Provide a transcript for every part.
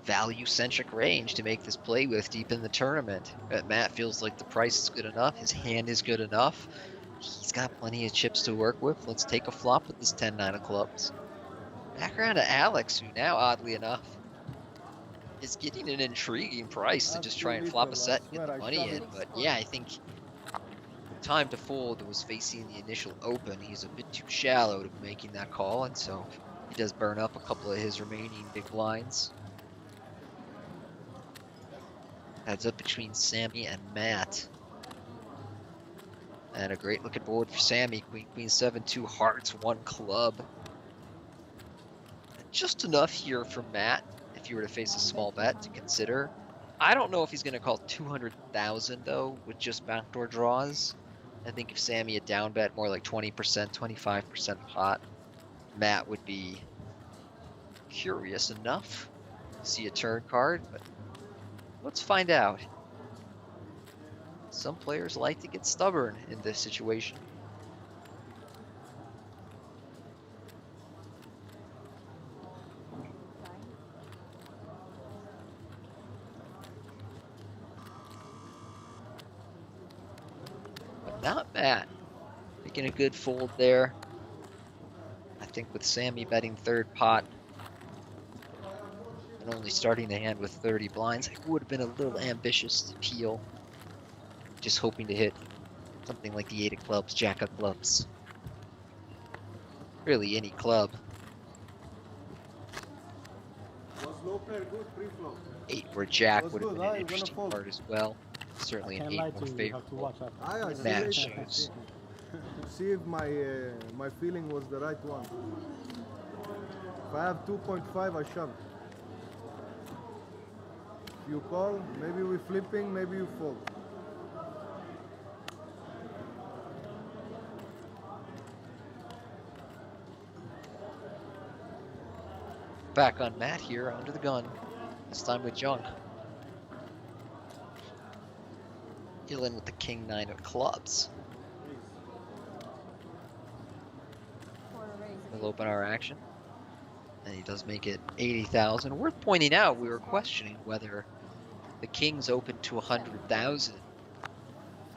value-centric range to make this play with deep in the tournament. Matt feels like the price is good enough, his hand is good enough. He's got plenty of chips to work with. Let's take a flop with this 10-9 of clubs. Back around to Alex, who now, oddly enough, is getting an intriguing price to just try and flop a set and get the money in. But yeah, I think time to fold was facing the initial open. He's a bit too shallow to be making that call, and so he does burn up a couple of his remaining big blinds. Heads up between Sammy and Matt. And a great looking board for Sammy. Queen, queen, 7, 2 hearts, 1 club. Just enough here for Matt, if you were to face a small bet, to consider. I don't know if he's going to call 200,000 though, with just backdoor draws. I think if Sammy had down bet more like 20%, 25% pot, Matt would be curious enough to see a turn card, but let's find out. Some players like to get stubborn in this situation. But not Matt. Making a good fold there. I think with Sammy betting third pot and only starting the hand with 30 blinds, I would have been a little ambitious to peel. Just hoping to hit something like the 8 of clubs, jack of clubs. Really any club. 8 or jack would have been an interesting part as well. Certainly an 8 more favorable. Matt shows. See if my feeling was the right one. If I have 2.5, I shove. If you call, maybe we're flipping, maybe you fold. Back on Matt here, under the gun. This time with junk. Illin with the king 9 of clubs. We'll open our action. And he does make it 80,000. Worth pointing out, we were questioning whether the king's open to 100,000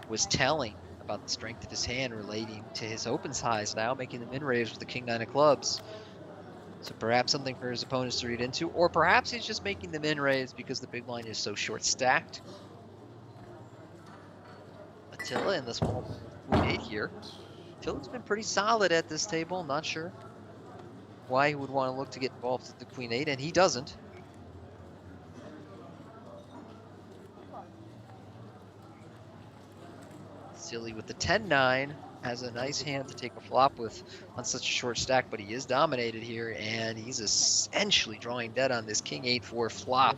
was telling about the strength of his hand relating to his open size now, making the min raise with the king 9 of clubs. So perhaps something for his opponents to read into, or perhaps he's just making the min raise because the big line is so short stacked. Attila in the small queen 8 here. Attila's been pretty solid at this table. Not sure why he would want to look to get involved with the queen 8, and he doesn't. Silly with the 10-9. Has a nice hand to take a flop with on such a short stack, but he is dominated here, and he's essentially drawing dead on this king 8-4 flop.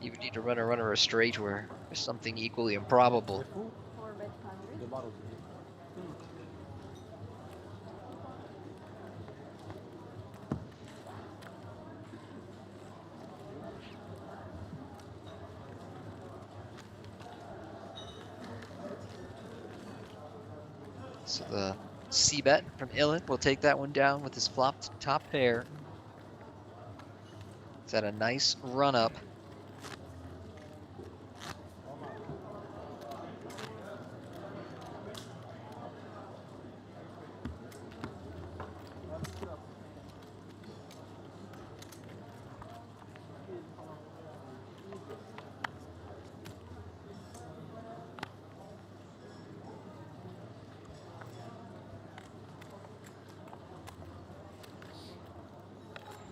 You would need to run a runner or straight or something equally improbable. So the C-bet from Illin will take that one down with his flopped top pair. He's at a nice run-up.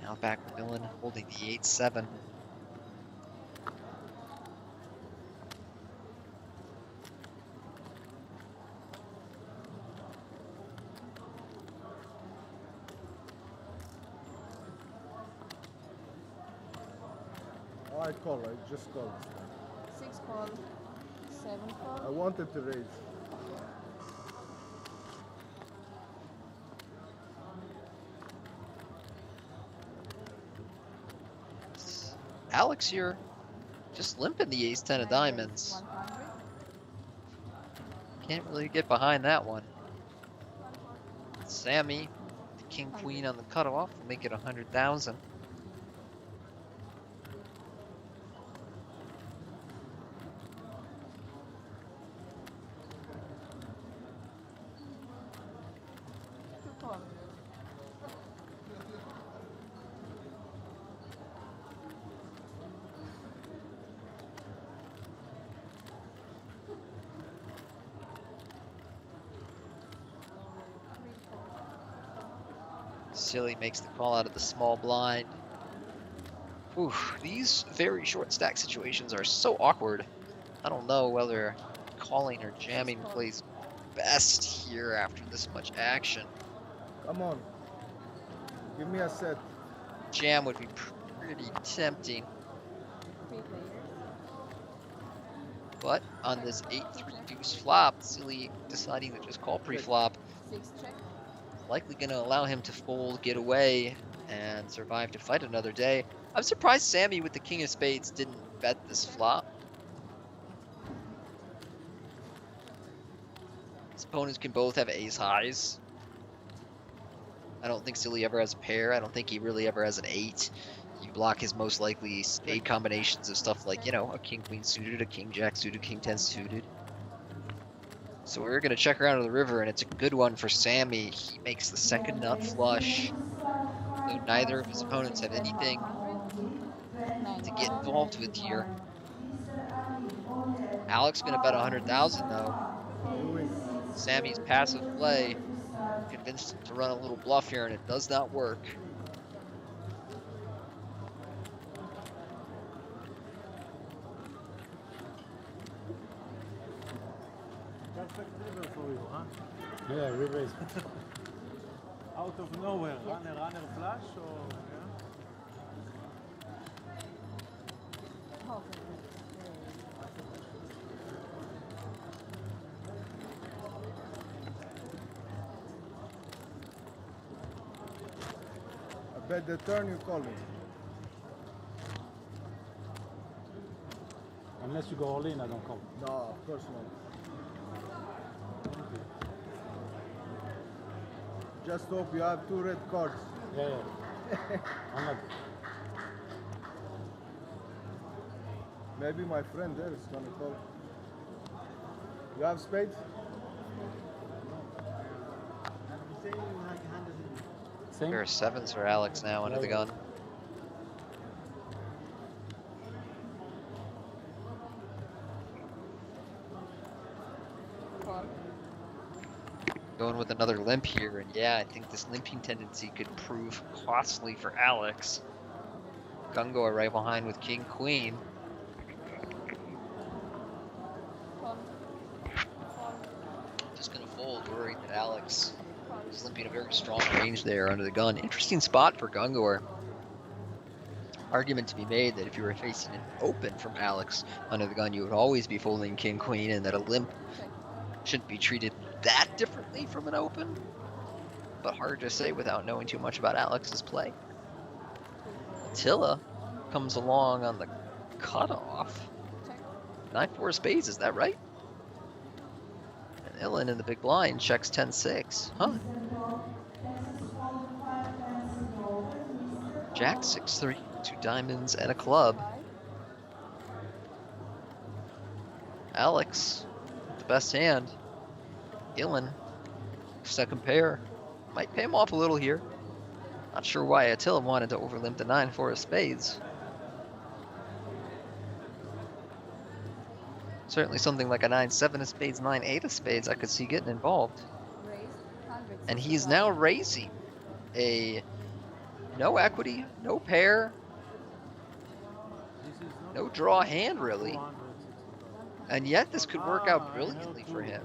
Now back with Illin holding the 8-7. Oh, I call, I just called. 6 call, 7 call. I wanted to raise. Alex here, just limping the ace-10 of diamonds. 100. Can't really get behind that one. Sammy, the king-queen on the cutoff, will make it 100,000. Silly makes the call out of the small blind. Ooh, these very short stack situations are so awkward. I don't know whether calling or jamming plays best here after this much action. Come on. Give me a set. Jam would be pretty tempting, 3 players. but on this 8-3 deuce flop, Silly deciding to just call pre-flop, 6 check. likely going to allow him to fold, get away, and survive to fight another day. I'm surprised Sammy with the king of spades didn't bet this flop. His opponents can both have ace highs. I don't think Silly ever has a pair. I don't think he really ever has an 8. You block his most likely spade combinations of stuff like, you know, a king queen suited, a king jack suited, king 10 suited. So we're going to check around to the river, and it's a good one for Sammy. He makes the second nut flush. Though neither of his opponents have anything 100. to get involved with here. Alex going to bet 100,000 though. You win. Sammy's passive play convinced him to run a little bluff here, and it does not work. Perfect river for you, huh? Yeah, river is. Out of nowhere, runner flash or yeah? Okay. I bet the turn you call me. Unless you go all in, I don't call. No, of course not. Just hope you have 2 red cards. Yeah, yeah. I'm not. Maybe my friend there is gonna call. You have spades? Same. There are 7s for Alex now under the gun. Call. Going with another limp here, and yeah, I think this limping tendency could prove costly for Alex. Gungo right behind with king queen. Call. Call. Just gonna fold, worried that Alex Call. is limping a very strong range there under the gun. Interesting spot for Gungor. Argument to be made that if you were facing an open from Alex under the gun, you would always be folding king queen, and that a limp Check. shouldn't be treated that differently from an open. But hard to say without knowing too much about Alex's play. Attila comes along on the cutoff. Check. 9-4 spades, is that right? And Ilan in the big blind checks 10-6. Huh. Jack 6-3, 2 diamonds and a club. 5. Alex, the best hand. Ilan, second pair. Might pay him off a little here. Not sure why Attila wanted to overlimp the 9-4 of spades. Certainly something like a 9-7 of spades, 9-8 of spades I could see getting involved. Raised. 100. And he's now raising a no equity, no pair, This is not no draw hand really. 265. And yet this could work out brilliantly for him.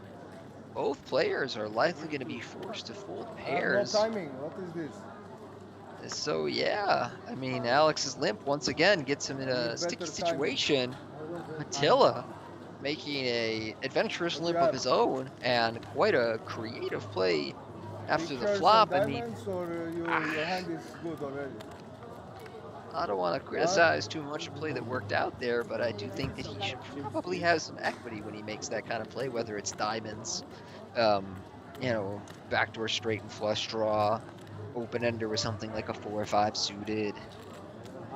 Both players are likely going to be forced to fold pairs. No timing. What is this? So yeah, I mean, Alex's limp once again gets him in a sticky situation. Attila making a adventurous limp of his own, and quite a creative play after the Pictures flop. and I mean, diamonds, or your hand is good already. I don't want to criticize too much a play that worked out there, but I do think that he should probably have some equity when he makes that kind of play, whether it's diamonds, you know, backdoor straight and flush draw, open ender with something like a 4 or 5 suited,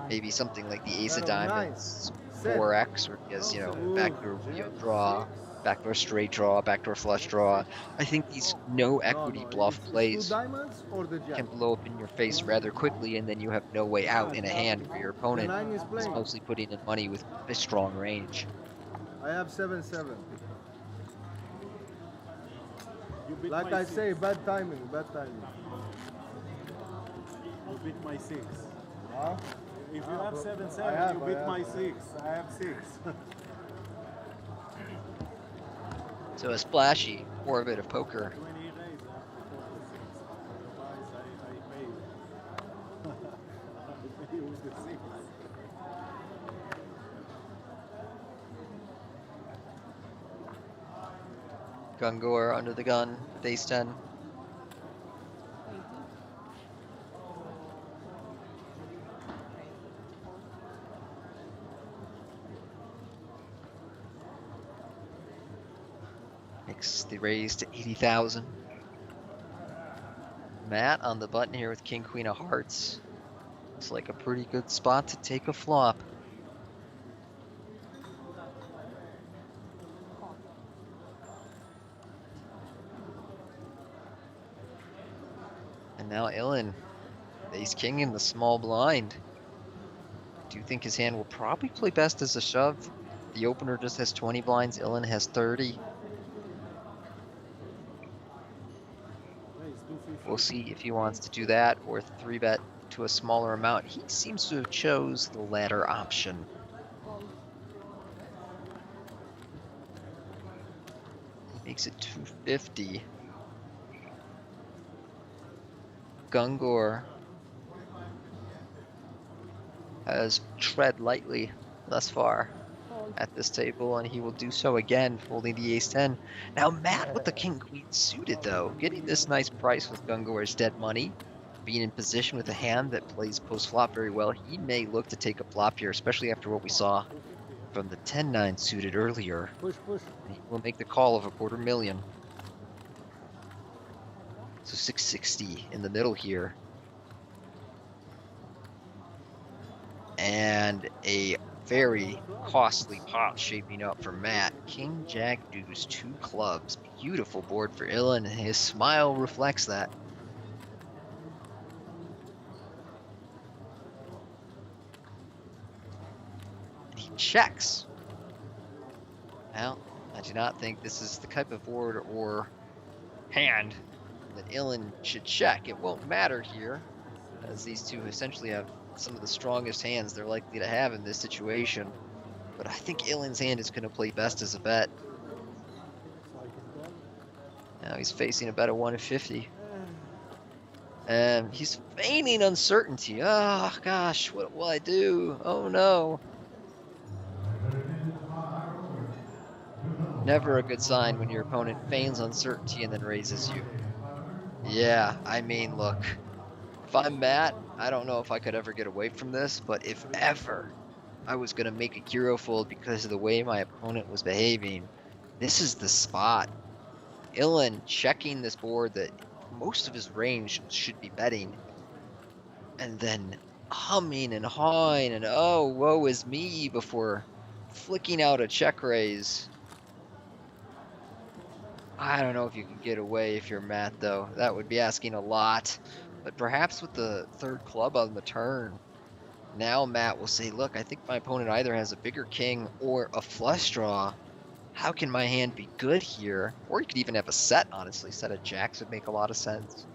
maybe something like the ace of diamonds, 4x, or he has, you know, backdoor draw, backdoor straight draw, backdoor flush draw. I think these no equity bluff It's plays 2 diamonds or the jack? can blow up in your face rather quickly, and then you have no way out in a hand where your The opponent 9 is is playing. mostly putting in money with a strong range. I have 7-7. You beat Like my I six. say, bad timing, bad timing. beat my 6. Huh? If you have 7-7, I have, you I beat have. my 6. I have 6. So a splashy orbit of poker. 20 raise before the 6. Otherwise, I pay you. I pay you with the 6. Gungor under the gun with ace 10. 80. Makes the raise to 80,000. Matt on the button here with king, queen of hearts. Looks like a pretty good spot to take a flop. And now Ilan, ace king in the small blind. Do you think his hand will probably play best as a shove? The opener just has 20 blinds, Ilan has 30. Raise 250. We'll see if he wants to do that or 3-bet to a smaller amount. He seems to have chose the latter option. Gold. He makes it 250. Gungor has tread lightly thus far Gold. at this table, and he will do so again, folding the ace 10. Now Matt with the king queen suited though, getting this nice price with Gungor's dead money, being in position with a hand that plays post flop very well. He may look to take a flop here, especially after what we saw from the 10-9 suited earlier. Push, push. And he will make the call of $250,000. So 660 in the middle here. And a very costly pot shaping up for Matt. King, Jack, deuce, 2 clubs. Beautiful board for Ilan, and his smile reflects that. He checks. Now, I do not think this is the type of board or hand that Ilan should check. It won't matter here, as these two essentially have some of the strongest hands they're likely to have in this situation. But I think Ilan's hand is going to play best as a bet. Now he's facing a bet of 150. And he's feigning uncertainty. Oh gosh, what will I do? Oh no. Never a good sign when your opponent feigns uncertainty and then raises you. Yeah, I mean, look. If I'm Matt, I don't know if I could ever get away from this, but if ever I was going to make a hero fold because of the way my opponent was behaving, this is the spot. Ilan checking this board that most of his range should be betting, and then humming and hawing and oh, woe is me before flicking out a check raise. I don't know if you can get away if you're Matt, though. That would be asking a lot. But perhaps with the 3rd club on the turn, now Matt will say, look, I think my opponent either has a bigger king or a flush draw. How can my hand be good here? Or you could even have a set, honestly. Set of jacks would make a lot of sense.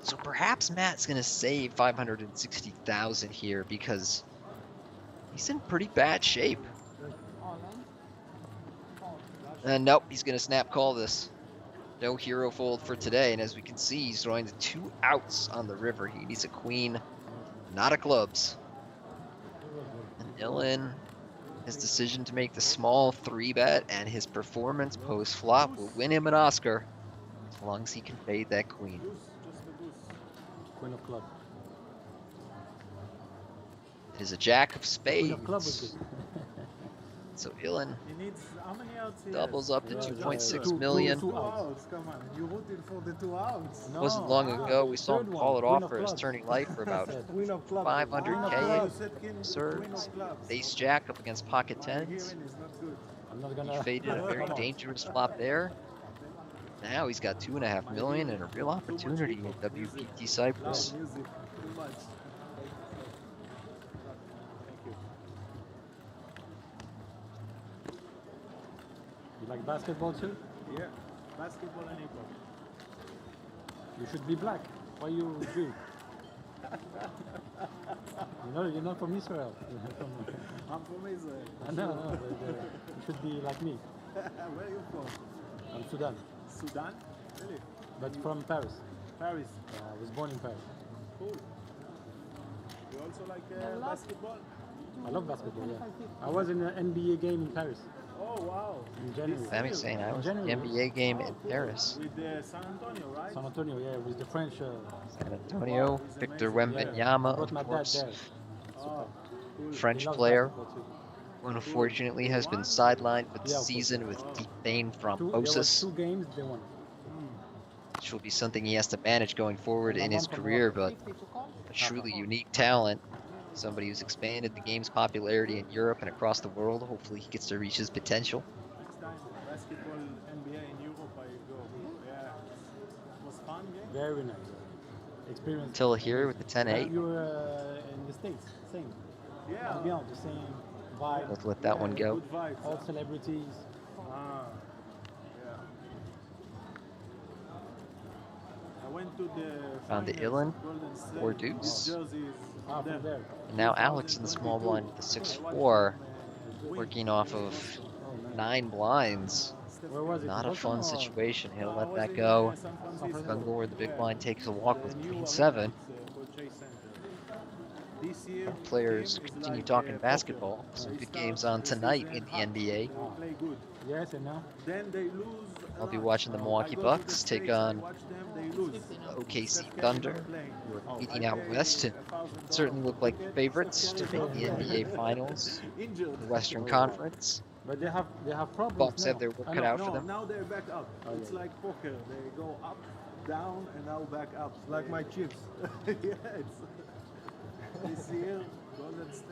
So perhaps Matt's going to save 560,000 here because he's in pretty bad shape. All in. Nope, he's going to snap call this. No hero fold for today, and as we can see, he's throwing the 2 outs on the river. He needs a queen, not a clubs. And Ilan, his decision to make the small 3-bet and his performance post-flop will win him an Oscar, as long as he can fade that queen. Queen of club. It is a jack of Queen of club was spades. good. So Ilan He needs how many outs he doubles has? up to Yeah, 2.6 million. two Two outs. outs, come on. You rooted for the 2 outs. No, Wasn't long ago we saw him third one, call it queen off of for his clubs. turning light for about Queen of clubs. 500K You said queen serves. of clubs. Ace jack up against pocket My tens. hearing is not good. I'm not He gonna. faded a very dangerous flop there. Now he's got 2.5 million and a real opportunity at WPT Cyprus. Loud music, too much. Thank you. You like basketball too? Yeah, basketball and hip hop. You should be black. Why you Jew? You're not from Israel. I'm from Israel. No, you should be like me. Where are you from? I'm Sudan, Sudan? Really? but from Paris. Paris. I was born in Paris. Cool. You also like The last- basketball? I love basketball, yeah. I was in an NBA game in Paris Oh, wow. in January. Sammy's saying I was at the January. NBA game in Paris. With San Antonio, right? San Antonio, yeah, with the French. San Antonio, He's Victor amazing. Yeah, Wembanyama, I brought of my dad course, there. Oh, cool. French He loves player, basketball too. who unfortunately has been sidelined for the Yeah, of course. season with deep vein There was thrombosis, 2 games, they won. which will be something he has to manage going forward in his career, but 50 to call. a truly unique talent. Somebody who's expanded the game's popularity in Europe and across the world. Hopefully he gets to reach his potential. Next time, basketball, NBA in Europe, I go. Yeah. It was fun game. Very nice. Experience. Until here with the 10-8. You were in the States, same. Yeah. Ambiance, the same vibe. Let's let that one go. Good vibes. All celebrities. Ah, yeah. I went to the Found the finals Ilan, of Golden State. or deuce. His jersey is Ah, there. from there. And now Alex in the small blind with the 6-4, working off of Oh, man. 9 blinds. Where was it? Not a Boston fun or- situation. He'll I let was that in, go. San Francisco. Gungor, the big Yeah. blind, takes a walk with The new Queen arena, 7. it's, called Chase Center. This year, Players team is continue like, talking poker. basketball. Some They good start games on the tonight season in the hot. NBA. They play good. Yes, and now? Then they lose. a I'll be lot. watching the I Milwaukee go to the Bucks take States, I on watch them, they lose. OKC Steph Curry Thunder, not playing. who are Oh. competing I out pay west and $1,000 certainly look like ticket. favorites Steph to Curry make the not NBA playing. Finals, Injured. the Western Conference. But they have problems Bucks now. have their work I cut know. out for No, them. now they're back up. Oh, It's yeah. like poker. They go up, down, and now back up. Like my chips. Yeah, it's this year, Golden State,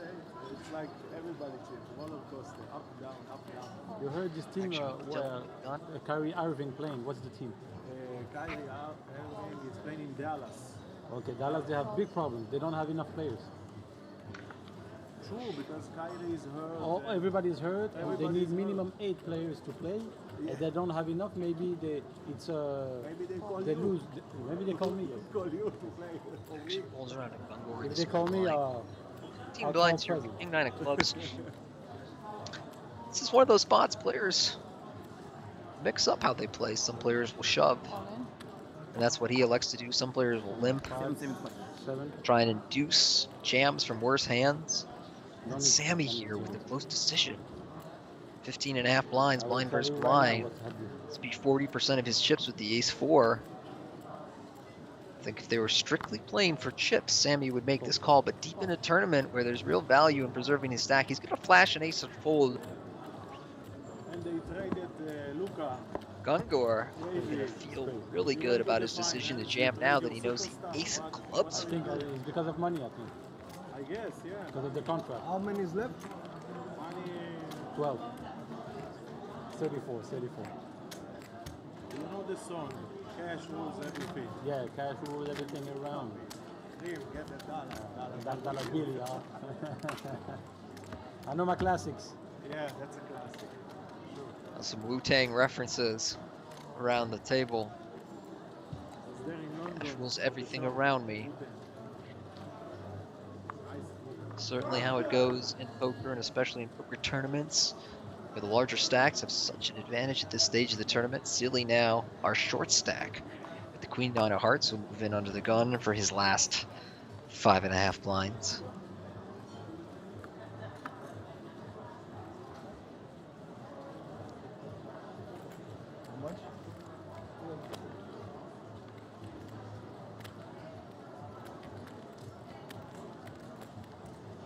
it's like everybody chips, roller coaster, up, down, up, down. You heard this team Actually, where Dylan, Kyrie Irving playing. What's the team? Kyrie Irving is playing in Dallas. Okay, Dallas, they have big problems. They don't have enough players. True, because Kyrie is hurt. Everybody's hurt. Or they Everybody's need hurt. minimum 8 players to play. Yeah. If they don't have enough, maybe Maybe they call they you. lose. Maybe they call me. Call you to play for Actually me. rolls around a Gungor in If the they call small me, blind. Team I'll blinds call here, present. King 9 of clubs. This is one of those spots players mix up how they play. Some players will shove, All in. and that's what he elects to do. Some players will limp, 7. try and induce jams from worse hands. No And need- Sammy no need here to- with a close decision. 15.5 blinds, I will blind tell versus you right now blind. what happened. This be 40% of his chips with the ace-4. I think if they were strictly playing for chips, Sammy would make this call, but deep in a tournament where there's real value in preserving his stack, he's going to flash an ace and fold. And they traded Luka. Gungor is going to feel really good about his decision to jam now that he knows the ace of I clubs. think it's because of money, I think. I guess, yeah. Because of the contract. How many is left? Money. 12. 34. You know the song, cash rules everything. Yeah, cash rules everything around. Dream, get the dollar. Dollar bill, yeah. I know my classics. Yeah, that's a classic. Some Wu-Tang references around the table. Was there in London. Cash rules everything around me. Certainly how it goes in poker, and especially in poker tournaments, where the larger stacks have such an advantage at this stage of the tournament. Silly now, our short stack, with the Queen 9 of Hearts, will move in under the gun for his last 5.5 blinds. How much?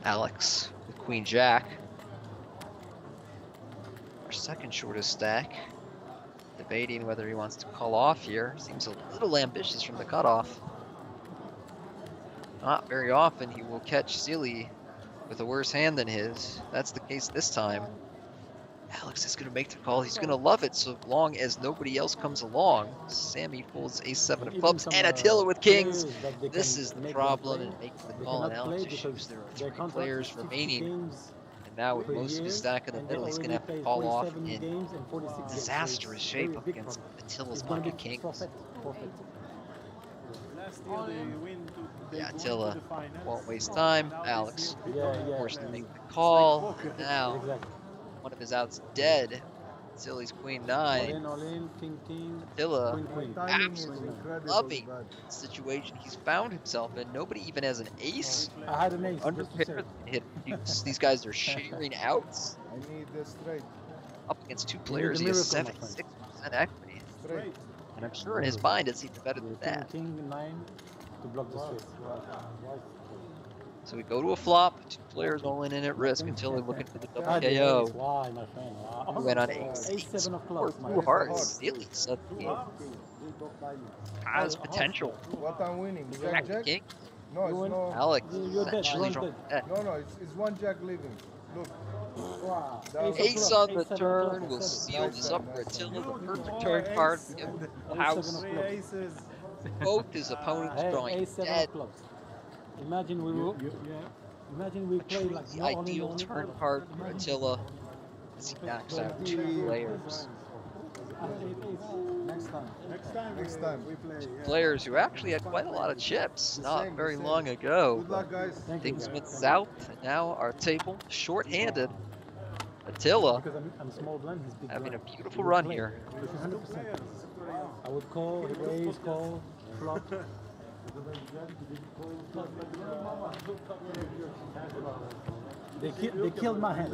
Alex with Queen Jack, our second shortest stack, debating whether he wants to call off here. Seems a little ambitious from the cutoff. Not very often he will catch Silly with a worse hand than his. That's the case this time. Alex is going to make the call. He's going to love it so long as nobody else comes along. Sammy pulls ace-7 of Even clubs some, and Attila with kings. players that they This can is the make them problem play, in making the they call, and cannot play Alex because shows there are their 3 contract players is 50 remaining. games And now with per most of year, his stack in the and they middle, he's going to have to already call played off 47 in games and 46 games. So disastrous it's shape very up big against problem. Attila's It's gonna pocket be kings. forfeit. Last Last year they win to they Yeah, went to Attila the finals. won't waste time. Now Alex this year, Yeah, yeah. forced to it's make the like call. poker. Now, Exactly. one of his outs dead. Silly's queen nine. All in, king, king, Attila queen, My queen. timing is absolutely incredibly loving bad. the situation he's found himself in. Nobody even has an ace. I had an ace, Under just to pair, say. they hit a deuce. These guys are sharing outs. I need the straight. Up against two You need players, a he has miracle, my friend. 76% equity. Straight. Great. And I'm sure in his mind it's even better than King, that. king, 9 to block the straight. So we go to a flop, two players all in at risk until they're looking for the double Ah, the ace. KO. Why, my friend? Wow. He went on ace, Ace 7 of or clubs, my two friend. hearts. Silly suddenly has Oh, potential. What I'm winning? Jack Jack the Jack? king. No, You it's win? no. Alex You're dead, essentially you're from dead. dead. No, it's one Jack leaving. Look. Wow. That was- Ace of on clubs, the ace 7 of turn clubs, will seven. seal this up for Nice, Attila. The Look, perfect more turn card. ace. We give him Ace house. 7 of Three clubs. aces. Both his opponents Hey, drawing ace 7 dead. of clubs. Imagine we will. Imagine we play like The no all in, ideal all in. turn card for Attila as he knocks out two players. Next time. Next time. we play. Yeah. Players who actually had quite a lot of chips not same, the very same. long ago. Good luck, guys. Thank you. Things went south, and now our table short-handed. Attila Because I'm small blind, he's big having a blind. beautiful He would run play. here. 100%. I would call, raise, call, flop. They killed my hand.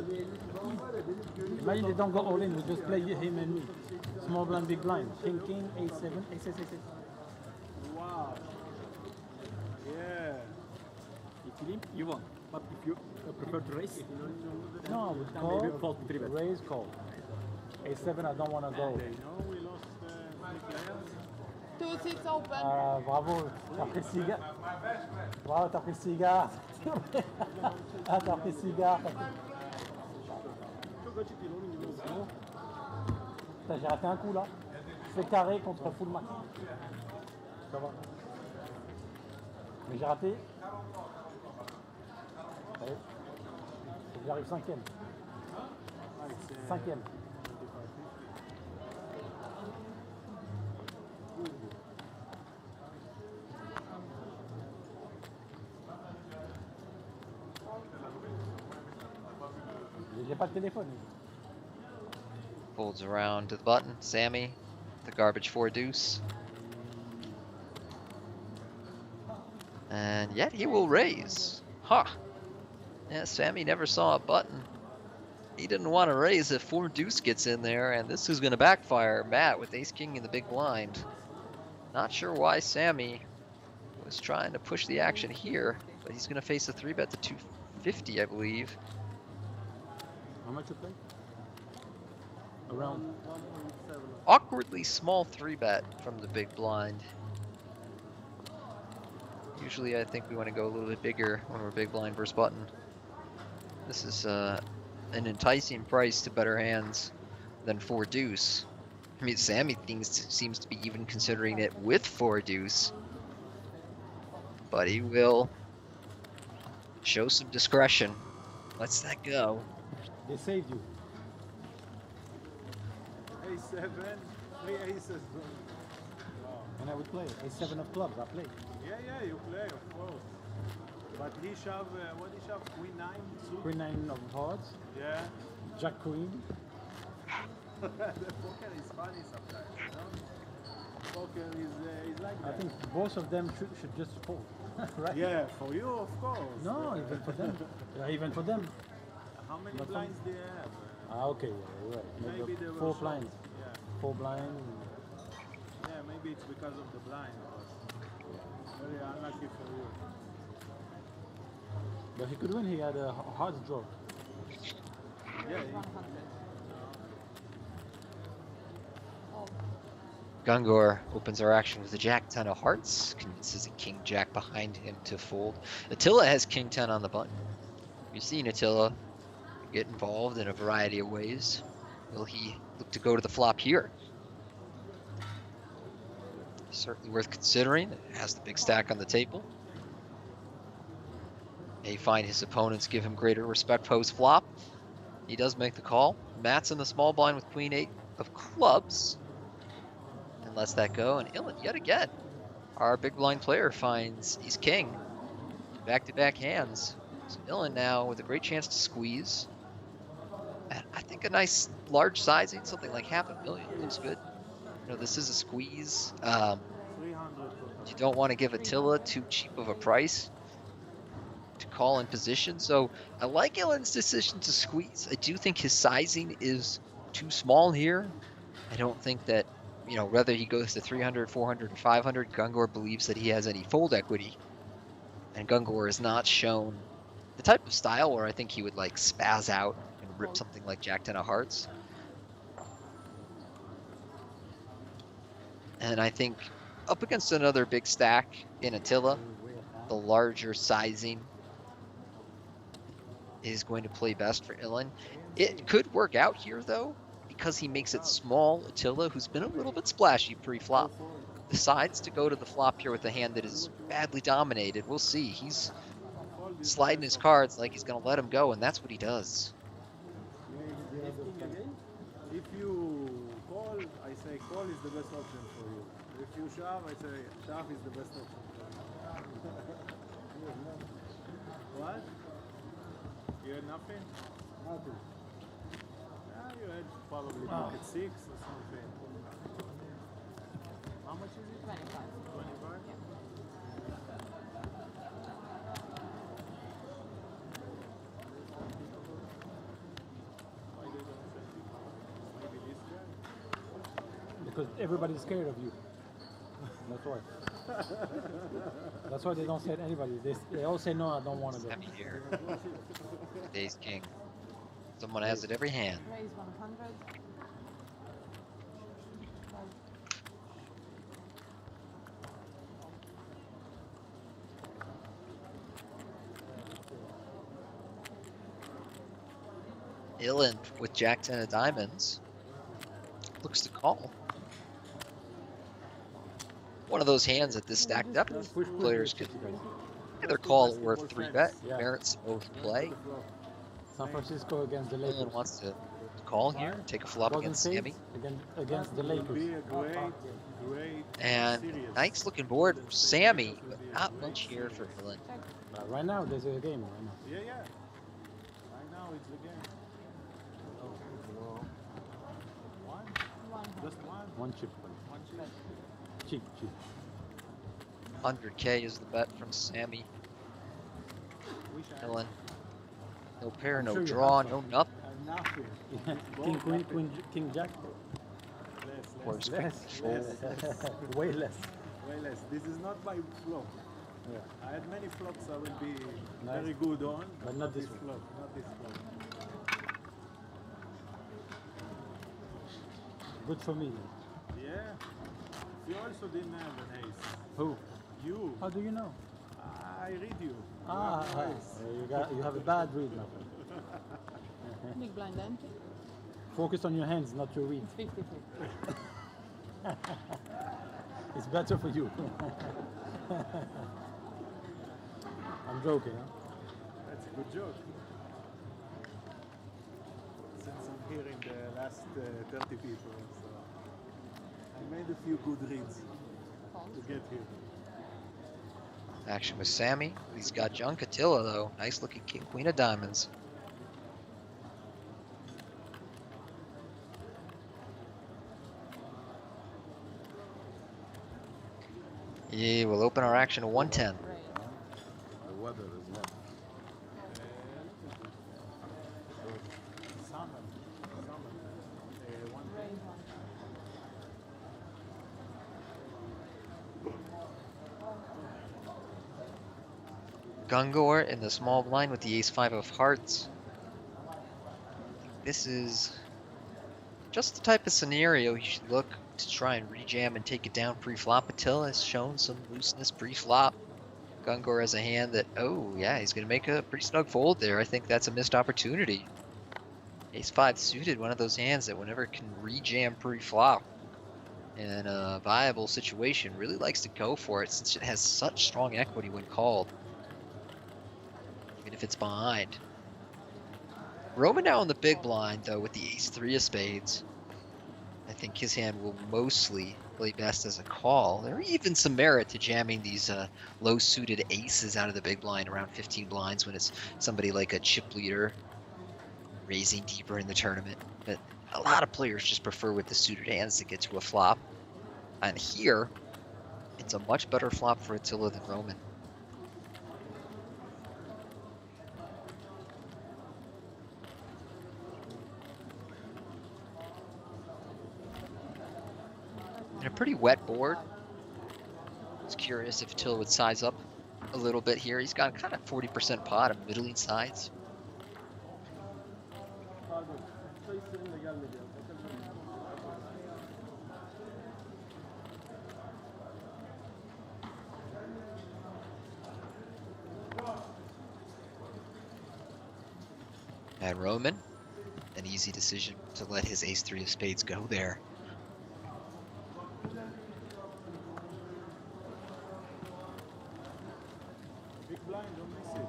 Imagine they don't go all in, we just play him and me. Small blind, big blind. King, king, a7, ace, ace, ace. Wow. Yeah. Philippe, you won. But if you prefer to race, No, I would maybe call, fold three bet. raise, call. A7, I don't want to go. They know we lost 3 players. 2 6 open. Bravo, t'as pris le cigare. Bravo, t'as pris le cigare. Ah, t'as pris le cigare. Putain, j'ai raté un coup là. Je fais carré contre full max. Ça va. Mais j'ai raté. Allez. Faut que j'arrive 5e. 5e. J'ai pas de téléphone. Folds around to the button. Sammy, the garbage 4 deuce. And yet he will raise. Huh. Yeah, Sammy never saw a button. He didn't want to raise if 4 deuce gets in there, and this is going to backfire. Matt with ace king in the big blind. Not sure why Sammy was trying to push the action here, but he's going to face a 3-bet to 250, I believe. How much you play? Around. Awkwardly small 3-bet from the big blind. Usually I think we want to go a little bit bigger when we're big blind versus button. This is an enticing price to better hands than 4 deuce. I mean, Sammy seems to be even considering it with 4 deuce. But he will show some discretion. Lets that go. They saved you. A7, 3 aces. Wow. And I would play. A7 of clubs, I play. Yeah, yeah, you play, of course. But he shove, what he shove? Queen 9? Suit? Queen 9 of hearts. Yeah. Jack Queen. The poker is funny sometimes, you know? Poker is like I that. think both of them should just fold. Right? Yeah, for you, of course. No, even for them. Yeah, even for them. How many But blinds do you have? Ah, okay, yeah, you're right. Maybe they were 4 short. blinds. Yeah. 4 blind. Yeah, maybe it's because of the blind. But very unlucky for you. But he could win, he had a hard draw. Yeah, 100. Oh, Gungor opens our action with a jack 10 of hearts, convinces a king jack behind him to fold. Attila has king 10 on the button. You've seen Attila get involved in a variety of ways. Will he look to go to the flop here? Certainly worth considering. It has the big stack on the table. May find his opponents give him greater respect post flop. He does make the call. Matt's in the small blind with queen 8 of clubs. And lets that go. And Ilin yet again Our big blind player finds he's king. Back-to-back hands. So Dylan now with a great chance to squeeze. And I think a nice large sizing, something like $500,000 looks good. You know, this is a squeeze. 300 You don't want to give Attila too cheap of a price to call in position. So I like Dylan's decision to squeeze. I do think his sizing is too small here. I don't think that, you know, whether he goes to 300, 400, or 500, Gungor believes that he has any fold equity. And Gungor has not shown the type of style where I think he would like spaz out and rip something like Jack 10 of hearts. And I think up against another big stack in Attila, the larger sizing is going to play best for Ilan. It could work out here though, because he makes it small. Attila, who's been a little bit splashy pre-flop, decides to go to the flop here with a hand that is badly dominated. We'll see. He's sliding his cards like he's going to let him go, and that's what he does. If you call, I say call is the best option for you. If you shove, I say shove is the best option for you. What? You had nothing? Nothing. You had probably pocket 6 or something. How much is it? 25. 25? Why they don't say? Maybe this guy? Because everybody's scared of you. That's why. That's why they don't say it to anybody. They all say, no, I don't want to go. Happy here. Today's king. Someone has it every hand. Raise 100. Ilan with Jack 10 of diamonds looks to call. One of those hands at this stacked up, players could either call or 3-bet. Yeah. Merits both play. San Francisco against the Lakers. Ilan wants to call here, take a flop Golden against State Sammy. against the Lakers. Be a great And series. nice looking board for Sammy, but not much here for Ilan. Right now, there's a game right now. Yeah, yeah. Right now it's the game. One? 100. Just one? One chip. One chip? Cheap. 100K is the bet from Sammy. Wish I Ilan. No pair, I'm no sure you draw, have no nothing. had nothing. King, queen, king, jack. Of course, Less. Less. Way less. Way less. This is not my flop. Yeah. I had many flops I will be Nice. very good on, But not this one. flop. Not this flop. Good for me. Yeah. You also didn't have an ace. Who? You. How do you know? I read you. Ah, You have an ace. you have a bad read now. Big blind empty. Focus on your hands, not your read. It's 50-50. It's better for you. I'm joking, huh? That's a good joke. Since I'm here in the last 30 people, so I made a few good reads to get here. Action with Sammy. He's got junk. Attila, though. Nice looking king, queen of diamonds. Yeah, we'll open our action to 110. Raise. The weather is not. Salmon. One Raise 1. Gungor in the small blind with the ace-5 of hearts. This is just the type of scenario you should look to try and rejam and take it down pre-flop. Attila has shown some looseness pre-flop. Gungor has a hand that, oh yeah, he's going to make a pretty snug fold there. I think that's a missed opportunity. Ace-5 suited, one of those hands that whenever it can rejam pre-flop in a viable situation, really likes to go for it since it has such strong equity when called. Even if it's behind. Roman now in the big blind though with the ace-3 of spades. I think his hand will mostly play best as a call. There are even some merit to jamming these low-suited aces out of the big blind around 15 blinds when it's somebody like a chip leader raising deeper in the tournament. But a lot of players just prefer with the suited hands to get to a flop. And here, it's a much better flop for Attila than Roman. And a pretty wet board. I was curious if Attila would size up a little bit here. He's got kind of 40% pot of middling sides. And Roman, an easy decision to let his ace-3 of spades go there. Big blind, don't miss it.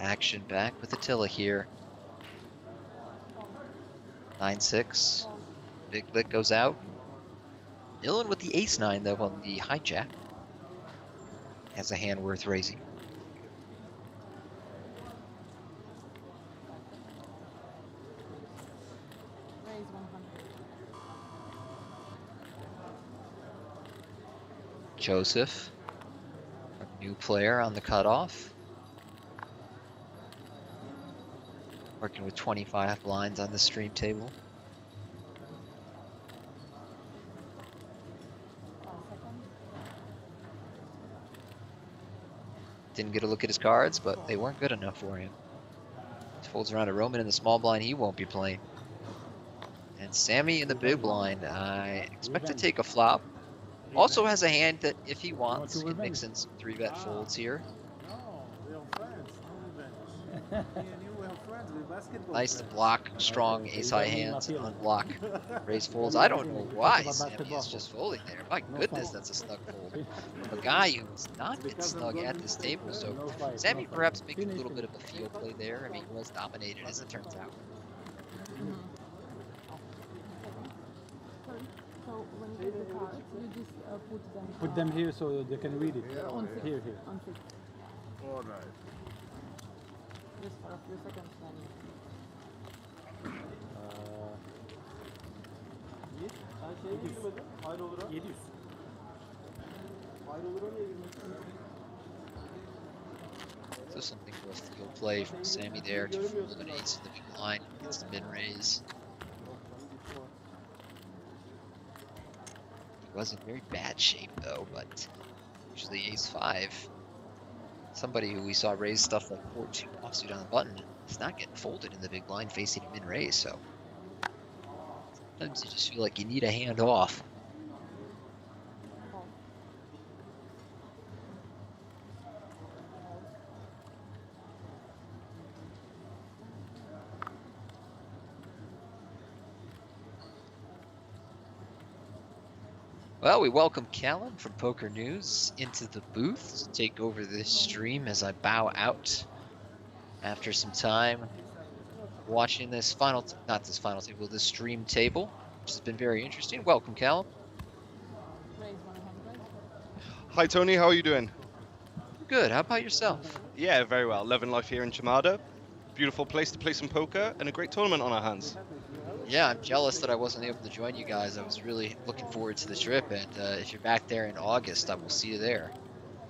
Action back with Attila here. 9-6. Big lick goes out. Dylan with the ace-9 though on the hijack. Has a hand worth raising. Raise 100. Joseph, a new player on the cutoff. Working with 25 blinds on the stream table. 5 seconds. Didn't get a look at his cards, but they weren't good enough for him. He folds around a Roman in the small blind he won't be playing. And Sammy in the big blind, I expect to take a flop. Also has a hand that, if he wants, can mix in some 3-bet folds here. No, we are friends. No revenge. Me and you were friends with basketball. Nice to friends. block strong ace-high hands and unblock raise folds. I don't know why Sammy is just folding there. My goodness, that's a snug fold from a guy who's not been snug at this table. So Sammy perhaps making a little bit of a field play there. I mean, he was dominated as it turns out. Sorry. So when you get the cards, you just put them. Put them here so they can read it. on six. Here. On six. All right. Just for a few seconds then. Hayır olur ha. 700. Hayır olur ha niye girmesin? So something for a field play from Sammy there to fold an ace in the big blind against the min-raise. He was in very bad shape though, but usually ace-5. Somebody who we saw raise stuff like 4-2 offsuit on the button is not getting folded in the big blind facing a min-raise, so sometimes you just feel like you need a hand off. Well, we welcome Callum from Poker News into the booth to take over this stream as I bow out after some time watching this this stream table, which has been very interesting. Welcome, Callum. Raise 100. Hi Tony, how are you doing? Good. How about yourself? Yeah, very well. Loving life here in Chamada. Beautiful place to play some poker and a great tournament on our hands. Yeah, I'm jealous that I wasn't able to join you guys. I was really looking forward to the trip, and if you're back there in August, I will see you there.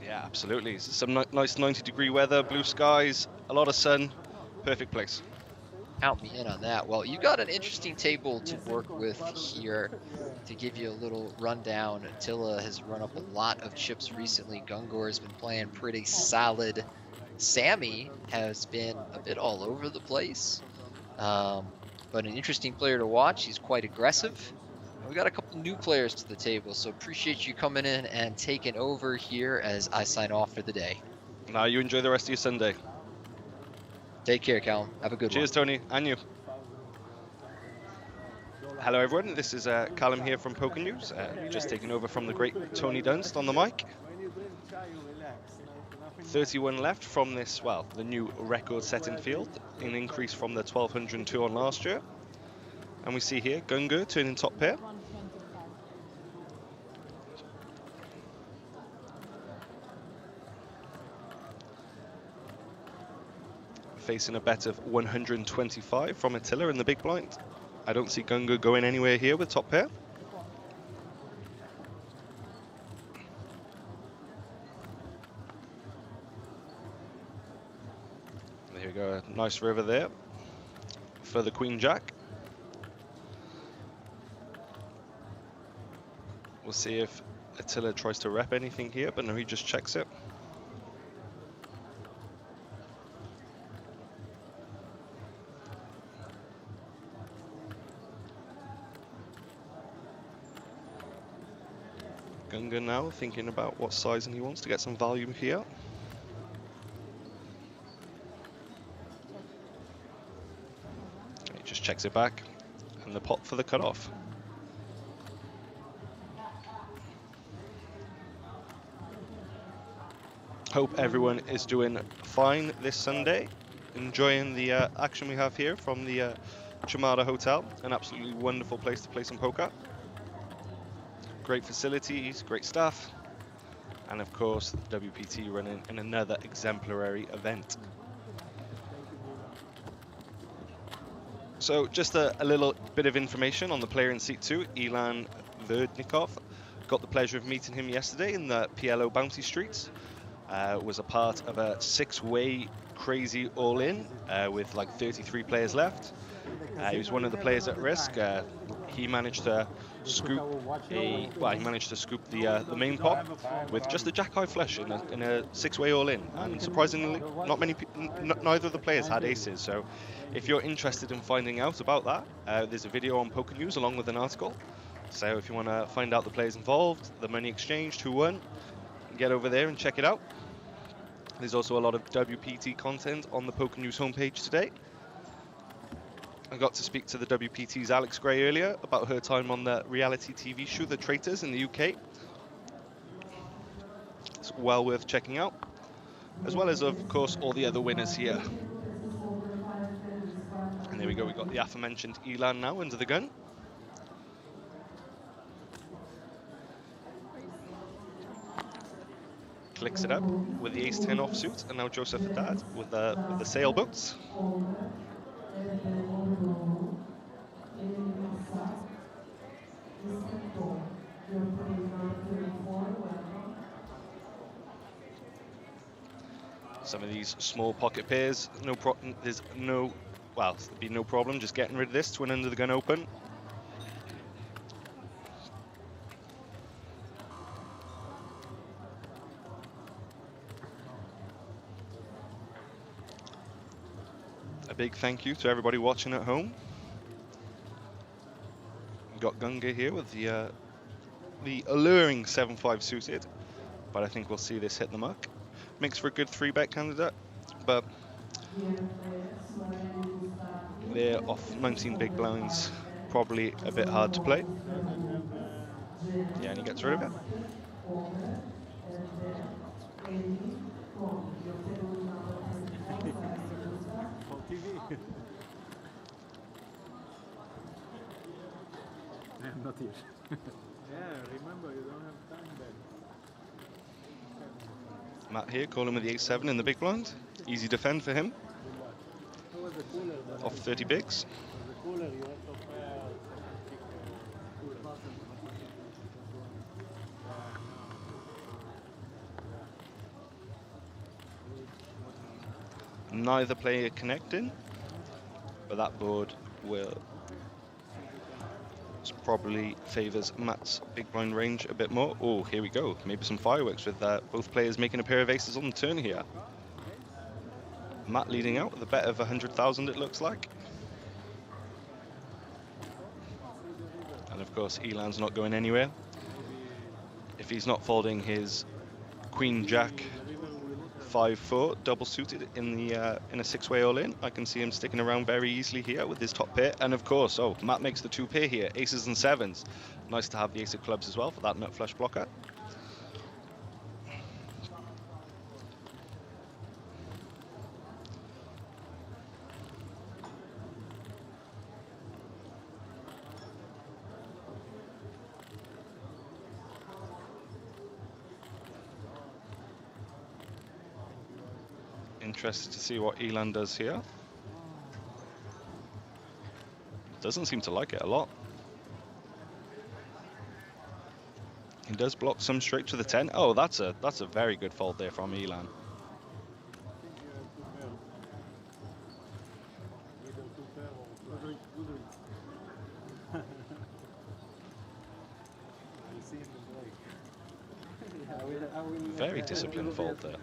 Yeah, absolutely. Some nice 90-degree weather, blue skies, a lot of sun. Perfect place. Count me in on that. Well, you got an interesting table to work with here. To give you a little rundown, Attila has run up a lot of chips recently. Gungor has been playing pretty solid. Sammy has been a bit all over the place. but an interesting player to watch. He's quite aggressive. And we got a couple new players to the table, so appreciate you coming in and taking over here as I sign off for the day. Now you enjoy the rest of your Sunday. Take care, Callum. Have a good one. Cheers, Tony, and you. Hello, everyone. This is Callum here from Poker News, just taking over from the great Tony Dunst on the mic. When you drink chai, you relax. Nothing 31 left from this, well, the new record-setting field, an increase from the 1202 on last year. And we see here Gunga turning top pair. 125. Facing a bet of 125 from Attila in the big blind. I don't see Gunga going anywhere here with top pair. There we go, a nice river there for the Queen Jack. We'll see if Attila tries to rep anything here, but no, he just checks it. Gunga now thinking about what sizing he wants to get some volume here. He just checks it back, and the pot for the cutoff. Hope everyone is doing fine this Sunday, enjoying the action we have here from the Chamada Hotel, an absolutely wonderful place to play some poker. Great facilities, great staff, and of course WPT running in another exemplary event. So just a little bit of information on the player in seat 2, Ilan Verdnikov. Got the pleasure of meeting him yesterday in the PLO Bounty Streets. Was a part of a 6-way crazy all-in with like 33 players left. He was one of the players at risk. He managed to scoop the main pot with just a jack high flush in a 6-way all-in, and surprisingly neither of the players had aces. So if you're interested in finding out about that, there's a video on Poker News along with an article. So if you want to find out the players involved, the money exchanged, who won, get over there and check it out. There's also a lot of WPT content on the Poker News homepage today. I got to speak to the WPT's Alex Gray earlier about her time on the reality TV show The Traitors in the UK. It's well worth checking out, as well as, of course, all the other winners here. And there we go, we got the aforementioned Ilan now under the gun. Clicks it up with the ace-10 offsuit, and now Joseph Haddad with the sailboats. Some of these small pocket pairs, there'd be no problem just getting rid of this to an under the gun open. A big thank you to everybody watching at home. We've got Gunga here with the alluring 7-5 suited, but I think we'll see this hit the muck. Makes for a good 3-bet candidate, but they're off 19 big blinds, probably a bit hard to play. Yeah, and he gets rid of it. I'm not here. Yeah, remember, you don't have time then. Matt here, calling with the ace-7 in the big blind. Easy defend for him. How was the cooler? Off 30 bigs. The cooler, you have to pair Neither player connecting, but that board probably favours Matt's big blind range a bit more. Oh, here we go. Maybe some fireworks with both players making a pair of aces on the turn here. Matt leading out with a bet of 100,000, it looks like. And of course, Elan's not going anywhere. If he's not folding his Queen Jack 5-4 double suited in a 6-way all-in, I can see him sticking around very easily here with his top pair. And of course, oh, Matt makes the 2 pair here, aces and sevens. Nice to have the ace of clubs as well for that nut flush blocker. Interested to see what Elan does here. Doesn't seem to like it a lot. He does block some straight to the 10. Oh, that's a very good fold there from Elan. Very disciplined fold there.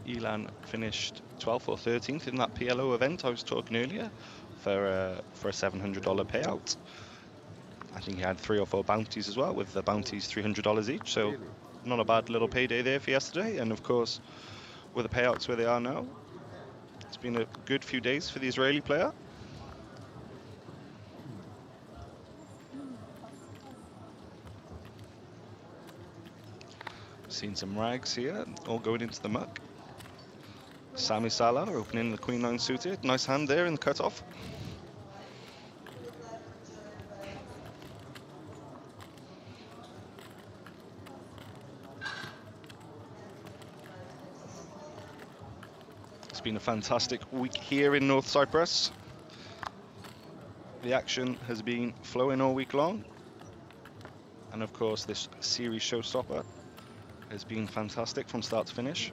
Elan finished 12th or 13th in that PLO event I was talking earlier for a $700 payout. I think he had 3 or 4 bounties as well, with the bounties $300 each, so not a bad little payday there for yesterday. And of course, with the payouts where they are now, it's been a good few days for the Israeli player. Seen some rags here, all going into the muck. Sami Salah opening the Queen 9 suited. Nice hand there in the cutoff. It's been a fantastic week here in North Cyprus. The action has been flowing all week long. And of course, this series showstopper has been fantastic from start to finish.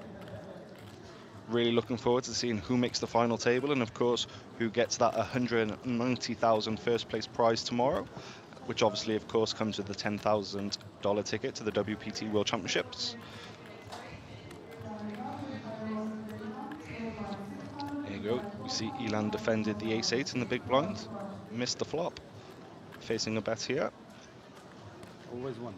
Really looking forward to seeing who makes the final table, and of course who gets that $190,000 first place prize tomorrow, which obviously of course comes with the $10,000 ticket to the WPT World Championships. There you go. You see Elan defended the ace-8 in the big blind, missed the flop, facing a bet here. Always one.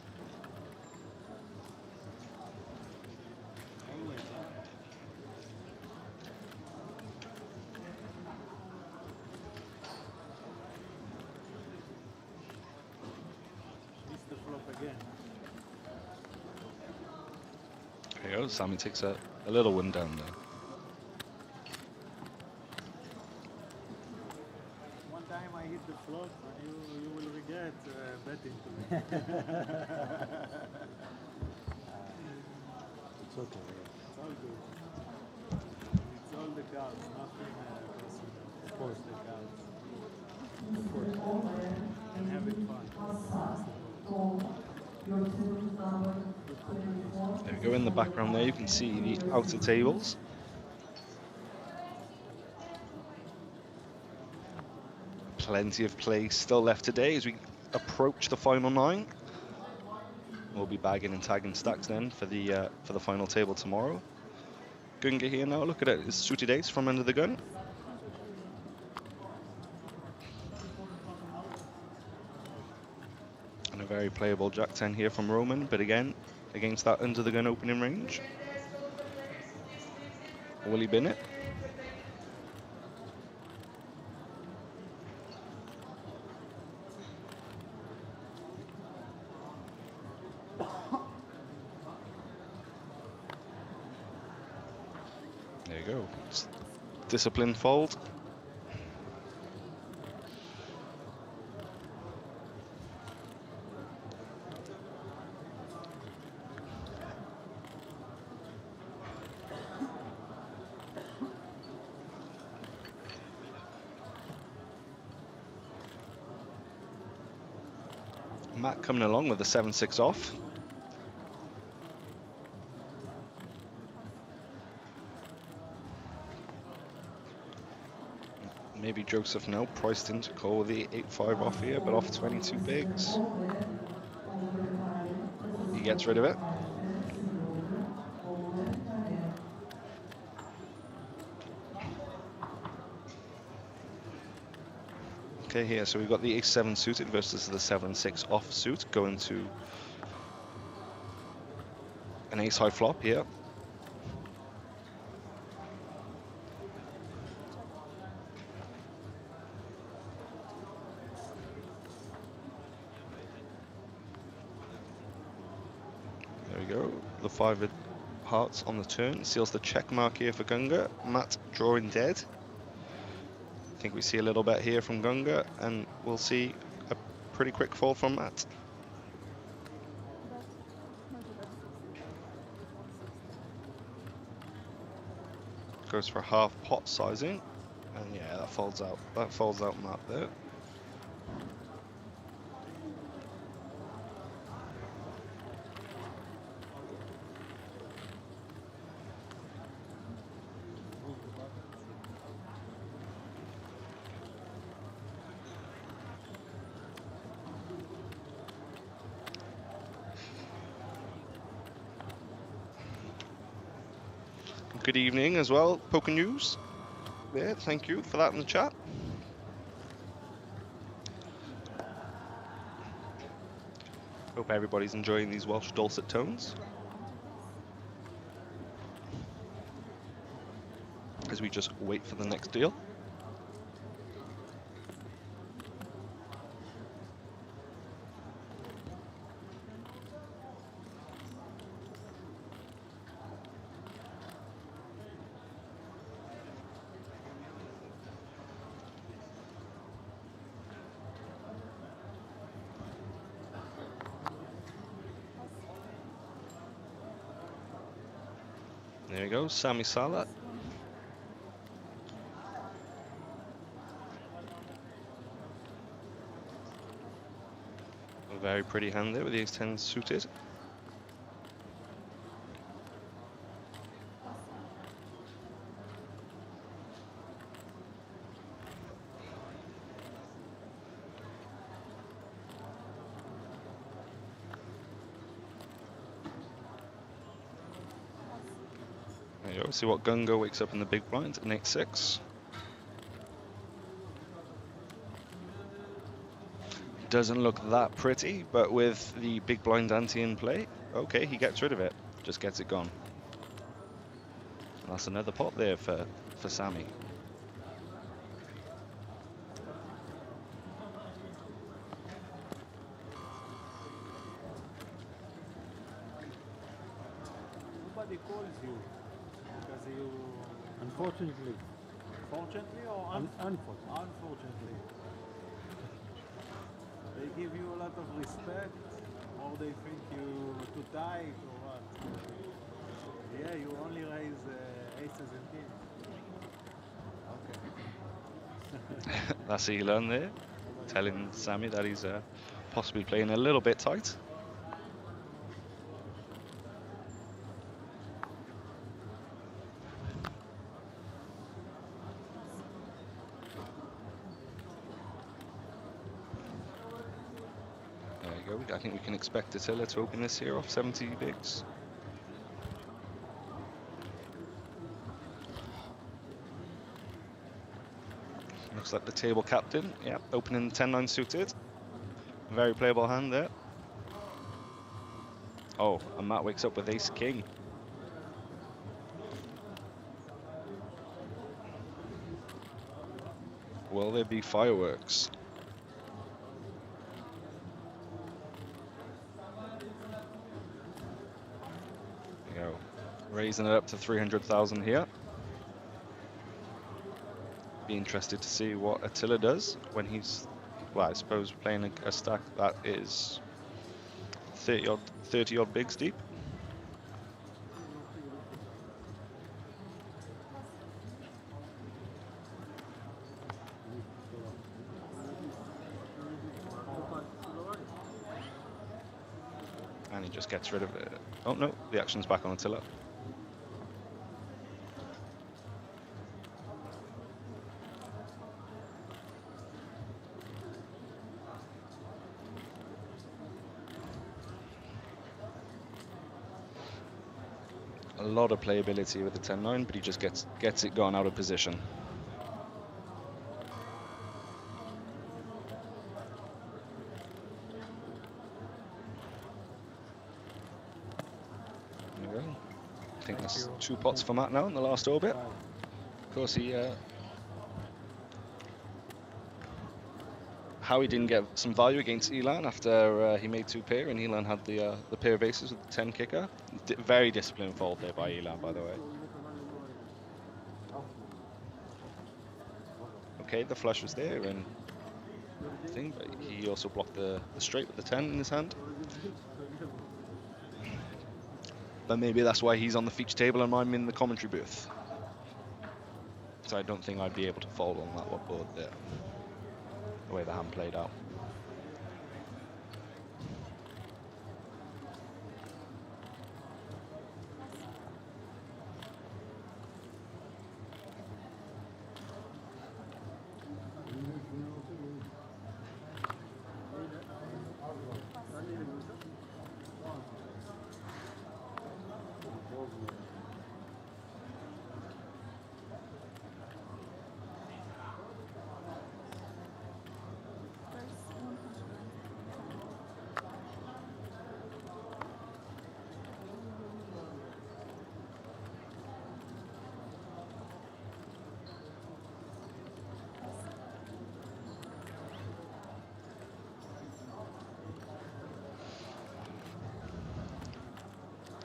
There you go, Sammy takes a little one down there. One time I hit the flop, you will regret betting to me. It's okay. It's all good. It's all the cards, nothing personal. Of course, the cards. Of course. And having fun. There we go, in the background there you can see the outer tables. Plenty of play still left today as we approach the final 9. We'll be bagging and tagging stacks then for the final table tomorrow. Gunga here now, look at it, it's suited ace from under the gun. And a very playable Jack 10 here from Roman, but again, against that under the gun opening range. Will he bin it? There you go. It's disciplined fold. Matt coming along with a 7-6 off. Maybe Joseph now priced in to call the 8-5 off here, but off 22 bigs. He gets rid of it. Okay, here, so we've got the ace-7 suited versus the 7-6 offsuit going to an ace-high flop here. There we go. The 5 of hearts on the turn seals the check mark here for Gunga. Matt drawing dead. I think we see a little bet here from Gunga, and we'll see a pretty quick fall from Matt. Goes for half pot sizing, and yeah, that folds out. That folds out Matt there. Good evening as well, Poker News. Yeah, thank you for that in the chat. Hope everybody's enjoying these Welsh dulcet tones as we just wait for the next deal. There you go, Sami Salah. A very pretty hand there with the ace-10 suited. There you go, see what Gunga wakes up in the big blind, an 8-6. Doesn't look that pretty, but with the big blind ante in play, okay, he gets rid of it, just gets it gone. And that's another pot there for Sammy. Nobody calls you because you. Unfortunately. Fortunately or Unfortunately. unfortunately? They give you a lot of respect, or they think you too tight, or what? Yeah, you only raise aces and kings. Okay. That's Elon there, telling Sammy that he's possibly playing a little bit tight. There you go. I think we can expect Attila to open this here off 70 bigs. Looks like the table captain. Yeah, opening 10-9 suited. Very playable hand there. Oh, and Matt wakes up with ace king. Will there be fireworks? There you go. Raising it up to 300,000 here. Be interested to see what Attila does when he's, well, I suppose playing a stack that is 30 odd bigs deep. And he just gets rid of it. Oh no, the action's back on Attila. A lot of playability with the 10-9, but he just gets it gone out of position. There we go. I think that's 2 pots for Matt now in the last orbit. Of course, Howie didn't get some value against Elan after he made 2 pair, and Elan had the pair of aces with the 10 kicker. Very disciplined fold there by Elan, by the way. Okay, the flush was there and thing, but he also blocked the straight with the 10 in his hand. But maybe that's why he's on the feature table and I'm in the commentary booth. So I don't think I'd be able to fold on that one board there, the way the hand played out.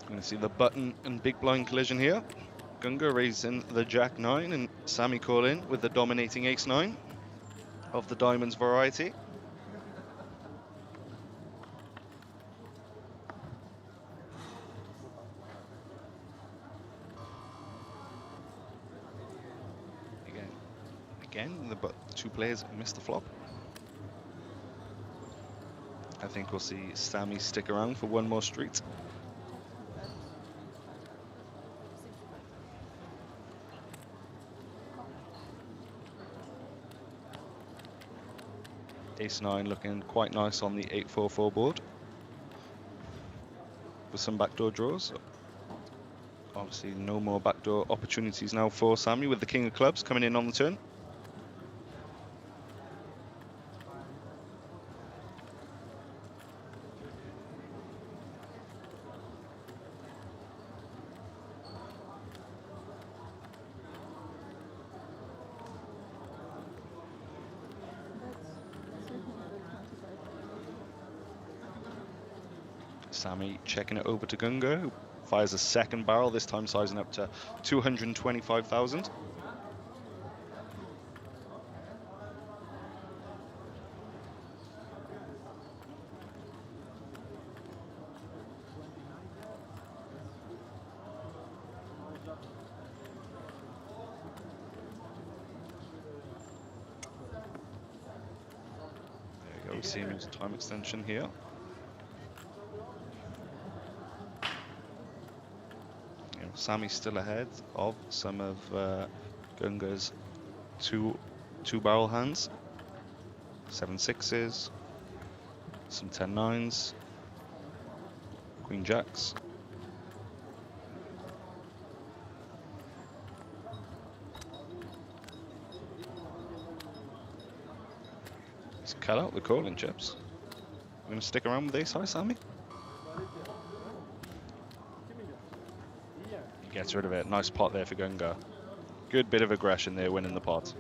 Going to see the button and big blind collision here. Gunga raising the Jack 9 and Sammy call in with the dominating Ace 9 of the diamonds variety. Again, the 2 players missed the flop. I think we'll see Sammy stick around for one more street. Ace 9 looking quite nice on the 8-4-4 board with some backdoor draws. Obviously no more backdoor opportunities now for Sammy with the king of clubs coming in on the turn. Sammy checking it over to Gunga, who fires a second barrel, this time sizing up to 225,000. There you go, we see him use a time extension here. Sammy's still ahead of some of Gunga's two barrel hands. 7-6s, some 10-9s, Queen Jacks. Let's cut out the calling chips. We're going to stick around with ace high, Sammy? Gets rid of it. Nice pot there for Gunga. Good bit of aggression there, winning the pot.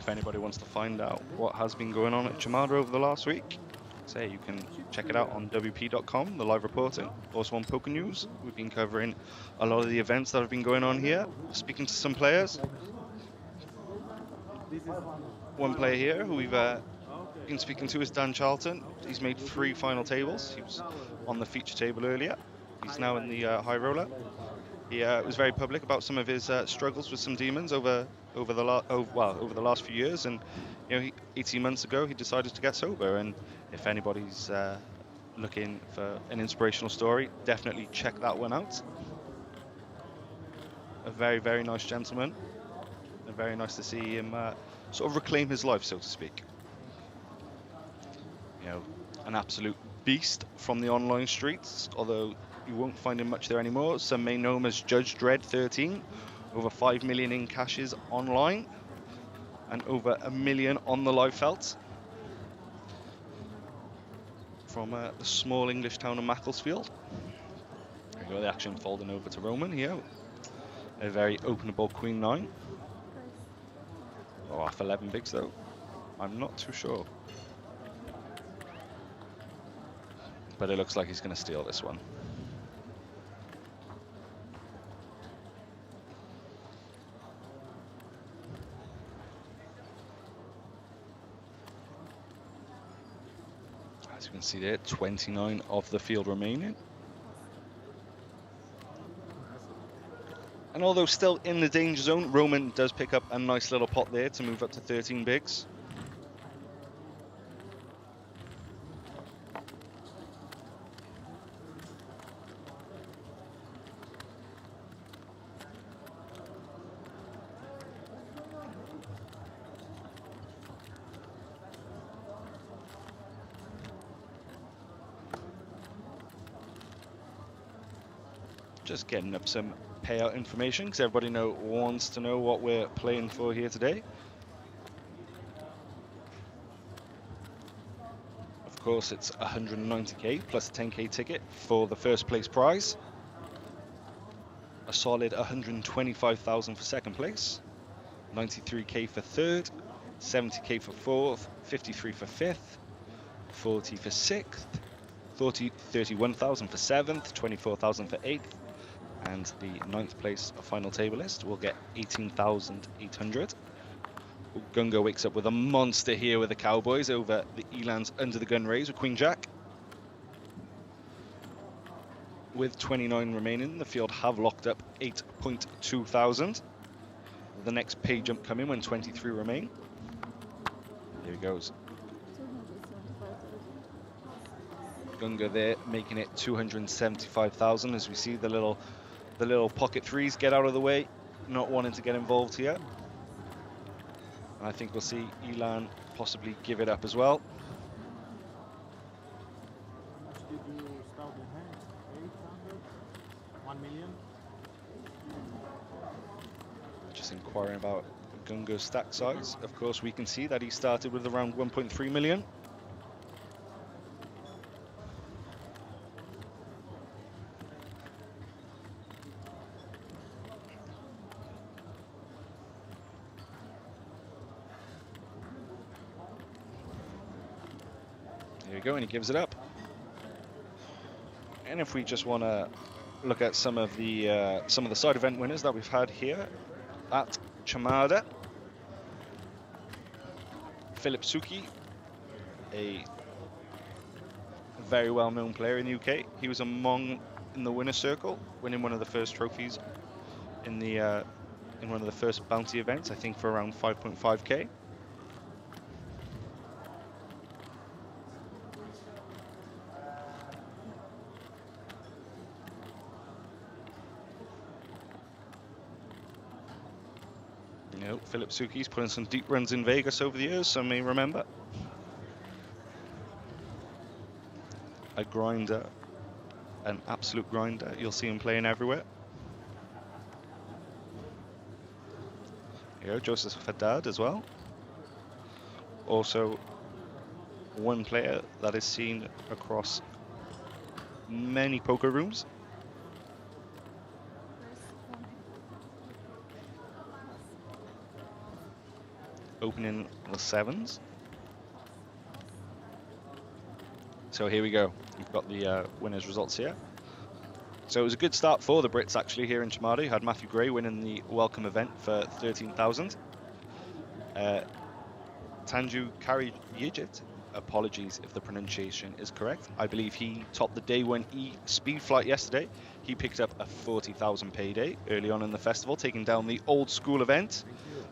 If anybody wants to find out what has been going on at Chamada over the last week, say you can check it out on WP.com, the live reporting. Also on Poker News, we've been covering a lot of the events that have been going on here, speaking to some players. One player here who we've been speaking to is Dan Charlton. He's made 3 final tables. He was on the feature table earlier. He's now in the high roller. He was very public about some of his struggles with some demons over the last few years, and 18 months ago he decided to get sober. And if anybody's looking for an inspirational story, definitely check that one out. A very, very nice gentleman, and very nice to see him sort of reclaim his life, so to speak. An absolute beast from the online streets, although you won't find him much there anymore. Some may know him as Judge Dredd 13, over 5 million in cashes online, and over 1 million on the live felt. From the small English town of Macclesfield. There you go, the action folding over to Roman here. A very openable Queen 9. Oh, off 11 bigs though. I'm not too sure. But it looks like he's going to steal this one. As you can see there, 29 of the field remaining. And although still in the danger zone, Roman does pick up a nice little pot there to move up to 13 bigs. Just getting up some payout information because everybody wants to know what we're playing for here today. Of course, it's 190k plus a 10k ticket for the first place prize. A solid 125,000 for second place, 93k for third, 70k for fourth, 53 for fifth, 40 for sixth, 31,000 for seventh, 24,000 for eighth. And the ninth place final table list will get 18,800. Gungo wakes up with a monster here with the Cowboys over the Elan's under the gun raise with Queen Jack. With 29 remaining, the field have locked up 8.2 thousand. The next pay jump coming when 23 remain. Here he goes. Gunga there making it 275,000 as we see the little pocket threes get out of the way, not wanting to get involved here. And I think we'll see Elan possibly give it up as well. How much did you start your hand? 800? 1 million? Just inquiring about Gunga's stack size. Of course, we can see that he started with around 1.3 million. There we go, and he gives it up. And if we just want to look at some of the side event winners that we've had here at Chamada, Philip Suki, a very well-known player in the UK. He was in the winner's circle, winning one of the first trophies in one of the first bounty events, I think for around 5.5k. Philip Suki's put in some deep runs in Vegas over the years, some may remember. A grinder, an absolute grinder. You'll see him playing everywhere. Here, Joseph Haddad as well. Also, one player that is seen across many poker rooms. Opening the sevens. So here we go. We've got the winners' results here. So it was a good start for the Brits actually here in Chamada. You had Matthew Gray winning the welcome event for 13,000. Tanju Karijit apologies if the pronunciation is correct. I believe he topped the day 1E speed flight yesterday. He picked up a 40,000 payday early on in the festival, taking down the old school event.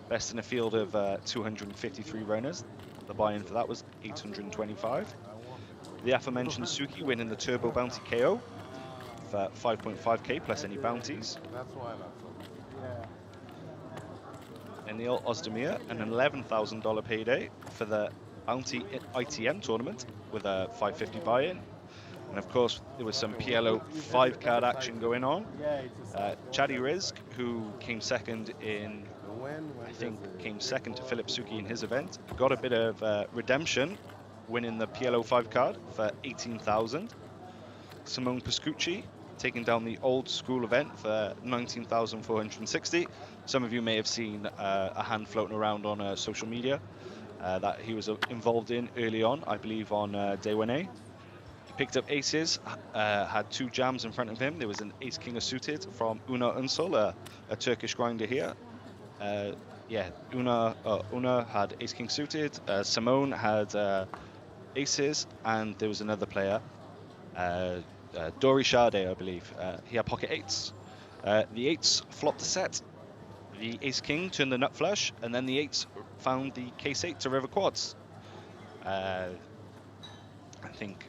Best in a field of 253 runners. The buy-in for that was 825. The aforementioned Suki winning the Turbo Bounty KO for 5.5k plus any bounties. That's why not so. And Neil Ozdemir an $11,000 payday for the Bounty ITM tournament with a 550 buy-in. And of course, there was some PLO 5-card action going on. Chadi Rizk, who came second in, I think, came second to Philip Suki in his event, got a bit of redemption, winning the PLO 5-card for 18,000. Simone Pascucci taking down the old school event for 19,460. Some of you may have seen a hand floating around on social media that he was involved in early on, I believe on day 1A. He picked up aces, had 2 jams in front of him. There was an ace king suited from Una Unsol, a Turkish grinder here. Yeah, Una had ace king suited, Simone had aces, and there was another player, Dori Sade, I believe. He had pocket 8s. The 8s flopped the set. The ace king turned the nut flush, and then the 8s found the case 8 to river quads. I think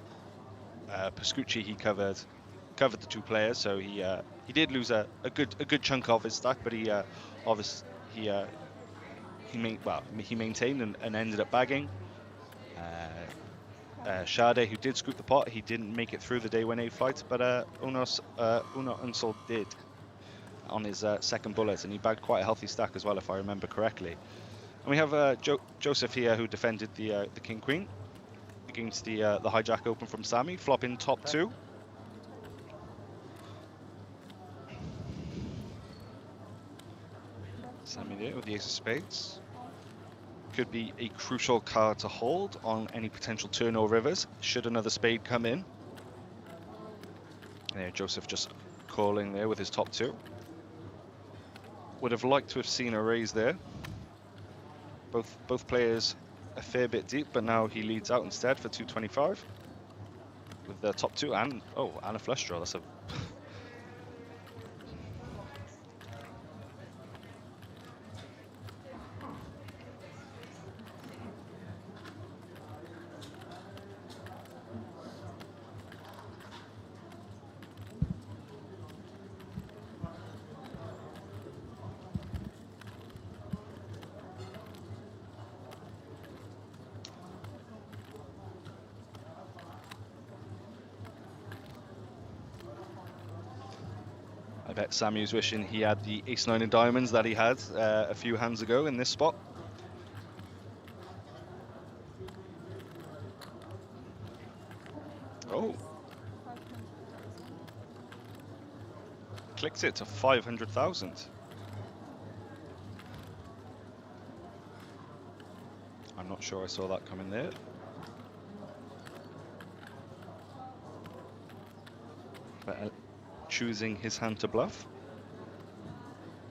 Pascucci, he covered the 2 players, so he did lose a good chunk of his stack, but he obviously he maintained and ended up bagging. Sade, who did scoop the pot, he didn't make it through the day 1A flight, but Una Unsol did on his second bullet, and he bagged quite a healthy stack as well, if I remember correctly. And we have Joseph here, who defended the King Queen against the hijack open from Sammy, flopping top 2. Sammy there with the ace of spades. Could be a crucial card to hold on any potential turn or rivers should another spade come in. There, Joseph just calling there with his top 2. Would have liked to have seen a raise there. Both players a fair bit deep, but now he leads out instead for 225 with the top 2 and a flush draw. That's a I bet Sammy was wishing he had the ace-9 of diamonds that he had a few hands ago in this spot. Oh. Clicks it to 500,000. I'm not sure I saw that coming there. But choosing his hand to bluff.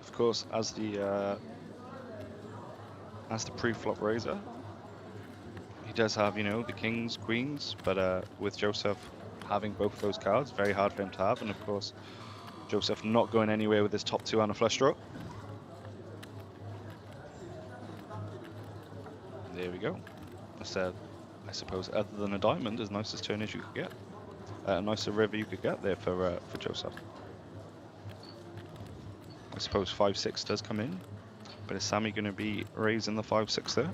Of course, as the pre-flop raiser, he does have, you know, the kings, queens, but with Joseph having both those cards, very hard for him to have, and of course, Joseph not going anywhere with his top 2 and a flush draw. There we go. I suppose, other than a diamond, as nice as turn as you could get. A nicer river you could get there for Joseph. I suppose 5-6 does come in, but is Sammy going to be raising the 5-6 there?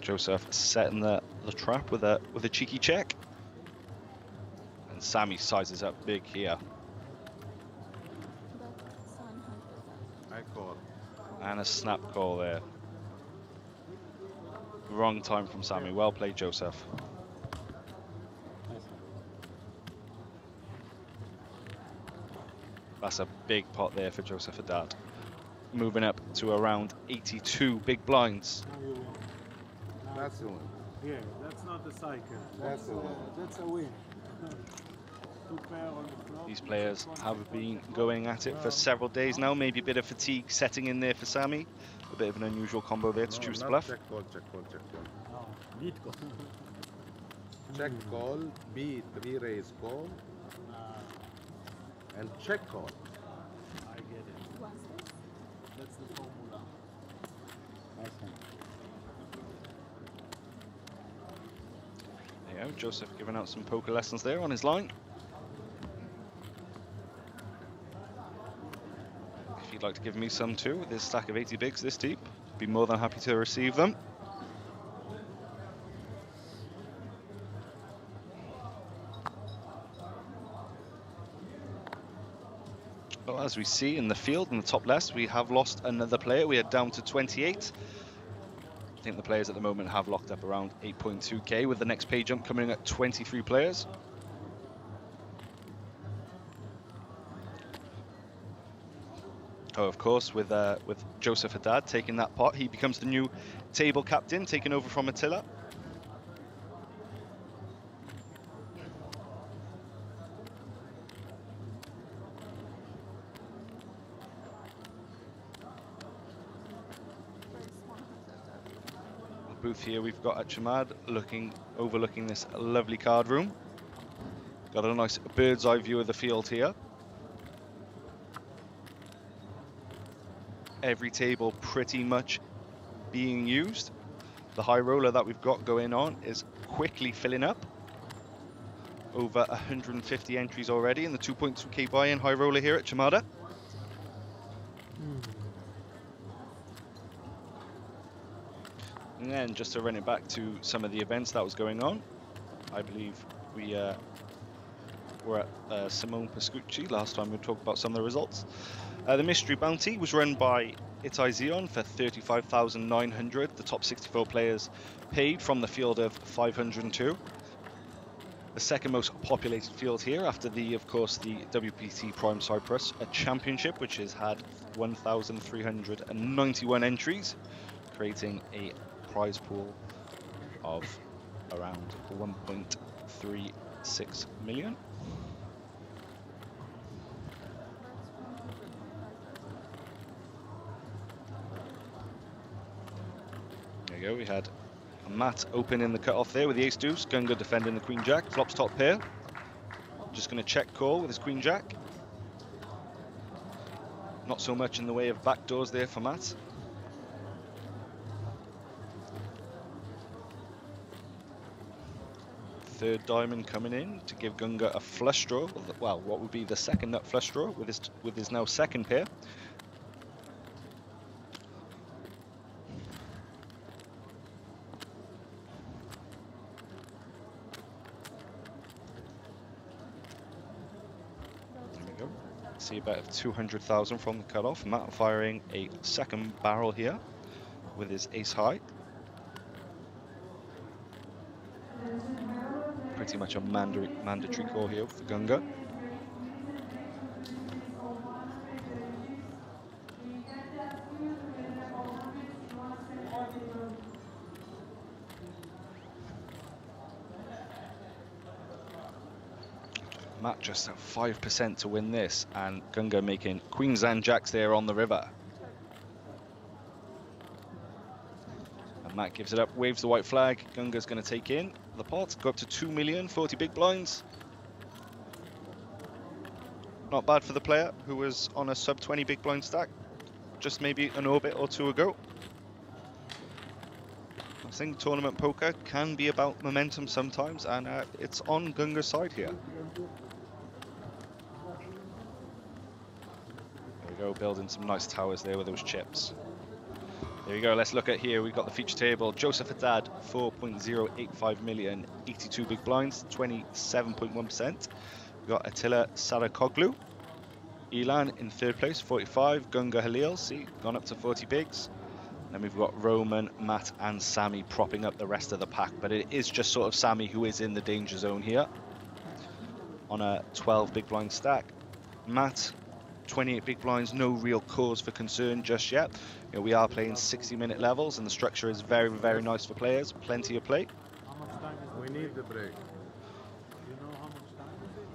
Joseph setting the trap with a cheeky check, and Sammy sizes up big here. I call. And a snap call there. Wrong time from Sammy. Well played, Joseph. That's a big pot there for Joseph Haddad. Moving up to around 82 big blinds. That's the win. Yeah, that's not a cycle. That's the win. That's a win. 2 pair on the flop. These players have been going at it for several days now. Maybe a bit of fatigue setting in there for Sammy. A bit of an unusual combo there to No, choose the not bluff. check call, check call, check call. No. Lead call. Check call, B, 3 raise call, and check call. I get it. What's this? That's the formula. Nice one. There you go, Joseph giving out some poker lessons there on his line. If you'd like to give me some too, with this stack of 80 bigs this deep, be more than happy to receive them. Well, as we see in the field in the top left, we have lost another player. We are down to 28. I think the players at the moment have locked up around 8.2k, with the next pay jump coming in at 23 players. Oh, of course, with Joseph Haddad taking that pot, he becomes the new table captain, taking over from Attila. Booth here we've got at Chamad, overlooking this lovely card room. Got a nice bird's eye view of the field here. Every table pretty much being used. The high roller that we've got going on is quickly filling up. Over 150 entries already in the 2.2k buy-in high roller here at Chamada. And then just to run it back to some of the events that was going on, I believe we were at Simone Pascucci last time we talked about some of the results. The mystery bounty was run by Itai Zion for 35,900. The top 64 players paid from the field of 502. The second most populated field here after of course, the WPT Prime Cyprus, a championship which has had 1,391 entries, creating a prize pool of around 1.36 million. There you go, we had Matt open in the cutoff there with the ace deuce, Gunga defending the queen jack, flops top pair. Just going to check call with his queen jack. Not so much in the way of backdoors there for Matt. Third diamond coming in to give Gunga a flush draw. Well, what would be the second nut flush draw with his now second pair. There we go. See a bet of 200,000 from the cutoff. Matt firing a second barrel here with his ace high. Pretty much a mandatory call here for Gunga. Matt just at 5% to win this, and Gunga making queens and jacks there on the river. And Matt gives it up, waves the white flag. Gunga's going to take in the pot, go up to 2 million, 40 big blinds. Not bad for the player who was on a sub 20 big blind stack just maybe an orbit or two ago. I think tournament poker can be about momentum sometimes, and it's on Gunga's side here. There we go, building some nice towers there with those chips. There we go, let's look at here, we've got the feature table. Joseph Haddad, 4.085 million, 82 big blinds, 27.1%. We've got Attila Sarakoglu. Ilan in third place, 45. Gunga Halil, see, gone up to 40 bigs. Then we've got Roman, Matt and Sammy propping up the rest of the pack, but it is just sort of Sammy who is in the danger zone here on a 12 big blind stack. Matt, 28 big blinds, no real cause for concern just yet. You know, we are playing 60-minute levels and the structure is very, very nice for players. Plenty of play. How much time is We need the break. You know how much time is it?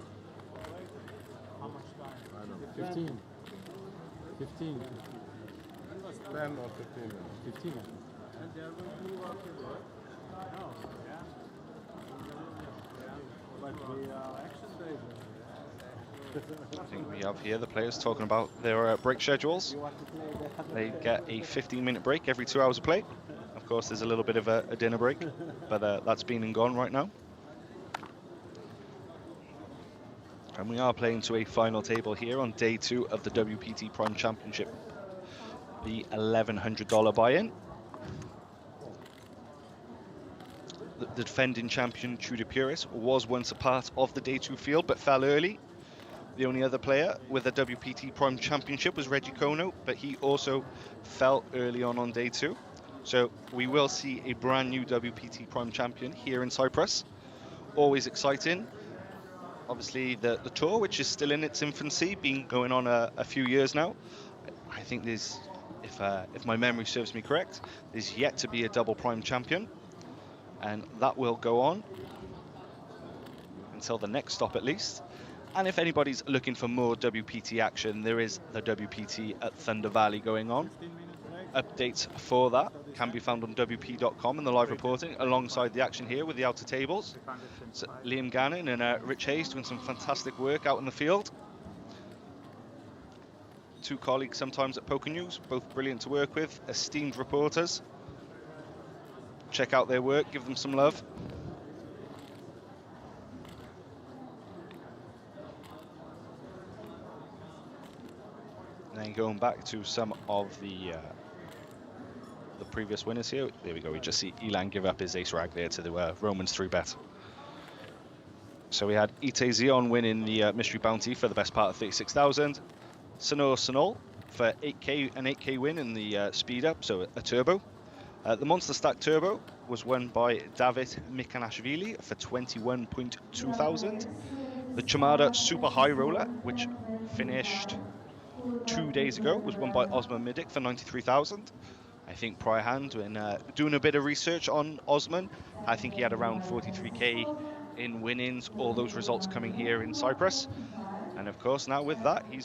How much time? I don't know. 15. 15. 10 or 15 minutes. 15 minutes. And they are going to work in what? No, yeah. But the action days. I think we have here the players talking about their break schedules. They get a 15-minute break every 2 hours of play. Of course, there's a little bit of a dinner break, but that's been and gone right now. And we are playing to a final table here on day 2 of the WPT Prime Championship. The $1,100 buy-in. The defending champion, Tudor Puris, was once a part of the day 2 field, but fell early. The only other player with a WPT Prime Championship was Reggie Kono, but he also fell early on day 2. So we will see a brand new WPT Prime Champion here in Cyprus. Always exciting. Obviously the tour, which is still in its infancy, been going on a few years now. I think there's, if my memory serves me correct, there's yet to be a double Prime Champion. And that will go on until the next stop at least. And if anybody's looking for more WPT action, there is the WPT at Thunder Valley going on. Updates for that can be found on WP.com and the live reporting alongside the action here with the outer tables. So Liam Gannon and Rich Hayes doing some fantastic work out in the field. 2 colleagues sometimes at Poker News, both brilliant to work with, esteemed reporters. Check out their work, give them some love. And then going back to some of the previous winners here. There we go. We just see Elan give up his ace rag there to the Romans 3-bet. So we had Ite Zion winning the mystery bounty for the best part of 36,000. Sonor Sonol for 8k, an 8k win in the speed up, so a turbo. The Monster Stack Turbo was won by David Mikanashvili for 21.2 thousand. The Chamada Super High Roller, which finished 2 days ago, was won by Osman Midik for 93,000. I think prior hand, when doing a bit of research on Osman, I think he had around 43k in winnings, all those results coming here in Cyprus. And of course, now with that, he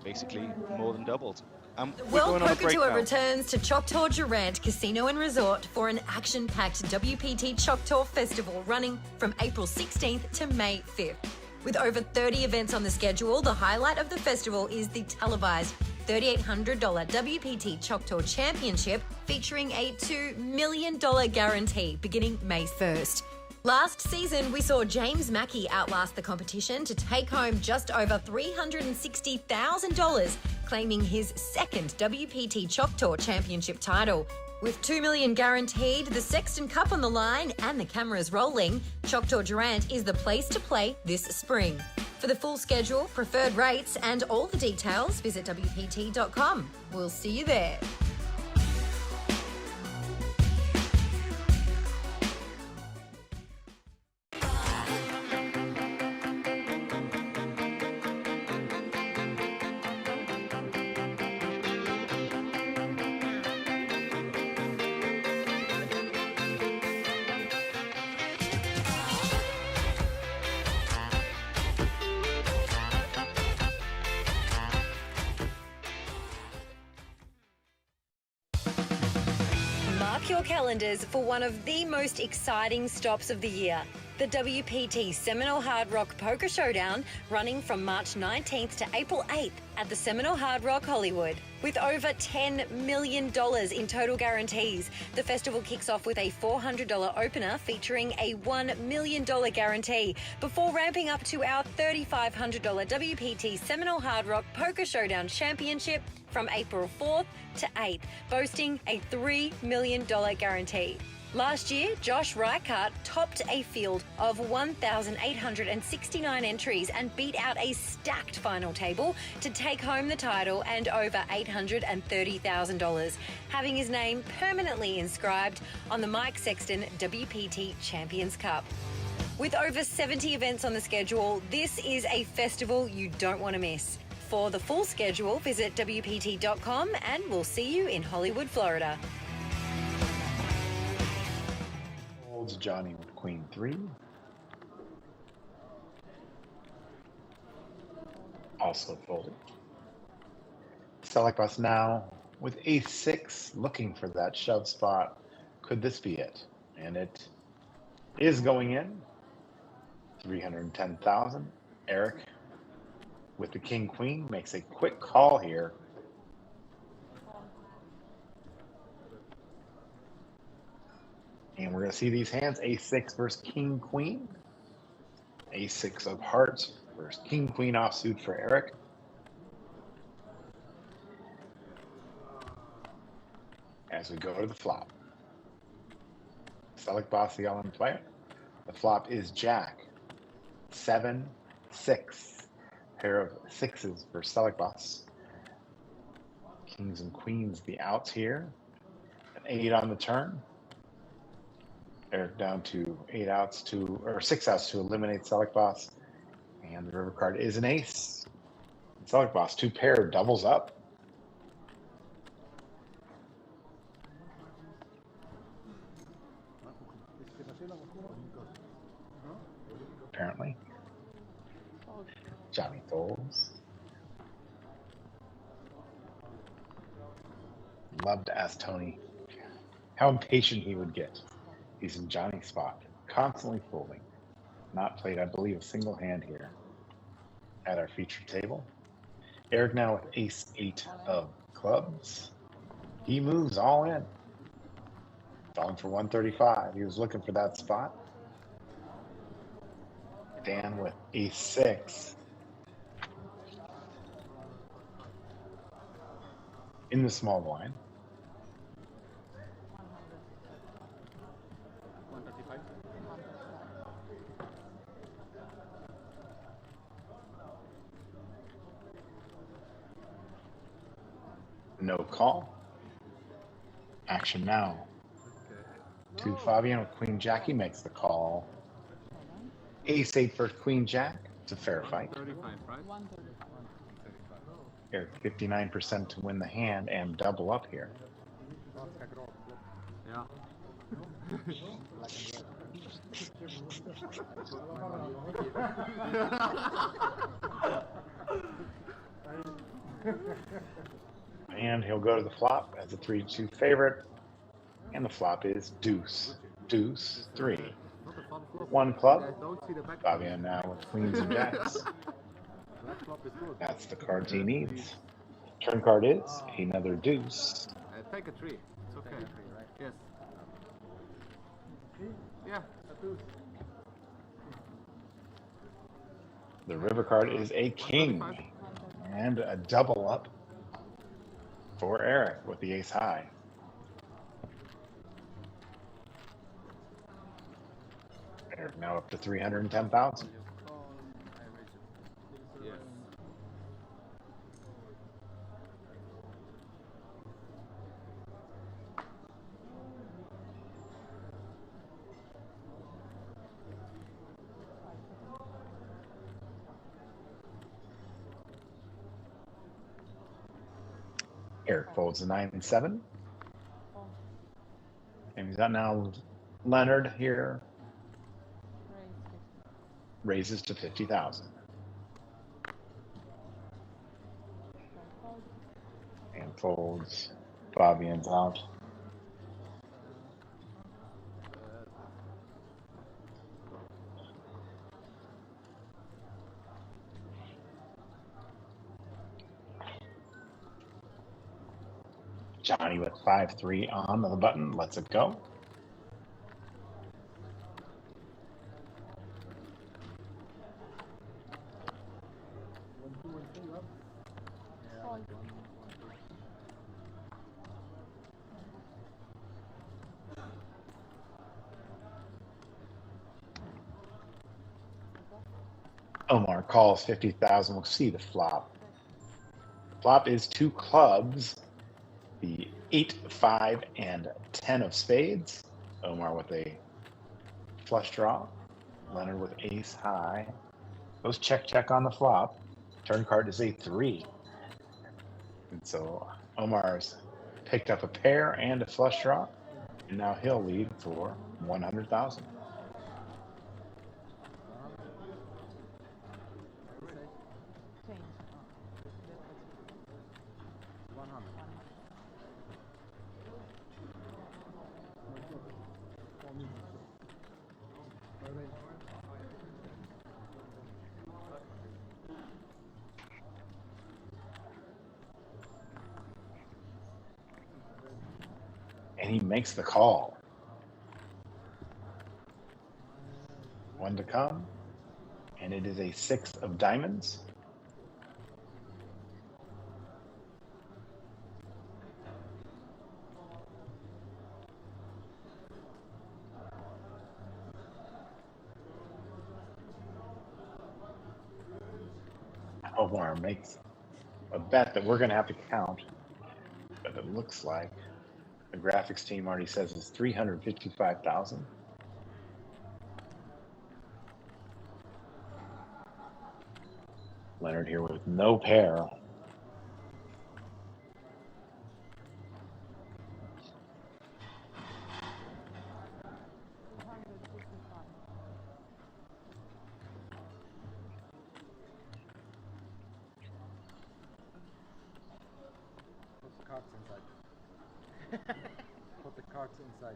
basically more than doubled. The World Poker Tour returns to Choctaw Durant Casino and Resort for an action-packed WPT Choctaw Festival running from April 16th to May 5th. With over 30 events on the schedule, the highlight of the festival is the televised $3,800 WPT Choctaw Championship featuring a $2 million guarantee beginning May 1st. Last season, we saw James Mackey outlast the competition to take home just over $360,000, claiming his second WPT Choctaw Championship title. With $2 million guaranteed, the Sexton Cup on the line and the cameras rolling, Choctaw Durant is the place to play this spring. For the full schedule, preferred rates and all the details, visit WPT.com. We'll see you there. Mark your calendars for one of the most exciting stops of the year. The WPT Seminole Hard Rock Poker Showdown, running from March 19th to April 8th at the Seminole Hard Rock Hollywood. With over $10 million in total guarantees, the festival kicks off with a $400 opener featuring a $1 million guarantee before ramping up to our $3,500 WPT Seminole Hard Rock Poker Showdown Championship from April 4th to 8th, boasting a $3 million guarantee. Last year, Josh Reichart topped a field of 1,869 entries and beat out a stacked final table to take home the title and over $830,000, having his name permanently inscribed on the Mike Sexton WPT Champions Cup. With over 70 events on the schedule, this is a festival you don't want to miss. For the full schedule, visit WPT.com and we'll see you in Hollywood, Florida. Johnny with Queen 3. Also folded. Select bus now. with ace six, looking for that shove spot. Could this be it? And it is going in. 310,000. Eric with the king queen makes a quick call here. And we're going to see these hands, ace-6 versus king-queen. Ace-6 of hearts versus king-queen offsuit for Eric. As we go to the flop. Select boss, the all-in player. The flop is jack, 7, 6. Pair of sixes for select boss. Kings and queens, the outs here. An 8 on the turn. Eric down to 8 outs to, or 6 outs to eliminate select boss. And the river card is an ace. Select boss, 2 pair, doubles up. Apparently. Johnny folds. Love to ask Tony how impatient he would get. He's in Johnny's spot, constantly folding. Not played, I believe, a single hand here at our featured table. Eric now with ace-8 of clubs. He moves all in. Falling for 135. He was looking for that spot. Dan with ace-6. In the small blind. 135. No call. Action now. To Fabian with Queen Jack. He makes the call. Ace-8 versus Queen Jack. It's a fair fight. 35, right? 135. Eric 59% to win the hand and double up here. Yeah. And he'll go to the flop as a 3-2 favorite. And the flop is deuce. Deuce, 3. 1 club. Fabian now with queens and jacks. That's the cards he needs. Turn card is another deuce. Take a 3. It's okay. Yes. Yeah. The river card is a king. And a double up for Eric with the ace high. Eric now up to 310,000. Yes. Eric folds a 9 and 7. And he's got now Leonard here. Raises to 50,000. And folds. Fabian's out. Johnny with 5-3 on the button. Lets it go. Omar calls 50,000. We'll see the flop. Flop is 2 clubs. The 8, 5, and 10 of spades. Omar with a flush draw. Leonard with ace high. Goes check on the flop. Turn card is a 3. And so Omar's picked up a pair and a flush draw. And now he'll lead for 100,000. And he makes the call. One to come. And it is a 6 of diamonds. Omar makes a bet that we're going to have to count, but it looks like the graphics team already says it's 355,000. Leonard here with no pair. Put the cards inside. Put the cards inside.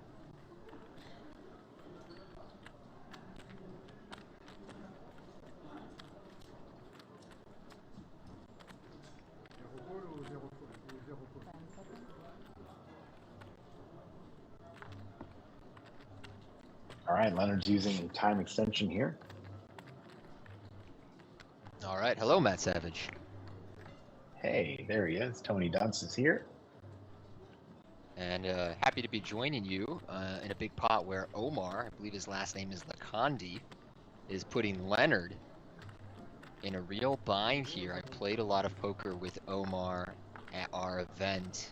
All right, Leonard's using a time extension here. All right, hello, Matt Savage. Hey, there he is. Tony Dunst is here. And happy to be joining you in a big pot where Omar, I believe his last name is Lakandi, is putting Leonard in a real bind here. I played a lot of poker with Omar at our event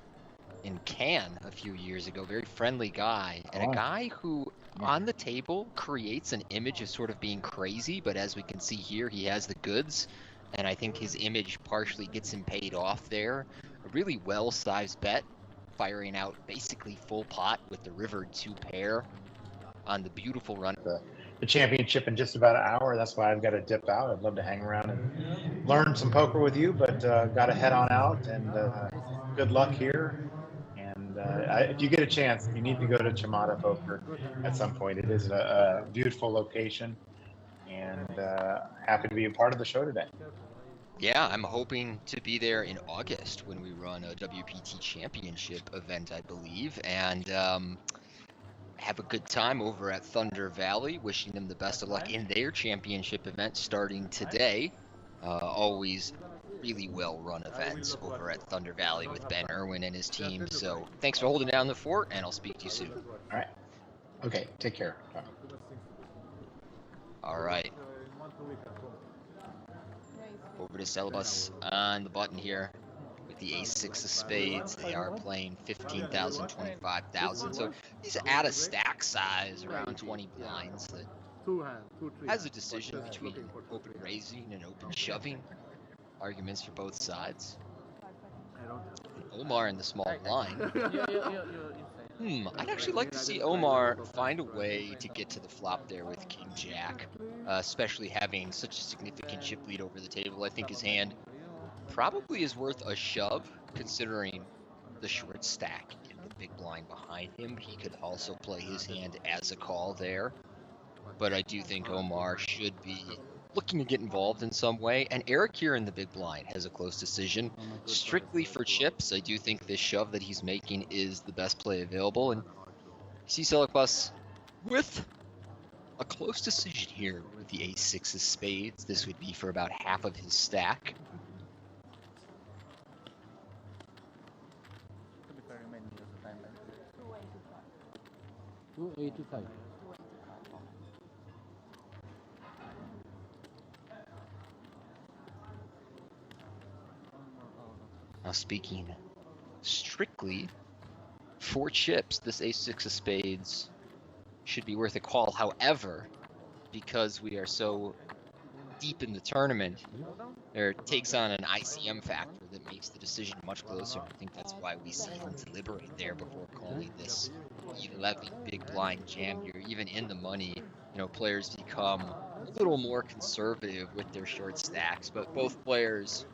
in Cannes a few years ago. Very friendly guy, and a guy who on the table creates an image of sort of being crazy, but as we can see here, he has the goods, and I think his image partially gets him paid off there. A really well-sized bet, firing out basically full pot with the river 2 pair on the beautiful run. The championship in just about an hour. That's why I've got to dip out. I'd love to hang around and learn some poker with you, but got to head on out, and good luck here. And if you get a chance, you need to go to Chamada Poker at some point. It is a beautiful location, and happy to be a part of the show today. Yeah, I'm hoping to be there in August when we run a WPT championship event, I believe, and have a good time over at Thunder Valley. Wishing them the best of luck in their championship event starting today. Always really well-run events over at Thunder Valley with Ben Irwin and his team. So thanks for holding down the fort, and I'll speak to you soon. All right. Okay, take care. Bye. All right. Over to Celebus on the button here with the ace-6 of spades. They are playing 15,000, 25,000. So he's at a stack size around 20 blinds that has a decision between open raising and open shoving. Arguments for both sides. Omar in the small blind. I'd actually like to see Omar find a way to get to the flop there with King Jack, especially having such a significant chip lead over the table. I think his hand probably is worth a shove, considering the short stack in the big blind behind him. He could also play his hand as a call there, but I do think Omar should be looking to get involved in some way. And Eric here in the big blind has a close decision. Strictly for chips, I do think this shove that he's making is the best play available. And see Celebus with a close decision here with the ace-6 of spades. This would be for about half of his stack. Now speaking strictly for chips, this ace-6 of spades should be worth a call. However, because we are so deep in the tournament, there takes on an ICM factor that makes the decision much closer. I think that's why we see him deliberate there before calling this 11 big blind jam here. Even in the money, you know, players become a little more conservative with their short stacks, but both players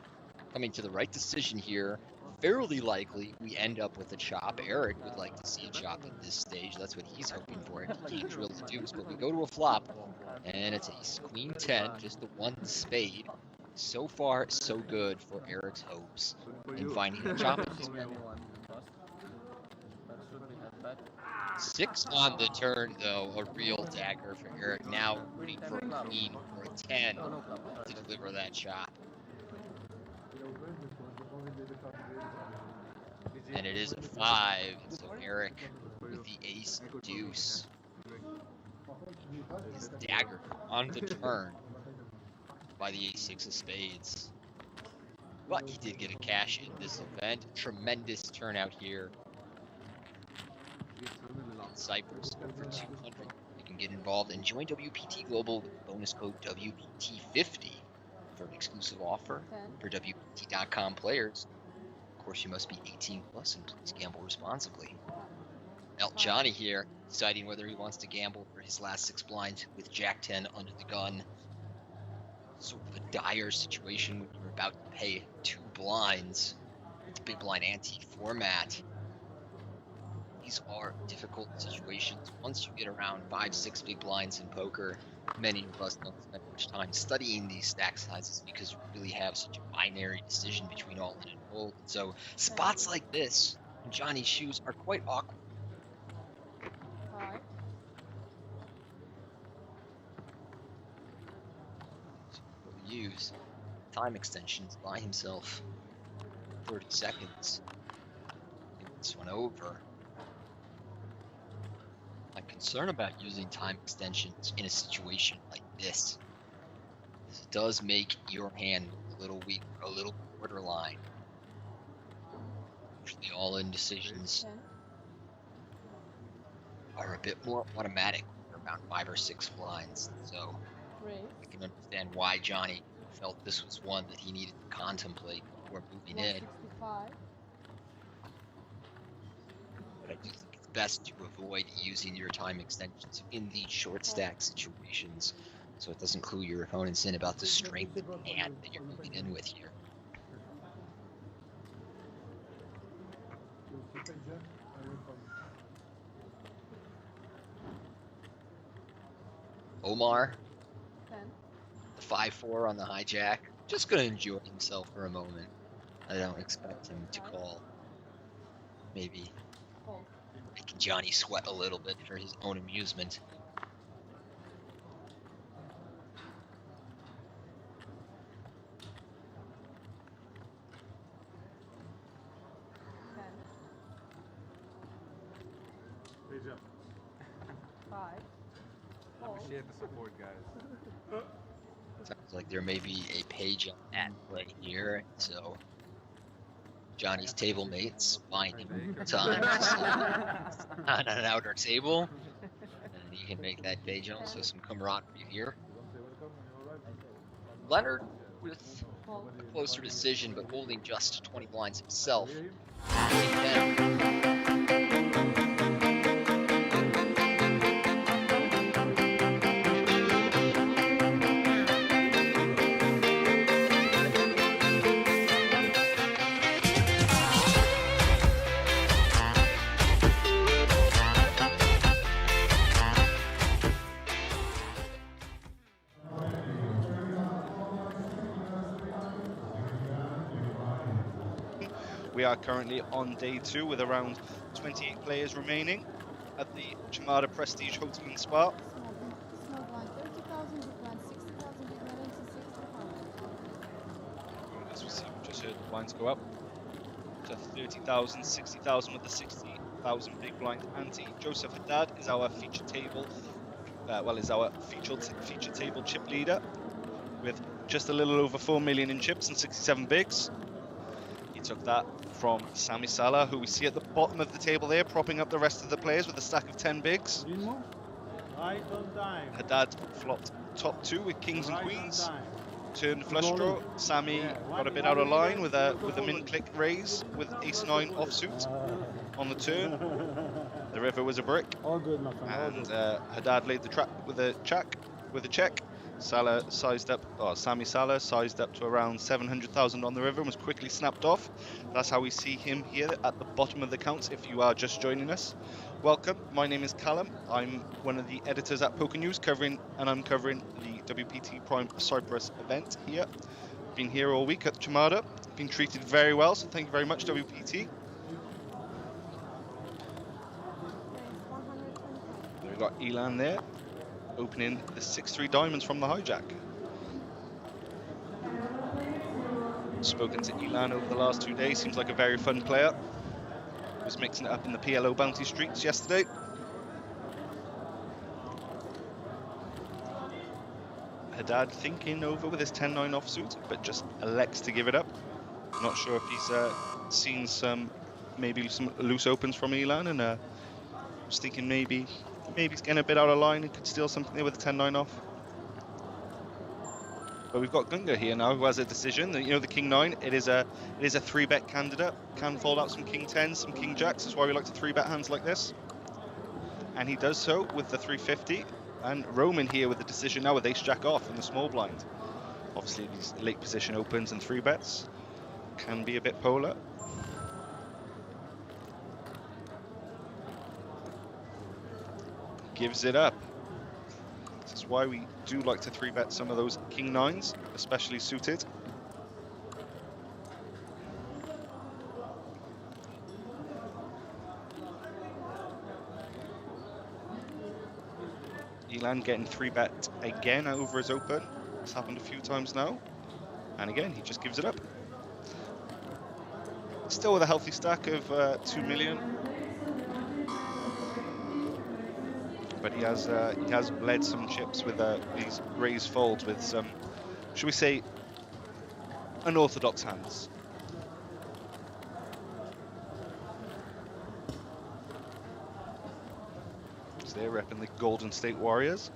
coming to the right decision here. Fairly likely we end up with a chop. Eric would like to see a chop at this stage. That's what he's hoping for if he can't drill the deuce. But we go to a flop, and it's ace queen 10, just the one spade. So far, so good for Eric's hopes in finding a chop at this point. bet. 6 on the turn, though, a real dagger for Eric. Now rooting for a queen or a 10 to deliver that shot. And it is a 5, so Eric with the ace deuce. His dagger on the turn by the ace-6 of spades. But he did get a cash in this event. Tremendous turnout here in Cyprus for 200. You can get involved and join WPT Global with bonus code WPT50 for an exclusive offer for WPT.com players. Of course, you must be 18 plus and please gamble responsibly. Now, Johnny here, deciding whether he wants to gamble for his last 6 blinds with Jack 10 under the gun. Sort of a dire situation when you're about to pay 2 blinds. It's big blind ante format. These are difficult situations. Once you get around 5-6 big blinds in poker, many of us don't spend much time studying these stack sizes because you really have such a binary decision between all in and fold. So spots like this in Johnny's shoes are quite awkward. Use time extensions by himself. 30 seconds. Get this one over. My concern about using time extensions in a situation like this is it does make your hand a little weak, a little borderline. Usually all-in decisions are a bit more automatic when you're around 5 or 6 blinds. So I can understand why Johnny felt this was one that he needed to contemplate before moving in. But I do think it's best to avoid using your time extensions in these short stack situations so it doesn't clue your opponents in about the strength of the hand that you're moving in with here. Omar, the 5-4 on the hijack, just gonna enjoy himself for a moment. I don't expect him to call. Maybe making Johnny sweat a little bit for his own amusement. Good job. 5. Appreciate the support, guys. Sounds like there may be a page at play here, so Johnny's table mates finding time on an outer table, and you can make that page also some camaraderie here. Leonard with a closer decision, but holding just 20 blinds himself. We are currently on day 2 with around 28 players remaining at the Chamada Prestige Hotel and Spa. Small blind, 30,000, big blind, 60,000, big blind, 60,000. As we see, we just heard the blinds go up to 30,000, 60,000 with the 60,000 big blind ante. Joseph Haddad is our feature table, feature table chip leader with just a little over 4 million in chips and 67 bigs. He took that from Sami Salah, who we see at the bottom of the table there, propping up the rest of the players with a stack of 10 bigs. Right on time. Haddad flopped top 2 with kings and queens. Time. Turned flush draw. Sami got a bit out of line with a min click raise with ace-9 offsuit on the turn. The river was a brick. All good, my friend. And Haddad laid the trap with a check. Sami Salah sized up to around 700,000 on the river and was quickly snapped off. That's how we see him here at the bottom of the counts if you are just joining us. Welcome, my name is Callum. I'm one of the editors at Poker News I'm covering the WPT Prime Cyprus event here. Been here all week at Chamada, been treated very well, so thank you very much WPT. we've got Elan there, opening the 6-3 diamonds from the hijack. Spoken to Elan over the last 2 days, seems like a very fun player. Was mixing it up in the PLO bounty streets yesterday. Haddad thinking over with his 10-9 offsuit, but just elects to give it up. Not sure if he's seen maybe some loose opens from Elan, and was thinking maybe he's getting a bit out of line and could steal something there with the 10-9 off. But we've got Gunga here now, who has a decision. You know, the King 9, it is a 3-bet candidate. Can fold out some King 10s, some King Jacks. That's why we like to 3-bet hands like this. And he does so with the 350. And Roman here with the decision now with Ace Jack off in the small blind. Obviously, these late position opens and 3-bets can be a bit polar. Gives it up. This is why we do like to 3-bet some of those King 9s, especially suited. Elan getting 3-bet again over his open. It's happened a few times now. And again, he just gives it up. Still with a healthy stack of 2 million. But he has led some chips with these raised folds with some, should we say, unorthodox hands. So they're repping the Golden State Warriors.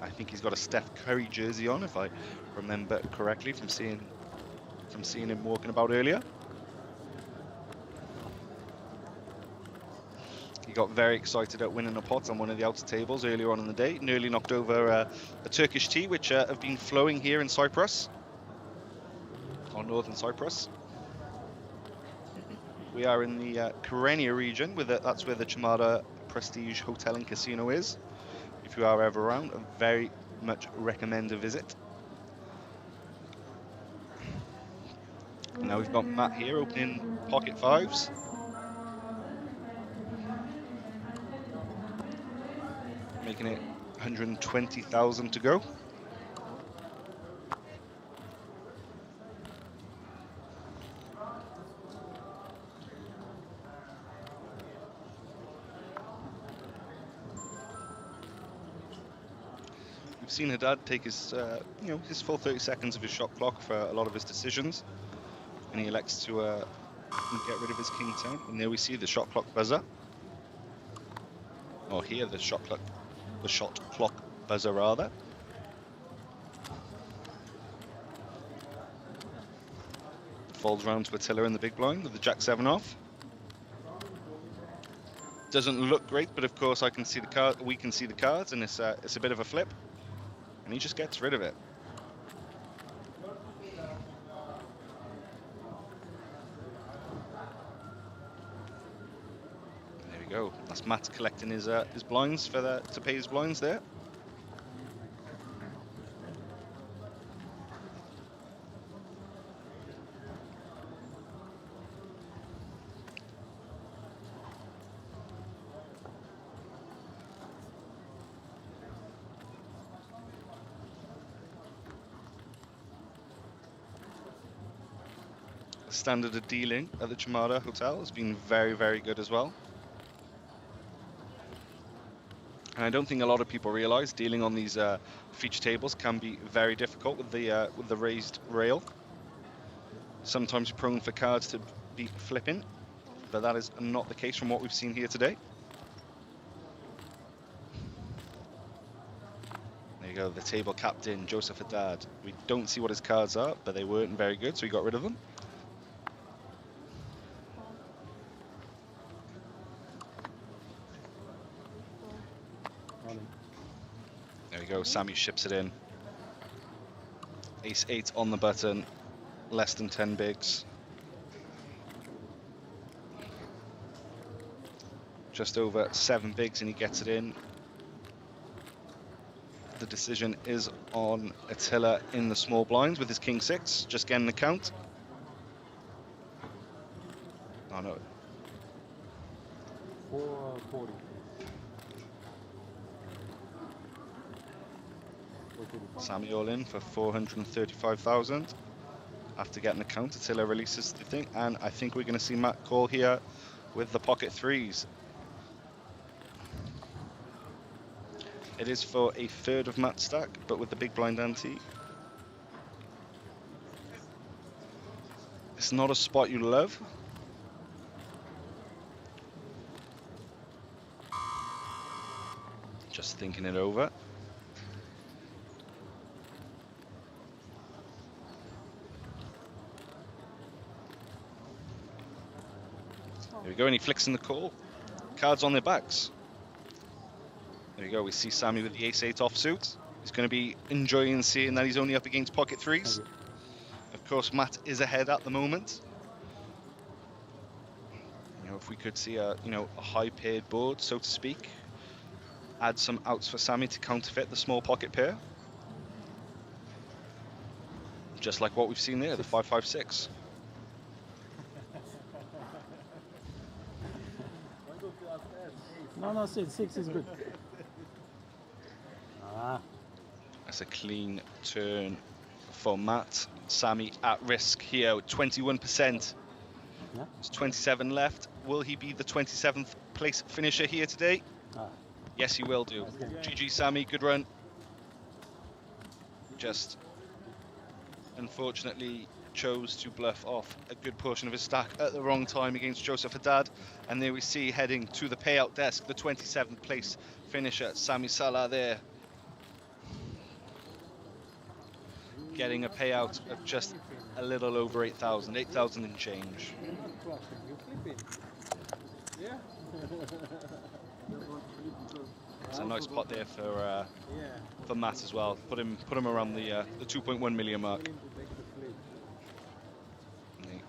I think he's got a Steph Curry jersey on, if I remember correctly from seeing him walking about earlier. Got very excited at winning a pot on one of the outer tables earlier on in the day. Nearly knocked over a Turkish tea, which have been flowing here in Cyprus, or northern Cyprus. We are in the Kyrenia region, that's where the Chamada Prestige Hotel and Casino is. If you are ever around, I very much recommend a visit. Now we've got Matt here opening pocket fives. Making it 120,000 to go. We've seen Haddad take his, his full 30 seconds of his shot clock for a lot of his decisions, and he elects to get rid of his King 10. And there we see the shot clock buzzer, or here the shot clock buzzer rather. Folds round to Attila in the big blind with the Jack 7 off. Doesn't look great, but of course I can see the card. We can see the cards, and it's a bit of a flip, and he just gets rid of it. Go. That's Matt collecting his blinds to pay his blinds there. The standard of dealing at the Chamada Hotel has been very, very good as well. And I don't think a lot of people realize dealing on these feature tables can be very difficult with the raised rail. Sometimes prone for cards to be flipping, but that is not the case from what we've seen here today. There you go, the table captain, Joseph Haddad. We don't see what his cards are, but they weren't very good, so he got rid of them. There we go, Sammy ships it in. Ace 8 on the button, less than 10 bigs. Just over 7 bigs and he gets it in. The decision is on Attila in the small blinds with his King 6, just getting the count. Oh no. 440. Sammy all in for 435,000 after getting a counter till he releases the thing, and I think we're going to see Matt call here with the pocket threes. It is for a third of Matt's stack, but with the big blind ante. It's not a spot you love. Just thinking it over. There we go, and he flicks in the call. Cards on their backs. There we go, we see Sammy with the ace-8 offsuit. He's going to be enjoying seeing that he's only up against pocket threes. Of course, Matt is ahead at the moment. You know, if we could see a high-paired board, so to speak, add some outs for Sammy to counterfeit the small pocket pair. Just like what we've seen there, the 5-5-6. No, 6 is good. That's a clean turn for Matt. Sammy at risk here with 21%. Yeah. There's 27 left. Will he be the 27th place finisher here today? Yes, he will do. GG, Sammy. Good run. Just unfortunately chose to bluff off a good portion of his stack at the wrong time against Joseph Haddad. And there we see heading to the payout desk, the 27th place finisher, Sami Salah there. Getting a payout of just a little over 8,000, 8,000 and change. It's a nice pot there for Matt as well. Put him around the 2.1 million mark. The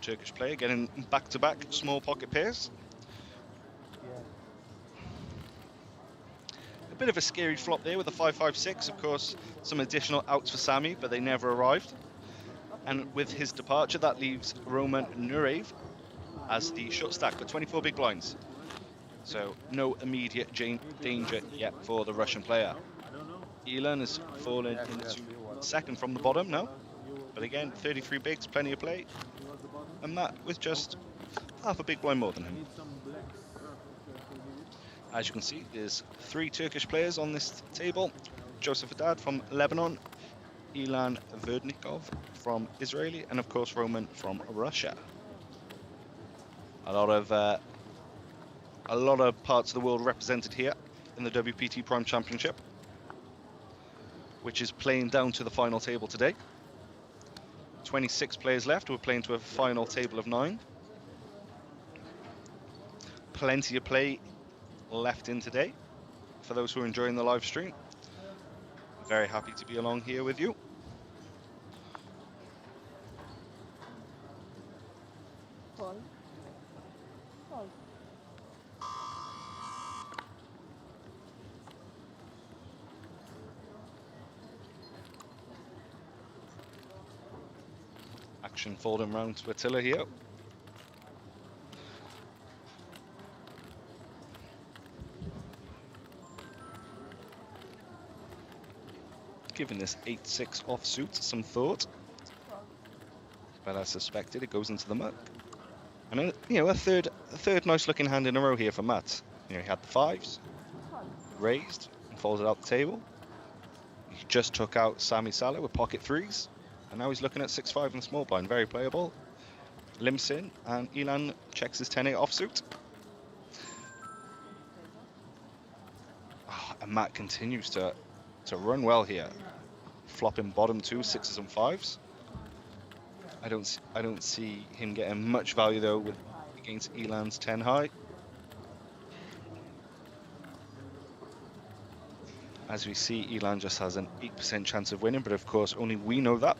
Turkish player getting back-to-back small pocket pairs. A bit of a scary flop there with the 5-5-6. Of course, some additional outs for Sammy, but they never arrived. And with his departure, that leaves Roman Nureyev as the short stack for 24 big blinds. So no immediate danger yet for the Russian player. Elon has fallen into second from the bottom now. But again, 33 bigs, plenty of play. And Matt with just half a big blind more than him. As you can see, there's 3 Turkish players on this table. Joseph Haddad from Lebanon, Ilan Verdnikov from Israeli, and of course Roman from Russia. A lot of parts of the world represented here in the WPT Prime Championship, which is playing down to the final table today. 26 players left. We're playing to a final table of 9. Plenty of play left in today for those who are enjoying the live stream. Very happy to be along here with you. Action folding round to Attila here. Giving this 8-6 offsuit some thought, but as suspected, it goes into the muck. And a third nice looking hand in a row here for Matt. He had the 5s raised and folded out the table. He just took out Sami Salah with pocket 3s, and now he's looking at 6-5 in the small blind. Very playable. Limps in, and Elan checks his 10-8 offsuit. And Matt continues to run well here, flopping bottom 2 6s and 5s. I don't see him getting much value though against Elan's 10 high. As we see, Elan just has an 8% chance of winning, but of course only we know that.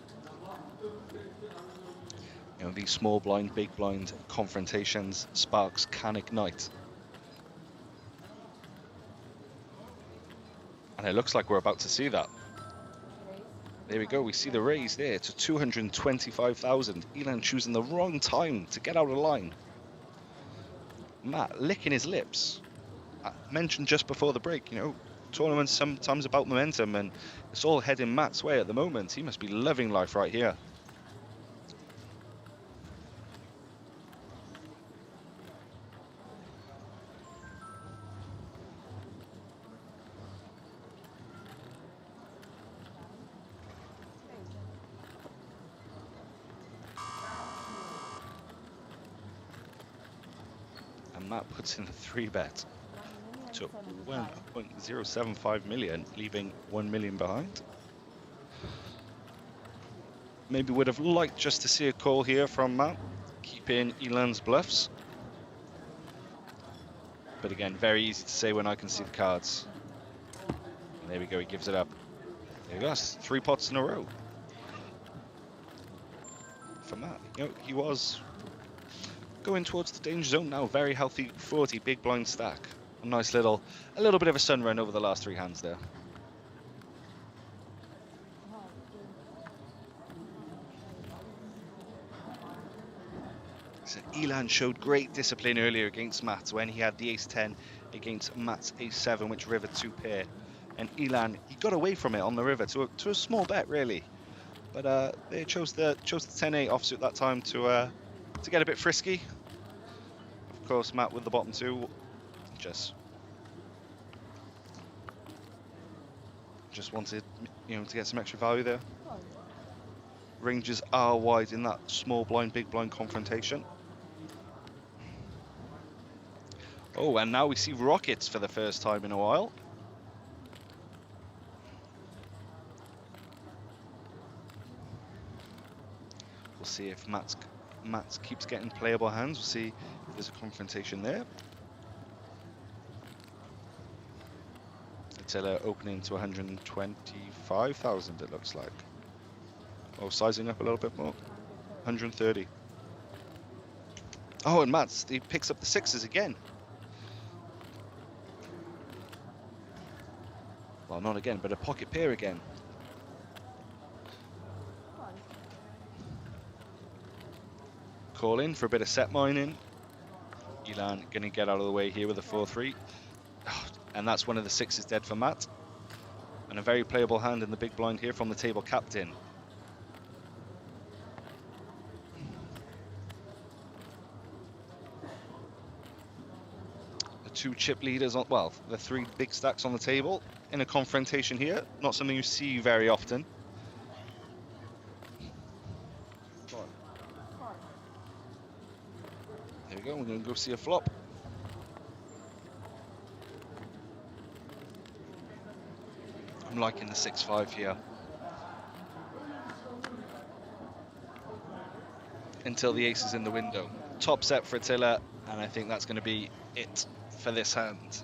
These small blind, big blind confrontations, sparks can ignite. And it looks like we're about to see that. There we go, we see the raise there to 225,000. Elan choosing the wrong time to get out of line. Matt licking his lips. I mentioned just before the break, tournament's sometimes about momentum, and it's all heading Matt's way at the moment. He must be loving life right here. And Matt puts in the 3-bet to 1.075 million, leaving 1 million behind. Maybe would have liked just to see a call here from Matt, keeping Elan's bluffs. But again, very easy to say when I can see the cards. And there we go, he gives it up. There we go, that's 3 pots in a row for Matt. You know, he was going towards the danger zone now. Very healthy 40 big blind stack. A nice a little bit of a sun run over the last 3 hands there. So Elan showed great discipline earlier against Matt when he had the ace-10 against Matt's ace-7, which river 2 pair. And Elan, he got away from it on the river to a small bet really, but they chose the 10-8 offsuit that time to get a bit frisky. Of course, Matt with the bottom 2 just wanted, you know, to get some extra value there. Ranges are wide in that small blind, big blind confrontation. Oh, and now we see rockets for the first time in a while. We'll see if Matt keeps getting playable hands. We'll see if there's a confrontation there. Attila opening to 125,000, it looks like. Oh, sizing up a little bit more. 130. Oh, and Matt, he picks up the 6s again. Well, not again, but a pocket pair again. Call in for a bit of set mining. Elan going to get out of the way here with a 4-3. Oh, and that's one of the 6s dead for Matt. And a very playable hand in the big blind here from the table captain. The 2 chip leaders on, well, the 3 big stacks on the table in a confrontation here. Not something you see very often. There we go, we're going to go see a flop. I'm liking the 6-5 here. Until the ace is in the window. Top set for Attila, and I think that's going to be it for this hand.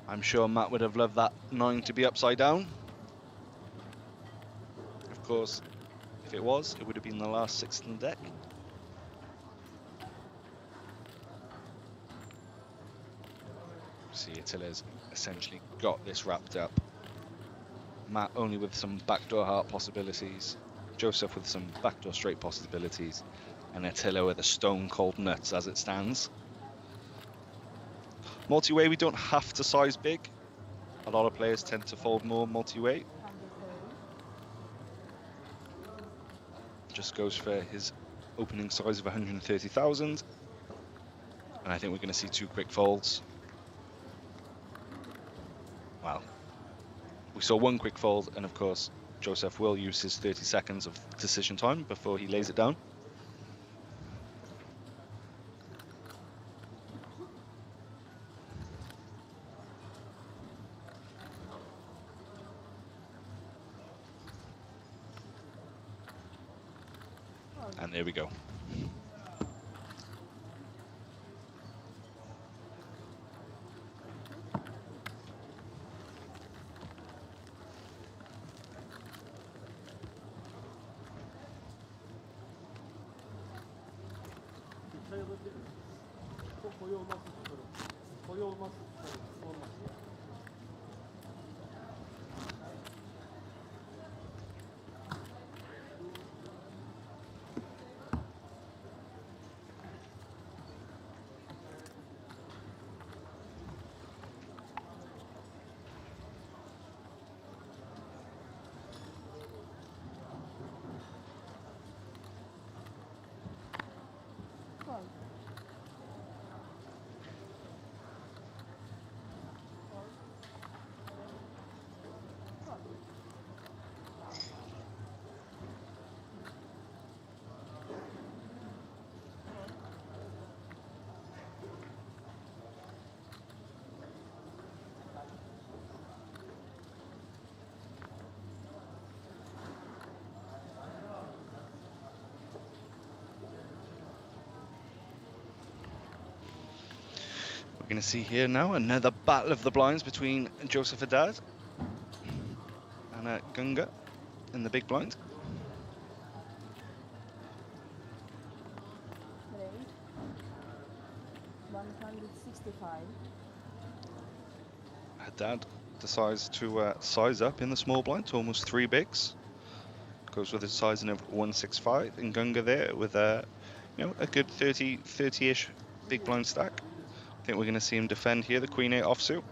I'm sure Matt would have loved that 9 to be upside down. Of course, if it was, it would have been the last 6 in the deck. See, Attila's essentially got this wrapped up. Matt only with some backdoor heart possibilities. Joseph with some backdoor straight possibilities. And Attila with a stone cold nuts as it stands. Multi-way, we don't have to size big. A lot of players tend to fold more multi-way. Just goes for his opening size of 130,000. And I think we're going to see 2 quick folds. Well, we saw 1 quick fold, and of course, Joseph will use his 30 seconds of decision time before he lays it down. And there we go. We're going to see here now another battle of the blinds between Joseph Haddad and Gunga in the big blind. Rate 165. Haddad decides to size up in the small blind to almost 3 bigs. Goes with a sizing of 165, and Gunga there with a good 30-ish big blind stack. I think we're going to see him defend here the Queen 8 offsuit.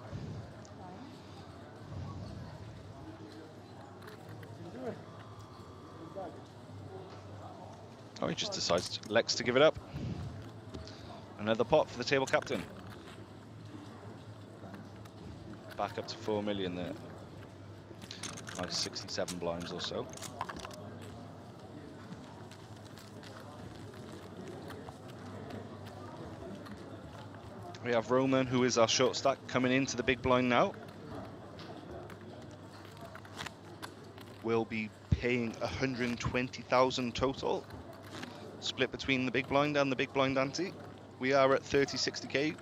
Oh, he just decides Lex to give it up. Another pot for the table captain. Back up to 4 million there. Like 67 blinds or so. We have Roman, who is our short stack, coming into the big blind now. We'll be paying 120,000 total, split between the big blind and the big blind ante. We are at 30-60k.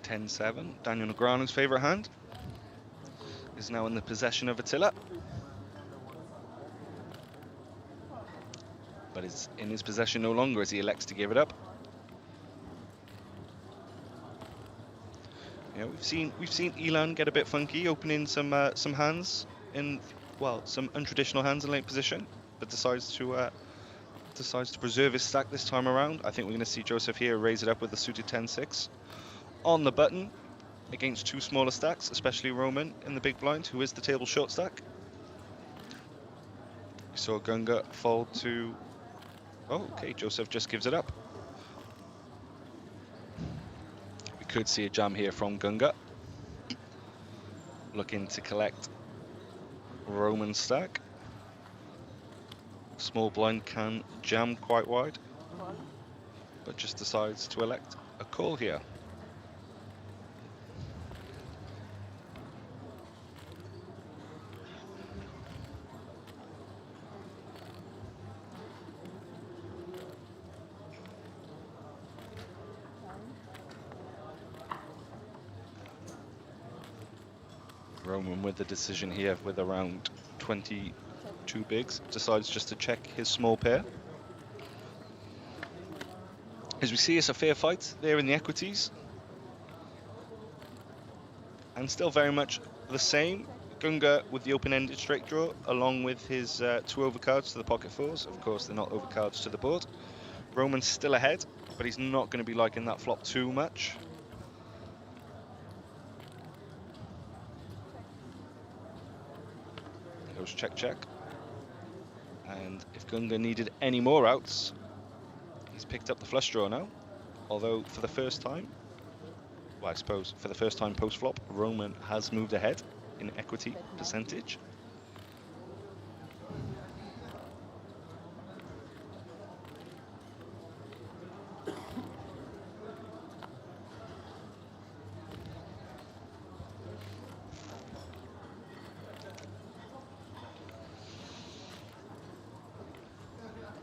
$10-7. Daniel Negreanu's favourite hand is now in the possession of Attila, but it's in his possession no longer as he elects to give it up. Yeah, we've seen Elan get a bit funky, opening some hands in, well, some untraditional hands in late position, but decides to preserve his stack this time around. I think we're going to see Joseph here raise it up with the suited 10-6 on the button against 2 smaller stacks, especially Roman in the big blind, who is the table short stack. We saw Gunga fold to... Oh, okay, Joseph just gives it up. We could see a jam here from Gunga. Looking to collect Roman stack. Small blind can jam quite wide, but just decides to elect a call here. Roman with the decision here with around 22 bigs, decides just to check his small pair. As we see, it's a fair fight there in the equities. And still very much the same. Gunga with the open-ended straight draw, along with his 2 overcards to the pocket fours. Of course, they're not overcards to the board. Roman's still ahead, but he's not going to be liking that flop too much. Goes check, check. And if Gunga needed any more outs, he's picked up the flush draw now. Although for the first time, well, I suppose for the first time post-flop, Roman has moved ahead in equity percentage.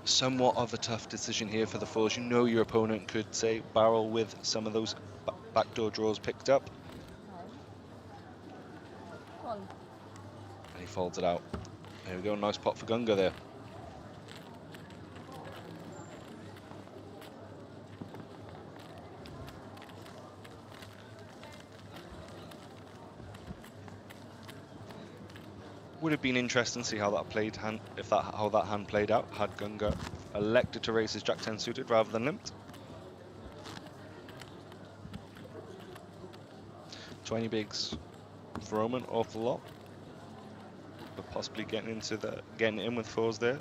Somewhat of a tough decision here for the fours. You know your opponent could, say, barrel with some of those backdoor draws picked up. And he folds it out. There we go, nice pot for Gunga there. Would have been interesting to see how that played hand, how that hand played out had Gunga elected to raise his Jack 10 suited rather than limped. 20 bigs for Roman, awful lot, but possibly getting in with fours there.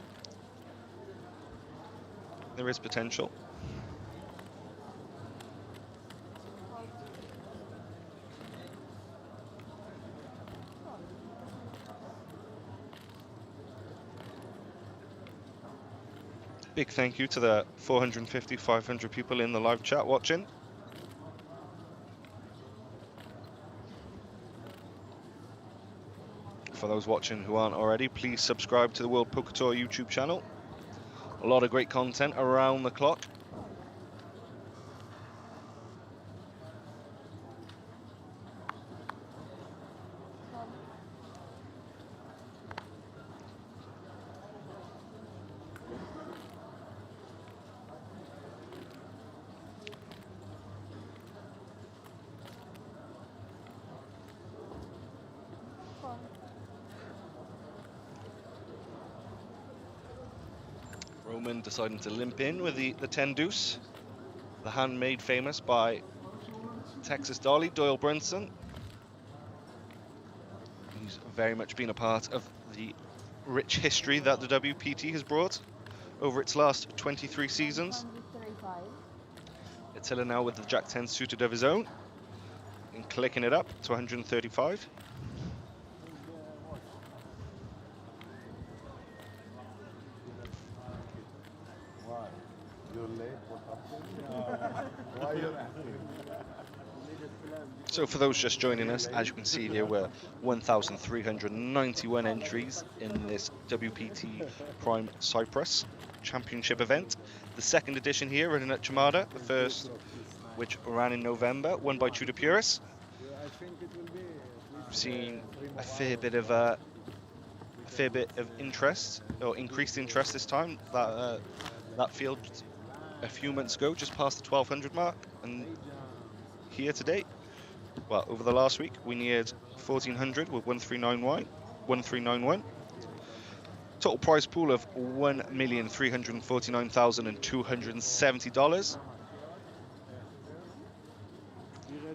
There is potential. Big thank you to the 450, 500 people in the live chat watching. For those watching who aren't already, please subscribe to the World Poker Tour YouTube channel. A lot of great content around the clock. Roman deciding to limp in with the 10 deuce. The hand made famous by Texas Dolly, Doyle Brunson. He's very much been a part of the rich history that the WPT has brought over its last 23 seasons. Attila now with the Jack-10 suited of his own and clicking it up to 135. Why? You're late? What happened? Why are you So for those just joining us, as you can see here, we're 1,391 entries in this WPT Prime Cyprus Championship event. The second edition here in Chamada, the first which ran in November, won by Tudor Puris. We've seen a fair bit of interest, or increased interest this time. That field a few months ago just passed the 1,200 mark, and here today, well, over the last week, we neared 1,400 with 1391. Total prize pool of $1,349,270.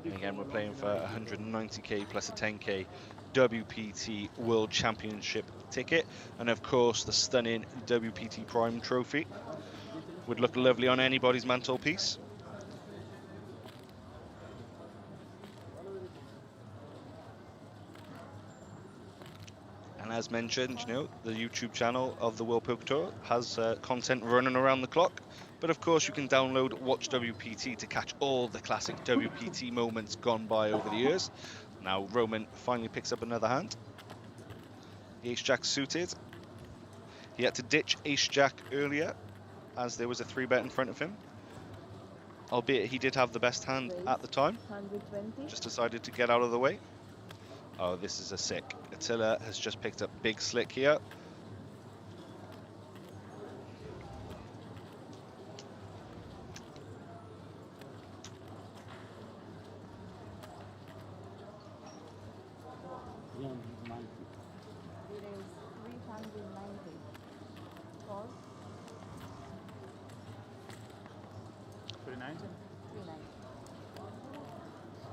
And again, we're playing for 190k plus a 10k WPT World Championship ticket, and of course the stunning WPT Prime trophy would look lovely on anybody's mantelpiece. And as mentioned, you know, the YouTube channel of the World Poker Tour has content running around the clock. But of course, you can download Watch WPT to catch all the classic WPT moments gone by over the years. Now, Roman finally picks up another hand. The Ace-Jack suited. He had to ditch Ace-Jack earlier, as there was a 3-bet in front of him. Albeit he did have the best hand at the time. 120. Just decided to get out of the way. Oh, this is a sick. Attila has just picked up big slick here. It is 390. Call. 390. 390.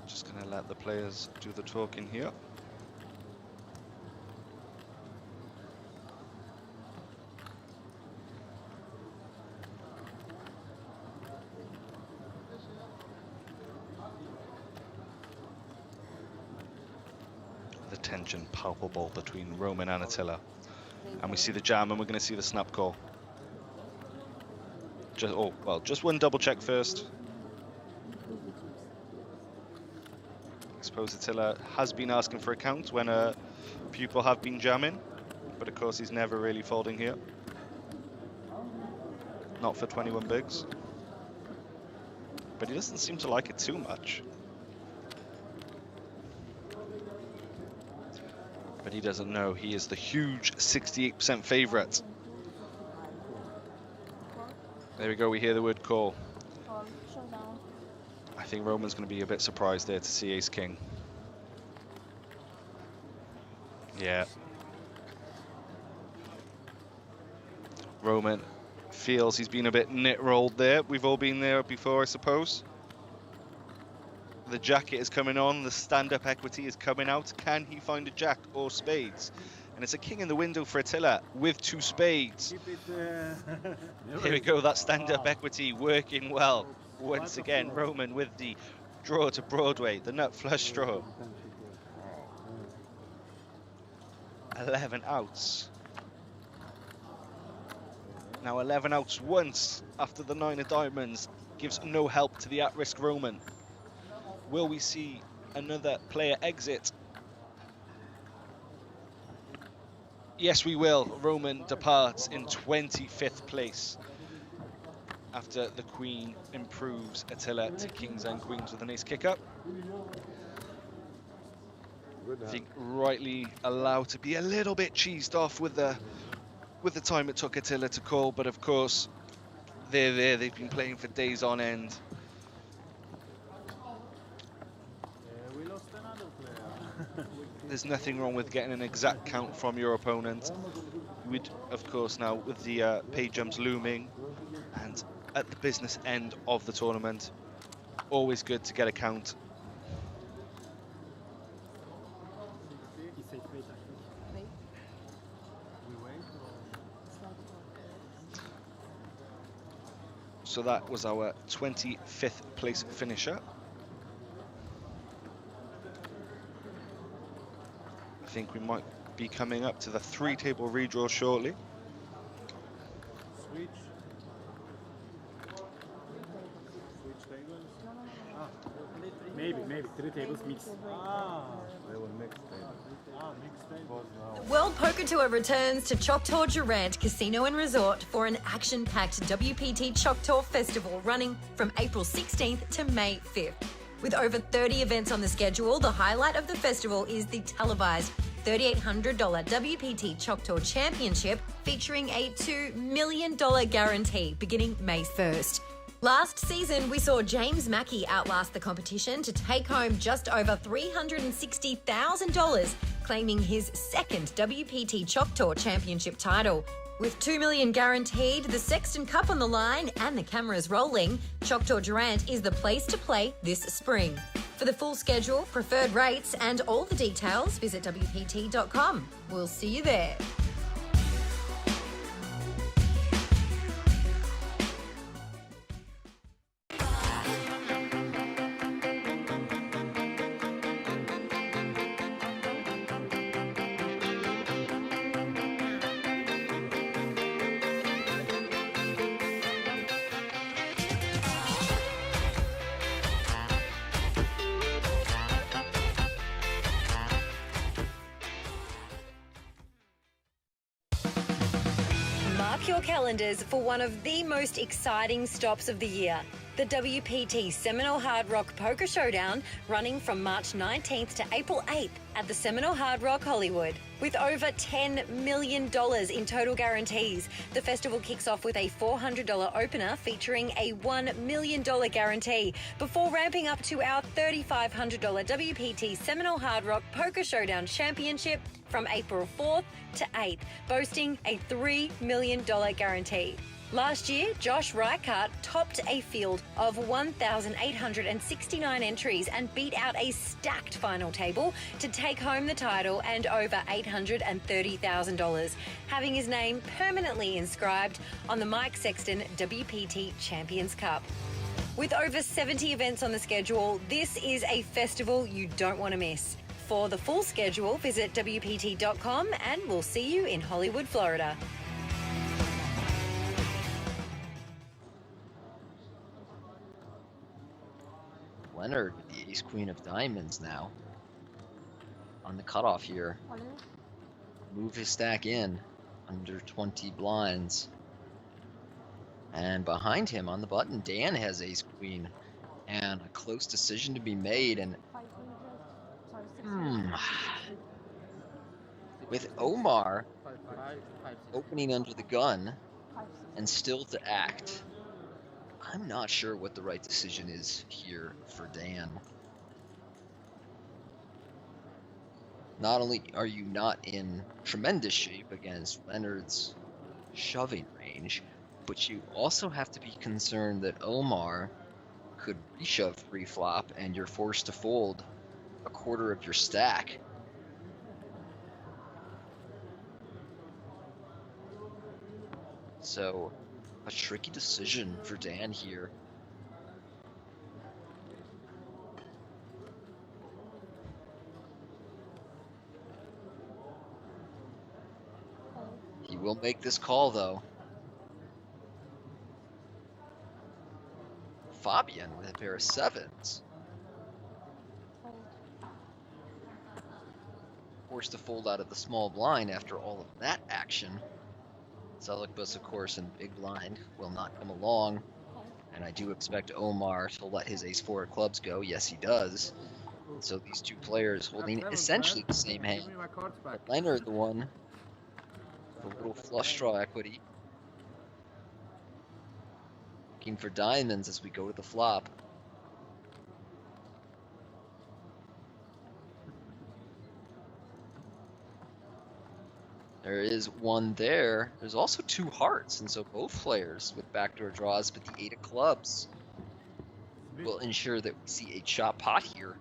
Just gonna let the players do the talking here. The tension palpable between Roman and Attila. And we see the jam, and we're going to see the snap call. Just one double check first. I suppose Attila has been asking for a count when people have been jamming, but of course he's never really folding here. Not for 21 bigs. But he doesn't seem to like it too much. But he doesn't know he is the huge 68% favorite. There we go, we hear the word call. Call. Showdown. I think Roman's going to be a bit surprised there to see Ace King. Yeah. Roman feels he's been a bit nit-rolled there. We've all been there before, I suppose. The jacket is coming on, the stand-up equity is coming out. Can he find a jack or spades? And it's a king in the window for Attila with 2 spades. Here we go, that stand-up equity working well. Once again, Roman with the draw to Broadway, the nut flush draw. 11 outs. Now 11 outs once after the 9 of diamonds gives no help to the at-risk Roman. Will we see another player exit? Yes, we will. Roman departs in 25th place after the Queen improves Attila to kings and queens with an ace kick-up. I think rightly allowed to be a little bit cheesed off with the time it took Attila to call, but of course they're there. They've been playing for days on end. We lost another player. There's nothing wrong with getting an exact count from your opponent. You would, of course, now with the pay jumps looming and at the business end of the tournament, always good to get a count. So that was our 25th place finisher. I think we might be coming up to the 3-table redraw shortly. Switch. Switch tables. Maybe 3 tables mix. They will mix tables. Mixed tables. World Poker Tour returns to Choctaw Durant Casino and Resort for an action-packed WPT Choctaw Festival running from April 16th to May 5th. With over 30 events on the schedule, the highlight of the festival is the televised $3,800 WPT Choctaw Championship featuring a $2 million guarantee beginning May 1st. Last season, we saw James Mackey outlast the competition to take home just over $360,000, claiming his second WPT Choctaw Championship title. With $2 million guaranteed, the Sexton Cup on the line, and the cameras rolling, Choctaw Durant is the place to play this spring. For the full schedule, preferred rates, and all the details, visit WPT.com. We'll see you there. Mark your calendars for one of the most exciting stops of the year. The WPT Seminole Hard Rock Poker Showdown, running from March 19th to April 8th at the Seminole Hard Rock Hollywood. With over $10 million in total guarantees, the festival kicks off with a $400 opener featuring a $1 million guarantee before ramping up to our $3,500 WPT Seminole Hard Rock Poker Showdown Championship from April 4th to 8th, boasting a $3 million guarantee. Last year, Josh Reichart topped a field of 1,869 entries and beat out a stacked final table to take home the title and over $830,000, having his name permanently inscribed on the Mike Sexton WPT Champions Cup. With over 70 events on the schedule, this is a festival you don't want to miss. For the full schedule, visit WPT.com and we'll see you in Hollywood, Florida. Leonard with the ace queen of diamonds now on the cutoff here. Move his stack in under 20 blinds. And behind him on the button, Dan has ace queen and a close decision to be made. And with Omar opening under the gun and still to act, I'm not sure what the right decision is here for Dan. Not only are you not in tremendous shape against Leonard's shoving range, but you also have to be concerned that Omar could reshove pre-flop and you're forced to fold a quarter of your stack. So, a tricky decision for Dan here. He will make this call though. Fabian with a pair of sevens. Forced to fold out of the small blind after all of that action. Zelikbus, of course, in big blind will not come along. And I do expect Omar to let his ace-4 of clubs go. Yes, he does. And so these two players holding essentially the same hand. Give me my cards back. But Leonard, the one with a little flush draw equity. Looking for diamonds as we go to the flop. There is one there. There's also two hearts, and so both players with backdoor draws, but the 8 of clubs will ensure that we see a chop pot here.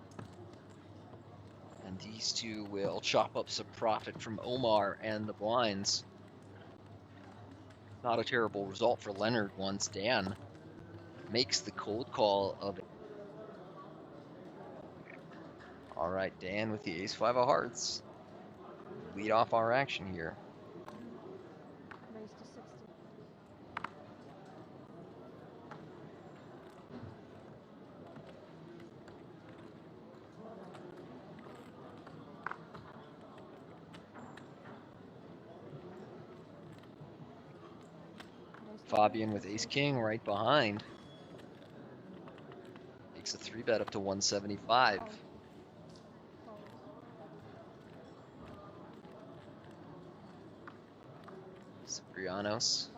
And these two will chop up some profit from Omar and the blinds. Not a terrible result for Leonard once Dan makes the cold call of it. All right, Dan with the ace-5 of hearts. Lead off our action here. Raise to 60. Fabian with ace-king right behind. Takes a 3-bet up to 175. Ciprianos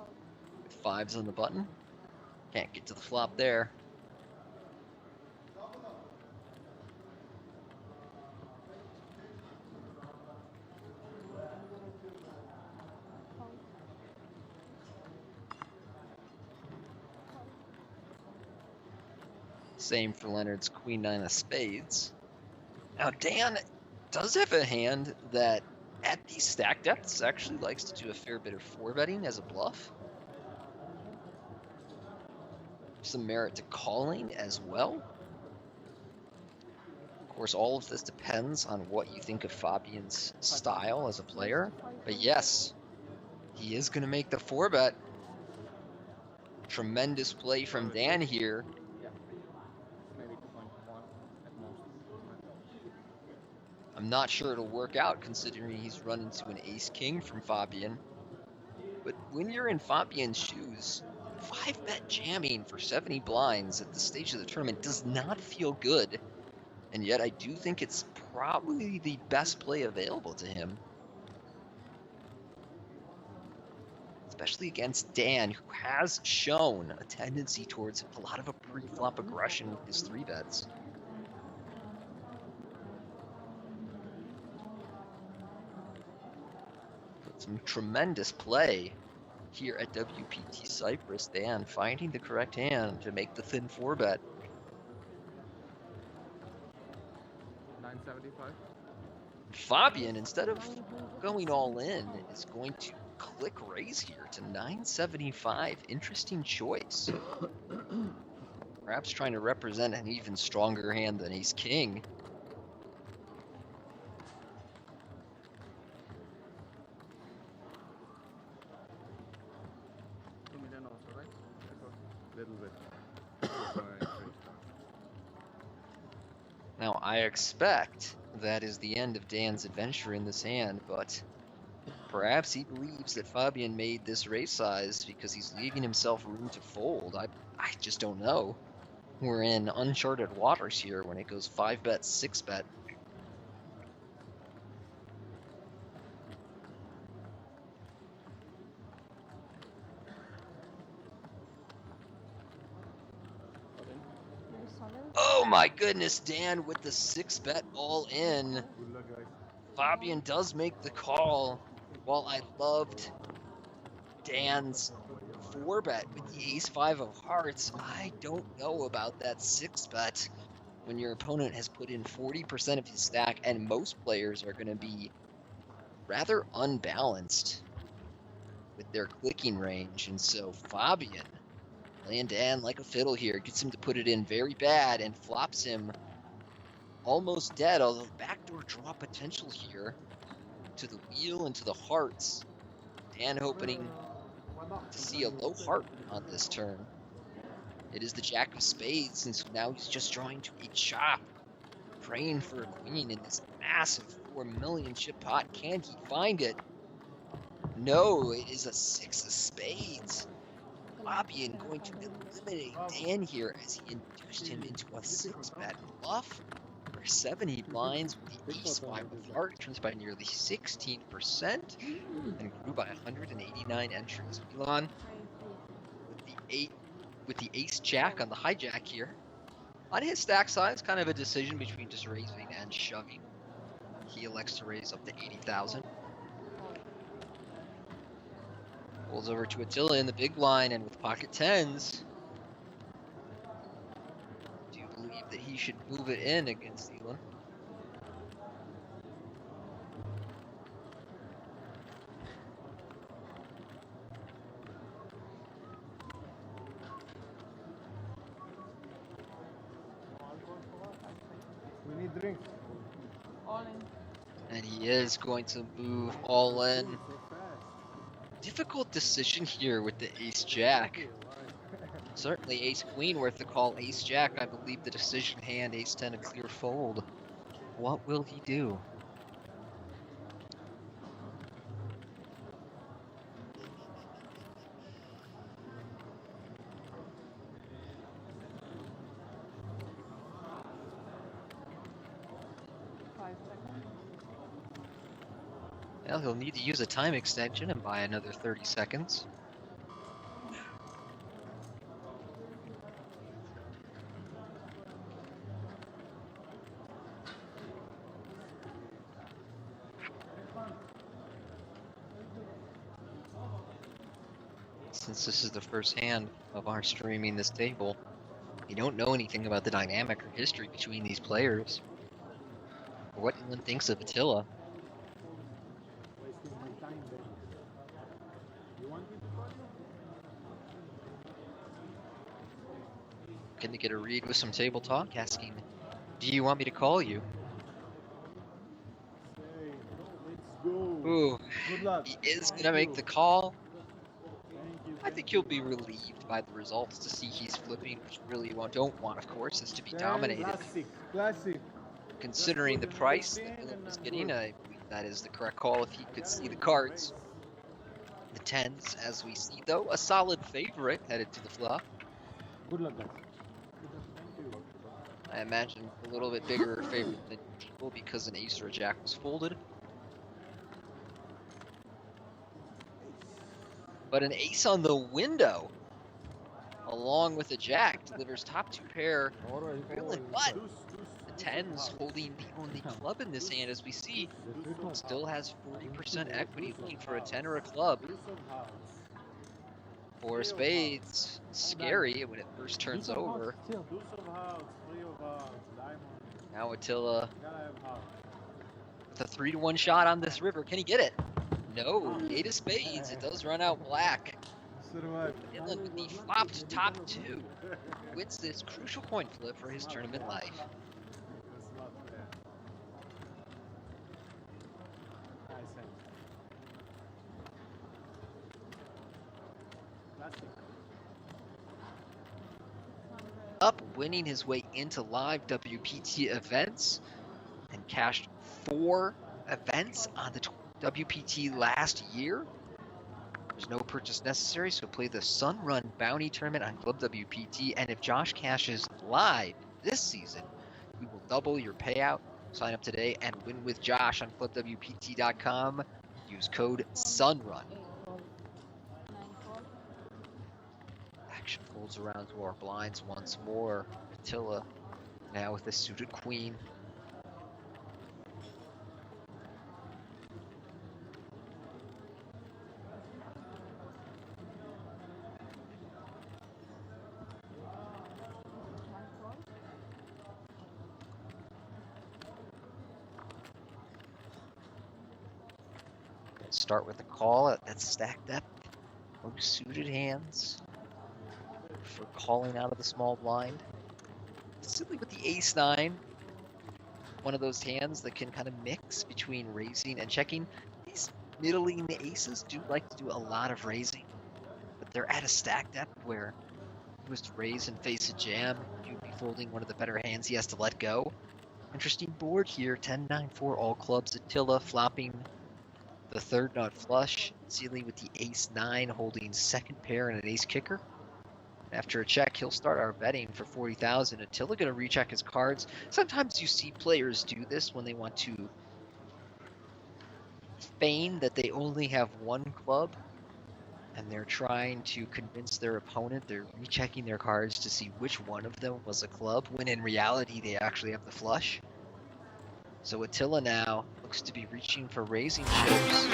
with 5s on the button. Can't get to the flop there. Same for Leonard's queen-9 of spades. Now Dan does have a hand that at these stack depths actually likes to do a fair bit of 4-betting as a bluff. Some merit to calling as well. Of course, all of this depends on what you think of Fabian's style as a player. But yes, he is going to make the 4-bet. Tremendous play from Dan here. Maybe 2.1 at most. I'm not sure it'll work out considering he's run into an ace-king from Fabian. But when you're in Fabian's shoes, 5-bet jamming for 70 blinds at this stage of the tournament does not feel good. And yet I do think it's probably the best play available to him. Especially against Dan, who has shown a tendency towards a lot of a pre-flop aggression with his 3-bets. Some tremendous play here at WPT Cyprus. Dan finding the correct hand to make the thin 4-bet. 975. Fabian, instead of going all in, is going to click raise here to 975. Interesting choice. Perhaps trying to represent an even stronger hand than ace-king. Little bit. Now, I expect that is the end of Dan's adventure in this hand, but perhaps he believes that Fabian made this raise size because he's leaving himself room to fold. I just don't know. We're in uncharted waters here when it goes 5-bet, 6-bet. Oh my goodness, Dan with the 6-bet all in. Good luck, guys. Fabian does make the call. While I loved Dan's 4-bet with the ace-5 of hearts, I don't know about that 6-bet when your opponent has put in 40% of his stack and most players are going to be rather unbalanced with their clicking range. And so Fabian, playing Dan like a fiddle here, gets him to put it in very bad and flops him almost dead, although backdoor draw potential here to the wheel and to the hearts. Dan hoping to see a low heart on this turn. It is the jack of spades, and so now he's just drawing to a chop, praying for a queen in this massive 4 million chip pot. Can he find it? No, it is a 6 of spades. Fabian going to eliminate Dan here as he induced him into a 6-bet bluff. For 70 blinds with the ace-5 of heart, turns by nearly 16% and grew by 189 entries. Elon with the ace-jack on the hijack here. On his stack size, kind of a decision between just raising and shoving. He elects to raise up to 80,000. Pulls over to Attila in the big blind, and with pocket tens, do you believe that he should move it in against Elon? We need drinks. All in. And he is going to move all in. Difficult decision here with the ace-jack. Certainly ace-queen worth the call. Ace-jack, I believe the decision hand. Ace-10 a clear fold. What will he do? Well, he'll need to use a time extension and buy another 30 seconds. Since this is the first hand of our streaming this table, we don't know anything about the dynamic or history between these players, or what anyone thinks of Attila. Wasting my time then. You want me to call you? Going to get a read with some table talk, asking, do you want me to call you? Say, let's go. Ooh, Good luck. he is going to make the call. Thank you. I think you'll be relieved by the results to see he's flipping, which really don't want, of course, is to be dominated. Classic. Classic. Considering the price that Philip was getting, I believe that is the correct call if he could see the cards. The tens, as we see, though, a solid favorite headed to the flop. Good luck, guys. Thank you. I imagine a little bit bigger favorite than usual because an ace or a jack was folded. But an ace on the window, along with a jack, delivers top two pair. But the tens holding the only club in this hand, as we see, still has 40% equity, looking for a 10 or a club. Four spades, scary when it first turns over. Deuce of hearts, 3 of hearts, diamond. Now Attila Gotta have hearts. with a 3-to-1 shot on this river. Can he get it? No, 8 of spades. It does run out black. Survive. Dylan with the flopped top two wins this crucial coin flip for his tournament life. That's not fair. Nice hand. Classic. Up, winning his way into live WPT events and cashed 4 events on the WPT last year. There's no purchase necessary, so play the Sun Run Bounty Tournament on Club WPT, and if Josh cashes live this season, we will double your payout. Sign up today and win with Josh on clubwpt.com. Use code SUNRUN. Action folds around to our blinds once more. Attila now with a suited queen. Start with a call at stack depth. No suited hands for calling out of the small blind. Simply with the ace-9, one of those hands that can kind of mix between raising and checking. These middling aces do like to do a lot of raising, but they're at a stack depth where was to raise and face a jam, you'd be folding one of the better hands he has to let go. Interesting board here, 10-9-4 all clubs. Attila flopping the third nut flush, sealing with the ace-9, holding second pair and an ace kicker. After a check, he'll start our betting for 40,000. Attila gonna recheck his cards. Sometimes you see players do this when they want to feign that they only have one club, and they're trying to convince their opponent they're rechecking their cards to see which one of them was a club, when in reality they actually have the flush. So Attila now looks to be reaching for raising chips.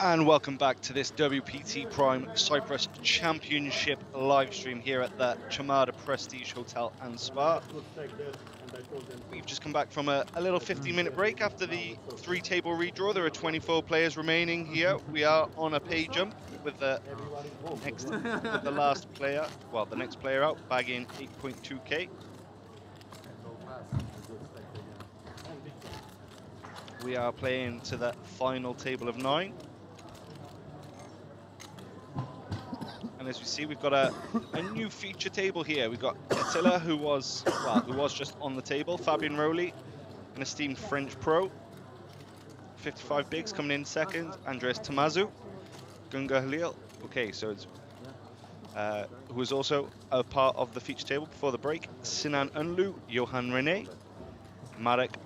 And welcome back to this WPT Prime Cyprus Championship live stream here at the Chamada Prestige Hotel and Spa. We've just come back from a little 15-minute break after the 3-table redraw. There are 24 players remaining here. We are on a pay jump with the last player, well, the next player out, bagging 8.2k. We are playing to the final table of 9. And as we see, we've got a new feature table here. We've got Attila, who was just on the table. Fabian Rowley, an esteemed French pro. 55 bigs coming in second. Andres Tamazu, Gunga Halil. Okay, so it's who was also a part of the feature table before the break. Sinan Unlu, Johan Rene, Marek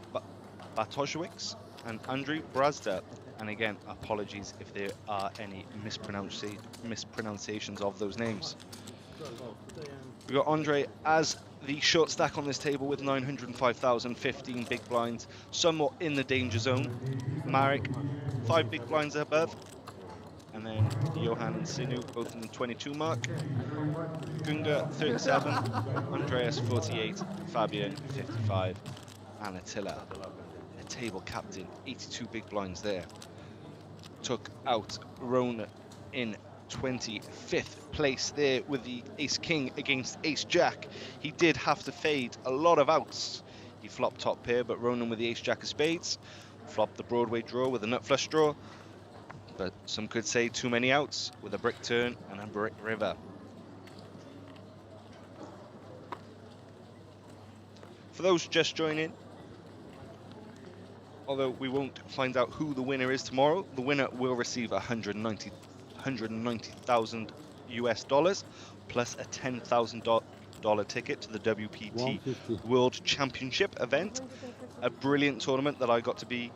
Bartoszewicz, and Andriy Brazda. And again, apologies if there are any mispronunciations of those names. We've got Andre as the short stack on this table with 905,000, 15 big blinds, somewhat in the danger zone. Marek, 5 big blinds above. And then Johan and Sinu, both in the 22 mark. Gunga, 37. Andreas, 48. Fabian, 55. And Attila, a table captain, 82 big blinds there. Took out Rona in 25th place there with the ace-king against ace-jack. He did have to fade a lot of outs. He flopped top pair, but Ronan with the ace-jack of spades. Flopped the Broadway draw with a nut flush draw. But some could say too many outs with a brick turn and a brick river. For those just joining, although we won't find out who the winner is tomorrow, the winner will receive $190,000 US plus a $10,000 ticket to the WPT World Championship event. A brilliant tournament that I got to be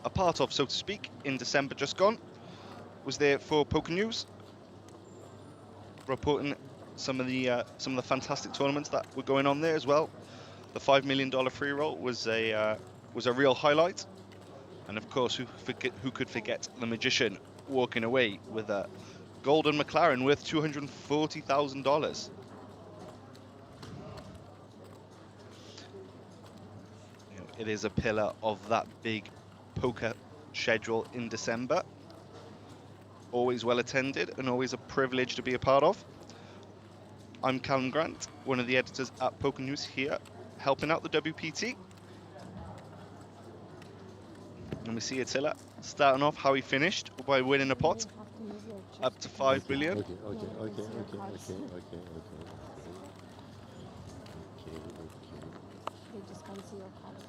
a part of, so to speak, in December just gone. Was there for Poker News, reporting some of the fantastic tournaments that were going on there as well. The $5 million free roll was a real highlight, and of course, who could forget the magician walking away with a golden McLaren worth $240,000. It is a pillar of that big poker schedule in December. Always well attended and always a privilege to be a part of. I'm Callum Grant, one of the editors at Poker News here, helping out the WPT. And we see Attila starting off how he finished by winning a pot up to 5 billion. Okay. They just can't see your cards.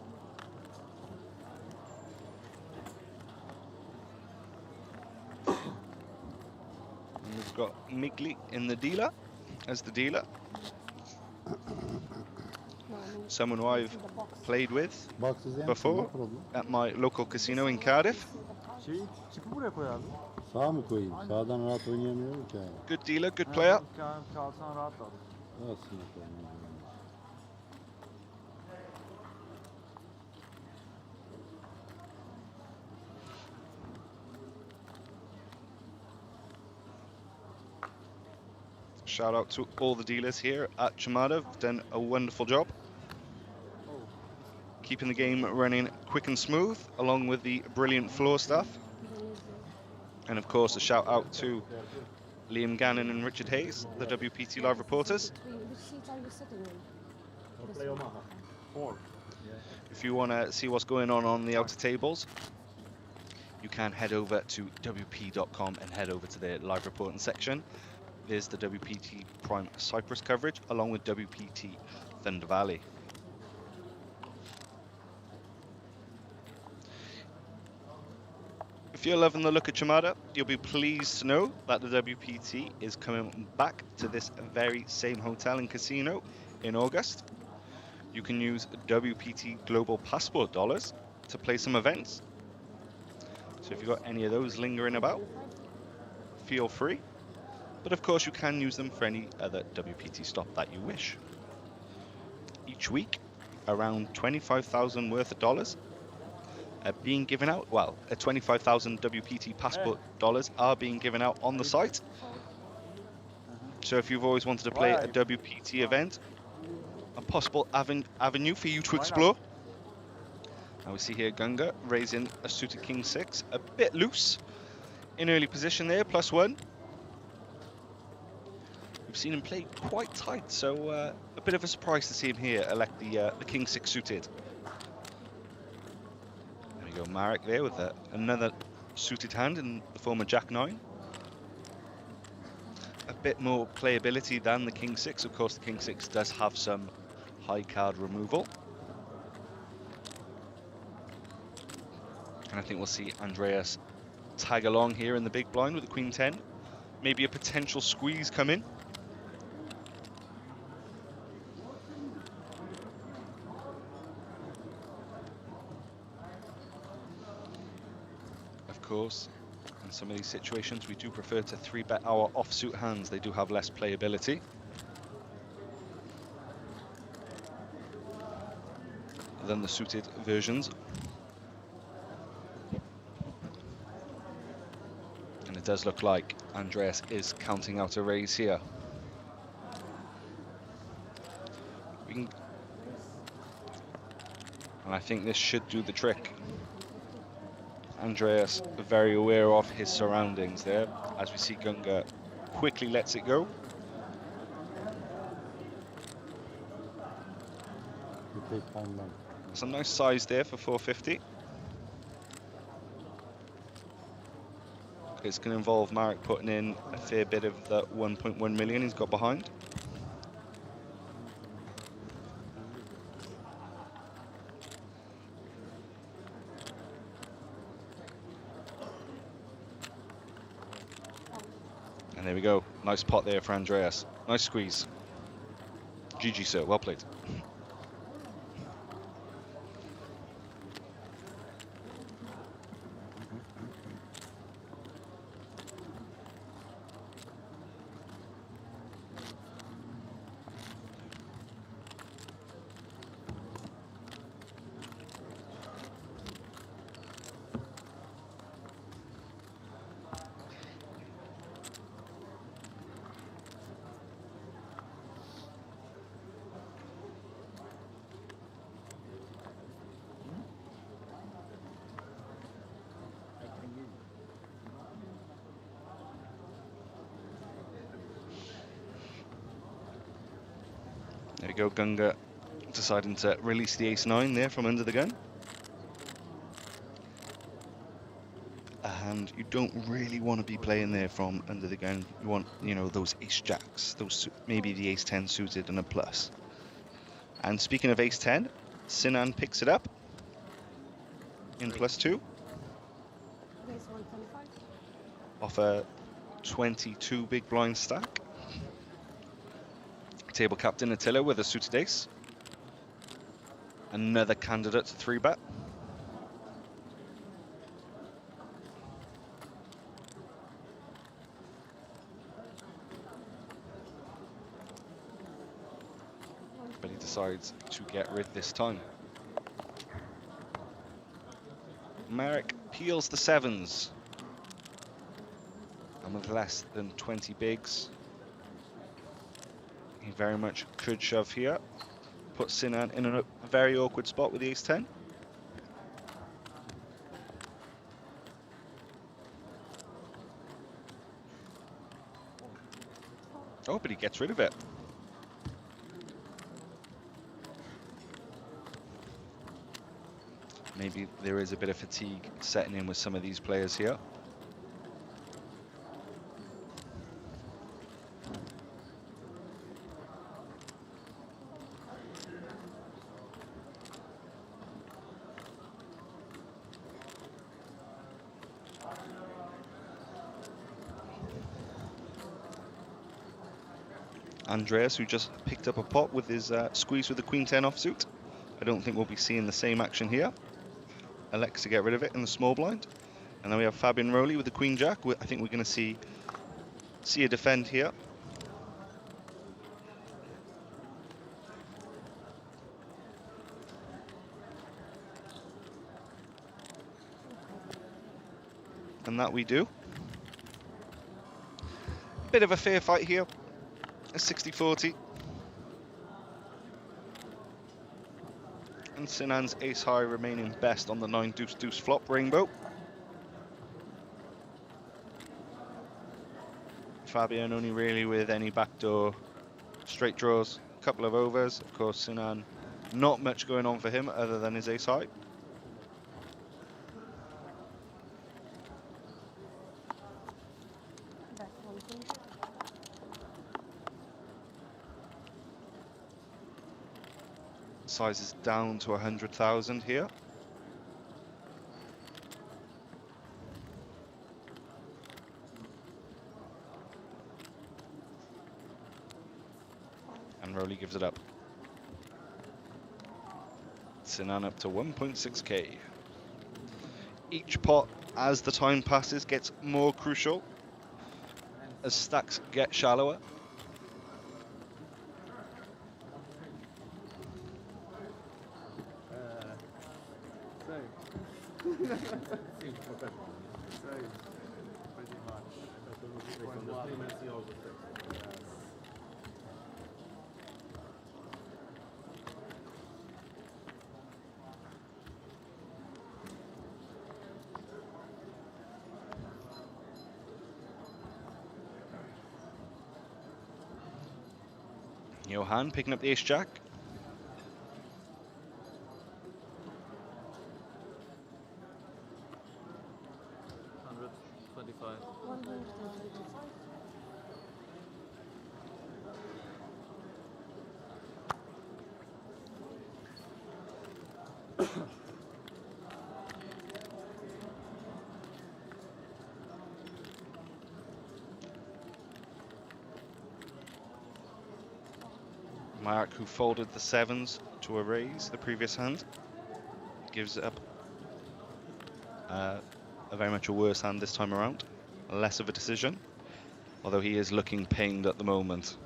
And we've got Migli in the dealer, as the dealer. Someone who I've played with before at my local casino in Cardiff. Çipi buraya koy abi. Sağa mı koyayım? Sağdan rahat oynayamıyorum ki. Good dealer, good player. Kalsan rahat al. Aslında koyayım. Shout out to all the dealers here at Chamada. Done a wonderful job keeping the game running quick and smooth, along with the brilliant floor staff. And of course, a shout out to Liam Gannon and Richard Hayes, the WPT live reporters. Which seat are you sitting in? I'll play Omaha. 4. If you want to see what's going on the outer tables, you can head over to WP.com and head over to the live reporting section. There's the WPT Prime Cyprus coverage, along with WPT Thunder Valley. If you're loving the look of Chamada, you'll be pleased to know that the WPT is coming back to this very same hotel and casino in August. You can use WPT Global Passport dollars to play some events. So if you've got any of those lingering about, feel free. But of course you can use them for any other WPT stop that you wish. Each week, around 25,000 worth of dollars being given out. Well, 25,000 WPT passport dollars are being given out on the site. So if you've always wanted to play a WPT event, a possible avenue for you to explore. Now we see here Gunga raising a suited king 6, a bit loose in early position there, +1. We've seen him play quite tight, so a bit of a surprise to see him here elect the king 6 suited. There we go, Marek there with another suited hand in the form of Jack 9. A bit more playability than the king 6. Of course, the king 6 does have some high card removal. And I think we'll see Andreas tag along here in the big blind with the queen 10. Maybe a potential squeeze coming. Of course, in some of these situations, we do prefer to 3-bet our offsuit hands. They do have less playability than the suited versions. And it does look like Andreas is counting out a raise here. And I think this should do the trick. Andreas very aware of his surroundings there, as we see Gunga quickly lets it go. Some nice size there for 450. It's going to involve Marek putting in a fair bit of the 1.1 million he's got behind. And there we go. Nice pot there for Andreas. Nice squeeze. GG, sir. Well played. There we go, Gunga deciding to release the ace-9 there from under the gun. And you don't really want to be playing there from under the gun. You want, you know, those ace-jacks, those maybe the ace-10 suited and a plus. And speaking of ace-10, Sinan picks it up in +2. Off a 22 big blind stack. Table captain Attila with a suited ace. Another candidate to 3-bet. But he decides to get rid this time. Marek peels the 7s. And with less than 20 bigs, he very much could shove here. put Sinan in a very awkward spot with the ace-10. Oh, but he gets rid of it. Maybe there is a bit of fatigue setting in with some of these players here. Andreas, who just picked up a pot with his squeeze with the Queen-10 offsuit. I don't think we'll be seeing the same action here. Elects to get rid of it in the small blind. And then we have Fabian Rowley with the Queen-Jack. I think we're going to see a defend here. And that we do. Bit of a fair fight here. A 60-40. And Sinan's ace high remaining best on the 9 deuce deuce flop rainbow. Fabian only really with any backdoor straight draws, a couple of overs. Of course, Sinan, not much going on for him other than his ace high. Size is down to 100,000 here. And Rowley gives it up. Sinan up to 1.6k. Each pot, as the time passes, gets more crucial as stacks get shallower. Johan picking up the ace-jack. Mark, who folded the sevens to a raise the previous hand, gives it up a very much a worse hand this time around. Less of a decision, although he is looking pained at the moment.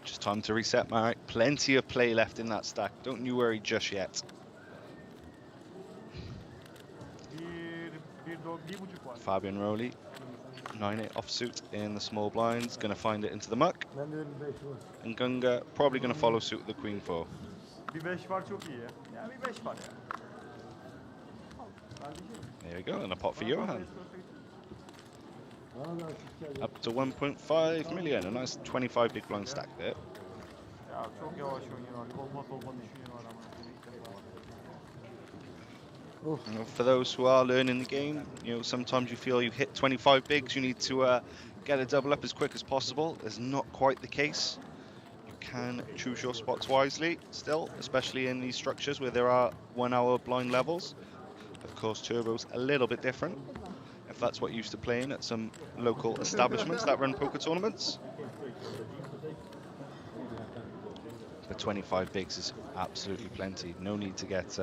Just time to reset, Mark. Plenty of play left in that stack. Don't you worry just yet. Fabian Rowley, 9-8 offsuit in the small blinds, going to find it into the muck. And Gunga probably going to follow suit with the Queen-4. There we go, and a pot for Johan. Up to 1.5 million, a nice 25 big blind stack there. You know, for those who are learning the game, you know, sometimes you feel you hit 25 bigs, you need to get a double up as quick as possible. It's not quite the case. You can choose your spots wisely still, especially in these structures where there are 1 hour blind levels. Of course, Turbo's a little bit different, if that's what you're used to playing at some local establishments that run poker tournaments. But 25 bigs is absolutely plenty. No need to get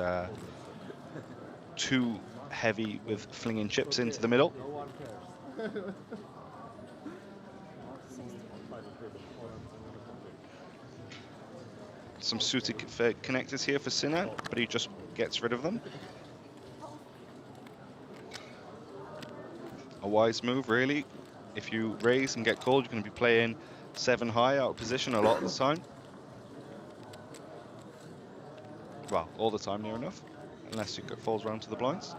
too heavy with flinging chips into the middle. Some suited connectors here for Sinan, but he just gets rid of them. A wise move, really. If you raise and get called, you're going to be playing 7 high out of position a lot of the time. Well, all the time near enough, unless it falls round to the blinds.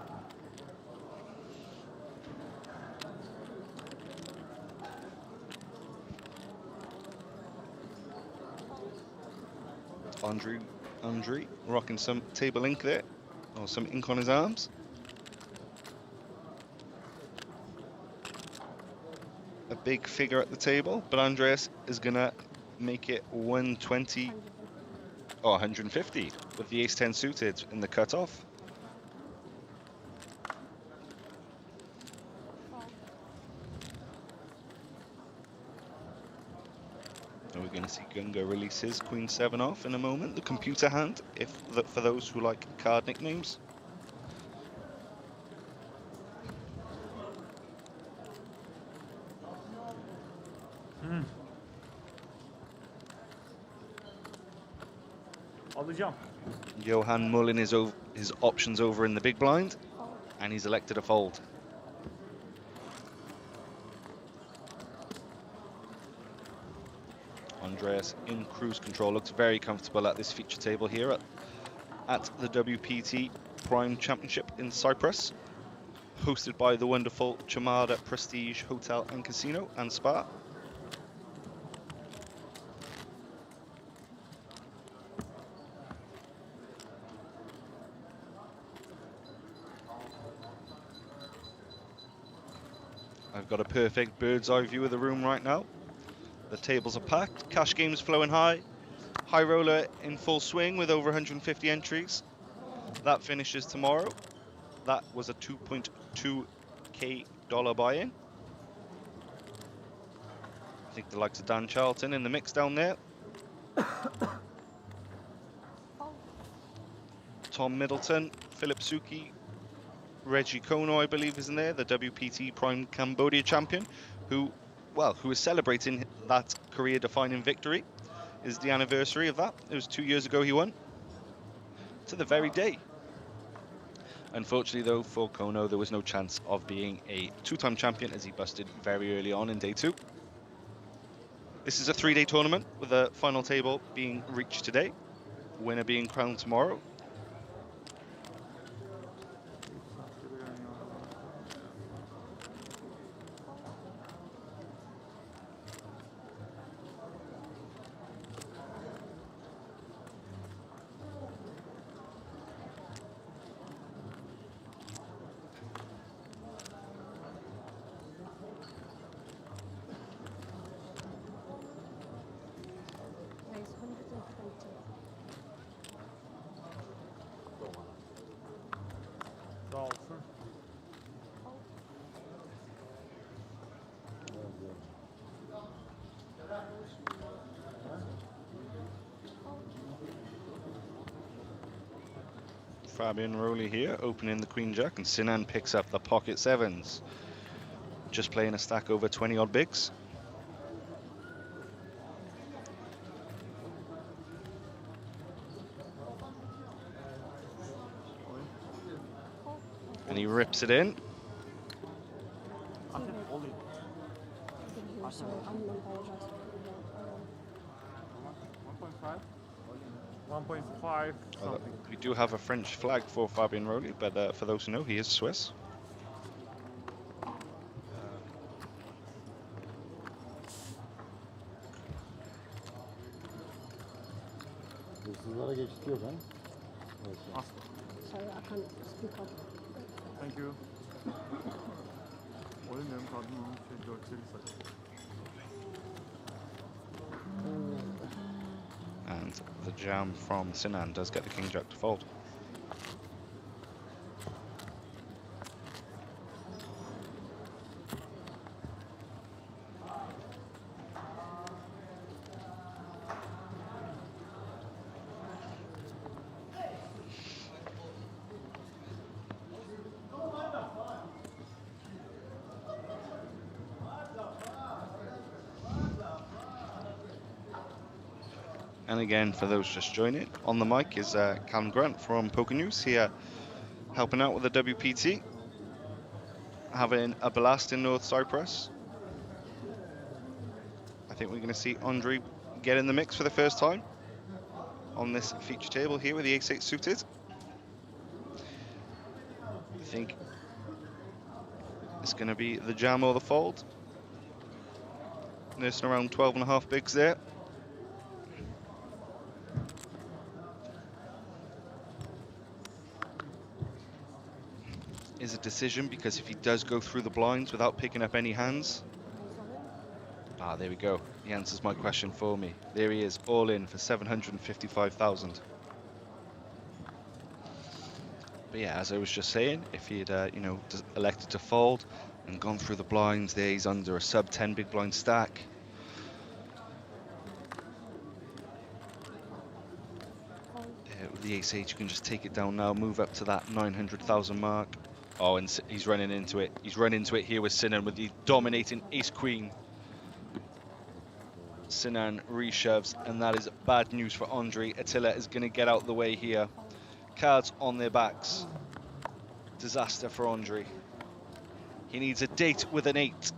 Andre rocking some table ink there, or some ink on his arms. A big figure at the table, but Andreas is gonna make it 120 or 150 with the ace-10 suited in the cutoff. And we're going to see Gunga release his Queen-7 off in a moment. The computer hand, for those who like card nicknames. Alacağım. Johan mulling his options over in the big blind, and he's elected a fold. Andreas in cruise control, looks very comfortable at this feature table here at the WPT Prime Championship in Cyprus, hosted by the wonderful Chamada Prestige Hotel and Casino and Spa. I've got a perfect bird's eye view of the room right now. The tables are packed, cash games flowing high, high roller in full swing with over 150 entries. That finishes tomorrow. That was a $2.2K buy-in. I think the likes of Dan Charlton in the mix down there. Tom Middleton, Philip Suki, Reggie Kono, I believe, is in there, the WPT Prime Cambodia champion, who is celebrating that career-defining victory. Is the anniversary of that. It was 2 years ago he won. To the very day. Unfortunately, though, for Kono, there was no chance of being a two-time champion as he busted very early on in day 2. This is a 3-day tournament with a final table being reached today. Winner being crowned tomorrow. Fabian Rowley here, opening the Queen Jack, and Sinan picks up the pocket 7s. Just playing a stack over 20 odd bigs. And he rips it in. Sorry, I'm gonna apologize. 1.5 something. We do have a French flag for Fabian Rowley, but for those who know, he is Swiss. Hırsızlara geçit yok ha? Sorry, I can't speak up. Thank you. Oyun benim kadın görseli saçma. And the jam from Sinan does get the King Jack to fold. And again, for those just joining, on the mic is Callum Grant from Poker News here, helping out with the WPT, having a blast in North Cyprus. I think we're going to see Andre get in the mix for the first time on this feature table here with the ace-8 suited. I think it's going to be the jam or the fold. Nursing around 12.5 bigs there. Is a decision, because if he does go through the blinds without picking up any hands. Ah, there we go. He answers my question for me. There he is, all in for 755,000. But yeah, as I was just saying, if he had, you know, elected to fold and gone through the blinds, there he's under a sub 10 big blind stack. With the ace-8, you can just take it down now, move up to that 900,000 mark. Oh, and he's running into it. He's run into it here with Sinan with the dominating ace-queen. Sinan reshoves, and that is bad news for Andre. Attila is going to get out the way here. Cards on their backs. Disaster for Andre. He needs a date with an 8.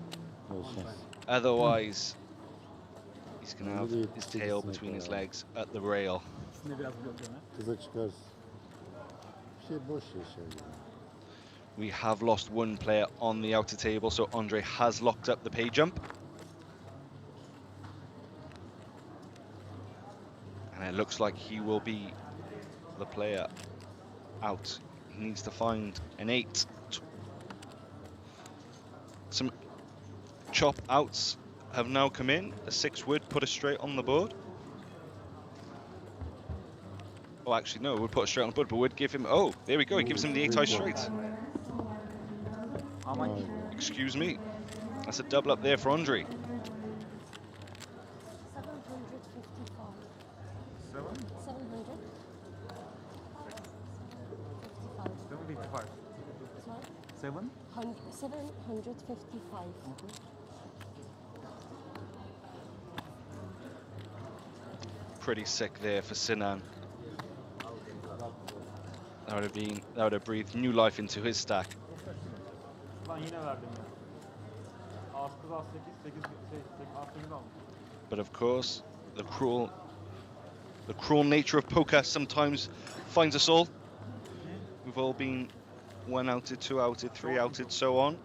Otherwise, he's going to have his tail between his legs at the rail. We have lost one player on the outer table, so Andre has locked up the pay jump. And it looks like he will be the player out. He needs to find an 8. Some chop outs have now come in. A 6 would put us straight on the board. Oh, actually, no, it would put us straight on the board, but would give him... Oh, there we go. He gives him the 8-eye straight. How much? Excuse me. That's a double up there for Andre. 755. Pretty sick there for Sinan. That would have breathed new life into his stack. But of course, the cruel nature of poker sometimes finds us all. We've all been 1 outed, 2 outed, 3 outed, so on.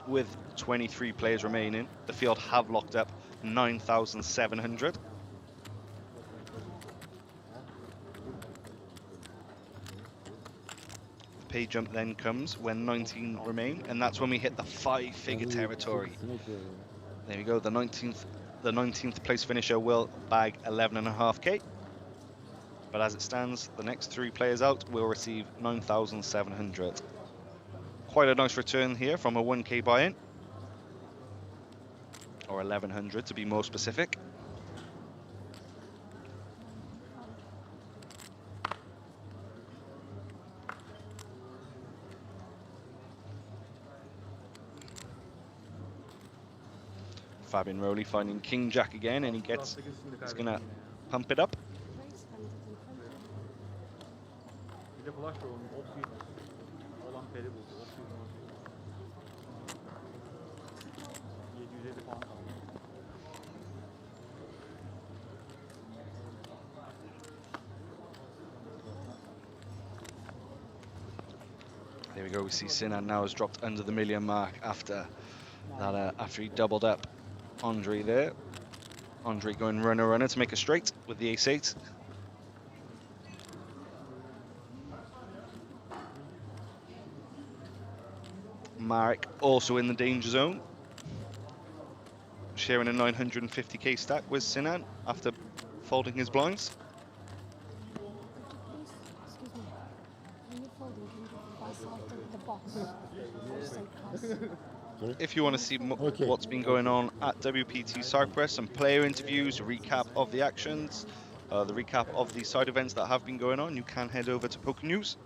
With 23 players remaining, the field have locked up 9,700. The pay jump then comes when 19 remain, and that's when we hit the 5-figure territory. There we go, the 19th place finisher will bag 11.5k. But as it stands, the next 3 players out will receive 9,700. Quite a nice return here from a 1k buy-in. Or 1,100 to be more specific. Fabian Rowley finding King Jack again, and he's gonna pump it up. There we go. We see Sinan now has dropped under the million mark after that. After he doubled up Andre there. Andre going runner to make a straight with the ace-8. Marek also in the danger zone, sharing a 950k stack with Sinan after folding his blinds. Excuse me. When you're folding, can you pass out the box? If you want to see what's been going on at WPT Cyprus, some player interviews, a recap of the actions, the recap of the side events that have been going on, you can head over to Poker News.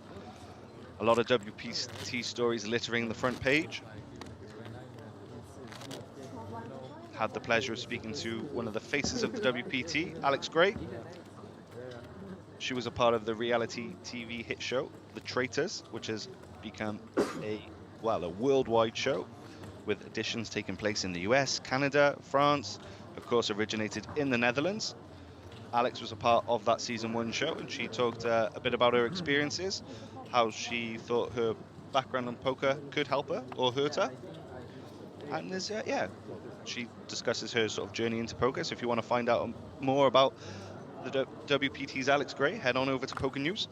A lot of WPT stories littering the front page. Had the pleasure of speaking to one of the faces of the WPT, Alex Gray. She was a part of the reality TV hit show, The Traitors, which has become a worldwide show, with editions taking place in the US, Canada, France, of course originated in the Netherlands. Alex was a part of that season 1 show, and she talked a bit about her experiences, how she thought her background on poker could help her or hurt her. And there's, she discusses her sort of journey into poker. So if you want to find out more about the WPT's Alex Gray, head on over to Poker News.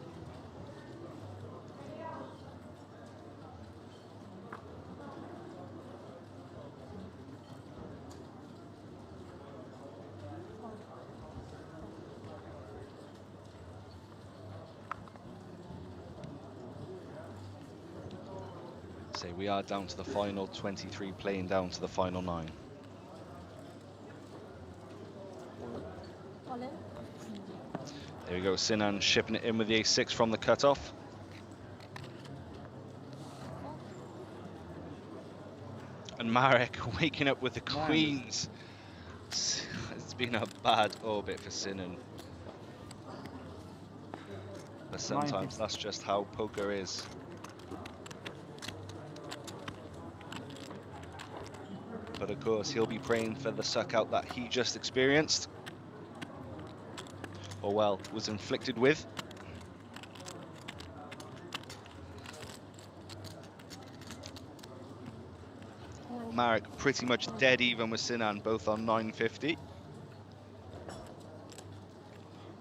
So we are down to the final 23, playing down to the final 9. All in? There we go, Sinan shipping it in with the ace-6 from the cutoff. And Marek waking up with the queens. It's been a bad orbit for Sinan. But sometimes that's just how poker is. But of course, he'll be praying for the suck out that he just experienced. Or well, was inflicted with. Marek pretty much dead even with Sinan, both on 950.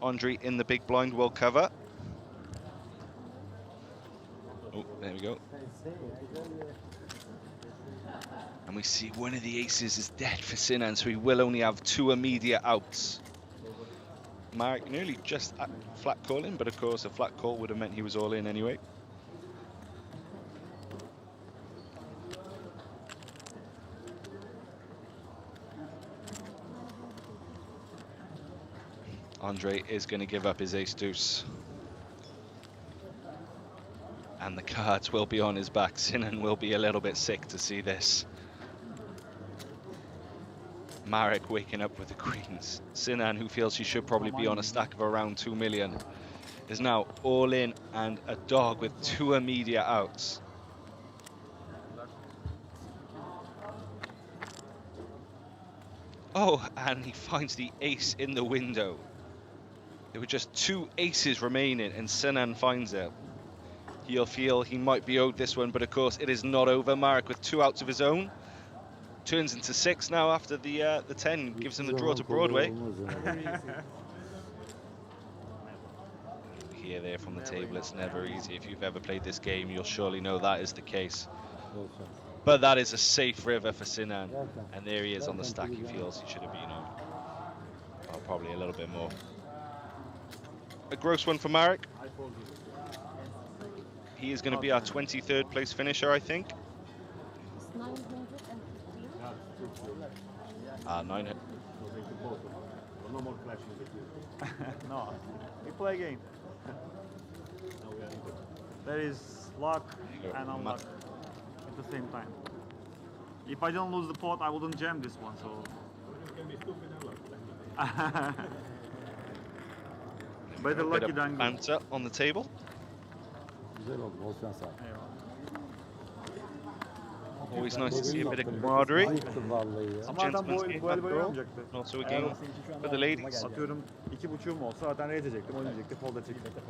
Andre in the big blind will cover. Oh, there we go. And we see one of the aces is dead for Sinan, so he will only have 2 immediate outs. Marek nearly just flat calling, but of course a flat call would have meant he was all in anyway. Andre is going to give up his ace-deuce. And the cards will be on his back. Sinan will be a little bit sick to see this. Marek waking up with the queens. Sinan, who feels he should probably be on a stack of around 2 million, is now all in and a dog with 2 immediate outs. Oh, and he finds the ace in the window. There were just 2 aces remaining, and Sinan finds it. He'll feel he might be owed this one, but of course it is not over. Marek with 2 outs of his own. Turns into 6 now after the 10. Gives him the draw to Broadway. Hear there from the table, it's never easy. If you've ever played this game, you'll surely know that is the case. But that is a safe river for Sinan. And there he is on the stack he feels he should have been on. Oh, probably a little bit more. A gross one for Marek. He is going to be our 23rd place finisher, I think. It's 915. 900. No more clashing with you. No, we play again. There is luck and unluck at the same time. If I don't lose the pot, I wouldn't jam this one, so... You can be stupid and luck. Better lucky than good. Banter on the table. Always nice to see a bit of camaraderie. Some gentlemen's game at the draw, and also a game for the ladies. Atıyorum 2.5'um olsa zaten raise edecektim, oynayacaktık, fold edecektim.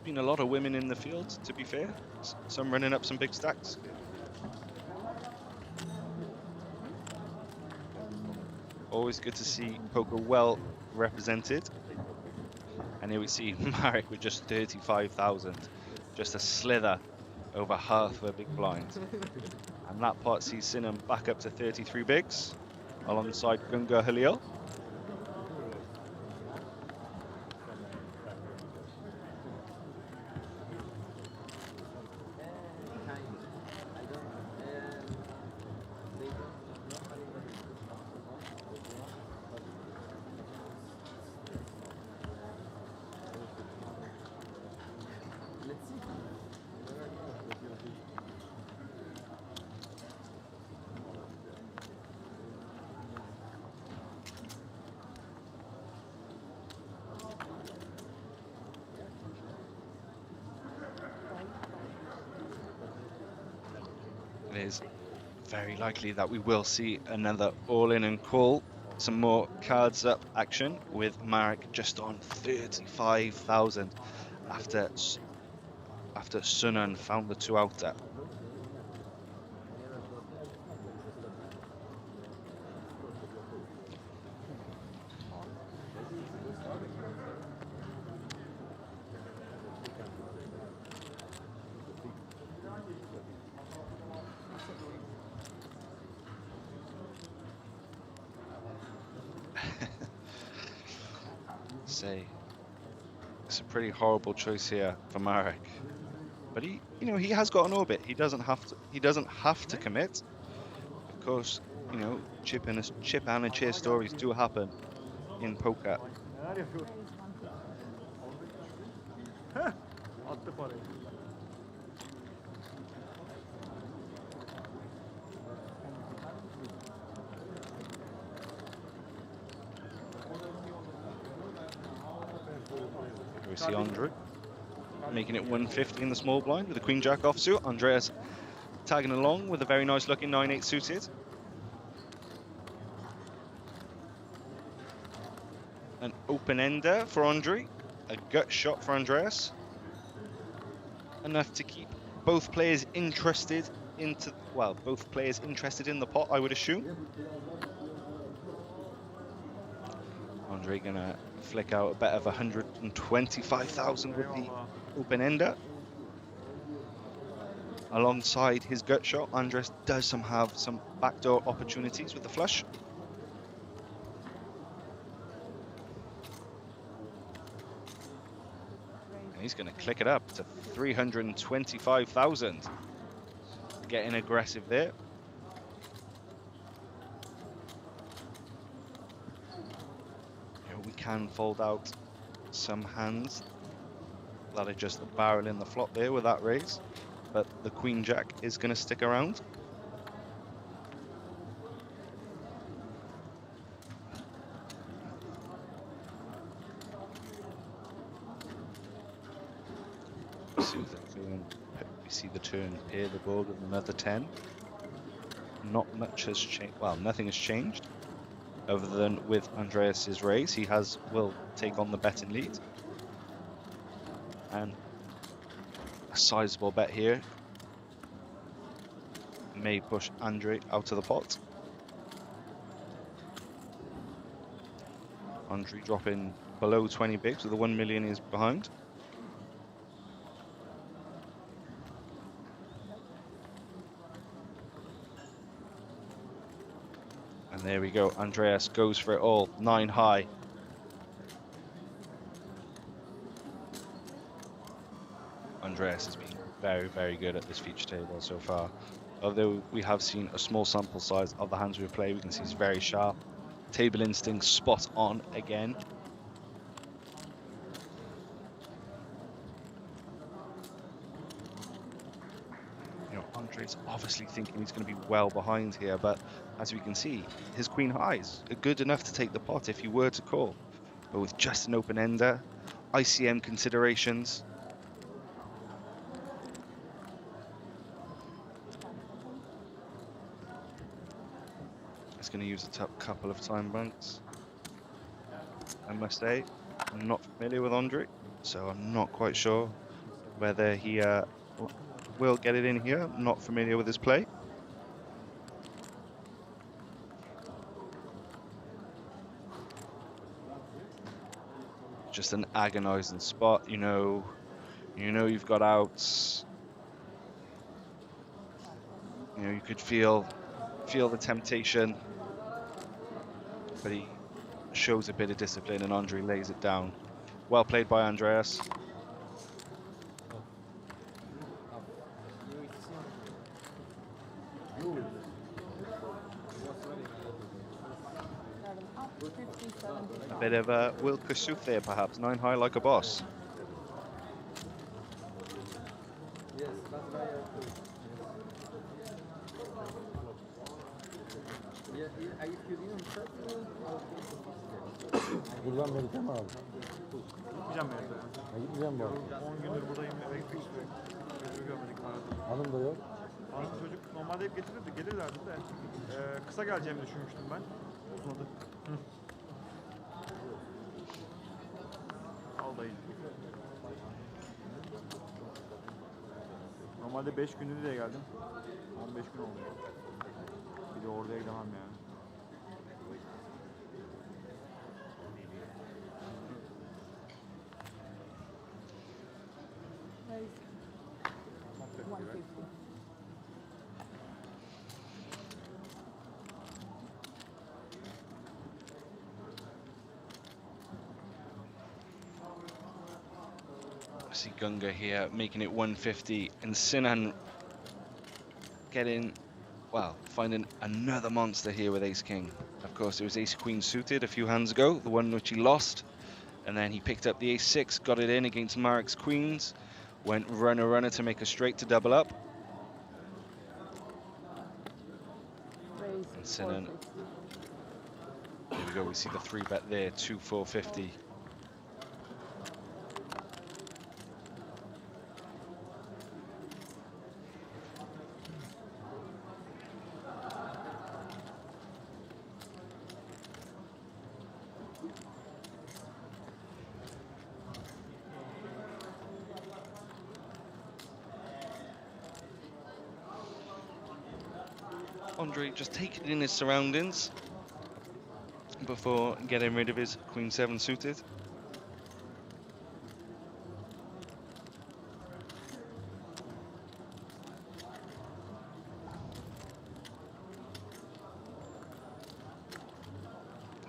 Been a lot of women in the field, to be fair. Some running up some big stacks. Always good to see poker well represented. And here we see Marek with just 35,000, just a slither over half a big blind. And that pot sees Sinan back up to 33 bigs, alongside Gunga Halil. It is very likely that we will see another all-in and call. Some more cards up action with Marek just on 35,000 after Sunan found the 2-outer. Say, it's a pretty horrible choice here for Marek, but he has got an orbit. He doesn't have to commit. Of course, chip and a cheer stories do happen in poker. Attı parayı. We see Andre making it 150 in the small blind with a queen jack offsuit. Andreas tagging along with a very nice looking 9-8 suited. An open ender for Andre, a gut shot for Andreas. Enough to keep both players interested in the pot, I would assume. Andre gonna flick out a bet of 125,000 with the open ender. Alongside his gut shot, Andres does have some backdoor opportunities with the flush. And he's going to click it up to 325,000. Getting aggressive there. We can fold out some hands that are just barreling the flop there with that raise, but the queen jack is going to stick around. We see the turn pair the board with another 10. Not much has changed. Well, nothing has changed other than with Andreas's raise. He will take on the betting lead. And a sizable bet here may push Andre out of the pot. Andre dropping below 20 bigs with the 1 million is behind. And there we go, Andreas goes for it all, 9 high. Andreas has been very, very good at this feature table so far. Although we have seen a small sample size of the hands we play, we can see he's very sharp. Table instinct spot on again. Andre's obviously thinking he's going to be well behind here, but as we can see, his queen highs are good enough to take the pot if you were to call. But with just an open ender, ICM considerations, he's going to use a couple of time banks. I must say, I'm not familiar with Andre, so I'm not quite sure whether he will get it in here. I'm not familiar with his play. Just an agonizing spot, you know you've got outs. You could feel the temptation, but he shows a bit of discipline and Andre lays it down. Well played by Andreas. A bit of a Will Kasuf there, perhaps. 9 high like a boss. Buradan Amerika mı abi? Gideceğim ben. Gideceğim bu arada. 10 gündür buradayım. Eve gitmek istiyorum. Çocuğu görmedik. Hanım da yok. Hanım çocuk normal bana deyip gelirlerdi de kısa geleceğimi düşünmüştüm ben. Uzadı. Al dayı. Normalde 5 günlüğüne diye geldim. 15 gün oldu. Bir de oraya gidemem yani. See Gunga here making it 150 and Sinan getting, well, finding another monster here with Ace King. Of course, it was Ace Queen suited a few hands ago, the one which he lost. And then he picked up the Ace 6, got it in against Marek's Queens, went runner to make a straight to double up. And Sinan, there we go, we see the 3-bet there, 2-4-50. Andre just taking in his surroundings before getting rid of his Queen 7 suited.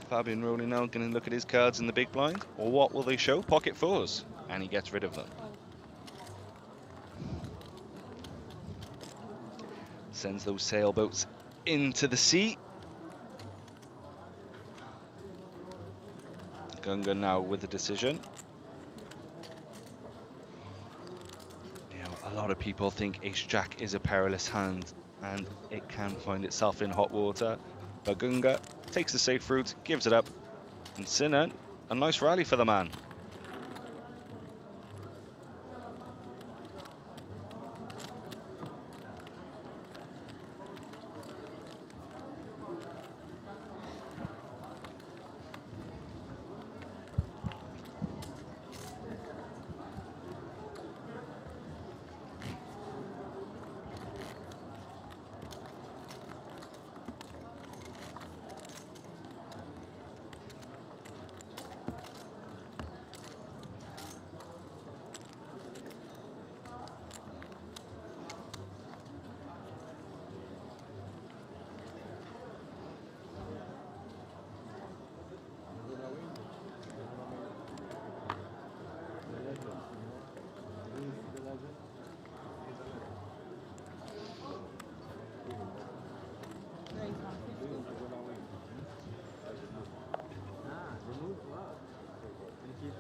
Fabian rolling now, going to look at his cards in the big blind. Or what will they show? Pocket fours. And he gets rid of them. Sends those sailboats into the sea. Gunga now with the decision. You know, a lot of people think Ace-Jack is a perilous hand and it can find itself in hot water. But Gunga takes the safe route, gives it up. And Sinan, a nice rally for the man.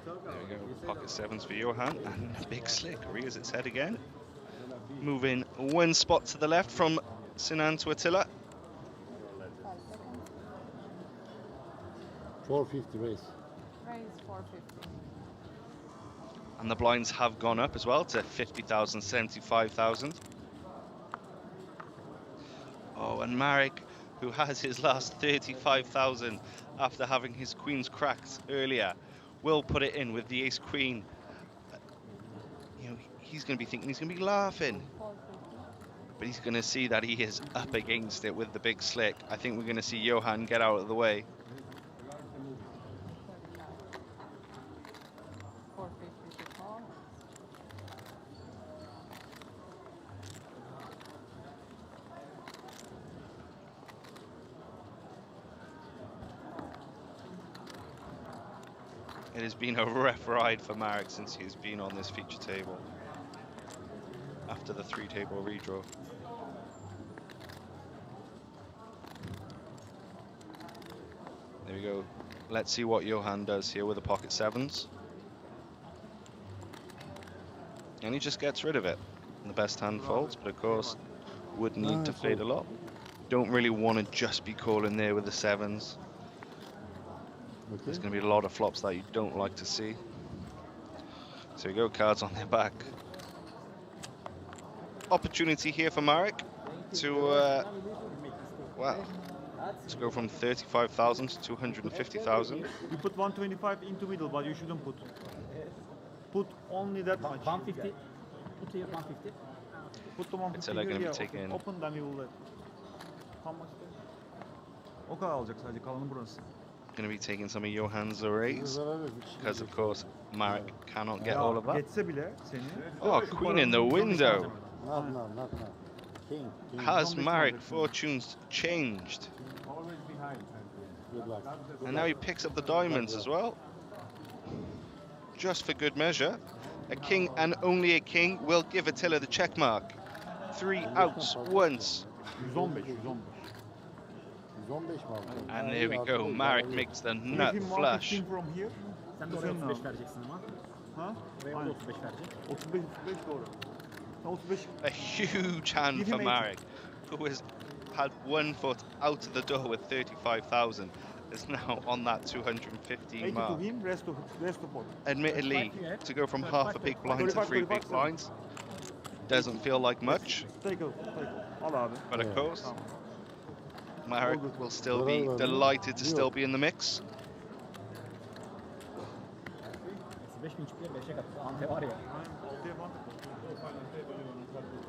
There we go, pocket sevens for Johan, and a big slick rears its head again. Moving one spot to the left from Sinan to Attila. 450 raise. Raise 450. And the blinds have gone up as well to 50,000, 75,000. Oh, and Marek, who has his last 35,000 after having his queens cracked earlier, will put it in with the ace queen. You know, he's going to be thinking, he's going to be laughing. But he's going to see that he is up against it with the big slick. I think we're going to see Johan get out of the way. It has been a rough ride for Marek since he's been on this feature table after the 3-table redraw. There we go. Let's see what Johan does here with the pocket sevens. And he just gets rid of it. The best hand folds, but of course would need to fade a lot. Don't really want to just be calling there with the sevens. Okay. There's going to be a lot of flops that you don't like to see. So we go, cards on their back. Opportunity here for Marek. to well, to go from 35,000 to 250,000. You put 125 into middle, but you shouldn't put. Put only that much. 150. Put here 150. Put the 150 Attila here, gonna be yeah, taking- open, then we will let. How much? O kadar alacak sadece, kalanı burası. Going to be taking some of Johan's arrays because, of course, Marek cannot get all of that. Geçse bile seni. Oh, queen in the window. No, not. King. Has Marek fortunes changed? Always behind. Good luck. And now he picks up the diamonds as well. Just for good measure, a king and only a king will give Attila the check mark. 3 outs once. 115. And there we go. Marek makes the nut Give him flush. 115 from here. Sen de oraya 35 vereceksin ama. Ha? Oraya Aynen. 35 verecek. 35 doğru. 35. A huge hand Give for him 80. Marek, who has had 1 foot out of the door with 35,000. Is now on that 215 80 to mark. him, rest of pot. Admittedly, to go from half a big blind to 3 big blinds doesn't feel like much, Take a. Al abi. but of course, Marek will still Bravo, be man. delighted to still be in the mix. 5000 çıkıyor 5'e kattı. Ante var ya.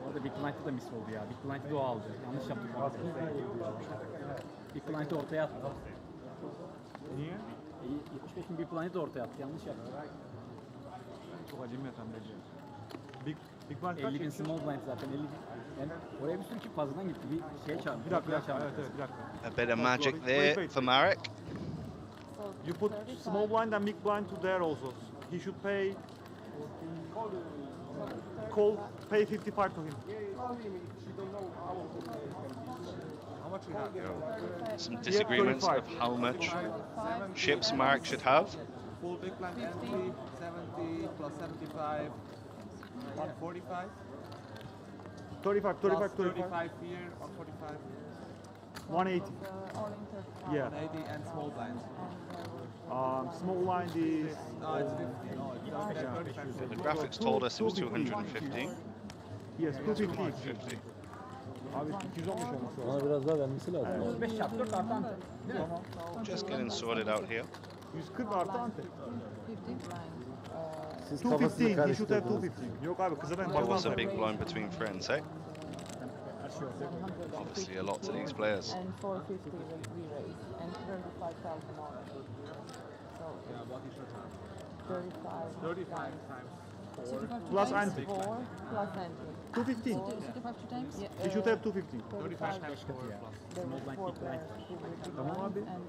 Orada Big Blind'de de miss oldu ya. Big Blind'de o aldı. Yanlış yaptık. Big Blind'de ortaya attı. Niye? 75'in Big Blind'de ortaya attı. Yanlış yaptı. Çok acım yatan Medya. Big Blind kaç 50 bin yapıyor? small blind zaten. 50 bin. Yani oraya bir sürü çift fazladan gitti. Bir şey çağırdı. Bir dakika, evet, bir dakika. A bit of magic there for Marek. You put small blind and big blind to there also. He should pay. Pay 55 to him. How much we have? Some disagreements of how much chips Marek should have. Full big blind entry, 70 plus 75, 145. 35 Plus 35 here, 145. 180. Yeah. 180 and small blind. Small blind is. No, it's 50. No, it's The graphics told us it was 250. Yes, 250. 250. Abi 215 olması lazım. Bana biraz daha vermesi lazım. 35 çarpı 4 artı ante. Tamam. Just getting sorted out here. 140 artı ante. Siz 215, kafasını he should have karıştırdınız. 215. Yok abi kıza ben It was a bakmam. big blind between friends, eh? Obviously a lot to these players. And 450 will re-raise and 35,000 more. So what is your time? 35 times Plus ante. 4 plus ante. 215. 35 two times? Yeah. He should have 215. 35 times 4 plus. There were 4 players who will be Tamam blind abi. and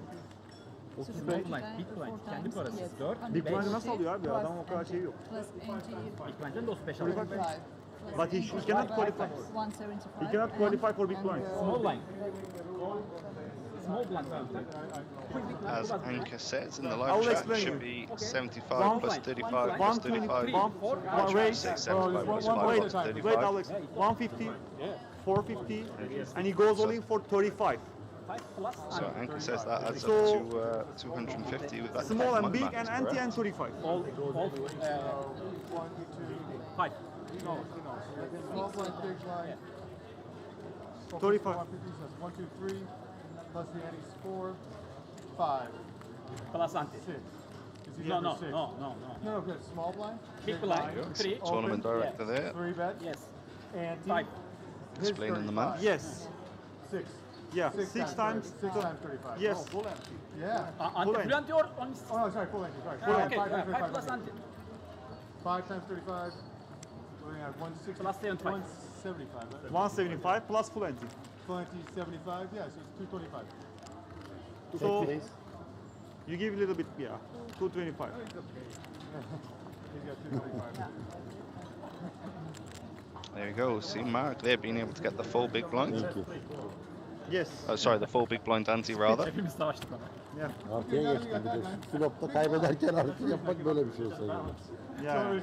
35 blind, big blind. Kendi parası 4. Big blind nasıl alıyor abi? Adam o kadar şey yok. plus ante Big blind'den de 35 aldı. 35. But he cannot qualify. 175. He cannot qualify for big blind. Small blind. Small blind. As Anka says in the I'll live chat, explain should you. be 75 plus 35 plus 35. Wait, Say 75 plus 5 plus 35. wait, Alex. 150, 450, and he goes all in for 35. So Anka says that adds up So- to 250 with that Small and math big math, and anti correct? and 35. All 5. Small blind, big blind. 35. 1, 2, 3. Plus the ante's 4, 5, Plus ante. 6. Is he No, under no, 6? no, no, no. No, good. Small blind. Big blind. 3. Tournament director there, 3 bet. Yes. Ante. 5. His explaining the 35. math. Yes. 6. Yeah. 6 times. 6 times 35. Yes. Oh, full empty. Yeah. Ante ante. full ante or on Oh no, sorry, full empty. Sorry. Okay, 5 times 5 35. plus ante. 5 times 35. We're gonna have 160. Plus 75. 175. Right? 175 plus full anti. Full empty 75. Yeah, so it's 225. So you give a little bit, yeah, 225. He's got 225. There you go. See Marek there being able to get the full big blind. Thank you. Yes. Oh, sorry, the full big blind ante rather. Hepimiz savaştık ama. Yeah. Arkaya geçti bir de. Şu flopta kaybederken arkaya yapmak böyle bir şey sayılır. Yeah.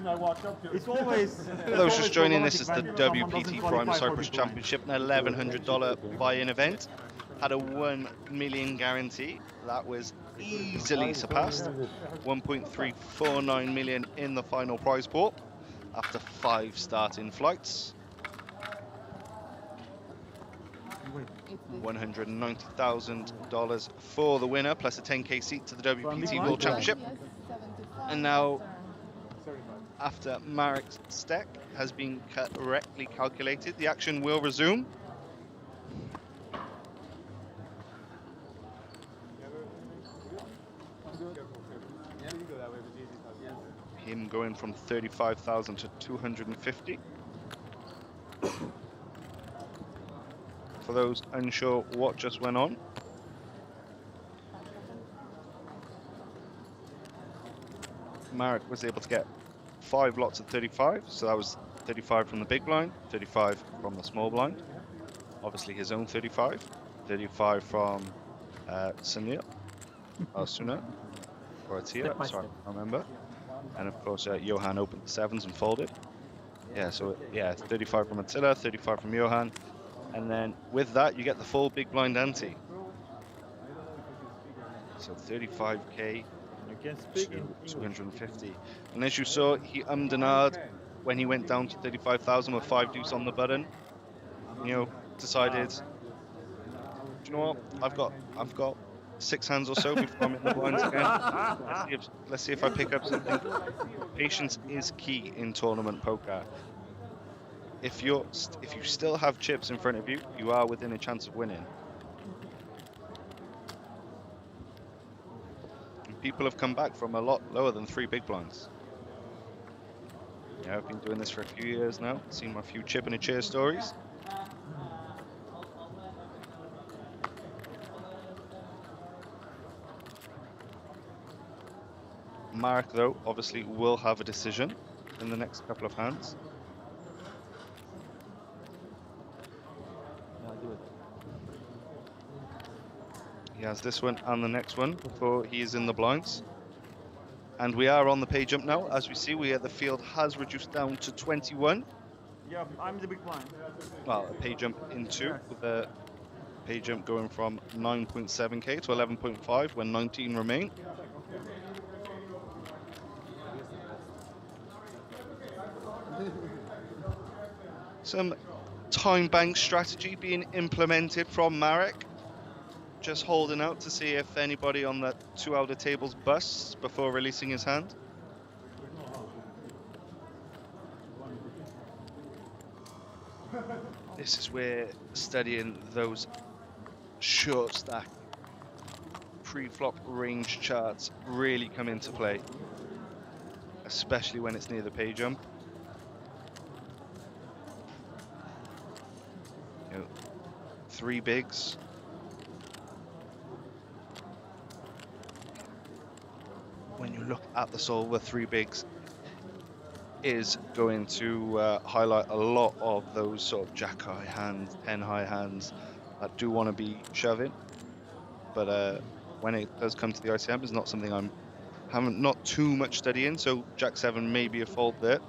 It's always. For those just joining, this is the WPT Prime Cyprus Championship, an $1,100 buy-in event. Had a 1 million guarantee. That was easily surpassed. 1.349 million in the final prize pool after 5 starting flights. $190,000 for the winner, plus a 10K seat to the WPT World Championship. And now, after Marek's stack has been correctly calculated, the action will resume. Him going from 35,000 to 250. For those unsure what just went on, Marek was able to get 5 lots of 35, so that was 35 from the big blind, 35 from the small blind, obviously his own 35, 35 from Sunil, or Suna, or Atia, sorry, I remember, and of course Johan opened the 7s and folded. Yeah, so yeah, 35 from Attila, 35 from Johan, and then with that you get the full big blind ante. So 35k to 250. And as you saw, he and ahed when he went down to 35,000 with 5 deuce on the button. You know, decided, do you know what? I've got 6 hands or so before I'm in the blinds again. Let's see if I pick up something. Patience is key in tournament poker. If you still have chips in front of you, you are within a chance of winning. And people have come back from a lot lower than 3 big blinds. Yeah, I've been doing this for a few years now, seen my few chip and a cheer stories. Marek, though, obviously will have a decision in the next couple of hands. He has this one and the next one before he is in the blinds. And we are on the pay jump now. As we see, the field has reduced down to 21. Yeah, I'm the big blind. Well, a pay jump into, with the pay jump going from 9.7k to 11.5 when 19 remain. Some time bank strategy being implemented from Marek. Just holding out to see if anybody on the 2 outer tables busts before releasing his hand. This is where studying those short stack pre-flop range charts really come into play, especially when it's near the pay jump. You know, 3 bigs. When you look at the solver, 3 bigs is going to highlight a lot of those sort of jack high hands, 10 high hands that do want to be shoving. But when it does come to the ICM, it's not something I'm not too much study in. So jack 7 may be a fold there.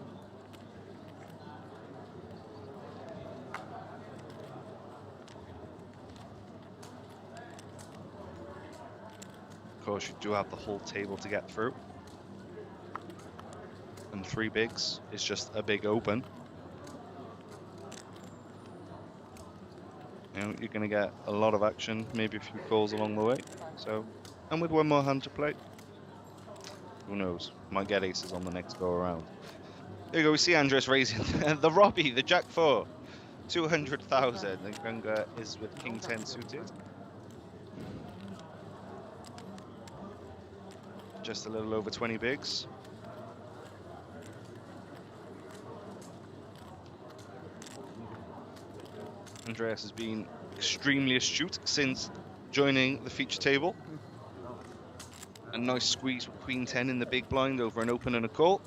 Of course, you do have the whole table to get through. And 3 bigs is just a big open. You know, you're going to get a lot of action, maybe a few calls along the way. So, and with 1 more hand to play, who knows? Might get aces on the next go around. There you go. We see Andres raising the Robbie, the Jack 4, 200,000, and Gunga is with King 10 suited. Just a little over 20 bigs. Andreas has been extremely astute since joining the feature table. A nice squeeze with Queen 10 in the big blind over an open and a call.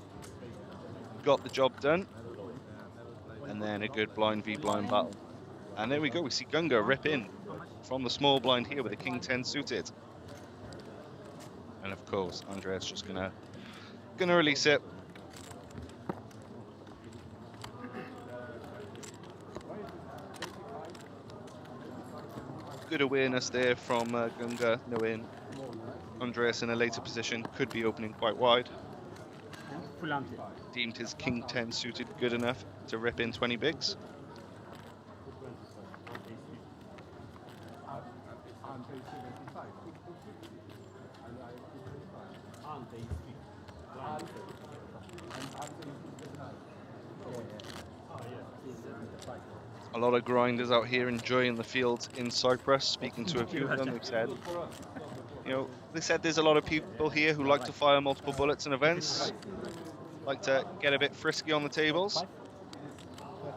Got the job done. And then a good blind v blind battle. And there we go, we see Gunga rip in from the small blind here with a King 10 suited. And of course, Andreas just gonna release it. Good awareness there from Gunga, knowing Andreas in a later position could be opening quite wide. Deemed his King 10 suited good enough to rip in 20 bigs. Ante is 75. And I is 25. Ante is 50. Ante. And Ante is 75. Oh, yeah. He's 75. A lot of grinders out here enjoying the fields in Cyprus. Speaking to a few of them, they've said, they said there's a lot of people here who like to fire multiple bullets in events, like to get a bit frisky on the tables.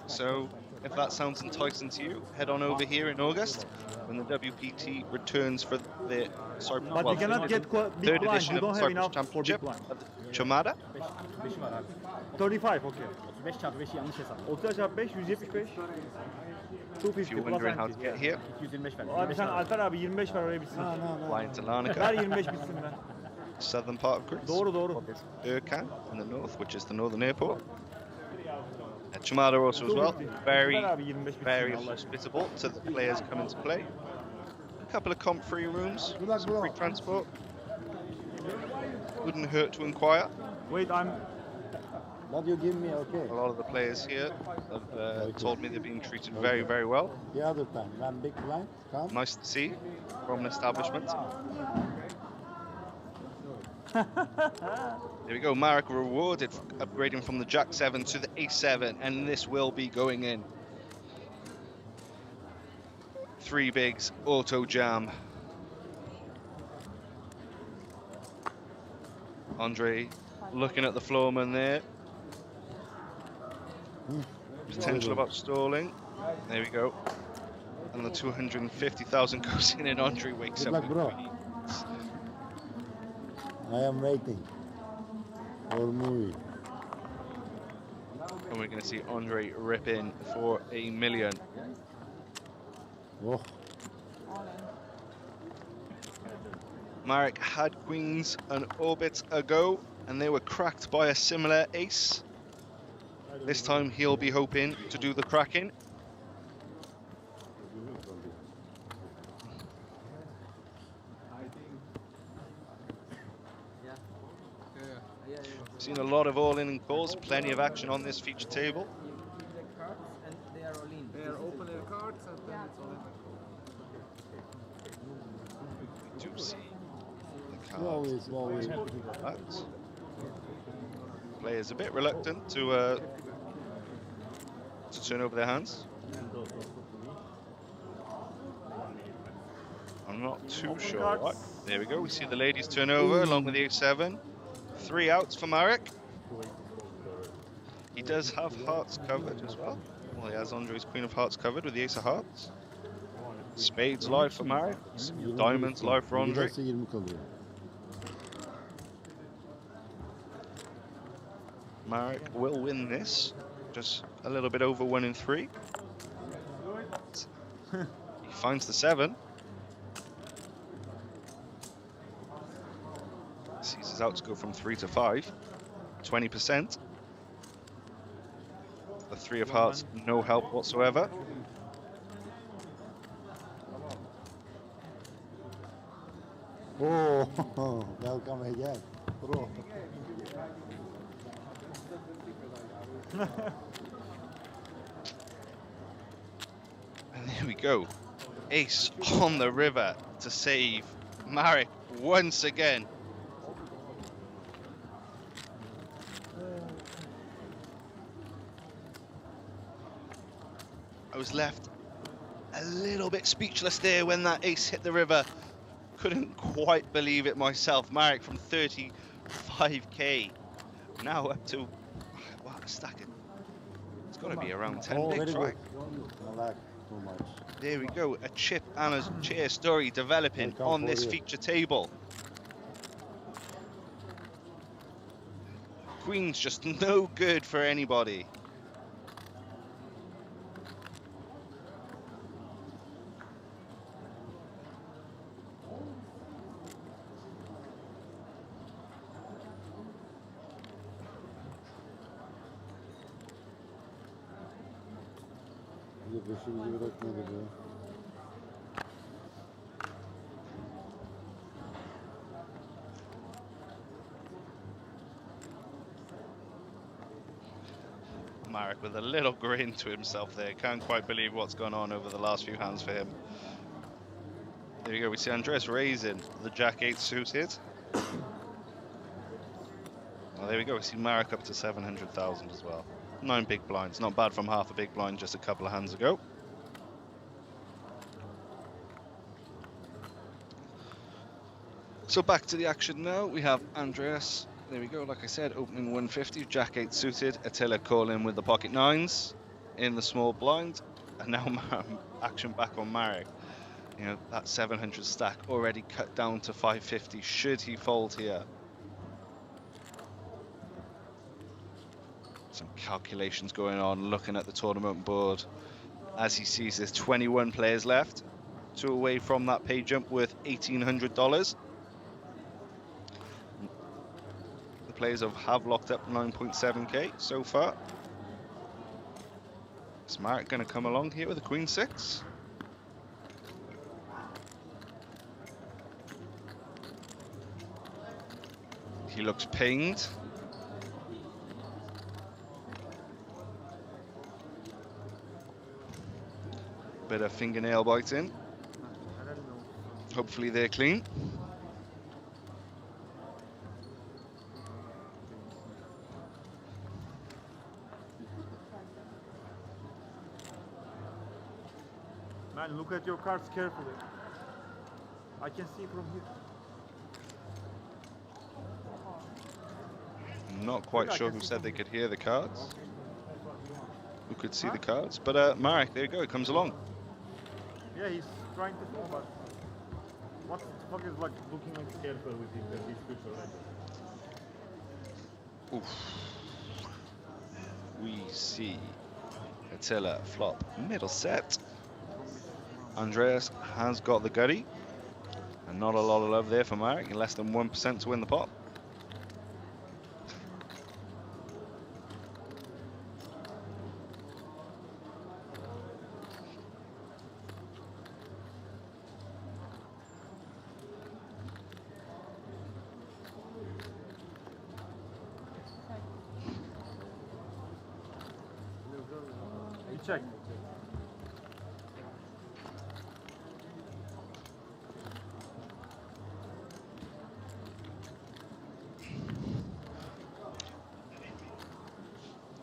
So if that sounds enticing to you, head on over here in August when the WPT returns for the Cyprus. But we cannot get big third blind. edition We don't of the have Cyprus enough for big Championship blind. at the Chamada. 5 var abi. 35, okay. 35 çarpı 5'i yanlış hesap. 30 çarpı 5, 175. If 250 you're plus wondering how to get here, 225 ver. Abi sen Alper abi 25 ver oraya bitsin. flying to Ver Larnaca, 25 bitsin ver. southern part of Greece. Doğru doğru. Erkan in the north, which is the northern airport. Chamada also as well, very, very hospitable to the players coming to play. A couple of comp-free rooms, some free transport. Wouldn't hurt to inquire. Wait, I'm... What you give me, okay. A lot of the players here have told me they're being treated very, very well. The other time, when big blind come. Nice to see from an establishment. There we go, Marek rewarded for upgrading from the Jack 7 to the Ace 7, and this will be going in. 3 bigs, auto jam. Andre looking at the floorman there. Potential about stalling. There we go. And the 250,000 goes in and Andre wakes Good up. luck, bro. I am waiting for movie. And we're going to see Andre rip in for $1 million. Oh. Marek had queens an orbit ago, and they were cracked by a similar ace. This time he'll be hoping to do the cracking. Seen a lot of all-in calls, plenty of action on this feature table. They are open their cards and then it's all in. Do see the Slowly, slowly. cards. Players a bit reluctant to turn over their hands. I'm not too sure. Right, there we go. We see the ladies turn over along with the A7. 3 outs for Marek. He does have hearts covered as well. Well, he has Andre's Queen of Hearts covered with the Ace of Hearts. Spades live for Marek. Diamonds live for Andre. Marek will win this. Just a little bit over 1 in 3. He finds the 7. Sees his outs go from 3 to 5. 20%. The 3 of hearts, no help whatsoever. Oh, welcome again, bro. And there we go. Ace on the river to save Marek once again. I was left a little bit speechless there when that ace hit the river. Couldn't quite believe it myself. Marek from 35k now up to, wow, a stack of, it's got to be around 10 bigs, right? I like too much. There we go, a chip and a chair story developing on this feature table. Queen's just no good for anybody. Peşimizi bırakmadı be. Marek with a little grin to himself there. Can't quite believe what's gone on over the last few hands for him. There you go. We see Andreas raising the Jack-8 suited. Well, there we go. We see Marek up to 700,000 as well. 9 big blinds. Not bad from half a big blind just a couple of hands ago. So back to the action now. We have Andreas. There we go. Like I said, opening 150. Jack-8 suited. Attila calling with the pocket nines in the small blind. And now action back on Marek. You know, that 700 stack already cut down to 550 should he fold here. Some calculations going on, looking at the tournament board as he sees there's 21 players left, 2 away from that pay jump worth $1,800. The players have locked up 9.7k so far. Is Marek going to come along here with a queen 6? He looks pained. Bit of fingernail biting. Hopefully they're clean. Man, look at your cards carefully. I can see from here. I'm not quite sure who said they could hear the cards. Who could see the cards? But Marek, there you go, he comes along. Yeah, he's trying to fall, but what the fuck is like looking like careful with him that he's good for Oof. We see Attila flop middle set. Andreas has got the gutty. And not a lot of love there for Marek, less than 1% to win the pot. Check.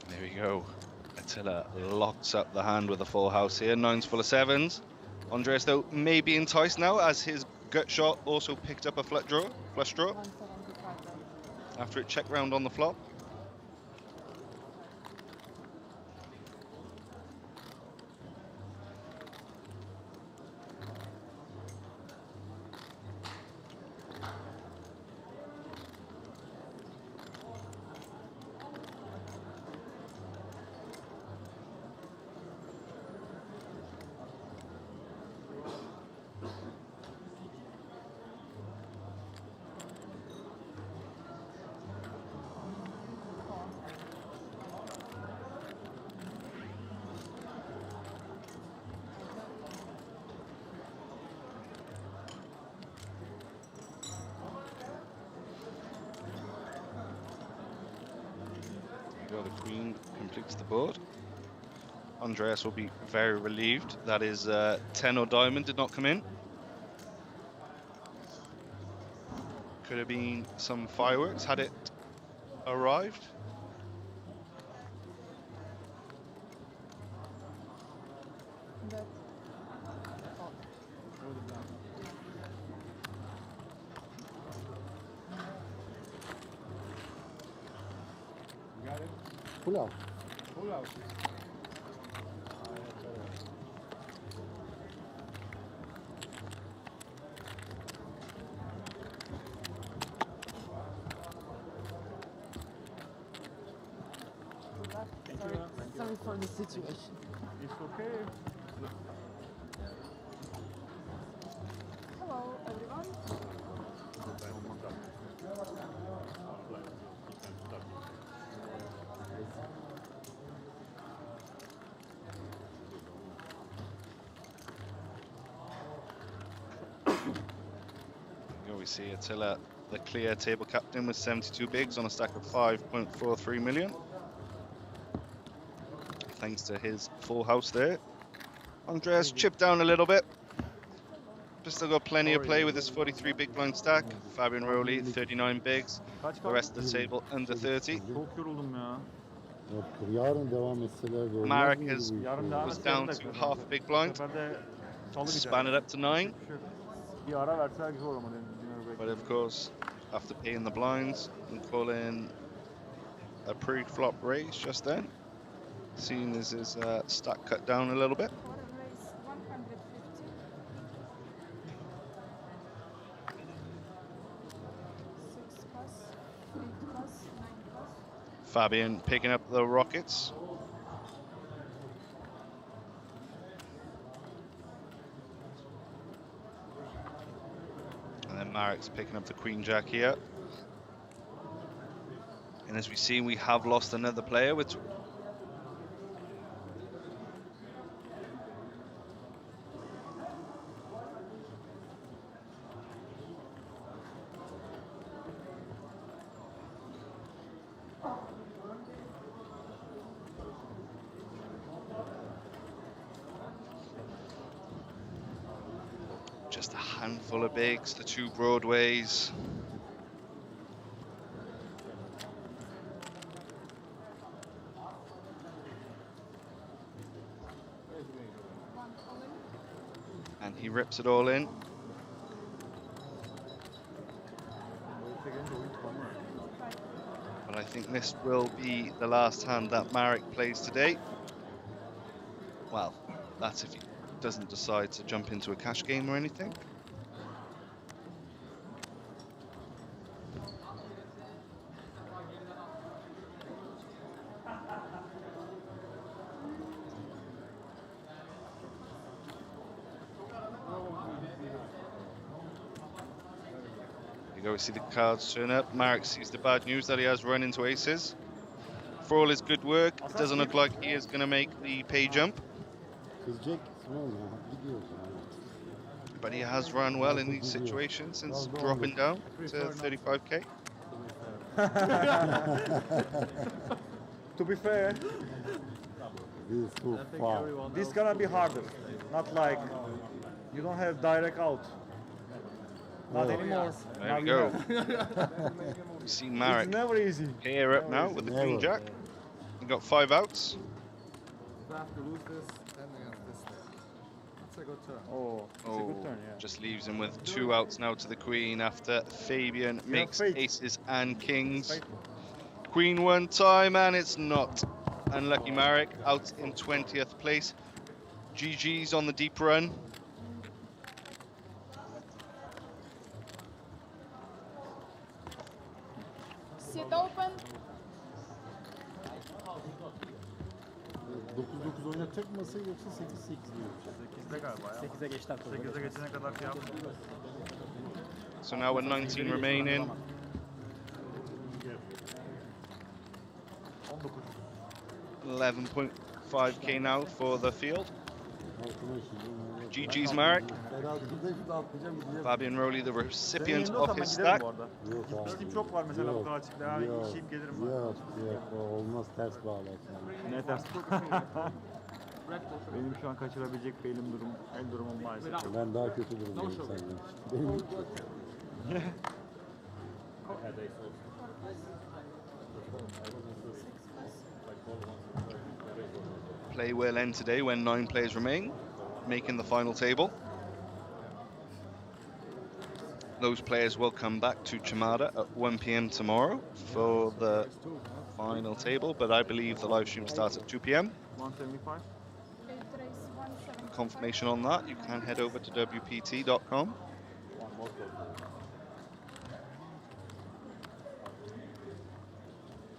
There we go. Attila locks up the hand with a full house here. 9's full of 7s. Andreas, though, may be enticed now as his gut shot also picked up a flush draw. After it checked round on the flop. The queen completes the board. Andreas will be very relieved that his 10 or diamond did not come in. Could have been some fireworks had it arrived. Pull out. Pull out. Sorry for the situation. It's okay. Hello, everyone. Here we see Attila, the clear table captain with 72 bigs on a stack of 5.43 million. Thanks to his full house there. Andreas chipped down a little bit. Still got plenty of play with his 43 big blind stack. Fabian Rowley, 39 bigs. The rest of the table under 30. Çok yoruldum ya. Yarın devam etseler de olmaz Marek mıydı is, bu iş was down to half a big Bu blind. sefer de salı Span it up to 9. Bir ara verseler güzel olur ama But of course, after paying the blinds and calling a pre-flop raise just then, seeing as his stack cut down a little bit. Fabian picking up the rockets. And then Marek's picking up the Queen Jack here. And as we see, we have lost another player with just a handful of bigs, the 2 broadways. And he rips it all in. But I think this will be the last hand that Marek plays today. Well, that's if he doesn't decide to jump into a cash game or anything. You go see the cards turn up. Marek sees the bad news that he has run into aces. For all his good work, it doesn't look like he is going to make the pay jump. But he has run well in these situations since dropping down to 35k. To be fair, this is gonna be harder. Not like you don't have direct out. Not anymore. There we go. We see Marek never easy. Here up now with the Queen Jack. He got 5 outs. If I have to lose this, then against this thing. That's a good turn. Oh, it's a good turn, yeah. Just leaves him with 2 outs now to the Queen after Fabian makes aces and kings. Queen one time, and it's not. Unlucky Marek out in 20th place. GG's on the deep run. Sit open. 9-9 oynatacak mı masayı yoksa 8-8 mi? 8'de galiba ya. 8'e geçti artık. 8'e geçene kadar şey yaptık. So now with 19 remaining. 11.5k now for the field. GG's Marek. Fabian Rowley, the recipient of his stack. Gitmişliğim çok var mesela bu kadar açıkta. Yani işeyip gelirim ben. Yok olmaz ters bağlarsın. Ne ters? Benim şu an kaçırabilecek el durumum maalesef. Ben daha kötü durumdayım senden. Benim Play will end today when 9 players remain, making the final table. Those players will come back to Chamada at 1 p.m. tomorrow for the final table, but I believe the live stream starts at 2 p.m. 175. Confirmation on that, you can head over to WPT.com.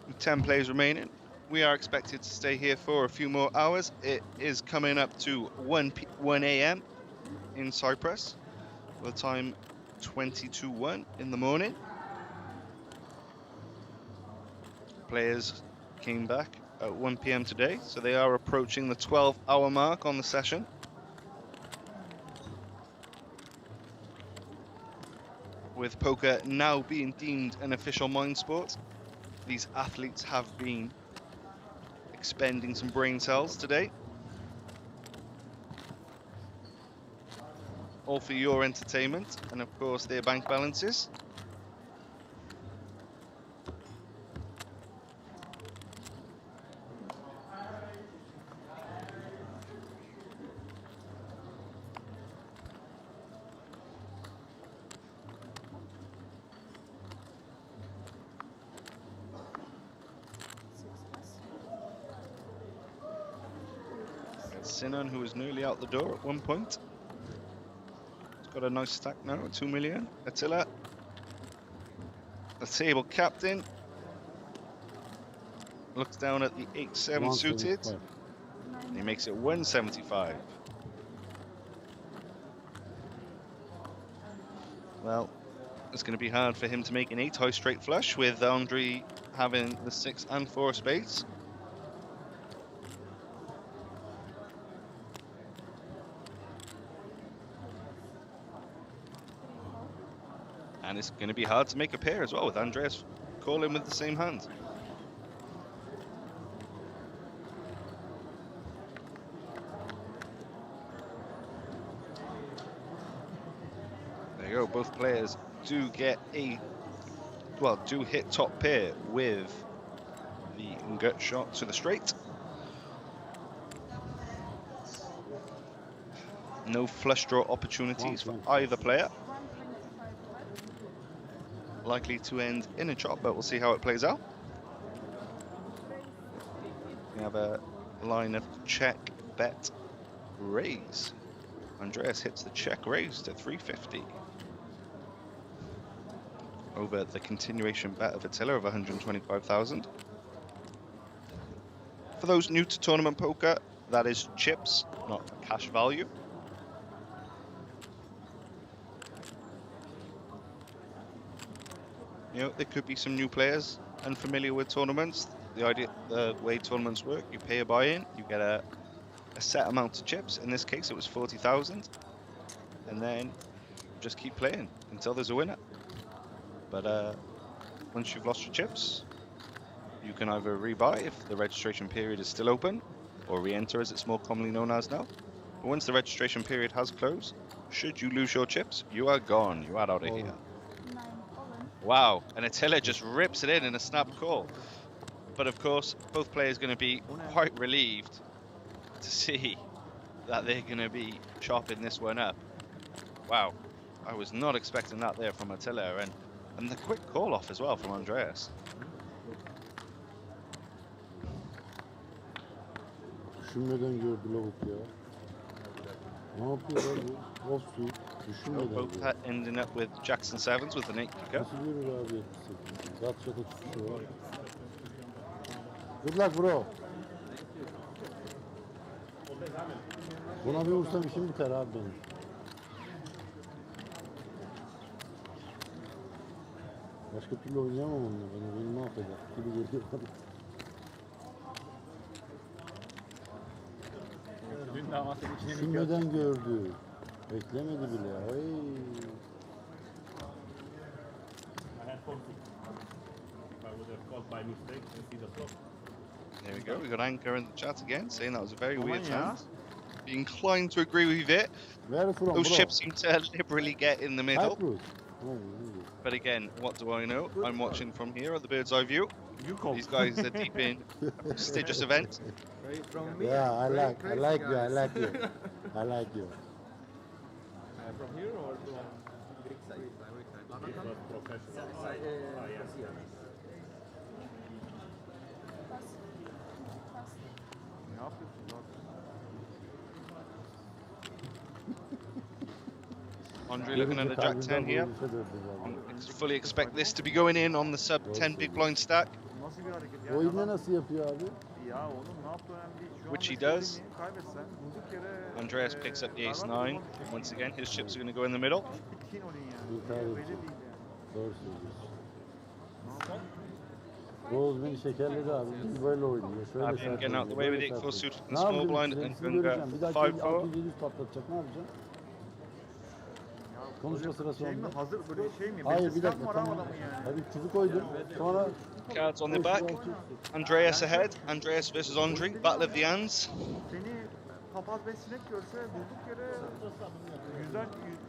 With 10 players remaining, we are expected to stay here for a few more hours. It is coming up to 1 a.m. in Cyprus, with the time 22:01 in the morning. Players came back at 1 p.m. today, so they are approaching the 12-hour mark on the session. With poker now being deemed an official mind sport, these athletes have been expending some brain cells today. all for your entertainment and, of course, their bank balances. Sinan, who was nearly out the door at one point. He's got a nice stack now at 2 million. Attila, the table captain, looks down at the 8-7 suited. And he makes it 175. Well, it's going to be hard for him to make an 8 high straight flush with Andre having the 6 and 4 spades. And it's going to be hard to make a pair as well with Andreas calling with the same hand. There you go, both players do get do hit top pair with the gut shot to the straight. No flush draw opportunities for either player. Likely to end in a chop, but we'll see how it plays out. We have a line of check, bet, raise. Andreas hits the check raise to 350. Over the continuation bet of Attila of 125,000. For those new to tournament poker, that is chips, not cash value. You know, there could be some new players unfamiliar with tournaments. The way tournaments work, you pay a buy-in, you get a set amount of chips. In this case, it was 40,000, and then just keep playing until there's a winner. But once you've lost your chips, you can either rebuy if the registration period is still open, or re-enter as it's more commonly known as now. But once the registration period has closed, should you lose your chips, you are gone. You are out of here. Wow, and Attila just rips it in a snap call. But of course, both players are going to be quite relieved to see that they're going to be chopping this one up. Wow, I was not expecting that there from Attila, and the quick call off as well from Andreas. Düşünmeden gördü lavuk ya. Ne yapıyor abi? Olsun. Düşünmeden Both ending up with Jackson sevens with an 8 kicker. Nasıl görür abi 78? Gatça'da tutuşu var. Good luck bro. Buna bir vursam işim biter abi benim. Başka türlü oynayamam onunla. Beni mahveder. Gibi geliyor. Düşünmeden gördü. Beklemedi bile. Ay. There we go. We got Anchor in the chat again, saying that was a very weird hand. Be inclined to agree with it. Those chips seem to liberally get in the middle. Cyprus. But again, what do I know? I'm watching from here at the bird's eye view. These guys are deep in a prestigious event. Yeah, I like you. I like you. I like you. From here or from Greek side? Andre looking at a Jack 10 here. Fully expect this to be going in on the sub 10 big blind stack. Oyunu nasıl yapıyor abi? Which he does. Andreas picks up the ace-9. Once again, his chips are going to go in the middle. Doğru söylüyorsun. Rose beni şekerledi abi. Biz böyle oynuyor. Şöyle Getting out the way with it, 4 suited and Ne small yapacağım? blind and Sizi Gunga göreceğim. Bir dahaki 5-4. 600 patlatacak. Ne yapacağım? Konuşma sırası oldu. Hazır böyle şey mi? Hayır bir dakika tamam. Hadi kuzu koydum. Sonra Cards on the back. Andreas ahead. Andreas versus Andre. Battle of the hands. papaz ve sinek görse durduk yere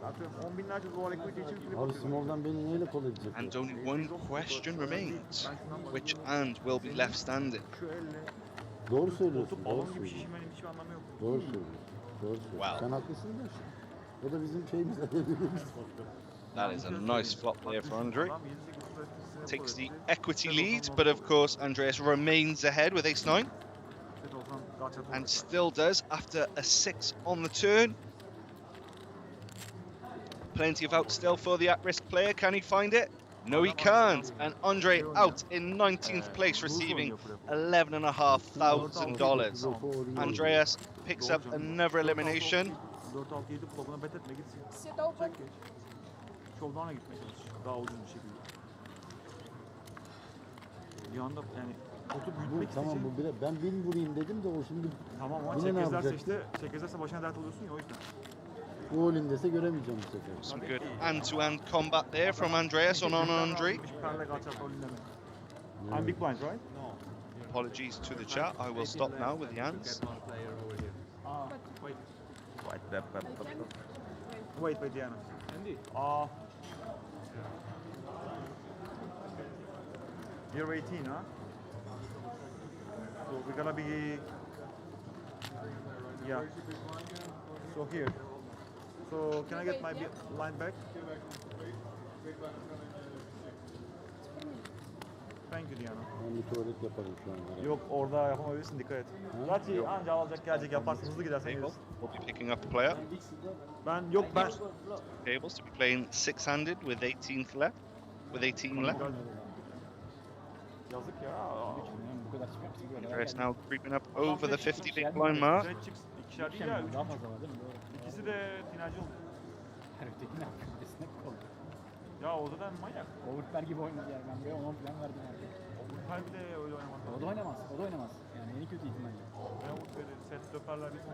atıyorum 10 binlerce dolar equity için flip Abi small'dan beni neyle kol edecek? And only one question remains. Which hand will be left standing? Şu elle Doğru söylüyorsun. oturup Doğru balon gibi söylüyorsun. şişirmenin hiçbir anlamı yok. Doğru söylüyorsun. Doğru söylüyorsun. Wow. Sen haklısın da işte. O da bizim şeyimiz. That is a nice flop there for Andre. Takes the equity lead, but of course Andreas remains ahead with ace-9. And still does after a 6 on the turn. Plenty of out still for the at-risk player. Can he find it? No, he can't. And Andre out in 19th place, receiving $11,500. Andreas picks up another elimination. 4-6-7 flopuna bet etme gitsin. Sit open. Showdown'a gitmeye çalış. Daha ucuz bir şekilde. Bir anda yani potu büyütmek Tamam isteyeceğim. bu bile ben bin vurayım dedim de o şimdi Tamam ama yine ne çekezlerse yapacaktı? işte çekezlerse başına dert oluyorsun ya o yüzden. Bu all in dese göremeyeceğim bu sefer. Some good hand-to-hand combat there from Andreas on Andre. Perle kaçar rolün deme. I'm big blind, right? Apologies to the chat. I will stop now with the hands. Wait. Wait, Diana. Andy. You're 18, huh? So we're gonna be, yeah. So here. So can I get my line back? Thank you Diana. Ben bir tuvalet yaparım şu an. Yok orada yapamayabilirsin, dikkat et. Gerçi anca alacak gelecek yaparsın, hızlı gidersen Table gelirsin. will be picking up a player. Ben Tables to be playing six-handed with 18th left. With 18 left. Yazık ya. Andreas now creeping up over the 50 big blind mark. İkişer değil ya, Daha fazla var değil mi? Doğru. İkisi de finalci oldu. Her öteki ne yapıyor? Esnek oldu. Ya o zaten manyak. Overper gibi oynadı yani. Ben buraya 10 falan verdim artık. Overper bile öyle oynamaz. O da oynamaz. O da oynamaz. Yani en kötü ihtimalle. Ben Overper'i set döperler bir son şey.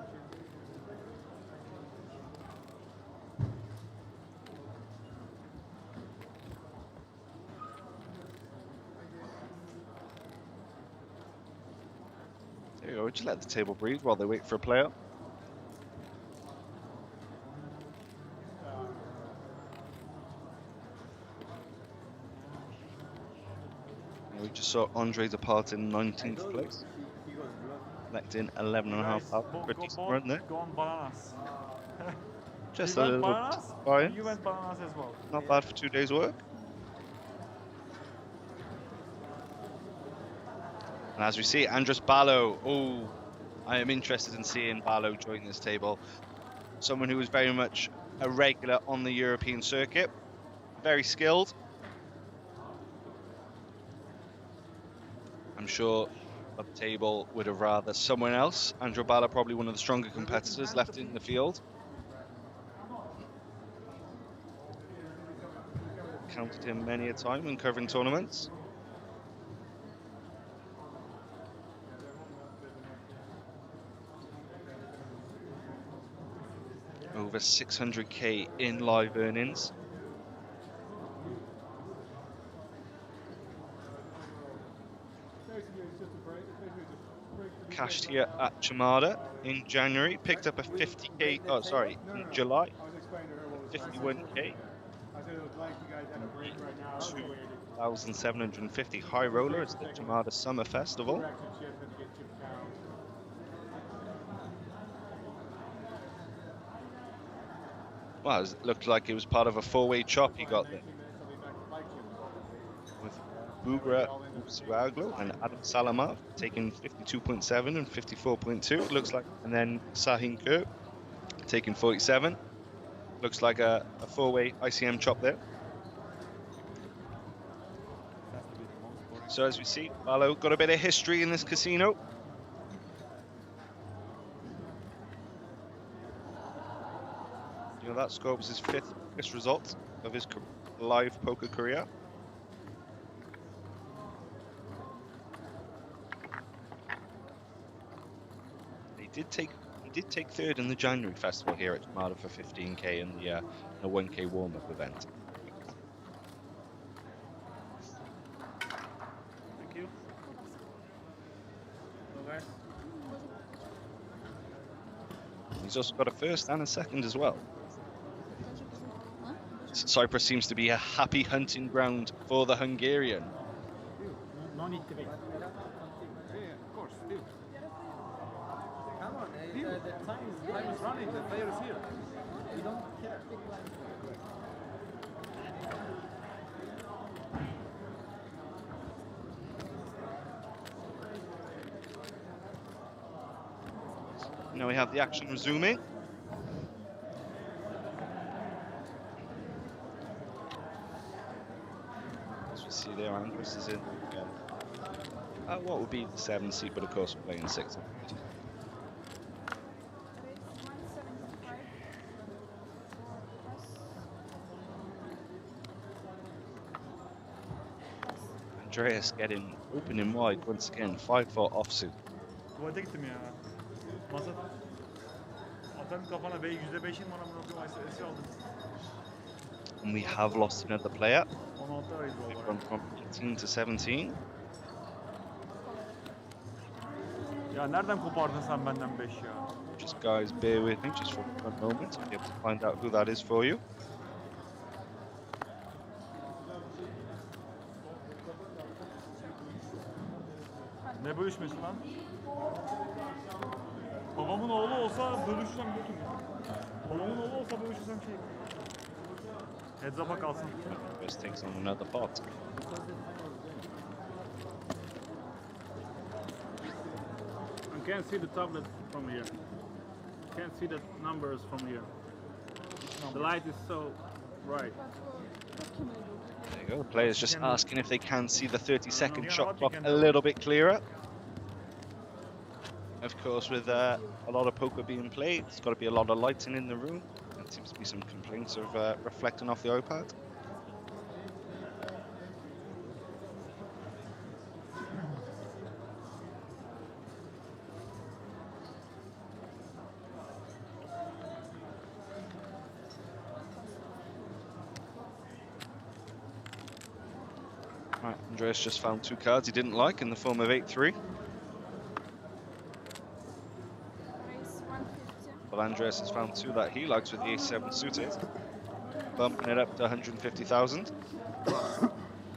There you go, just let the table breathe while they wait for a player. We just saw Andre depart in 19th place. Collecting 11.5 for a decent run there. Gone bananas. Just You a went little bananas? buy-in. You went bananas as well. Not bad for 2 days' work. And as we see, Andres Ballo. Oh, I am interested in seeing Ballo join this table. Someone who was very much a regular on the European circuit. Very skilled. I'm sure the table would have rather someone else. Andrew Ballo, probably one of the stronger competitors left in the field. Counted him many a time when covering tournaments. Over 600k in live earnings. Cashed here at Chamada in January, picked up a 50k, oh sorry, in July, 51k. 2,750 high roller. It's the Chamada Summer Festival. Well, it looked like it was part of a four-way chop he got there. With Bugra Usuaglo and Adam Salamov taking 52.7 and 54.2, it looks like. And then Sahin Kerr taking 47. Looks like a four-way ICM chop there. So as we see, Ballo got a bit of history in this casino. You know, that score was his fifth result of his live poker career. He did take third in the January festival here at Chamada for 15k in the 1k warm-up event. Thank you. So guys. He's also got a first and a second as well. Cyprus seems to be a happy hunting ground for the Hungarian. No need to wait. Yeah, of course, deal. Come on, the time is running, the player is here. You don't care. Now we have the action resuming. As we see there, Andres is in what would be the 7 seat, but of course we're playing 6. Andreas getting opening wide once again, 5-4 offsuit. Tuvalete gittim ya. Masa. Atarım kafana bey %5'in bana bunu okuyayım esir aldım. And we have lost another player. 16 ayız We've olarak. gone from 18 to 17. Ya nereden kopardın sen benden 5 ya? Just guys, bear with me just for one moment. I'll be able to find out who that is for you. Ne bölüşmesi lan? Babamın oğlu olsa bölüşsem götür. Babamın oğlu olsa bölüşsem şey. Heads up'a kalsın. First takes on another pot. I can't see the tablet from here. Can't see the numbers from here. The light is so bright. There you go. The player's just asking if they can see the 30-second shot clock a little bit clearer. Of course, with a lot of poker being played, there's got to be a lot of lighting in the room. There seems to be some complaints of reflecting off the iPad. Right, Andreas just found 2 cards he didn't like in the form of 8-3. Well, Andreas has found 2 that he likes with the ace-7 suited, bumping it up to 150,000.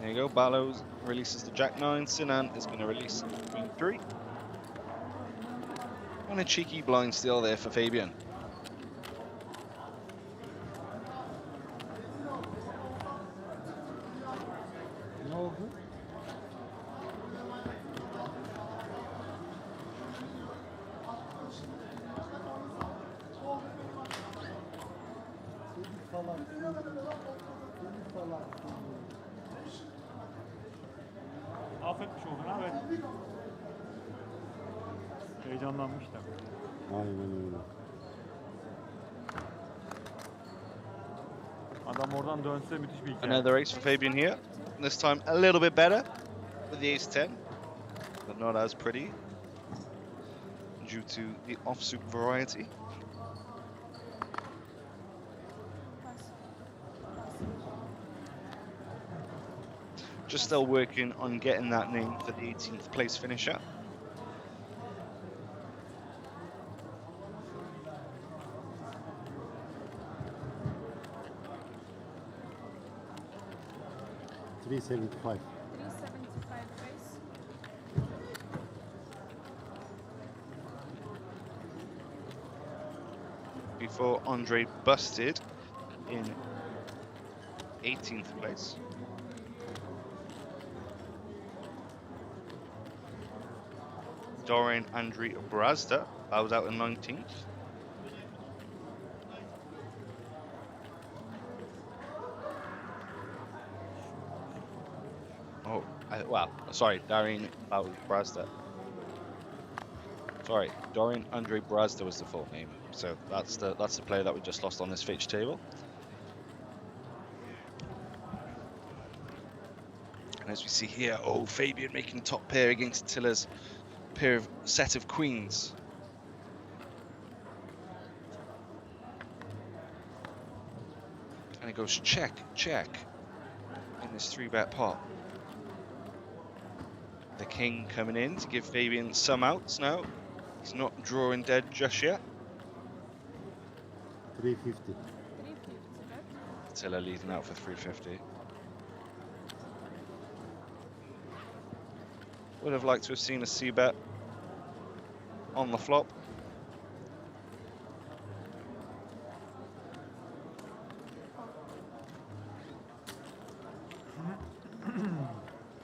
There you go. Ballo releases the jack-9. Sinan is going to release queen 3. And a cheeky blind steal there for Fabian. Affetmiş oldun ha ben. Heyecanlanmış da. Aynen öyle. Adam oradan dönse müthiş bir hikaye. Another ace for Fabian here. This time a little bit better with the ace-10, but not as pretty due to the offsuit variety. Just still working on getting that name for the 18th place finisher. $375. 375 raise. Before Andre busted in 18th place. Dorian Andrei Brazda bows out in 19th. Oh, well, sorry, Dorian Brazda. Sorry, Dorian Andrei Brazda was the full name. So that's the player that we just lost on this fixture table. And as we see here, oh, Fabian making top pair against Tilla's pair of set of queens. And it goes check, check in this 3-bet pot. The king coming in to give Fabian some outs now. He's not drawing dead just yet. 350. 350, bet. Attila leading out for 350. Would have liked to have seen a c-bet on the flop.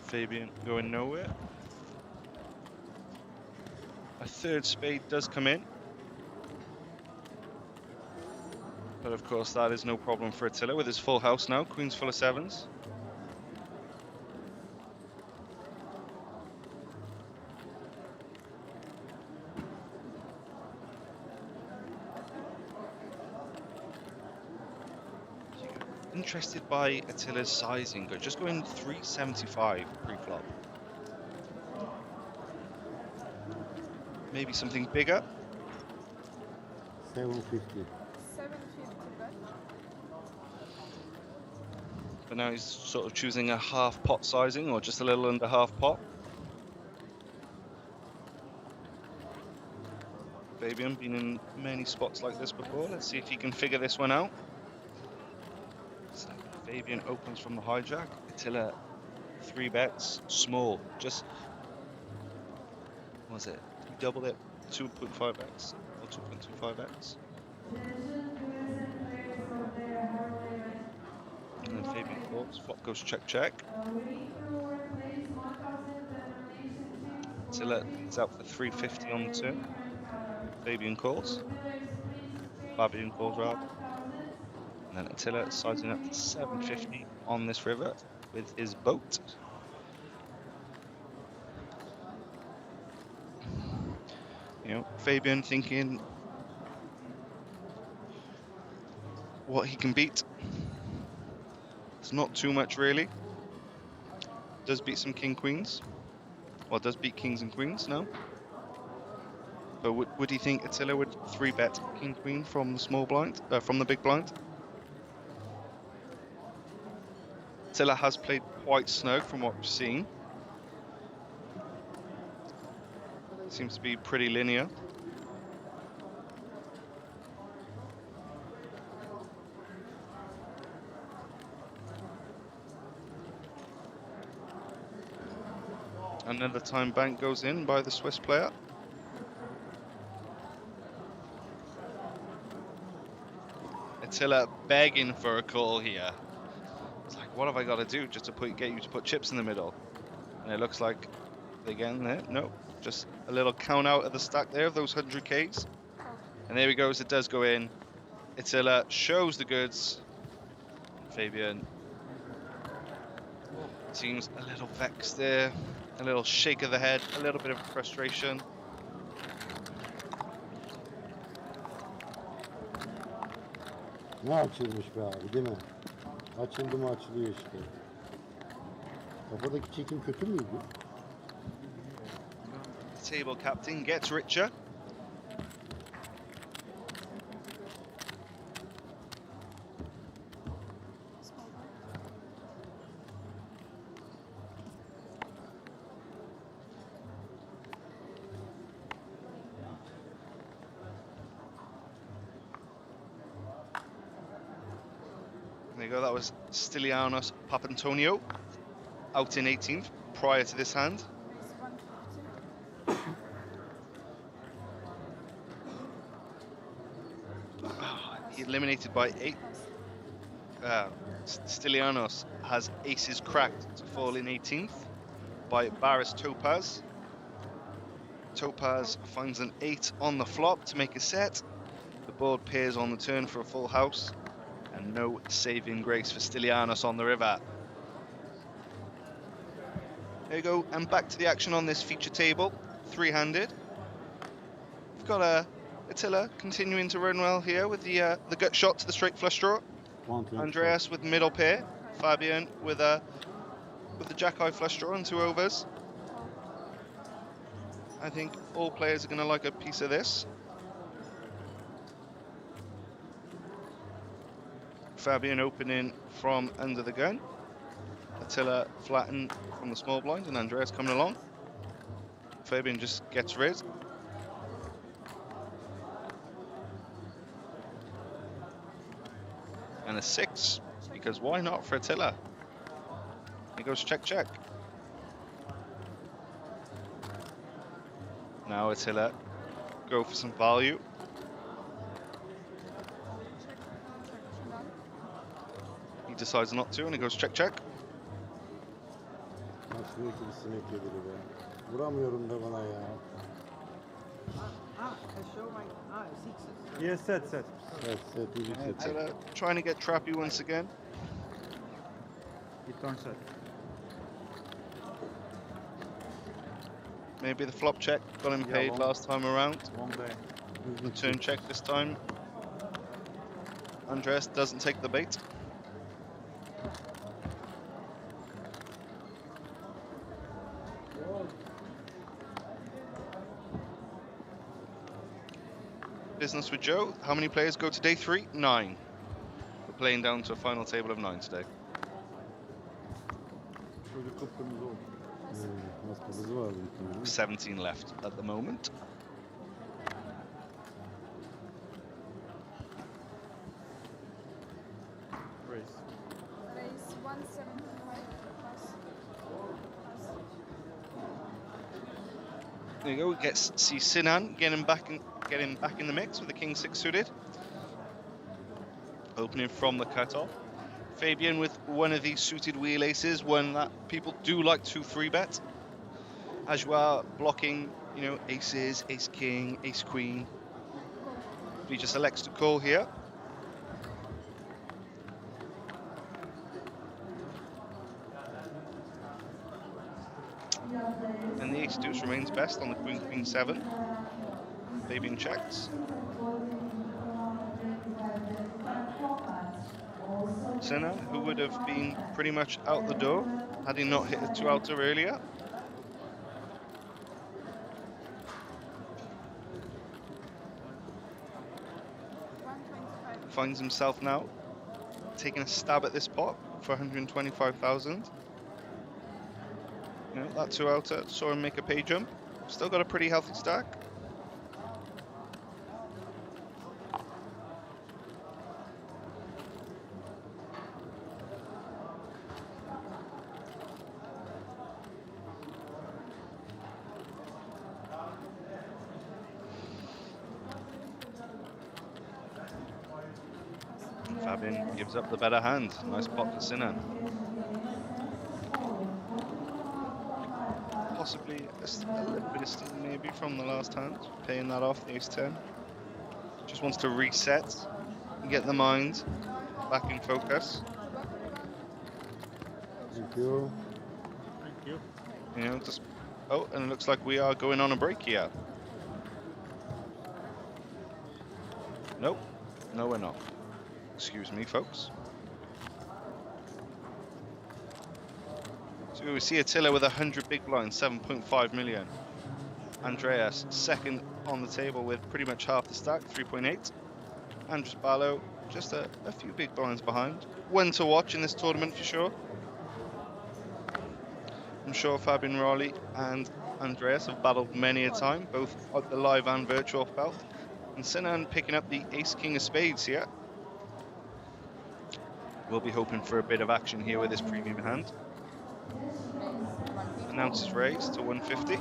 Fabian going nowhere. A third spade does come in. But of course that is no problem for Attila with his full house now, queens full of sevens. Interested by Attila's sizing, but just going 375 pre-flop. Maybe something bigger. 750. 750, bet. But now he's sort of choosing a half pot sizing or just a little under half pot. Fabian been in many spots like this before. Let's see if he can figure this one out. So Fabian opens from the hijack. Attila 3 bets, small. Just, what was it? Double it, 2.5x or 2.25x. And then Fabian calls, flop goes check check. Attila leads out for 350 on the turn. Fabian calls. Fabian calls rather. And then Attila sizing up to 750 on this river with his boat. You know, Fabian thinking what he can beat. It's not too much really. Does beat some king queens. Well, does beat kings and queens now. But would he think Attila would 3-bet king queen from the small blind, from the big blind? Attila has played quite snug from what we've seen. Seems to be pretty linear. Another time bank goes in by the Swiss player. Attila begging for a call here. It's like, what have I got to do just to get you to put chips in the middle? And it looks like again there, no, just a little count out of the stack there of those 100Ks. And there he goes, it does go in. Attila shows the goods. Fabian seems a little vexed there, a little shake of the head, a little bit of frustration. Ne açılmış be abi değil mi? Açıldı mı açılıyor işte. Kafadaki çekim kötü müydü? The table captain gets richer. There you go, that was Stylianos Papantonio out in 18th prior to this hand. He eliminated by 8. Stylianos has aces cracked to fall in 18th by Baris Topaz. Topaz finds an 8 on the flop to make a set. The board pairs on the turn for a full house. And no saving grace for Stylianos on the river. There you go, and back to the action on this feature table, 3-handed. We've got Attila continuing to run well here with the gut shot to the straight flush draw. Andreas with middle pair, Fabian with the jack-high flush draw and 2 overs. I think all players are going to like a piece of this. Fabian opening from under the gun. Attila flattened from the small blind and Andreas coming along. Fabian just gets rid. and a 6, because why not for Attila? He goes check, check. Now Attila go for some value. He decides not to, and he goes check, check. Maçın ikincisini ekledi be. Vuramıyorum da bana ya. Yes, set. Set, iyi bir set. Attila trying to get trappy once again. He turns set. Maybe the flop check got him paid last time around. Long day. The turn check this time. Andreas doesn't take the bait. Business with Joe. How many players go to day 3? 9. We're playing down to a final table of 9 today. Çocuk kıpkırmızı oldu. Hastalığı var bir tane. 17 left at the moment. Race. Raise 175 plus. There you go. We see Sinan getting back in the mix with the king 6 suited. Opening from the cutoff. Fabian with one of these suited wheel aces, one that people do like to 3-bet. As you are blocking, you know, aces, ace king, ace queen. He just elects to call here. And the ace deuce remains best on the queen queen 7. Fabian checks. Senna, who would have been pretty much out the door had he not hit a 2-outer earlier. Finds himself now taking a stab at this pot for 125,000. You know, that 2-outer saw him make a pay jump. Still got a pretty healthy stack. Fabian gives up the better hand. Nice pot for Sinan. Possibly a little bit of steam maybe from the last hand, paying that off, the ace-10. Just wants to reset and get the mind back in focus. Thank you. Thank you. You know, just oh, and it looks like we are going on a break here. Nope, no, we're not. Excuse me, folks. So we see Attila with 100 big blinds, 7.5 million. Andreas second on the table with pretty much half the stack, 3.8. Andres Barlow just a few big blinds behind. One to watch in this tournament for sure. I'm sure Fabian Raleigh and Andreas have battled many a time, both at the live and virtual belt. And Sinan picking up the ace-king of spades here. We'll be hoping for a bit of action here with this premium hand. Announces raise to 150.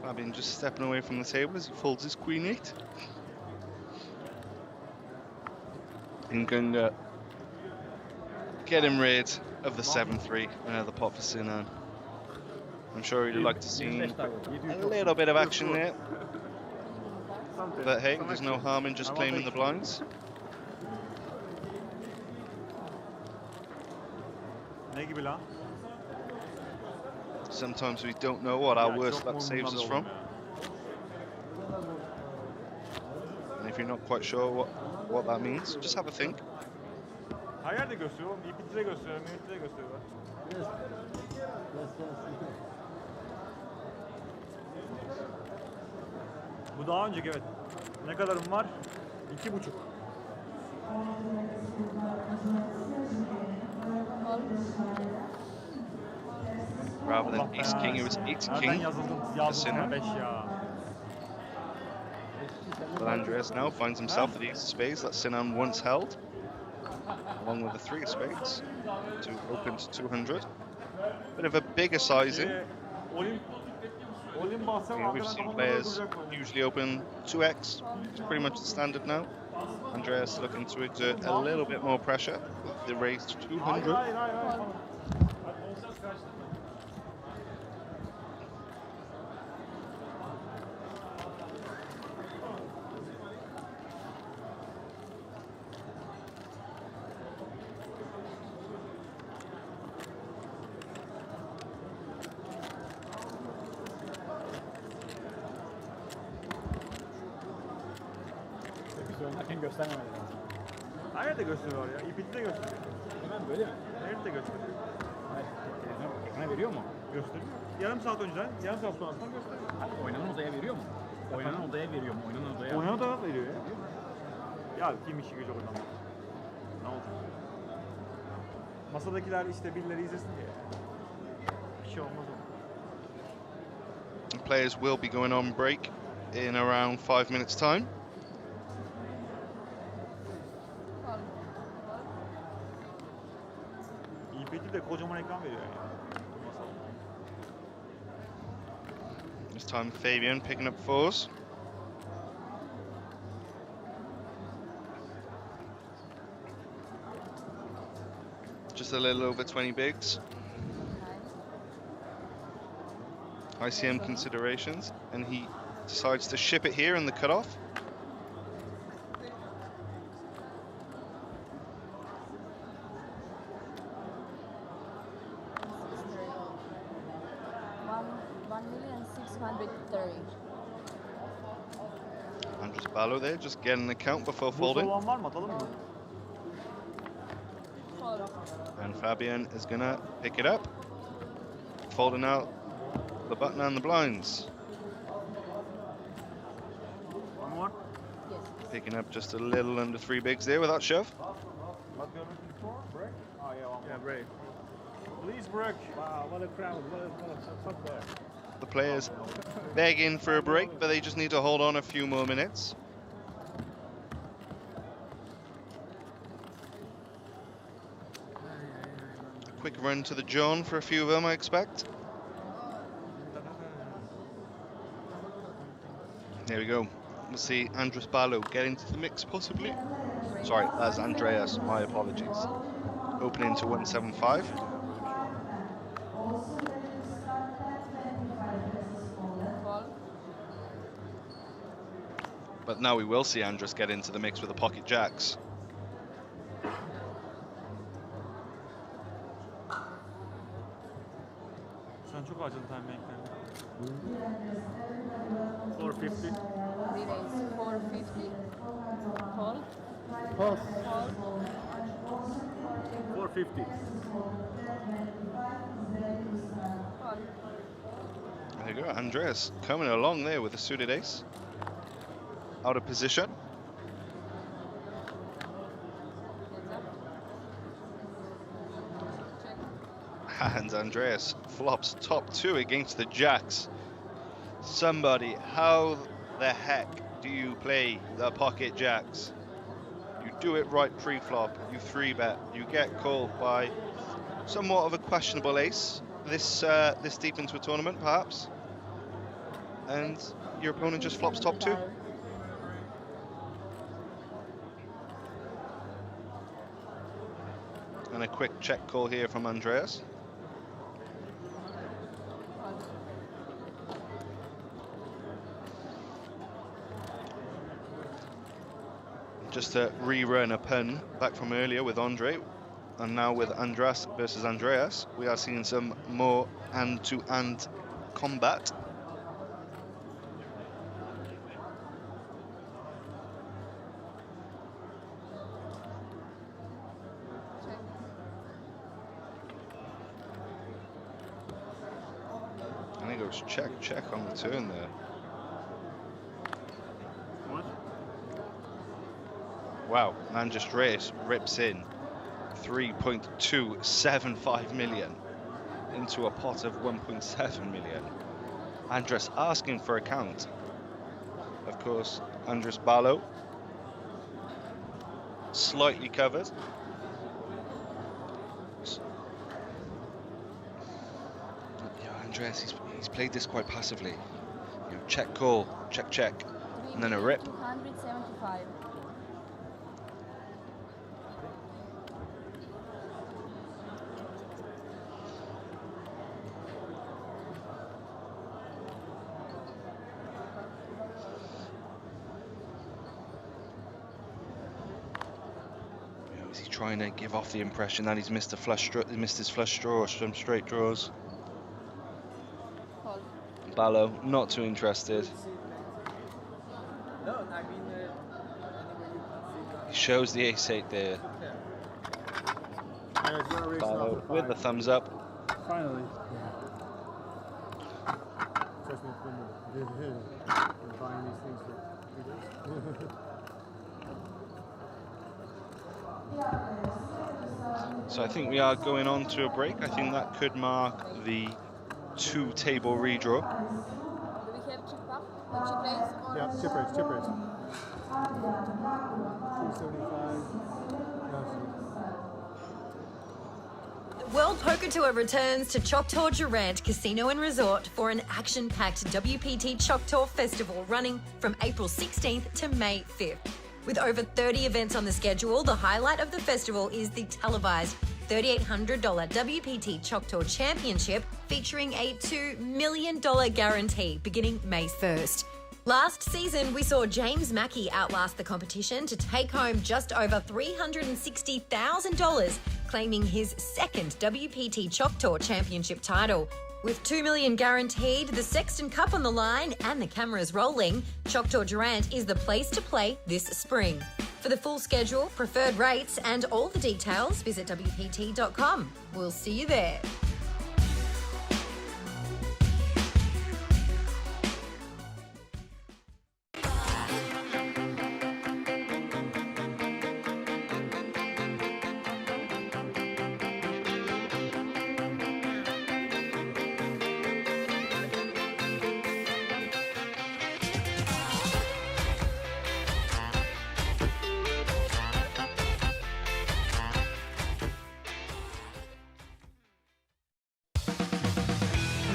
Fabian just stepping away from the table as he folds his queen 8. And going to get him rid of the 7-3. Another pot for Sinan. I'm sure he'd like to see a little bit of action there. But hey, there's no harm in just claiming the blinds. Ne gibi lan? Sometimes we don't know what our worst luck saves us from. And if you're not quite sure what that means, just have a think. Her yerde gösteriyor oğlum. WPT'de gösteriyor, Medya gösteriyor. Bu daha önceki evet. Ne kadarım var? 2,5. Rather than ace king, it was ace Nereden king. yazıldım 5 ya. But Andreas now finds himself with the ace of spades that Sinan once held, along with the three of spades, to open to 200. Bit of a bigger sizing. We've seen players usually open 2x. It's pretty much the standard now. Andreas looking to exert a little bit more pressure with the raise to 200. Oynarken göstermemeleri lazım. Nerede gösteriyor ya? İpiti de gösteriyor. Hemen böyle mi? Nerede gösteriyor? Hayır, telefon ekrana veriyor mu? Gösteriyor. Yarım saat önceden, yarım saat sonrasından gösteriyor. Hayır, oynanan odaya veriyor mu? Oynanan odaya veriyor mu? Oynanan odaya. Oynanan odaya veriyor ya. Ya kim işi gücü oradan? Ne olacak? Masadakiler işte birileri izlesin diye. Bir şey olmaz o. Players will be going on break in around 5 minutes time. İpiti de kocaman ekran veriyor yani. This time Fabian picking up fours. Just a little over 20 bigs. ICM considerations, and he decides to ship it here in the cutoff. Andres Ballo there, just getting the count before folding. Olan var mı? Atalım mı? And Fabian is gonna pick it up, folding out the button and the blinds. One more? Picking up just a little under 3 bigs there with that shove. What you're looking for? Break? Oh yeah, one more. Yeah, break. Please break. Wow, what a crowd. What a there. The players begging for a break, but they just need to hold on a few more minutes. Quick run to the John for a few of them, I expect. There we go. We'll see Andres Ballo get into the mix, possibly. Sorry, that's Andreas, my apologies. Opening to 175. But now we will see Andres get into the mix with the pocket jacks. Sen çok acılı time bank'lerini. 450. Relays 450. Call. Pass. Call. 450. Call. There you go, Andreas coming along there with a suited ace. Out of position. And Andreas flops top 2 against the jacks. Somebody, how the heck do you play the pocket jacks? You do it right pre-flop, you 3-bet, you get called by somewhat of a questionable ace this deep into a tournament perhaps, and your opponent just flops top 2. And a quick check call here from Andreas. Just to rerun a pun back from earlier with Andre, and now with Andras versus Andreas, we are seeing some more hand-to-hand combat. And he goes check, check on the turn there. What? Wow, man just rips in 3.275 million into a pot of 1.7 million. Andres asking for a count. Of course, Andres Barlow slightly covered. Yeah, Andres, he's played this quite passively. You know, check call, check, and then a rip. 275. Is he trying to give off the impression that he's missed his flush draw or some straight draws? Ballo, not too interested. No, I mean, He shows the ace-8 there. Ballo with the thumbs up. Finally. Trust me, when you're buying these things for 3 days. So I think we are going on to a break. I think that could mark the 2-table redraw. Do we have chip up? Chip raise? Or Yeah, chip raise. 275. The World Poker Tour returns to Choctaw Durant Casino and Resort for an action-packed WPT Choctaw Festival running from April 16th to May 5th. With over 30 events on the schedule, the highlight of the festival is the televised $3,800 WPT Choctaw Championship featuring a $2 million guarantee beginning May 1st. Last season, we saw James Mackey outlast the competition to take home just over $360,000, claiming his second WPT Choctaw Championship title. With $2 million guaranteed, the Sexton Cup on the line and the cameras rolling, Choctaw Durant is the place to play this spring. For the full schedule, preferred rates and all the details, visit WPT.com. We'll see you there.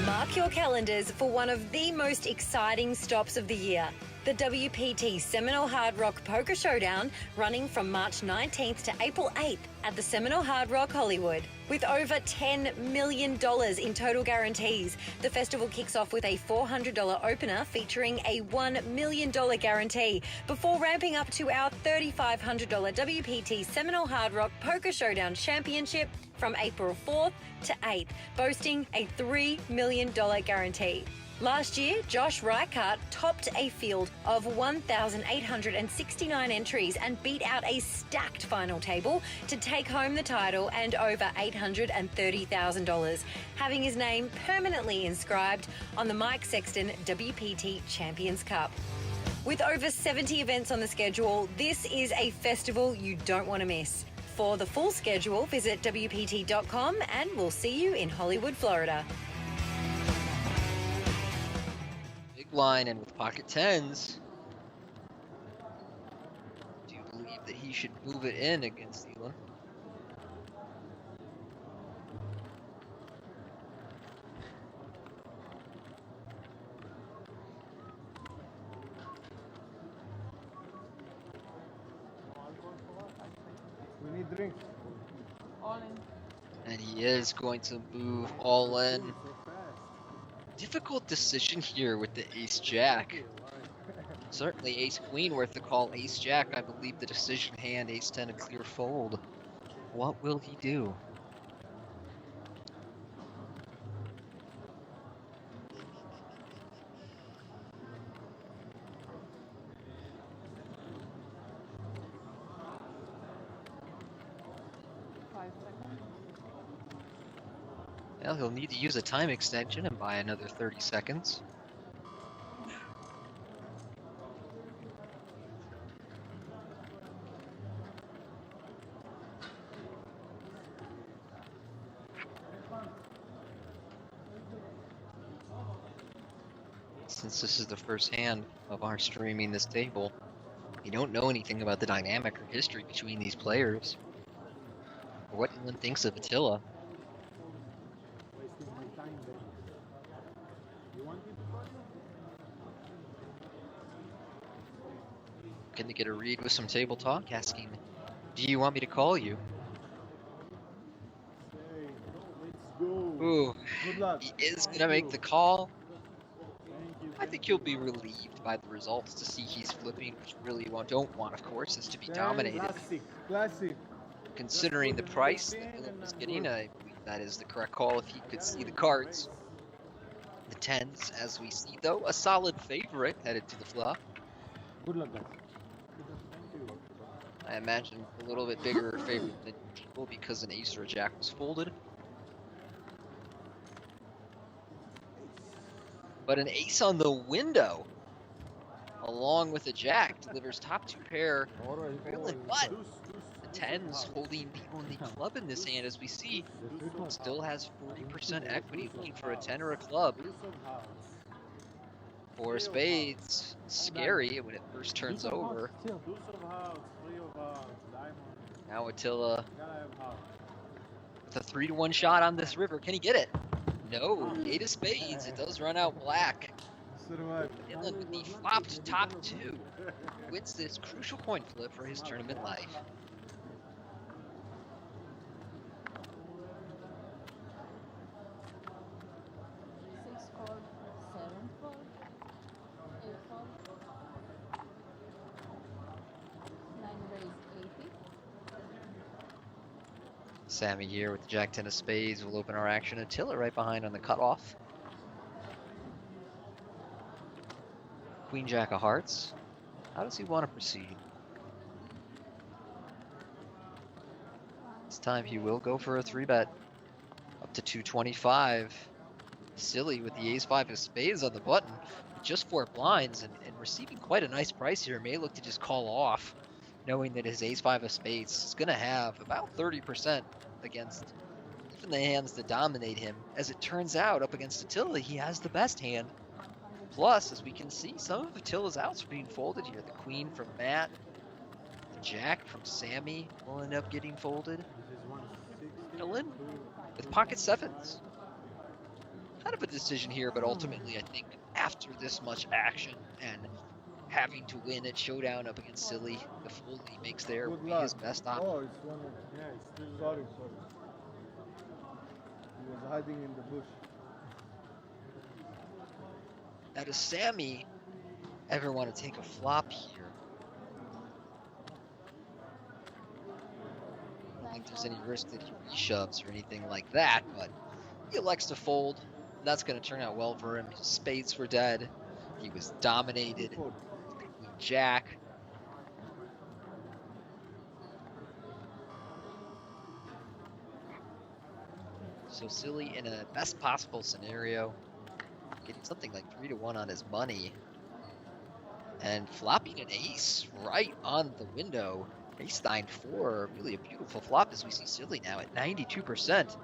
Mark your calendars for one of the most exciting stops of the year. The WPT Seminole Hard Rock Poker Showdown, running from March 19th to April 8th at the Seminole Hard Rock Hollywood. With over $10 million in total guarantees, the festival kicks off with a $400 opener featuring a $1 million guarantee before ramping up to our $3,500 WPT Seminole Hard Rock Poker Showdown Championship from April 4th to 8th, boasting a $3 million guarantee. Last year, Josh Reichart topped a field of 1,869 entries and beat out a stacked final table to take home the title and over $830,000, having his name permanently inscribed on the Mike Sexton WPT Champions Cup. With over 70 events on the schedule, this is a festival you don't want to miss. For the full schedule, visit WPT.com and we'll see you in Hollywood, Florida. Line and with pocket tens, do you believe that he should move it in against Elon? We need drinks. all in? And he is going to move all in. Difficult decision here with the ace-jack. Certainly ace-queen worth the call. Ace-jack, I believe the decision hand. Ace-10 a clear fold. What will he do? Well, he'll need to use a time extension and buy another 30 seconds. since this is the first hand of our streaming this table, we don't know anything about the dynamic or history between these players, or what anyone thinks of Attila. Wasting my time there. You want me to call you? Looking to get a read with some table talk, asking, do you want me to call you? Say, let's go. Ooh, Good luck. he is Thank gonna make you. the call. Thank you. I think you'll be relieved by the results to see he's flipping, which you really don't want, of course, is to be dominated. Classic. Classic. Considering the price that Dylan was getting, I believe that is the correct call if he could see the cards. The tens, as we see, though, a solid favorite headed to the flop. Good luck, guys. I imagine a little bit bigger favorite than usual because an ace or a jack was folded. But an ace on the window, along with a jack, delivers top two pair. But the tens holding the only club in this hand, as we see, still has 40% equity, looking for a 10 or a club. Four spades, scary when it first turns over. Now Attila with a 3-to-1 shot on this river. Can he get it? No, 8 of spades. It does run out black. Dylan with the flopped top two wins this crucial coin flip for his tournament life. Sammy here with the jack 10 of spades will open our action. Attila right behind on the cutoff. Queen jack of hearts. How does he want to proceed? This time he will go for a 3-bet up to 225. Silly with the ace 5 of spades on the button. With just 4 blinds and receiving quite a nice price here. May look to just call off, knowing that his ace 5 of spades is going to have about 30% against even the hands that dominate him. As it turns out, up against Attila, he has the best hand. Plus, as we can see, some of Attila's outs are being folded here. The queen from Matt, the jack from Sammy will end up getting folded. Dylan with pocket sevens. Kind of a decision here, but ultimately I think after this much action and having to win at showdown up against Silly, the fold he makes there would be his best option. Oh, it's one of, yeah, it's still, sorry. He was hiding in the bush. Now, does Sammy ever want to take a flop here? I don't think there's any risk that he reshoves or anything like that, but he elects to fold. That's going to turn out well for him. His spades were dead. He was dominated. Jack. So Silly in a best possible scenario, getting something like 3-to-1 on his money, and flopping an ace right on the window. Ace 9-4, really a beautiful flop as we see Silly now at 92%.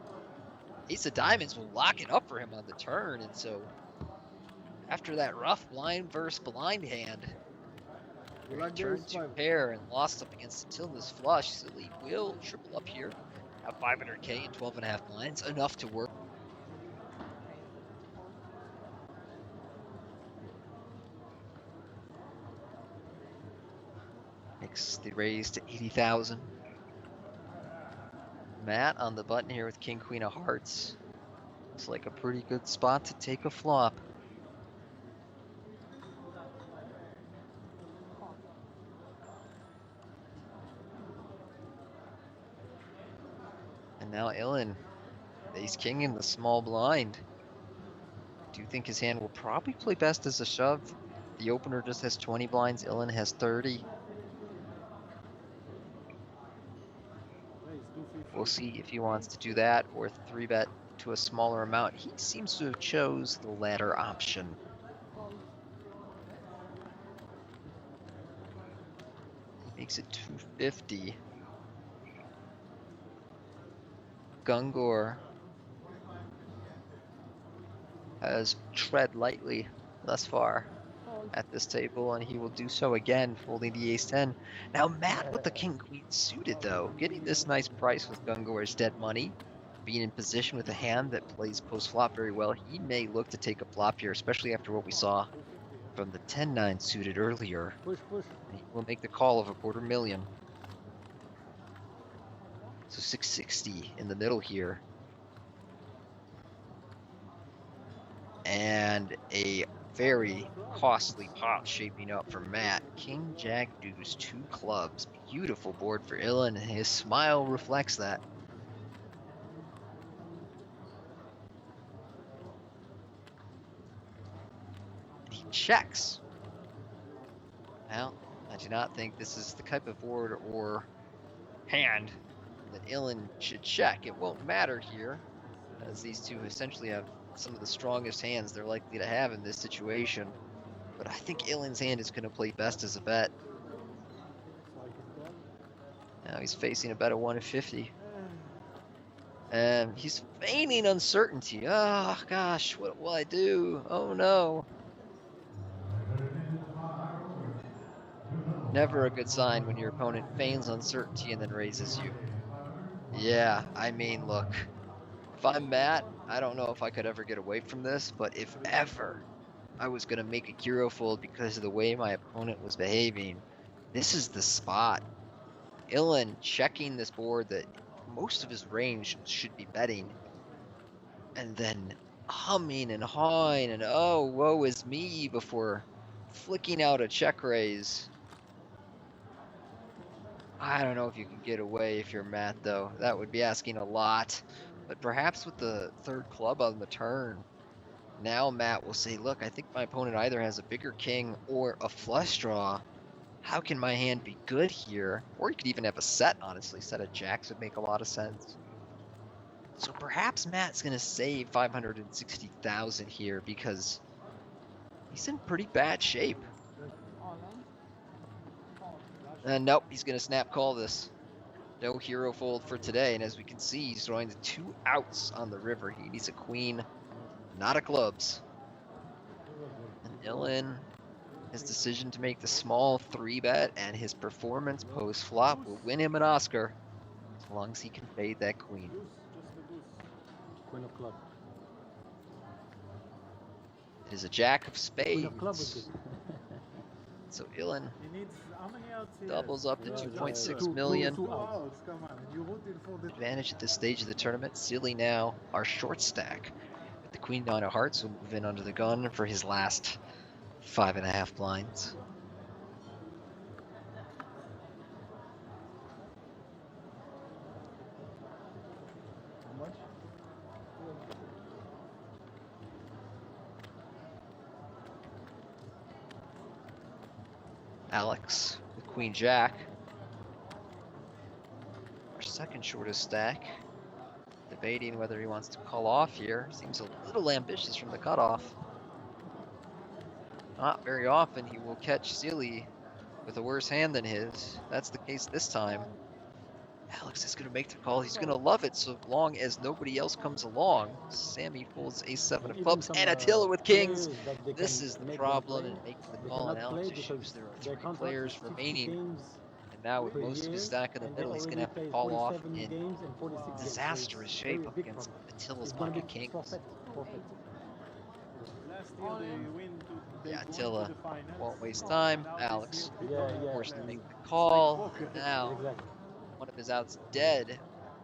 Ace of diamonds will lock it up for him on the turn, and so after that rough blind versus blind hand, turned to pair and lost up against Attila's flush, Silly will triple up here. Have 500k and 12.5 blinds, enough to work. Makes the raise to 80,000. Matt on the button here with King Queen of Hearts. Looks like a pretty good spot to take a flop. And now Ilan, ace king in the small blind. Do you think his hand will probably play best as a shove? The opener just has 20 blinds, Ilan has 30. We'll see if he wants to do that or 3-bet to a smaller amount. He seems to have chose the latter option. Makes it 250. Gungor has tread lightly thus far at this table, and he will do so again, folding the ace-10. Now Matt with the king-queen suited, though, getting this nice price with Gungor's dead money, being in position with a hand that plays post-flop very well. He may look to take a flop here, especially after what we saw from the 10-9 suited earlier. Push, push. He will make the call of $250,000. So 660 in the middle here. And a very costly pot shaping up for Matt. King, Jack, Deuce, 2 clubs. Beautiful board for Ilan, and his smile reflects that. He checks. Well, I do not think this is the type of board or hand that Ilan should check. It won't matter here, as these two essentially have some of the strongest hands they're likely to have in this situation. But I think Ilan's hand is going to play best as a bet. Now he's facing a bet of 150. And he's feigning uncertainty. Oh gosh, what will I do? Oh no. Never a good sign when your opponent feigns uncertainty and then raises you. Yeah, I mean, look. If I'm Matt, I don't know if I could ever get away from this, but if ever I was going to make a hero fold because of the way my opponent was behaving, this is the spot. Ilan checking this board that most of his range should be betting, and then humming and hawing and oh, woe is me before flicking out a check raise. I don't know if you can get away if you're Matt, though. That would be asking a lot. But perhaps with the 3rd club on the turn, now Matt will say, look, I think my opponent either has a bigger king or a flush draw. How can my hand be good here? Or he could even have a set, honestly. Set of jacks would make a lot of sense. So perhaps Matt's going to save $560,000 here because he's in pretty bad shape. Nope, he's going to snap call this. No hero fold for today, and as we can see, he's throwing the 2 outs on the river. He needs a queen, not a clubs. And Ilan, his decision to make the small 3-bet and his performance post-flop will win him an Oscar, as long as he can fade that queen. Queen of club. It is a jack of Queen of club spades. is good. So Ilan He needs how many outs he doubles has? up to 2.6 million. 2 outs, come on. You rooted for the Advantage at this stage of the tournament. Silly now, our short stack. With the queen 9 of hearts will move in under the gun for his last 5.5 blinds. How much? Alex with queen jack. Our second shortest stack. Debating whether he wants to call off here. Seems a little ambitious from the cutoff. Not very often he will catch silly with a worse hand than his. That's the case this time. Alex is going to make the call. He's going to love it so long as nobody else comes along. Sammy folds ace-7 of clubs and Attila with kings. This is the problem in making the call on Alex issues. There are 3 players remaining. And now with most of his stack in the middle, he's going to have to call off in disastrous shape up against Attila's pocket kings. last year they win to Yeah, won to Attila the final. won't waste time. Now Alex this year, forced to make the call. Poker. Now Exactly. one of his outs dead.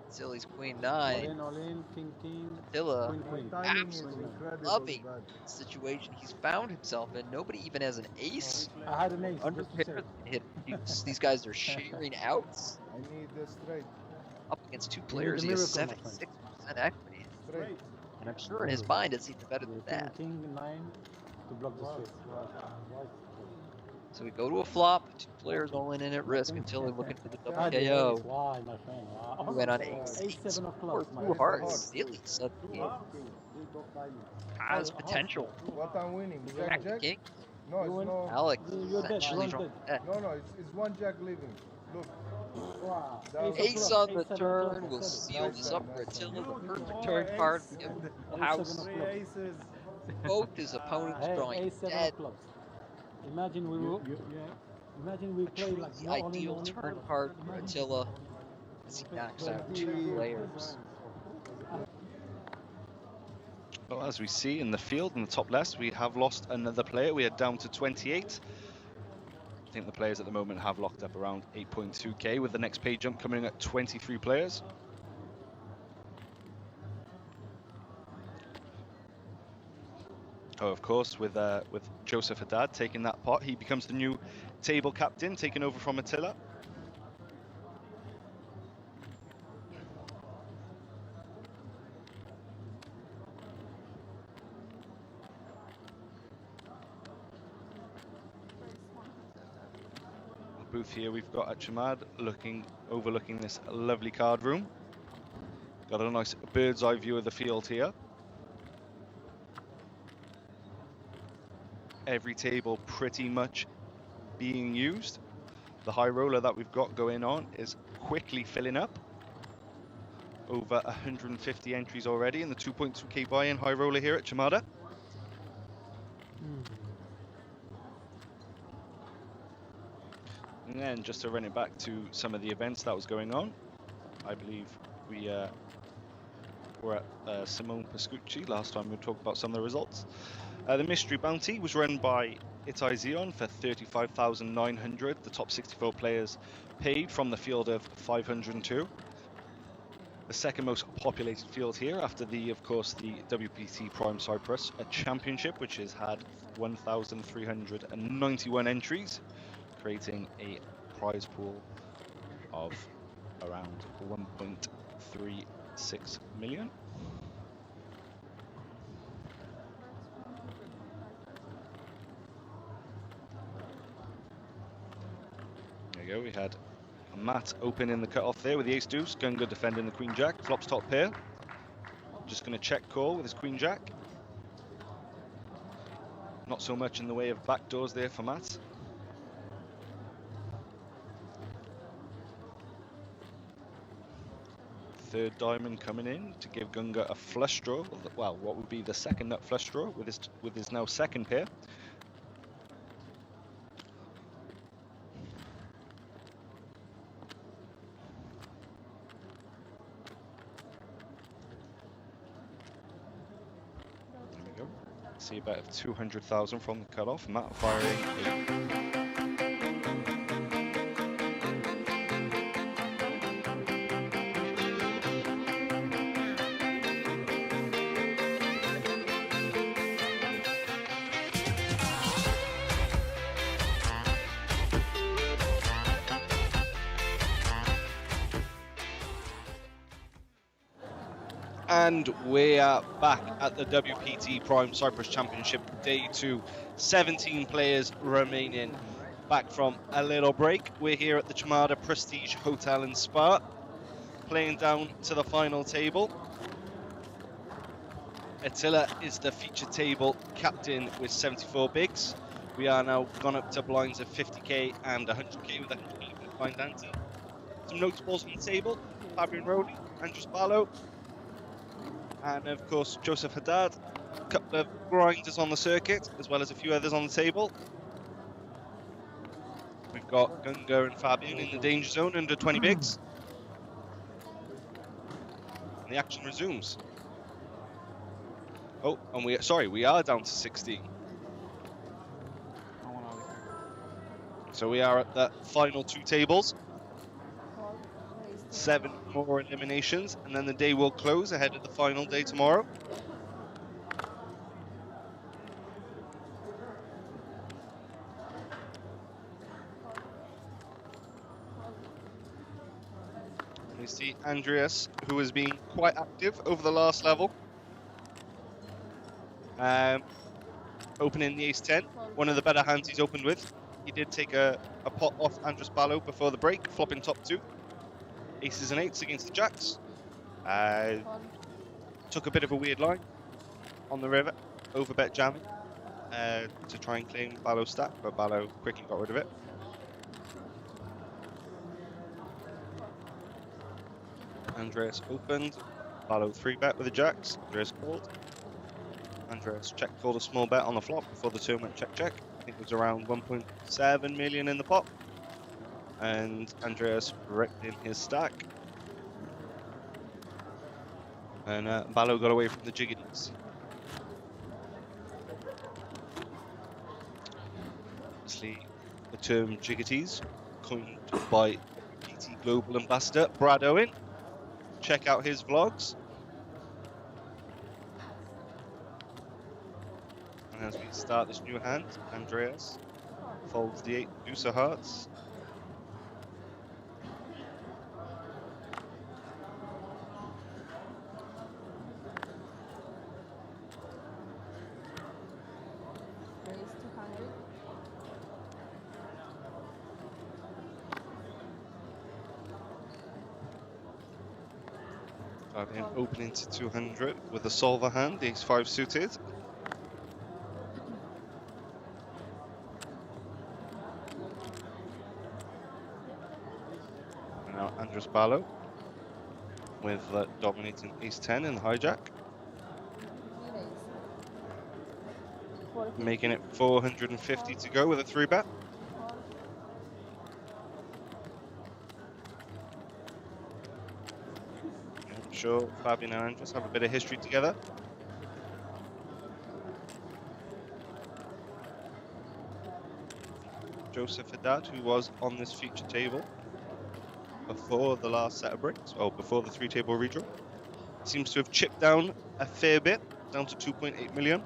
Silly's queen 9. All in, king, king. Attila Queen, queen. Timing was absolutely incredible loving bad. the situation he's found himself in. Nobody even has an ace. I had an ace. Under just to pair say. hit deuce. These guys are sharing outs I need the straight. up against 2 players. He has miracle, my friend. 76% equity. Straight. And I'm sure in his mind it's even better than that. King, 9 to block the straight. So we go to a flop, 2 players all in at risk until they're looking for the double I had the KO. ace. Why, my friend? Wow. He went on ace, Ace-7 of or clubs, my 2 friend. hearts. Silly suddenly has potential. What I'm winning? Jack Jack, the Jack? king. No, it's no. Alex You're dead, essentially you're from dead. No, it's 1 Jack leaving. Look. Wow. That was- Ace on the Ace-7 turn clubs, will seven. seal this up for Nice. Attila. The perfect turn card. Give him the house. 3 aces. both his opponents Hey, drawing A7 dead. of clubs. Imagine we will. Imagine we play like The no all in, ideal all in. turn card for Attila as he knocks out 2 players. Well, as we see in the field in the top left, we have lost another player. We are down to 28. I think the players at the moment have locked up around 8.2k, with the next pay jump coming at 23 players. Oh, of course, with Joseph Haddad taking that pot, he becomes the new table captain, taking over from Attila. Booth here we've got at Chamad, overlooking this lovely card room. Got a nice bird's eye view of the field here. Every table pretty much being used. The high roller that we've got going on is quickly filling up. Over 150 entries already in the 2.2k buy-in high roller here at Chamada. And then just to run it back to some of the events that was going on, I believe we were at Simone Pascucci last time we talked about some of the results. The mystery bounty was run by Itai Zion for 35,900. The top 64 players paid from the field of 502. The second most populated field here after of course, the WPT Prime Cyprus Championship, which has had 1,391 entries, creating a prize pool of around 1.36 million. There you go, we had Matt open in the cutoff there with the ace deuce, Gunga defending the queen jack, flops top pair. Just going to check call with his queen jack. Not so much in the way of backdoors there for Matt. Third diamond coming in to give Gunga a flush draw. Well, what would be the second nut flush draw with his now second pair. There we go. See a bet of 200,000 from the cutoff. Matt firing a And we are back at the WPT Prime Cyprus Championship Day 2. 17 players remaining. Back from a little break. We're here at the Chamada Prestige Hotel and Spa, playing down to the final table. Attila is the feature table captain with 74 bigs. We are now gone up to blinds of 50k and 100k with 100k blind ante. Some notables on the table: Fabian Rodi, Andres Barlow, and of course Joseph Haddad. A couple of grinders on the circuit, as well as a few others on the table. We've got Gunga and Fabian in the danger zone under 20 bigs. And the action resumes. Oh, and we are down to 16. So we are at the final 2 tables. 7 more eliminations, and then the day will close ahead of the final day tomorrow. We see Andreas, who has been quite active over the last level. Opening the ace-10, one of the better hands he's opened with. He did take a pot off Andres Barlow before the break, flopping top 2. Aces and 8s against the jacks. Took a bit of a weird line on the river, overbet jamming to try and claim Barlow's stack, but Barlow quickly got rid of it. Andreas opened, Barlow 3-bet with the jacks, Andreas called. Andreas check called a small bet on the flop before the turn went check check. I think it was around 1.7 million in the pot. And Andreas ripped in his stack. And Ballo got away from the jiggities. Obviously, the term jiggities, coined by WPT Global Ambassador Brad Owen. Check out his vlogs. And as we start this new hand, Andreas folds the 8 deuce of hearts. Raise 200. Fabian opening to 200 with a solver hand, ace 5 suited. And now Andres Ballo with dominating ace 10 in the hijack. Making it 450 to go with a 3-bet. I'm sure Fabian and Andres have a bit of history together. Joseph Haddad, who was on this feature table before the last set of bricks, or before the 3-table redraw, seems to have chipped down a fair bit, down to 2.8 million.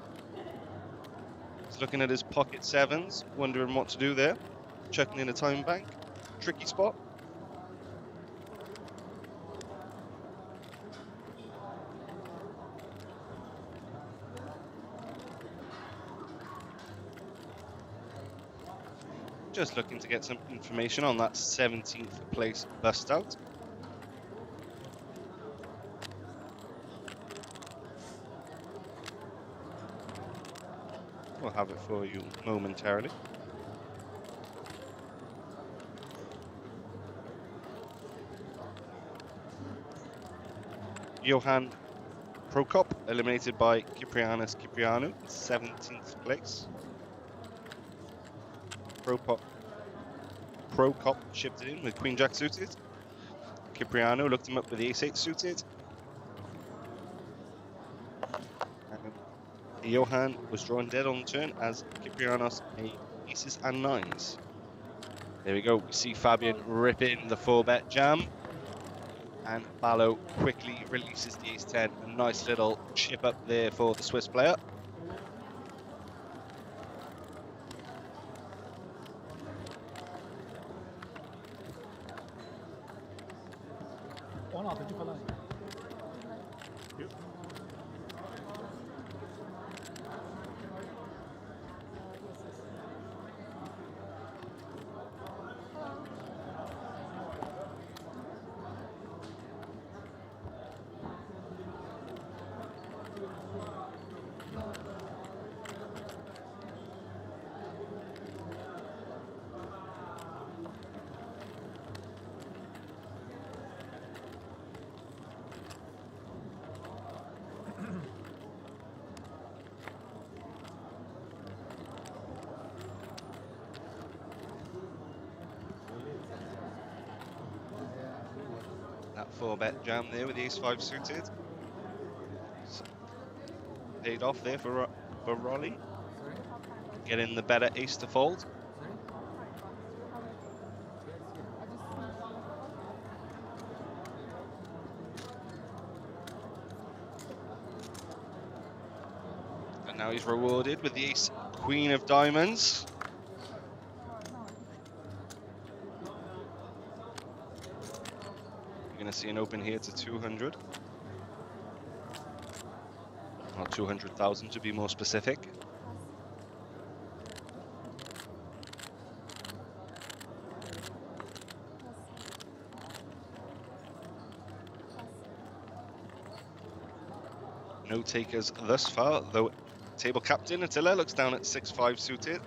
He's looking at his pocket sevens, wondering what to do there. Checking in a time bank, tricky spot. Just looking to get some information on that 17th place bust out. We'll have it for you momentarily. Johan Prokop eliminated by Kyprianis Kyprianou, 17th place. Prokop shipped it in with Queen Jack suited. Kyprianou looked him up with the Ace 8 suited. Johan was drawn dead on the turn as Kyprianos made aces and 9s. There we go. We see Fabian rip in the 4-bet jam. And Ballo quickly releases the ace 10. A nice little chip up there for the Swiss player. That 4-bet jam there with the ace 5 suited. Paid off there for Rolly. Getting the better ace to fold. And now he's rewarded with the ace queen of diamonds. Going to see an open here to 200, or 200,000 to be more specific. No takers thus far, though table captain Attila looks down at 6-5 suited.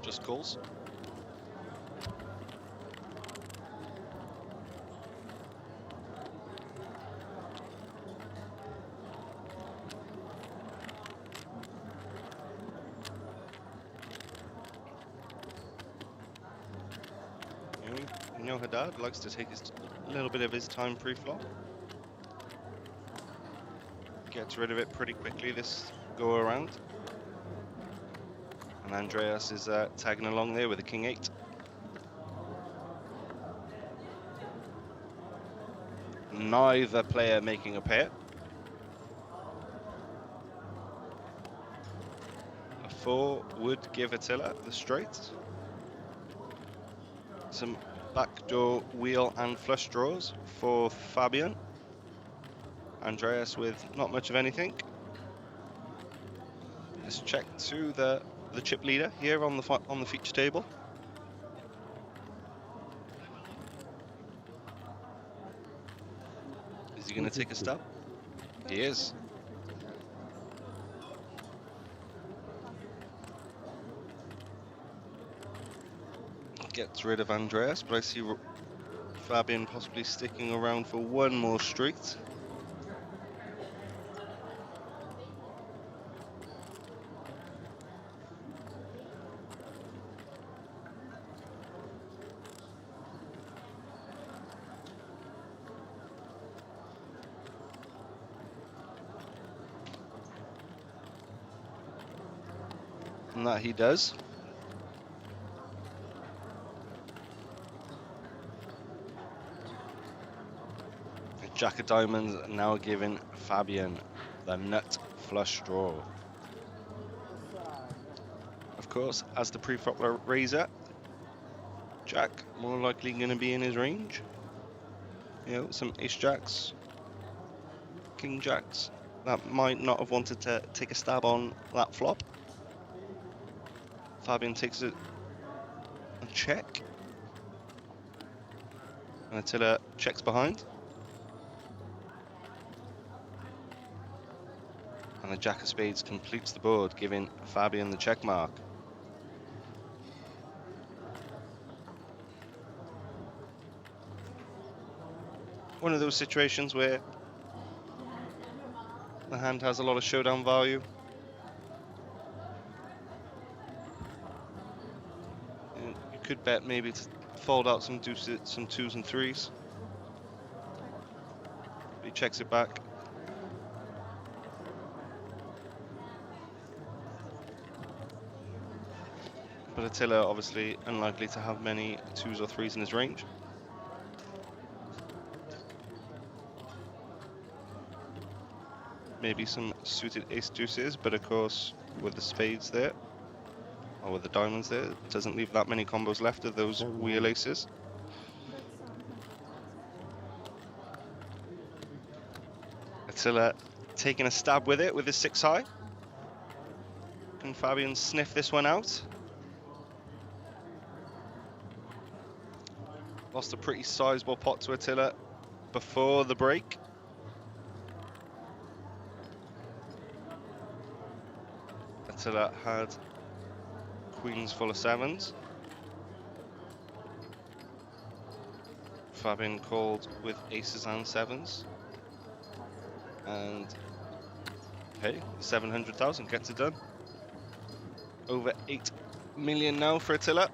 Just calls. You know, Haddad likes to take a little bit of his time pre-flop. Gets rid of it pretty quickly this go around. And Andreas is tagging along there with a king 8. Neither player making a pair. A 4 would give Attila the straight. Some backdoor wheel and flush draws for Fabian. Andreas with not much of anything. Let's check to the chip leader here on the feature table. Is he going to take a stab? He is. Gets rid of Andreas, but I see Fabian possibly sticking around for one more street. And that he does. Jack of diamonds now giving Fabian the nut flush draw. Of course, as the pre-flop raiser, Jack more likely going to be in his range. You know, some ace jacks, king jacks that might not have wanted to take a stab on that flop. Fabian takes a check, and Attila checks behind. And the Jack of Spades completes the board, giving Fabian the check mark. One of those situations where the hand has a lot of showdown value. You could bet maybe to fold out some deuces, some 2s and 3s. He checks it back. But Attila obviously unlikely to have many 2s or 3s in his range. Maybe some suited ace deuces, but of course with the spades there, or with the diamonds there, it doesn't leave that many combos left of those wheel aces. Attila taking a stab with it with his 6 high. Can Fabian sniff this one out? Lost a pretty sizable pot to Attila before the break. Attila had queens full of 7s. Fabian called with aces and 7s. And hey, 700,000 gets it done. Over 8 million now for Attila.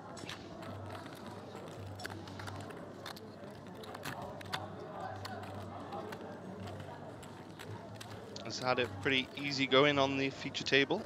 Has had it pretty easy going on the feature table.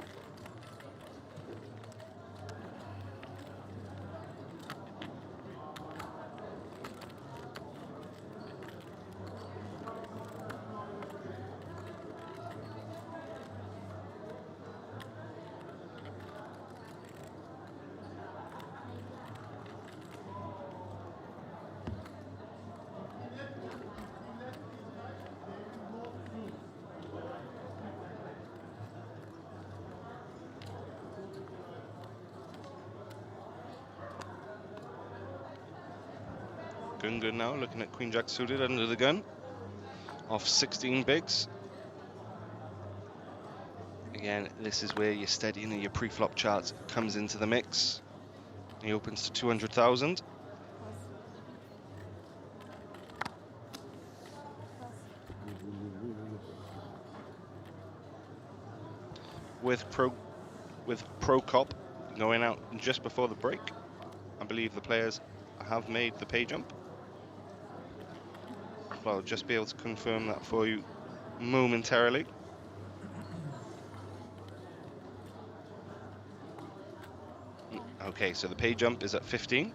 Going good now, looking at Queen Jack suited under the gun. Off 16 bigs. Again, this is where your steadying and your pre-flop chart comes into the mix. He opens to 200,000. With Pro Cop going out just before the break, I believe the players I have made the pay jump. But I'll just be able to confirm that for you momentarily. Okay, so the pay jump is at 15,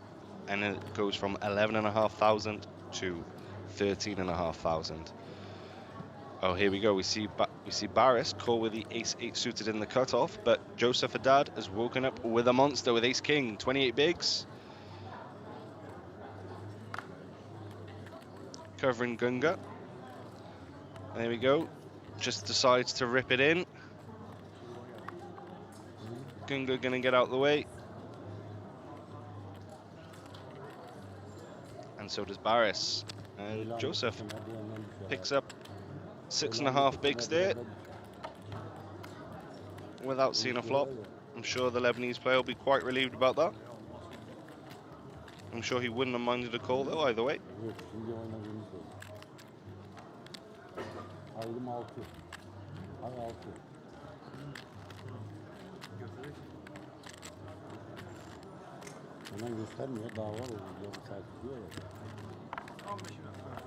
and it goes from 11,500 to 13,500. Oh, here we go. We see Barris call with the ace-8 suited in the cutoff, but Joseph Haddad has woken up with a monster with ace-king, 28 bigs. Covering Gunga. There we go. Just decides to rip it in. Gunga gonna get out of the way. And so does Barris. And Joseph picks up 6.5 bigs there without seeing a flop. I'm sure the Lebanese player will be quite relieved about that. I'm sure he wouldn't have minded a call though, either way. Aldım 6. Ay 6. Hemen göstermiyor. Daha var o yarım saat gidiyor ya. 15 minut sonra.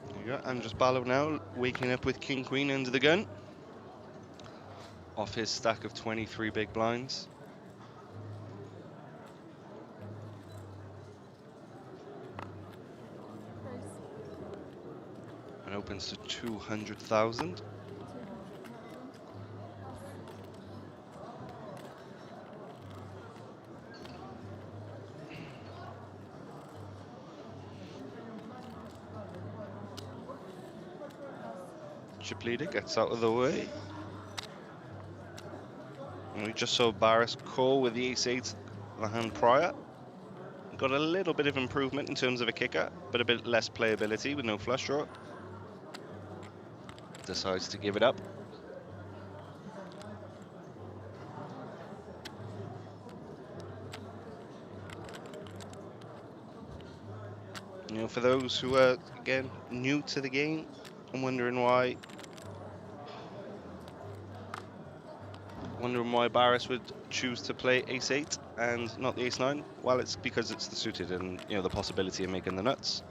There you go, Andres Ballo now waking up with King Queen under the gun. Off his stack of 23 big blinds. And opens to 200,000. Chip leader gets out of the way. And we just saw Barris call with the ace-8 the hand prior. Got a little bit of improvement in terms of a kicker, but a bit less playability with no flush draw. Decides to give it up. You know, for those who are, again, new to the game and wondering why Barris would choose to play ace-8 and not the ace-9, well, it's because it's the suited and, you know, the possibility of making the nuts.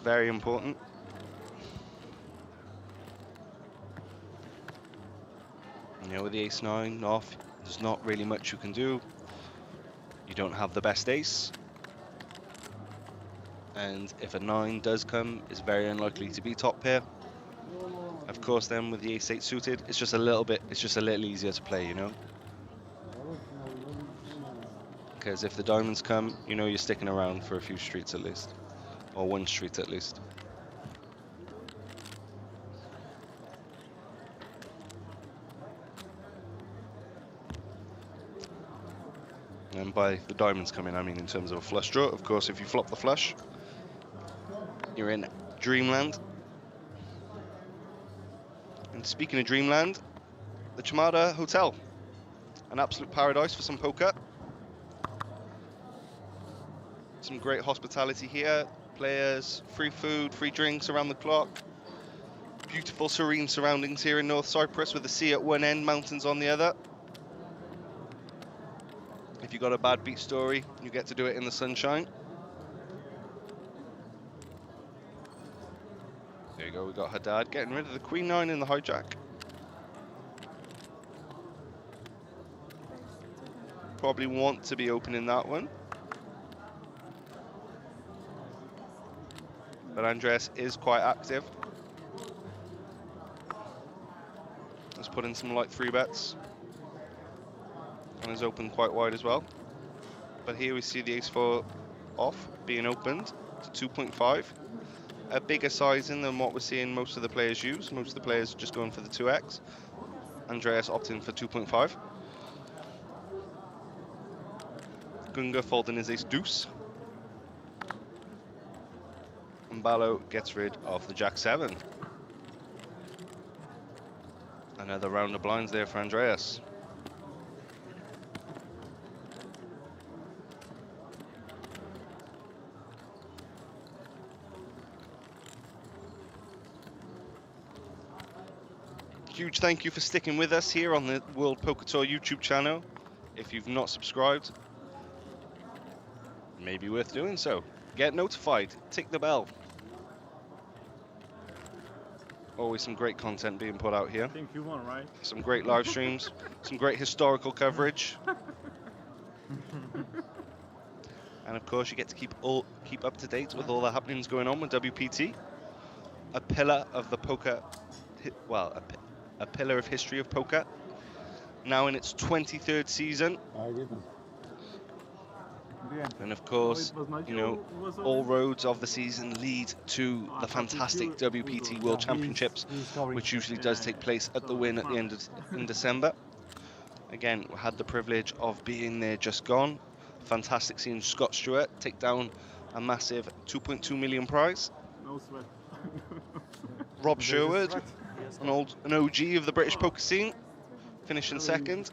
Very important. You know, with the ace-9 off, there's not really much you can do. You don't have the best ace. And if a 9 does come, it's very unlikely to be top pair. Of course, then with the ace-8 suited, it's just a little easier to play, you know. Because if the diamonds come, you know you're sticking around for a few streets at least, or one street at least. And by the diamonds coming, I mean in terms of a flush draw. Of course, if you flop the flush, you're in dreamland. And speaking of dreamland, the Chamada Hotel, an absolute paradise for some poker. Some great hospitality here, players, free food, free drinks around the clock. Beautiful serene surroundings here in North Cyprus with the sea at one end, mountains on the other. If you got a bad beat story, you get to do it in the sunshine. There you go, we got Haddad getting rid of the Queen 9 in the hijack. Probably want to be opening that one. But Andres is quite active. Let's put in some light 3-bets. And is open quite wide as well. But here we see the ace-4 off being opened to 2.5. A bigger sizing than what we're seeing most of the players use. Most of the players just going for the 2x. Andreas opting for 2.5. Gunga folding his ace-deuce. And Ballo gets rid of the jack-7. Another round of blinds there for Andreas. Huge thank you for sticking with us here on the World Poker Tour YouTube channel. If you've not subscribed, maybe worth doing so. Get notified, tick the bell. Always some great content being put out here. I think you won, right? Some great live streams, some great historical coverage. And of course, you get to keep up to date with all the happenings going on with WPT. A pillar of the poker, well, a pillar of history of poker. Now in its 23rd season. I didn't. And of course, you know, all roads of the season lead to the fantastic WPT World Championships, which usually does take place at the Win at the end of in December. Again, we had the privilege of being there just gone. Fantastic seeing Scott Stewart take down a massive 2.2 million prize. No sweat. Rob Sherwood, an OG of the British poker scene, finishing second.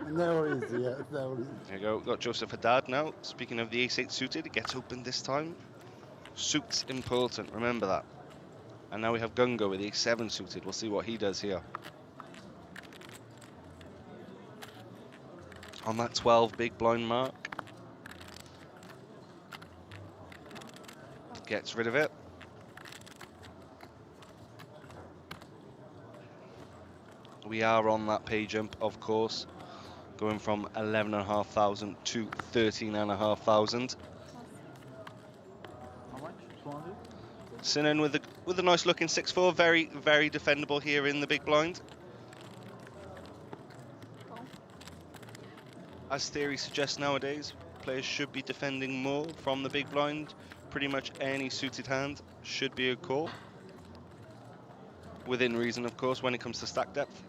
No easy, yeah, no easy. There you go, got Joseph Haddad now. Speaking of the ace-8 suited, it gets open this time. Suits important, remember that. And now we have Gungo with the ace-7 suited. We'll see what he does here. On that 12 big blind mark. Gets rid of it. We are on that pay jump, of course, going from 11,500 to 13,500. How much? 200? Sinan with a nice looking 6-4, very defendable here in the big blind. As theory suggests nowadays, players should be defending more from the big blind. Pretty much any suited hand should be a call. Within reason, of course, when it comes to stack depth.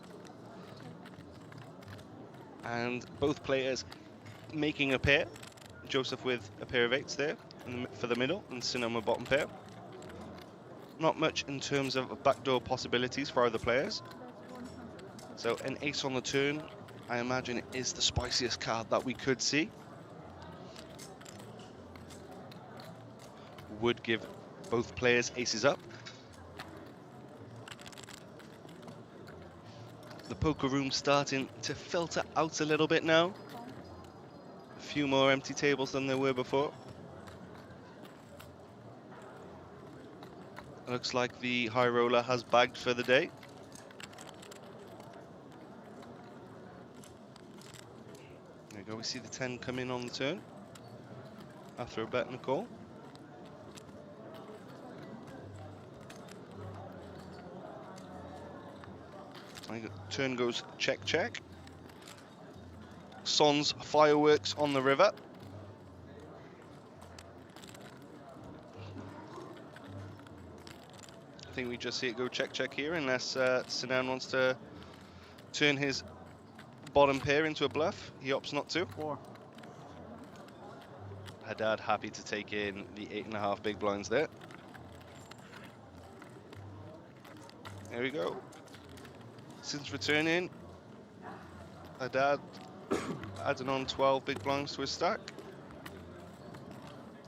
And both players making a pair. Joseph with a pair of 8s there for the middle, and Sinan with bottom pair. Not much in terms of backdoor possibilities for other players. So an ace on the turn, I imagine, it is the spiciest card that we could see. Would give both players aces up. The poker room starting to filter out a little bit now. A few more empty tables than there were before. Looks like the high roller has bagged for the day. There we go, we see the 10 come in on the turn after a bet and a call. Turn goes check, check. Son's fireworks on the river. I think we just see it go check, check here, unless Sinan wants to turn his bottom pair into a bluff. He opts not to. 4. Haddad happy to take in the 8.5 big blinds there. There we go. Since returning, Haddad adding on 12 big blinds to his stack.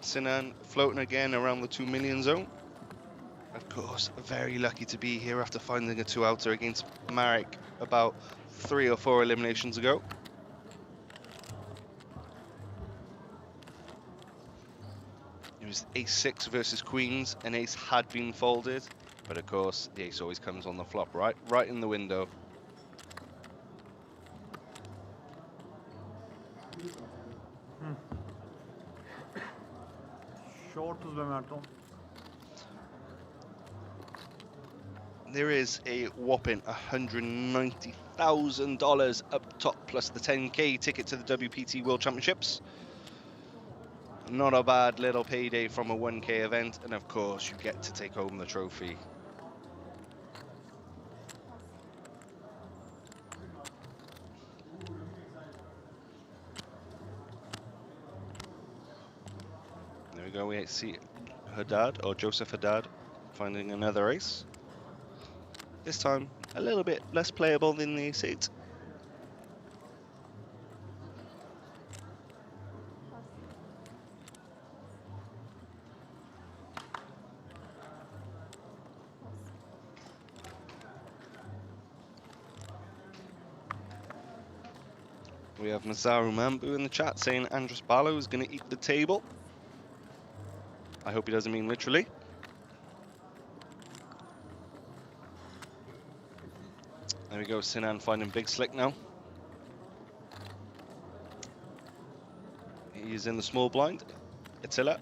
Sinan floating again around the 2 million zone. Of course, very lucky to be here after finding a 2-outer against Marek about 3 or 4 eliminations ago. It was ace-6 versus queens. An ace had been folded. But of course, the ace always comes on the flop, right in the window. Shortuz be Merton. There is a whopping $190,000 up top, plus the 10K ticket to the WPT World Championships. Not a bad little payday from a 1K event, and of course, you get to take home the trophy. There we go, we see Haddad, or Joseph Haddad, finding another ace. This time, a little bit less playable than the ace-8. We have Masaru Mambu in the chat saying Andres Barlow is going to eat the table. I hope he doesn't mean literally. There we go, Sinan finding big slick now. He's in the small blind. Attila.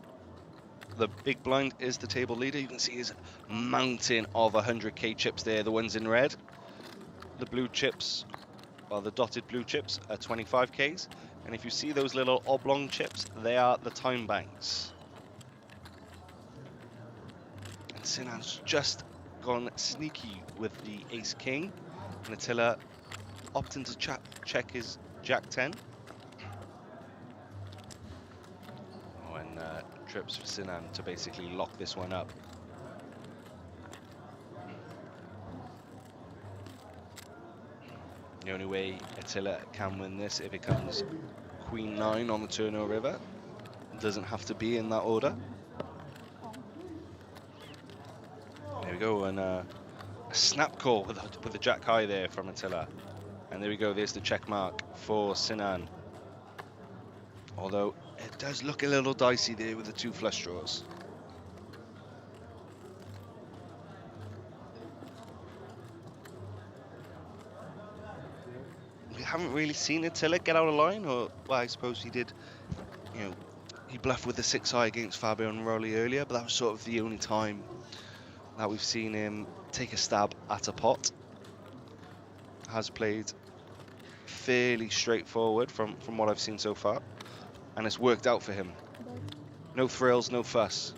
The big blind is the table leader. You can see his mountain of 100k chips there, the ones in red. The blue chips, well, the dotted blue chips are 25ks. And if you see those little oblong chips, they are the time banks. And Sinan's just gone sneaky with the ace king. And Attila opting to check his jack 10. And trips for Sinan to basically lock this one up. The only way Attila can win this if it comes Queen 9 on the Turner River. It doesn't have to be in that order. There we go, and a snap call with the jack high there from Attila. And there we go, there's the check mark for Sinan. Although it does look a little dicey there with the 2 flush draws. We haven't really seen Attila get out of line, or well, I suppose he did. You know, he bluffed with the 6 high against Fabio and Rolly earlier, but that was sort of the only time that we've seen him take a stab at a pot. Has played fairly straightforward from what I've seen so far, and it's worked out for him. No thrills, no fuss.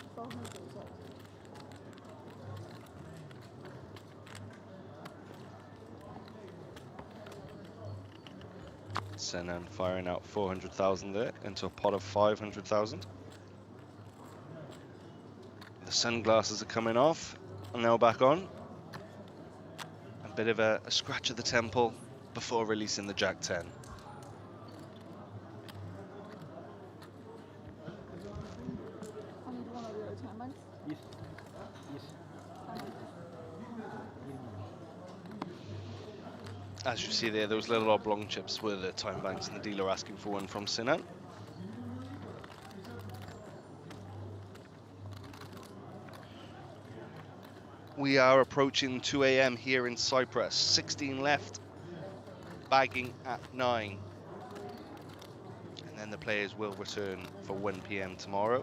Sinan firing out 400,000 there into a pot of 500,000. The sunglasses are coming off and now back on. A bit of a scratch at the temple before releasing the jack 10. Yes. Yes. As you see there, those little oblong chips were the time banks, and the dealer asking for one from Sinan. We are approaching 2 AM here in Cyprus. 16 left, bagging at 9. And then the players will return for 1 PM tomorrow.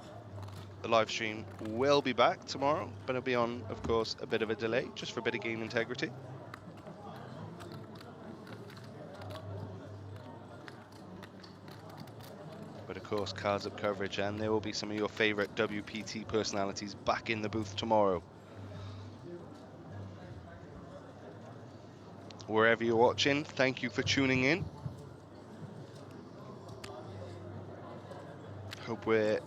The live stream will be back tomorrow, but it'll be on, of course, a bit of a delay, just for a bit of game integrity. But of course, cards up coverage, and there will be some of your favorite WPT personalities back in the booth tomorrow. Wherever you're watching, thank you for tuning in. Hope we're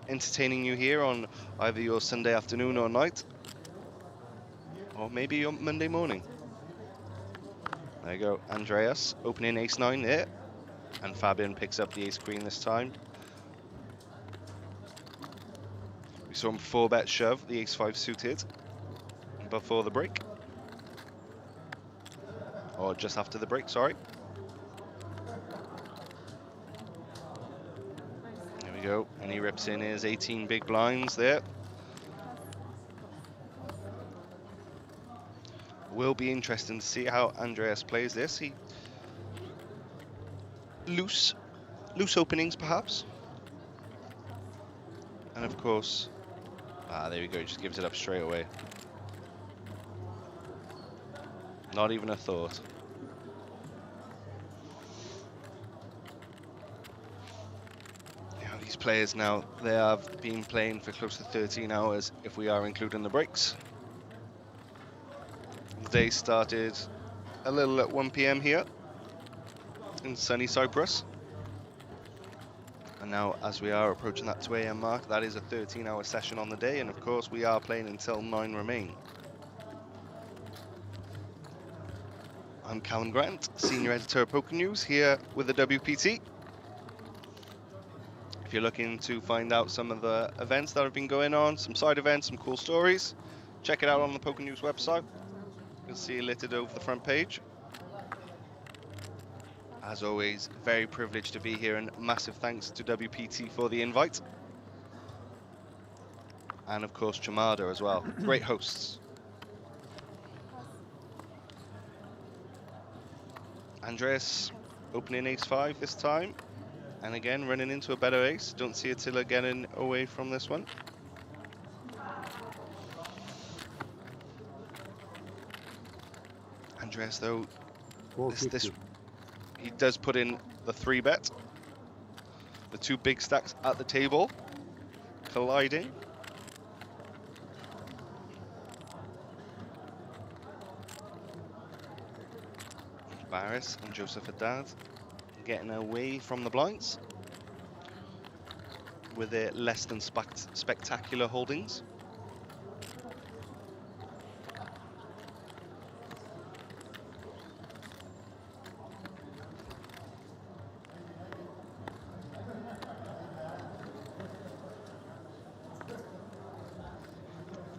entertaining you here on either your Sunday afternoon or night, or maybe your Monday morning. There you go, Andreas opening ace-9 there, and Fabian picks up the ace-queen this time. We saw him 4-bet shove the ace-5 suited before the break, or just after the break, sorry. There we go, and he rips in his 18 big blinds there. Will be interesting to see how Andreas plays this. He loose openings perhaps, and of course, there we go. He just gives it up straight away. Not even a thought. These players now, they have been playing for close to 13 hours if we are including the breaks. The day started a little at 1 PM here in sunny Cyprus. And now, as we are approaching that 2 AM mark, that is a 13-hour session on the day, and of course we are playing until 9 remain. I'm Callum Grant, Senior Editor of Poker News here with the WPT. If you're looking to find out some of the events that have been going on, some side events, some cool stories, check it out on the Poker News website. You'll see it littered over the front page. As always, very privileged to be here, and massive thanks to WPT for the invite. And of course, Chamada as well. Great hosts. Andreas opening ace-5 this time. And again, running into a better ace. Don't see Attila getting away from this one. Andreas, though, he does put in the 3-bet. The two big stacks at the table, colliding. Barris and Joseph Haddad getting away from the blinds with their less than spectacular holdings.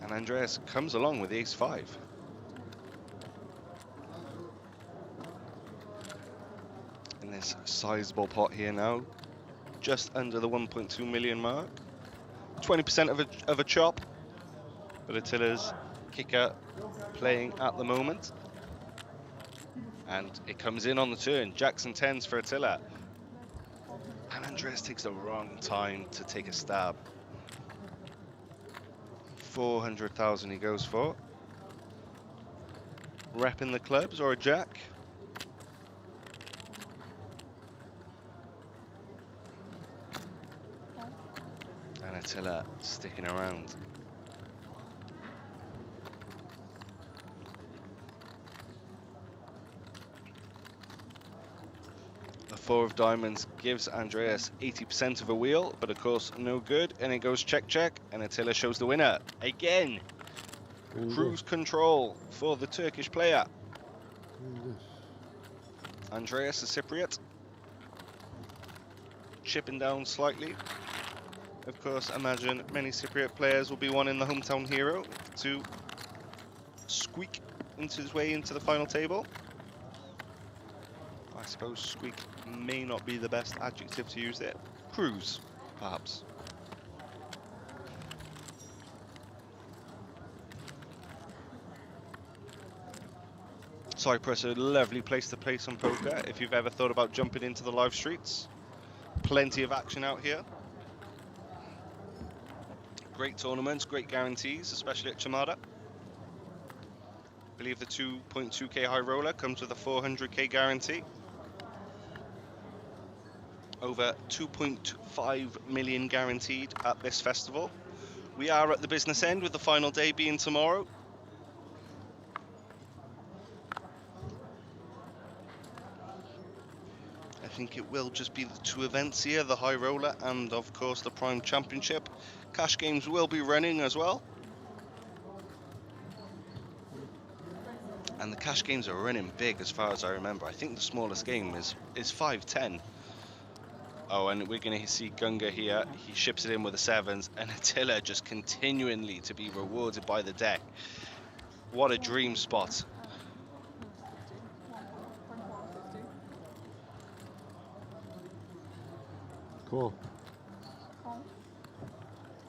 And Andreas comes along with the ace-5. In this sizable pot here now, just under the 1.2 million mark. 20% of a chop, but Attila's kicker playing at the moment. And it comes in on the turn. Jacks and 10s for Attila. And Andreas takes the wrong time to take a stab. 400,000 he goes for. Repping the clubs or a jack. And Attila sticking around. The 4 of diamonds gives Andreas 80% of a wheel, but of course no good, and it goes check check, and Attila shows the winner again. Cruise control for the Turkish player. Andreas, the Cypriot, chipping down slightly. Of course, imagine many Cypriot players will be wanting the hometown hero to squeak into his way into the final table. I suppose squeak may not be the best adjective to use there. Cruise, perhaps. Cyprus, a lovely place to play some poker if you've ever thought about jumping into the live streets. Plenty of action out here. Great tournaments, great guarantees, especially at Chamada. I believe the 2.2k high roller comes with a 400k guarantee. Over 2.5 million guaranteed at this festival. We are at the business end with the final day being tomorrow. I think it will just be the 2 events here, the high roller and of course the Prime Championship. Cash games will be running as well. And the cash games are running big as far as I remember. I think the smallest game is 510. Oh, and we're going to see Gunga here. He ships it in with the 7s, and Attila just continually to be rewarded by the deck. What a dream spot. Cool.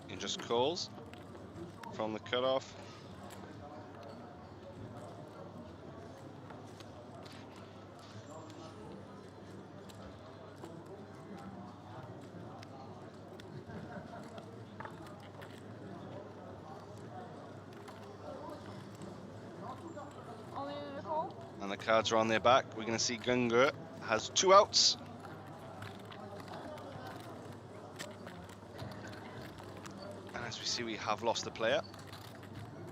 He just calls from the cutoff. And the cards are on their back. We're going to see Gunga has 2 outs. And as we see, we have lost a player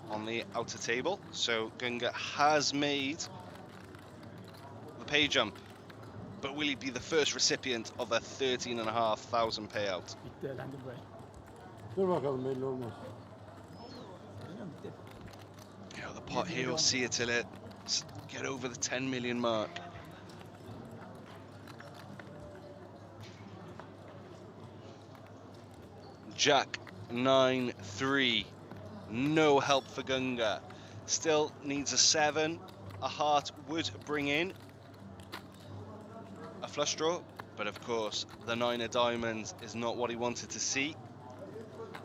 on the outer table. So Gunga has made the pay jump. But will he be the first recipient of a 13,500 payout? Dur bakalım, belli olmaz. The pot here will see Attila get over the 10 million mark. Jack 9-3. No help for Gunga. Still needs a 7. A heart would bring in a flush draw, but of course the 9 of diamonds is not what he wanted to see.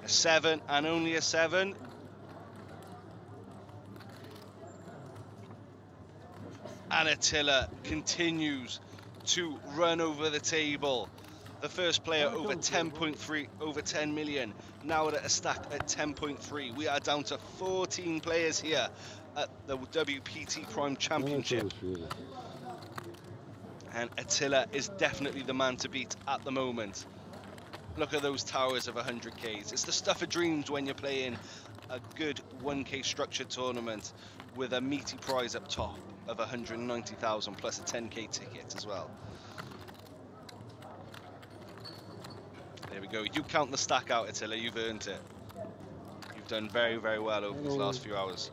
A 7 and only a 7. And Attila continues to run over the table. The first player over 10.3, over 10 million, now at a stack at 10.3. We are down to 14 players here at the WPT Prime Championship. And Attila is definitely the man to beat at the moment. Look at those towers of 100Ks. It's the stuff of dreams when you're playing a good 1K structured tournament with a meaty prize up top of 190,000 plus a 10K ticket as well. There we go. You count the stack out, Attila. You've earned it. You've done very, very well over these last few hours.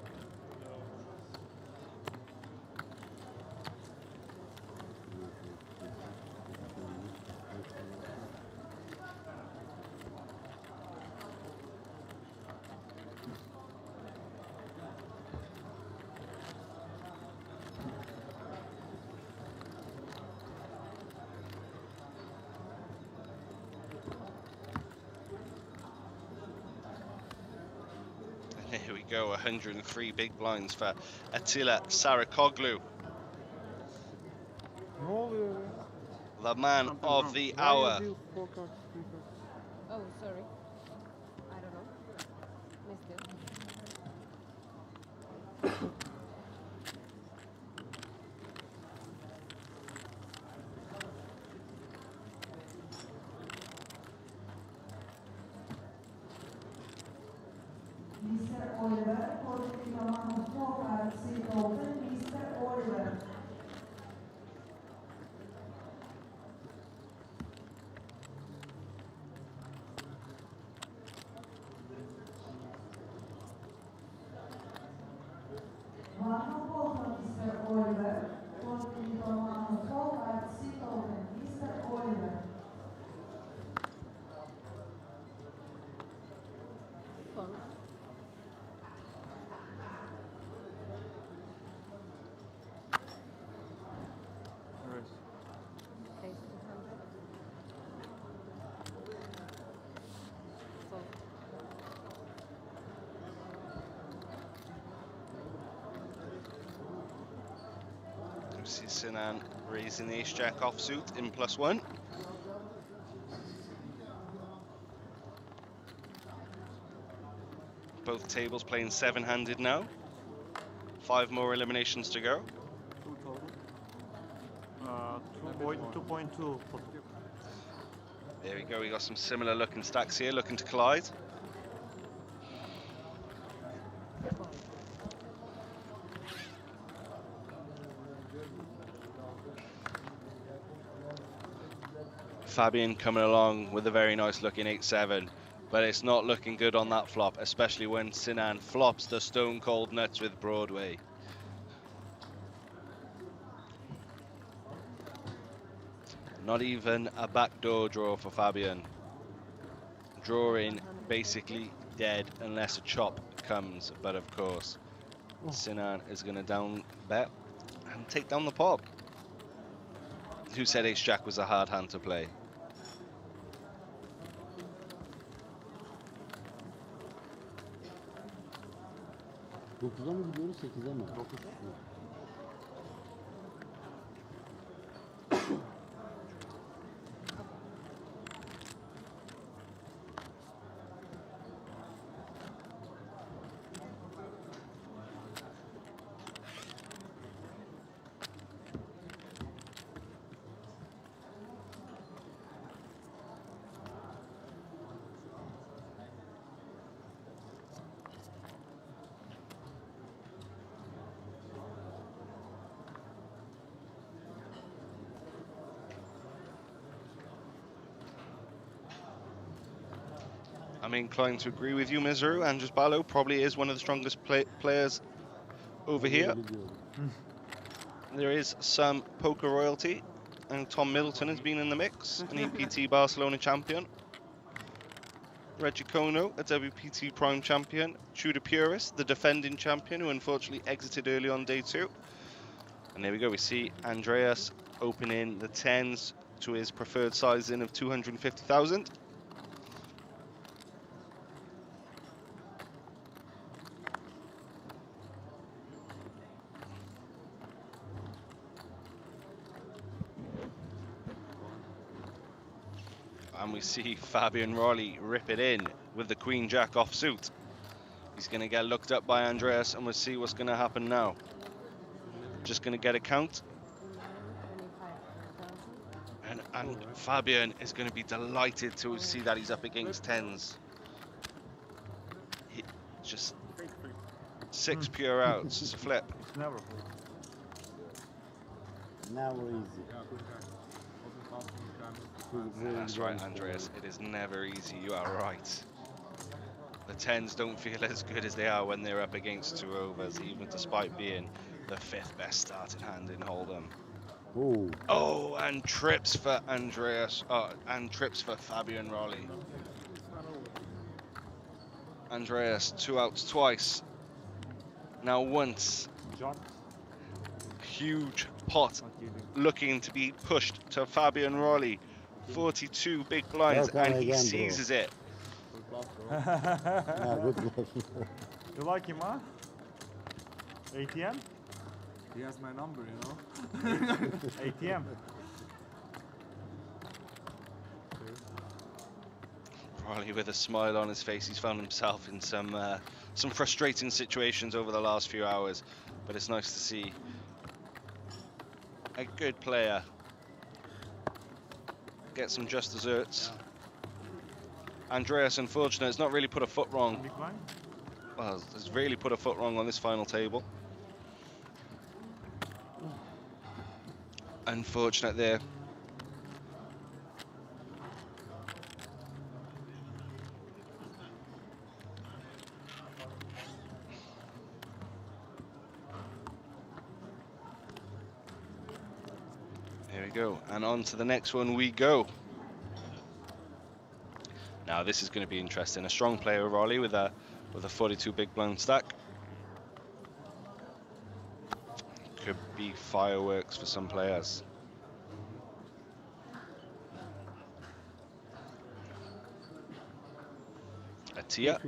Here we go, 103 big blinds for Attila Sarakoglu. The man of the hour. Oh, sorry. I don't know. Missed it. Mr. Oliver, positive amount of poker, sit open, Mr. Oliver. One more poker, Mr. Oliver, positive amount of poker, sit open, Mr. Oliver. Sinan raising the ace-jack offsuit in +1. Both tables playing 7-handed now. 5 more eliminations to go. 2.2. There we go, we got some similar looking stacks here, looking to collide. Fabian coming along with a very nice looking 8-7, but it's not looking good on that flop, especially when Sinan flops the stone cold nuts with Broadway. Not even a backdoor draw for Fabian. Drawing basically dead unless a chop comes, but of course Sinan is going to down bet and take down the pot. Who said ace-jack was a hard hand to play? Dokuza mı gidiyoruz, 8'e mi? 9. I'm inclined to agree with you, Miseru. Andres Barlow probably is one of the strongest players over here. there is some poker royalty, and Tom Middleton has been in the mix, an EPT Barcelona champion. Reggie Kono, a WPT Prime champion. Tudor Purist, the defending champion, who unfortunately exited early on day 2. And there we go, we see Andreas opening the 10s to his preferred sizing of 250,000. And we see Fabian Raleigh rip it in with the Queen Jack offsuit. He's going to get looked up by Andreas, and we'll see what's going to happen now. Just going to get a count. And Fabian is going to be delighted to see that he's up against 10s. Just 6 pure outs. It's a flip. It's never. Never easy. That's right, Andreas. It is never easy. You are right. The 10s don't feel as good as they are when they're up against 2 overs, even despite being the 5th best starting hand in Hold'em. Ooh. Oh, and trips for Andreas. And trips for Fabian Raleigh. Andreas, 2 outs twice. Now once. Huge pot looking to be pushed to Fabian Raleigh. 42 big blinds, and he seizes it. You like him, huh? ATM? He has my number, you know. ATM. Raleigh with a smile on his face. He's found himself in some frustrating situations over the last few hours, but it's nice to see a good player get some just desserts. Andreas, unfortunate, has not really put a foot wrong. Well, has really put a foot wrong on this final table. Unfortunate there. There we go, and on to the next one we go. Now this is going to be interesting. A strong player, Raleigh, with a 42 big blind stack. Could be fireworks for some players. Atia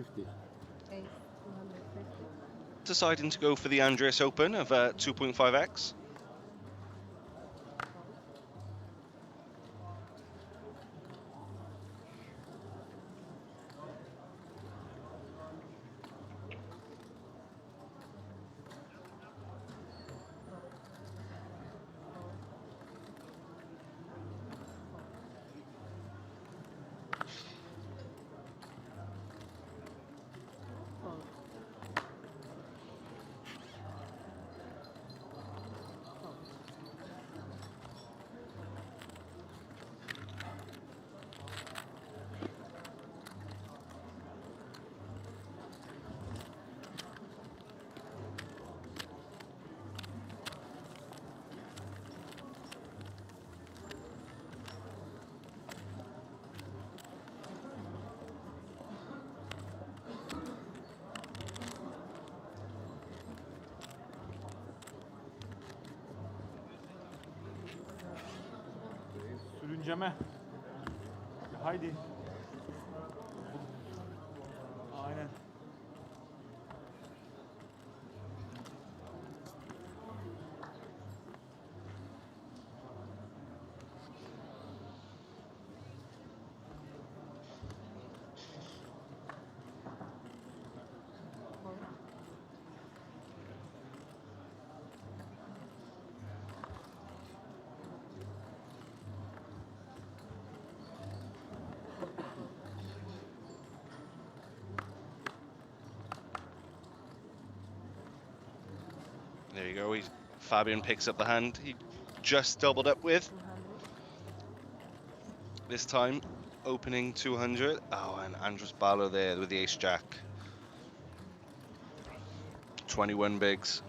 deciding to go for the Andreas Open of 2.5x. Sürünceme. Haydi. Aynen. There you go. Fabian picks up the hand he just doubled up with. This time, opening 200. Oh, and Andres Barlow there with the ace jack. 21 bigs.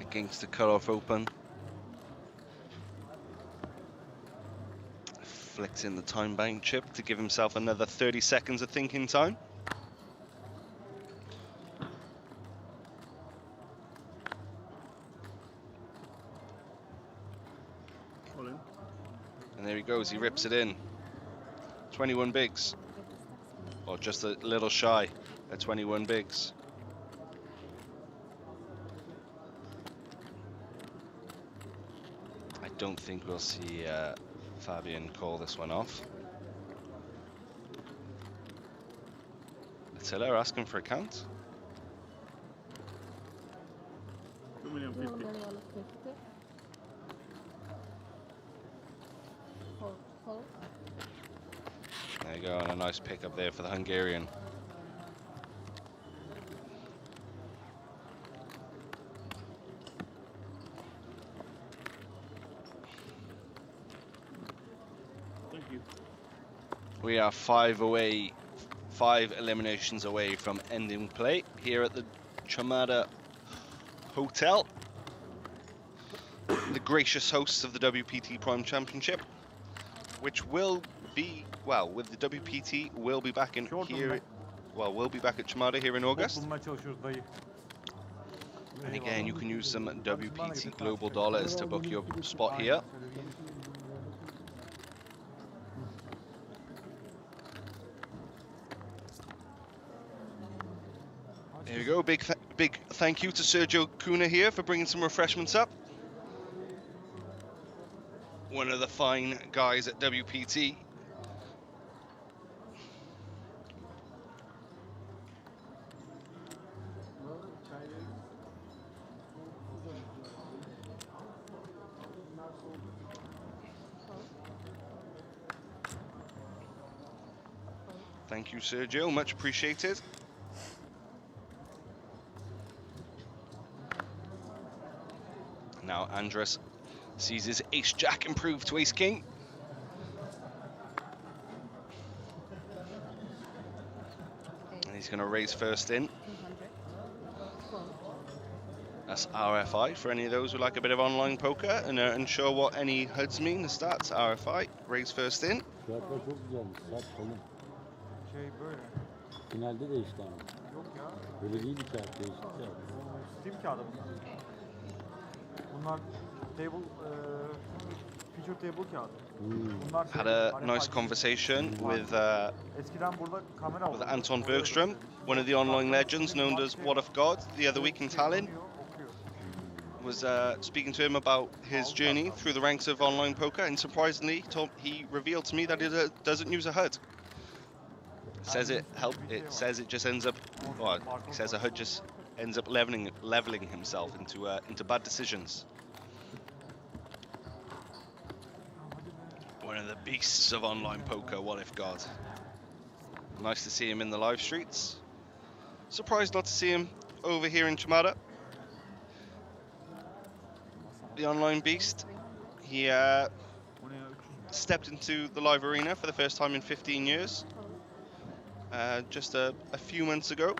against the cut-off open. Flicks in the time bank chip to give himself another 30 seconds of thinking time. All in. And there he goes, he rips it in. 21 bigs. Or just a little shy at 21 bigs. I don't think we'll see Fabian call this one off. Attila asking for a count. 2,050,000. There you go, and a nice pickup there for the Hungarian. Thank you. We are 5 eliminations away from ending play here at the Chamada Hotel, the gracious hosts of the WPT Prime Championship, which will be, well, with the WPT, we'll be back in here, well, we'll be back at Chamada here in August. And again, you can use some WPT Global Dollars to book your spot here. There you go, big thank you to Sergio Cunha here for bringing some refreshments up. One of the fine guys at WPT. Thank you, Sergio, much appreciated. Now Andres sees his ace-jack improve to ace-king. And he's going to raise first in. That's RFI for any of those who like a bit of online poker and are unsure what any HUDs mean. The stats, RFI, raise first in. Fiyatlar çok güzelmiş. Sat tamam. Şey böyle. Finalde değişti ama. Yok ya. Böyle değildi kağıt, değişti kağıt. Steam kağıdı bunlar. Bunlar table, feature table kağıdı. Bunlar Had a nice conversation with eskiden burada kamera with Anton Bergström, one of the online legends known as What of God, the other week in Tallinn. Was speaking to him about his journey through the ranks of online poker, and surprisingly, he revealed to me that he doesn't use a HUD. Says it says it just ends up. Well, he says a HUD just ends up leveling himself into bad decisions. One of the beasts of online poker, What If God. Nice to see him in the live streets. Surprised not to see him over here in Chamada. The online beast. He stepped into the live arena for the first time in 15 years. Just a few months ago.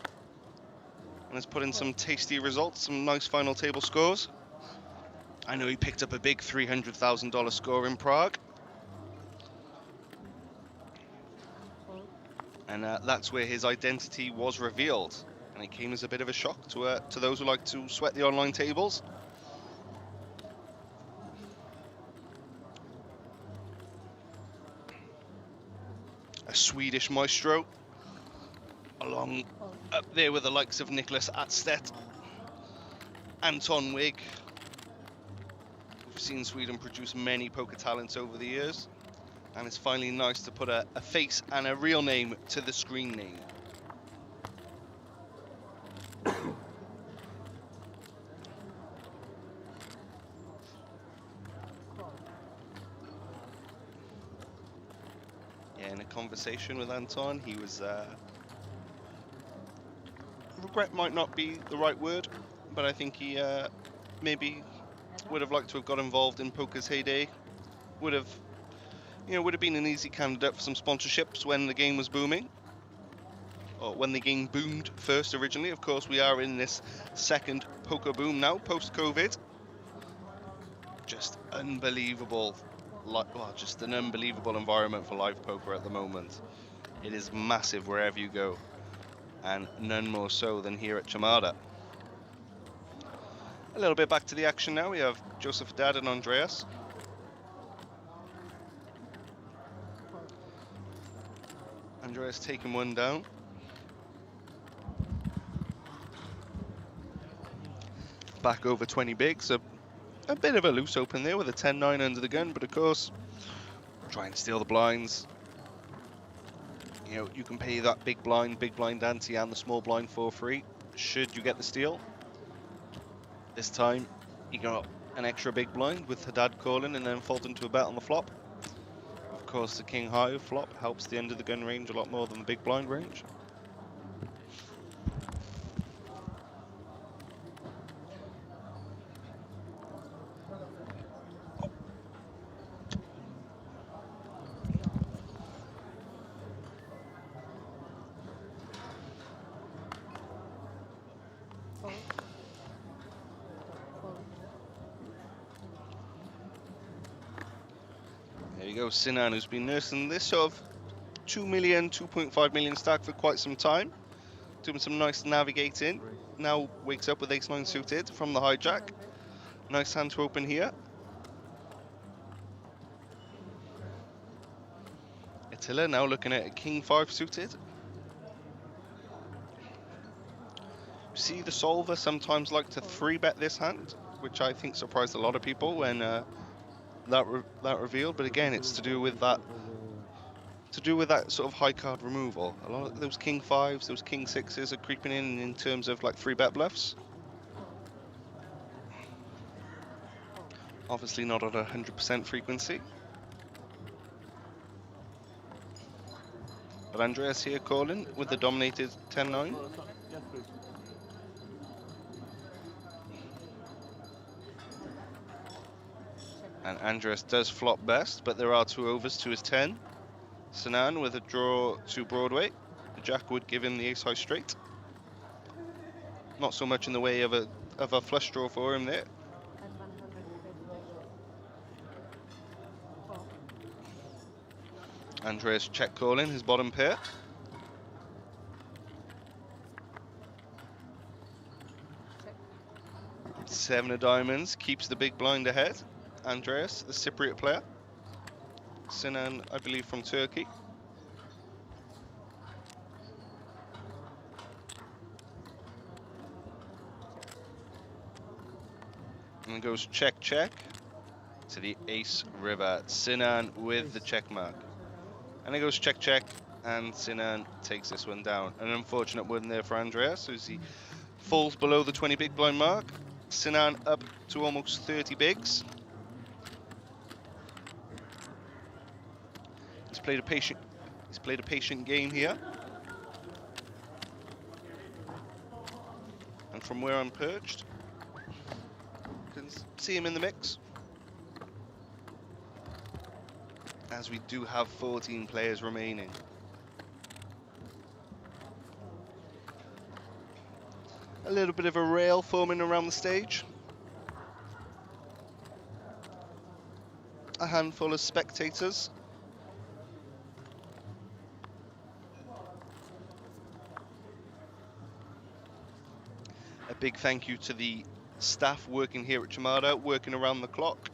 And has put in some tasty results, some nice final table scores. I know he picked up a big $300,000 score in Prague. And that's where his identity was revealed. And it came as a bit of a shock to those who like to sweat the online tables. A Swedish maestro, along up there with the likes of Nicholas Atstedt, Anton Wigg. We've seen Sweden produce many poker talents over the years, and it's finally nice to put a face and a real name to the screen name. Yeah, in a conversation with Anton, he was regret might not be the right word, but I think he maybe would have liked to have got involved in poker's heyday. Would have been an easy candidate for some sponsorships when the game was booming. or when the game boomed first originally. Of course, we are in this second poker boom now, post-COVID. Just unbelievable, well, just an unbelievable environment for live poker at the moment. It is massive wherever you go, and none more so than here at Chamada. A little bit back to the action now. We have Joseph Haddad and Andreas. Andreas taking one down. Back over 20 bigs. A bit of a loose open there with a 10-9 under the gun, but of course, try and steal the blinds. You know, you can pay that big blind ante and the small blind for free, should you get the steal. This time, he got an extra big blind with Haddad calling and then folding to a bet on the flop. Of course, the king high flop helps the end of the gun range a lot more than the big blind range. There you go, Sinan, who's been nursing this sort of 2 million, 2.5 million stack for quite some time. Doing some nice navigating. Now wakes up with ace-9 suited from the hijack. Nice hand to open here. Attila now looking at a king-5 suited. See, the solver sometimes like to 3-bet this hand, which I think surprised a lot of people when that revealed. But again, it's to do with that sort of high card removal. A lot of those king 5s, those king 6s are creeping in terms of like 3-bet bluffs. Obviously not at 100% frequency. But Andreas here calling with the dominated 10-9. And Andreas does flop best, but there are 2 overs to his 10. Sinan with a draw to Broadway. The jack would give him the ace high straight. Not so much in the way of a flush draw for him there. Andreas check calling his bottom pair. Seven of diamonds keeps the big blind ahead. Andreas, the Cypriot player. Sinan, I believe, from Turkey. And it goes check, check to the ace river. Sinan with the check mark. And it goes check, check, and Sinan takes this one down. An unfortunate one there for Andreas as he falls below the 20 big blind mark. Sinan up to almost 30 bigs. He's played a patient game here. And from where I'm perched, you can see him in the mix. As we do have 14 players remaining. A little bit of a rail forming around the stage. A handful of spectators. A big thank you to the staff working here at Chamada, working around the clock.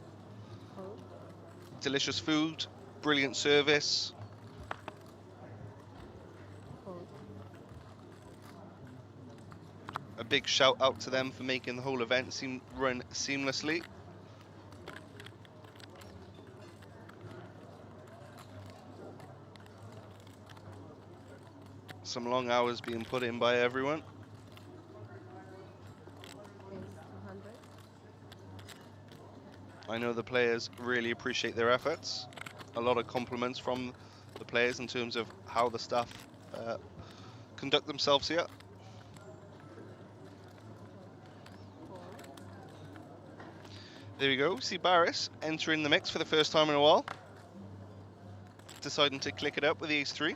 Delicious food, brilliant service. A big shout out to them for making the whole event run seamlessly. Some long hours being put in by everyone. I know the players really appreciate their efforts. A lot of compliments from the players in terms of how the staff conduct themselves here. There we go, see Barris entering the mix for the first time in a while. Deciding to click it up with the ace-3.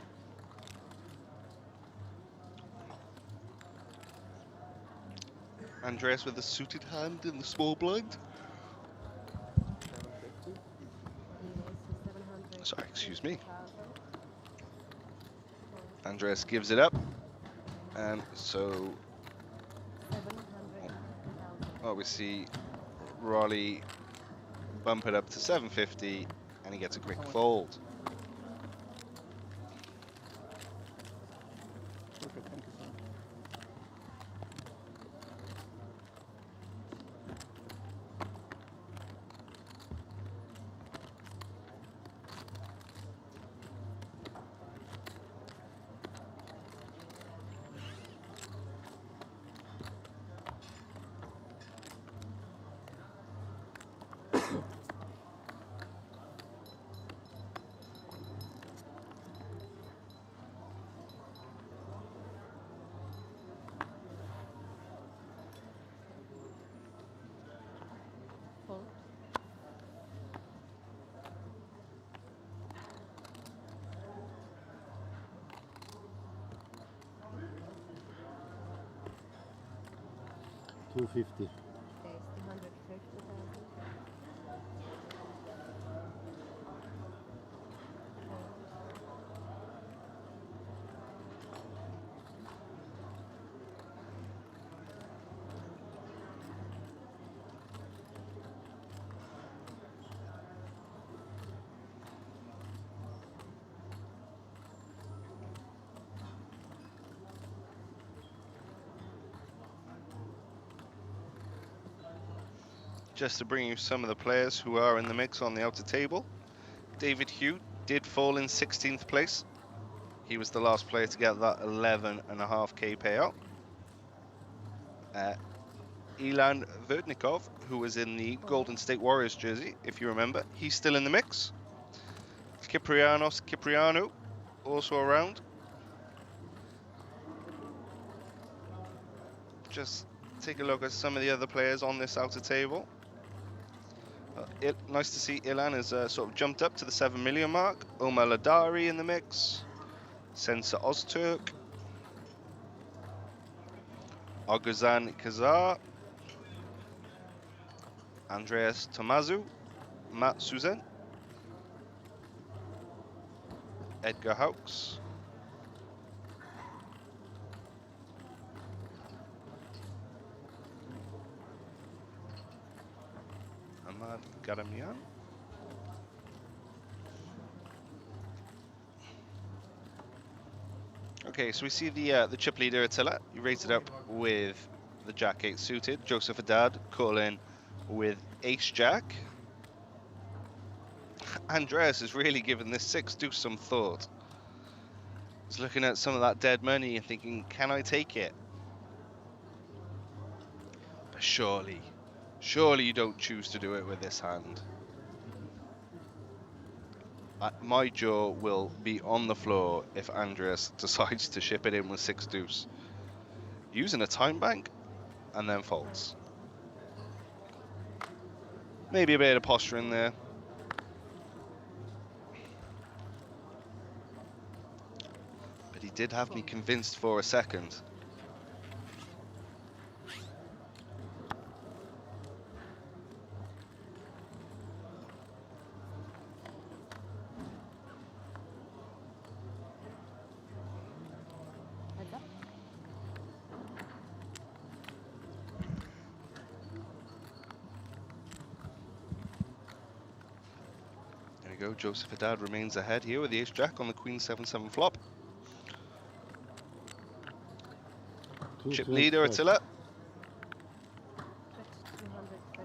Andreas with a suited hand in the small blind. 750. Sorry, excuse me. Andreas gives it up, and so we see Raleigh bump it up to 750, and he gets a quick fold. Perfect, thank you, sir. Fold. $250. There's 250,000. Just to bring you some of the players who are in the mix on the outer table. David Hugh did fall in 16th place. He was the last player to get that 11.5k payout. Ilan Verdnikov, who was in the Golden State Warriors jersey, if you remember, he's still in the mix. Cipriano, also around. Just take a look at some of the other players on this outer table. Nice to see Ilan has sort of jumped up to the 7 million mark. Omar Ladari in the mix. Sensa Ozturk. Oguzhan Kazar. Andreas Tomazu. Matt Suzen. Edgar Hawks. Ahmad Garamian. Okay, so we see the chip leader Attila. He raised it up with the Jack 8 suited. Joseph Haddad calling with Ace Jack. Andreas is really giving this 6 deuce some thought. He's looking at some of that dead money and thinking, can I take it? But surely you don't choose to do it with this hand. My jaw will be on the floor if Andreas decides to ship it in with 6 deuce. Using a time bank and then folds. Maybe a bit of posturing there. But he did have me convinced for a second. Joseph Haddad remains ahead here with the Ace-Jack on the Queen 7-7 flop. Chip leader Attila.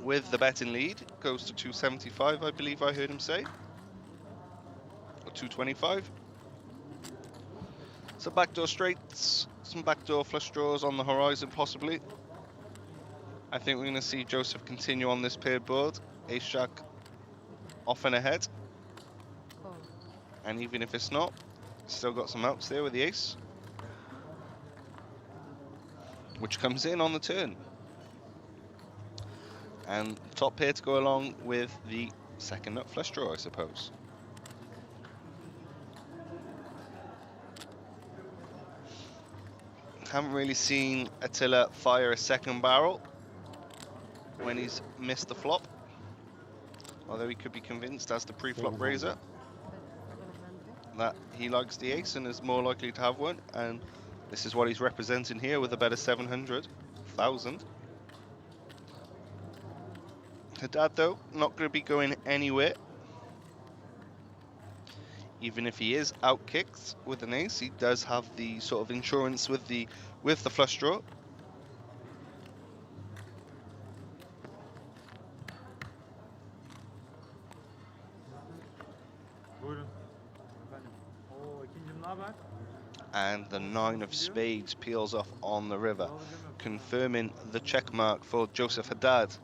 With the bet in lead, goes to 275, I believe I heard him say. Or 225. Some backdoor straights, some backdoor flush draws on the horizon possibly. I think we're going to see Joseph continue on this paired board. Ace-Jack off and ahead. And even if it's not, still got some outs there with the ace, which comes in on the turn. And top pair to go along with the second nut flush draw, I suppose. Haven't really seen Attila fire a second barrel when he's missed the flop. Although he could be convinced as the pre-flop raiser that he likes the ace and is more likely to have one. And this is what he's representing here with a bet of 700,000. Haddad, though, not going to be going anywhere. Even if he is out kicked with an ace, he does have the sort of insurance with the flush draw. Buyurun. Efendim. Oo, ikincim ne haber? And the 9 of spades peels off on the river, confirming the check mark for Joseph Haddad.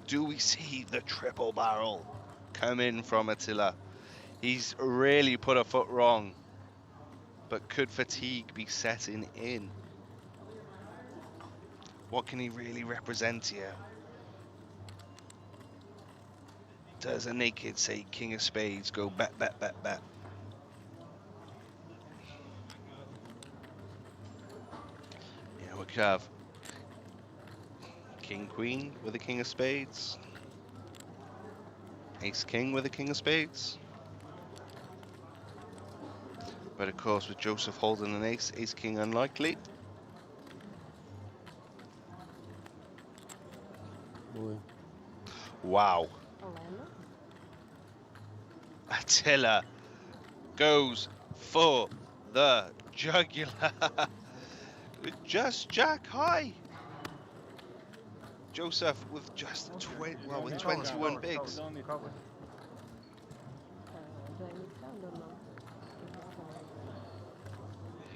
Do we see the triple barrel come in from Attila? He's really put a foot wrong, but could fatigue be setting in? What can he really represent here? Does a naked, say, king of spades go bet, bet, bet, bet? Yeah, we could have king, queen with a king of spades. Ace, king with a king of spades. But of course, with Joseph holding an ace, ace, king unlikely. Wow. Attila goes for the jugular with just jack high. Joseph with just 21 bigs. Do I understand or not?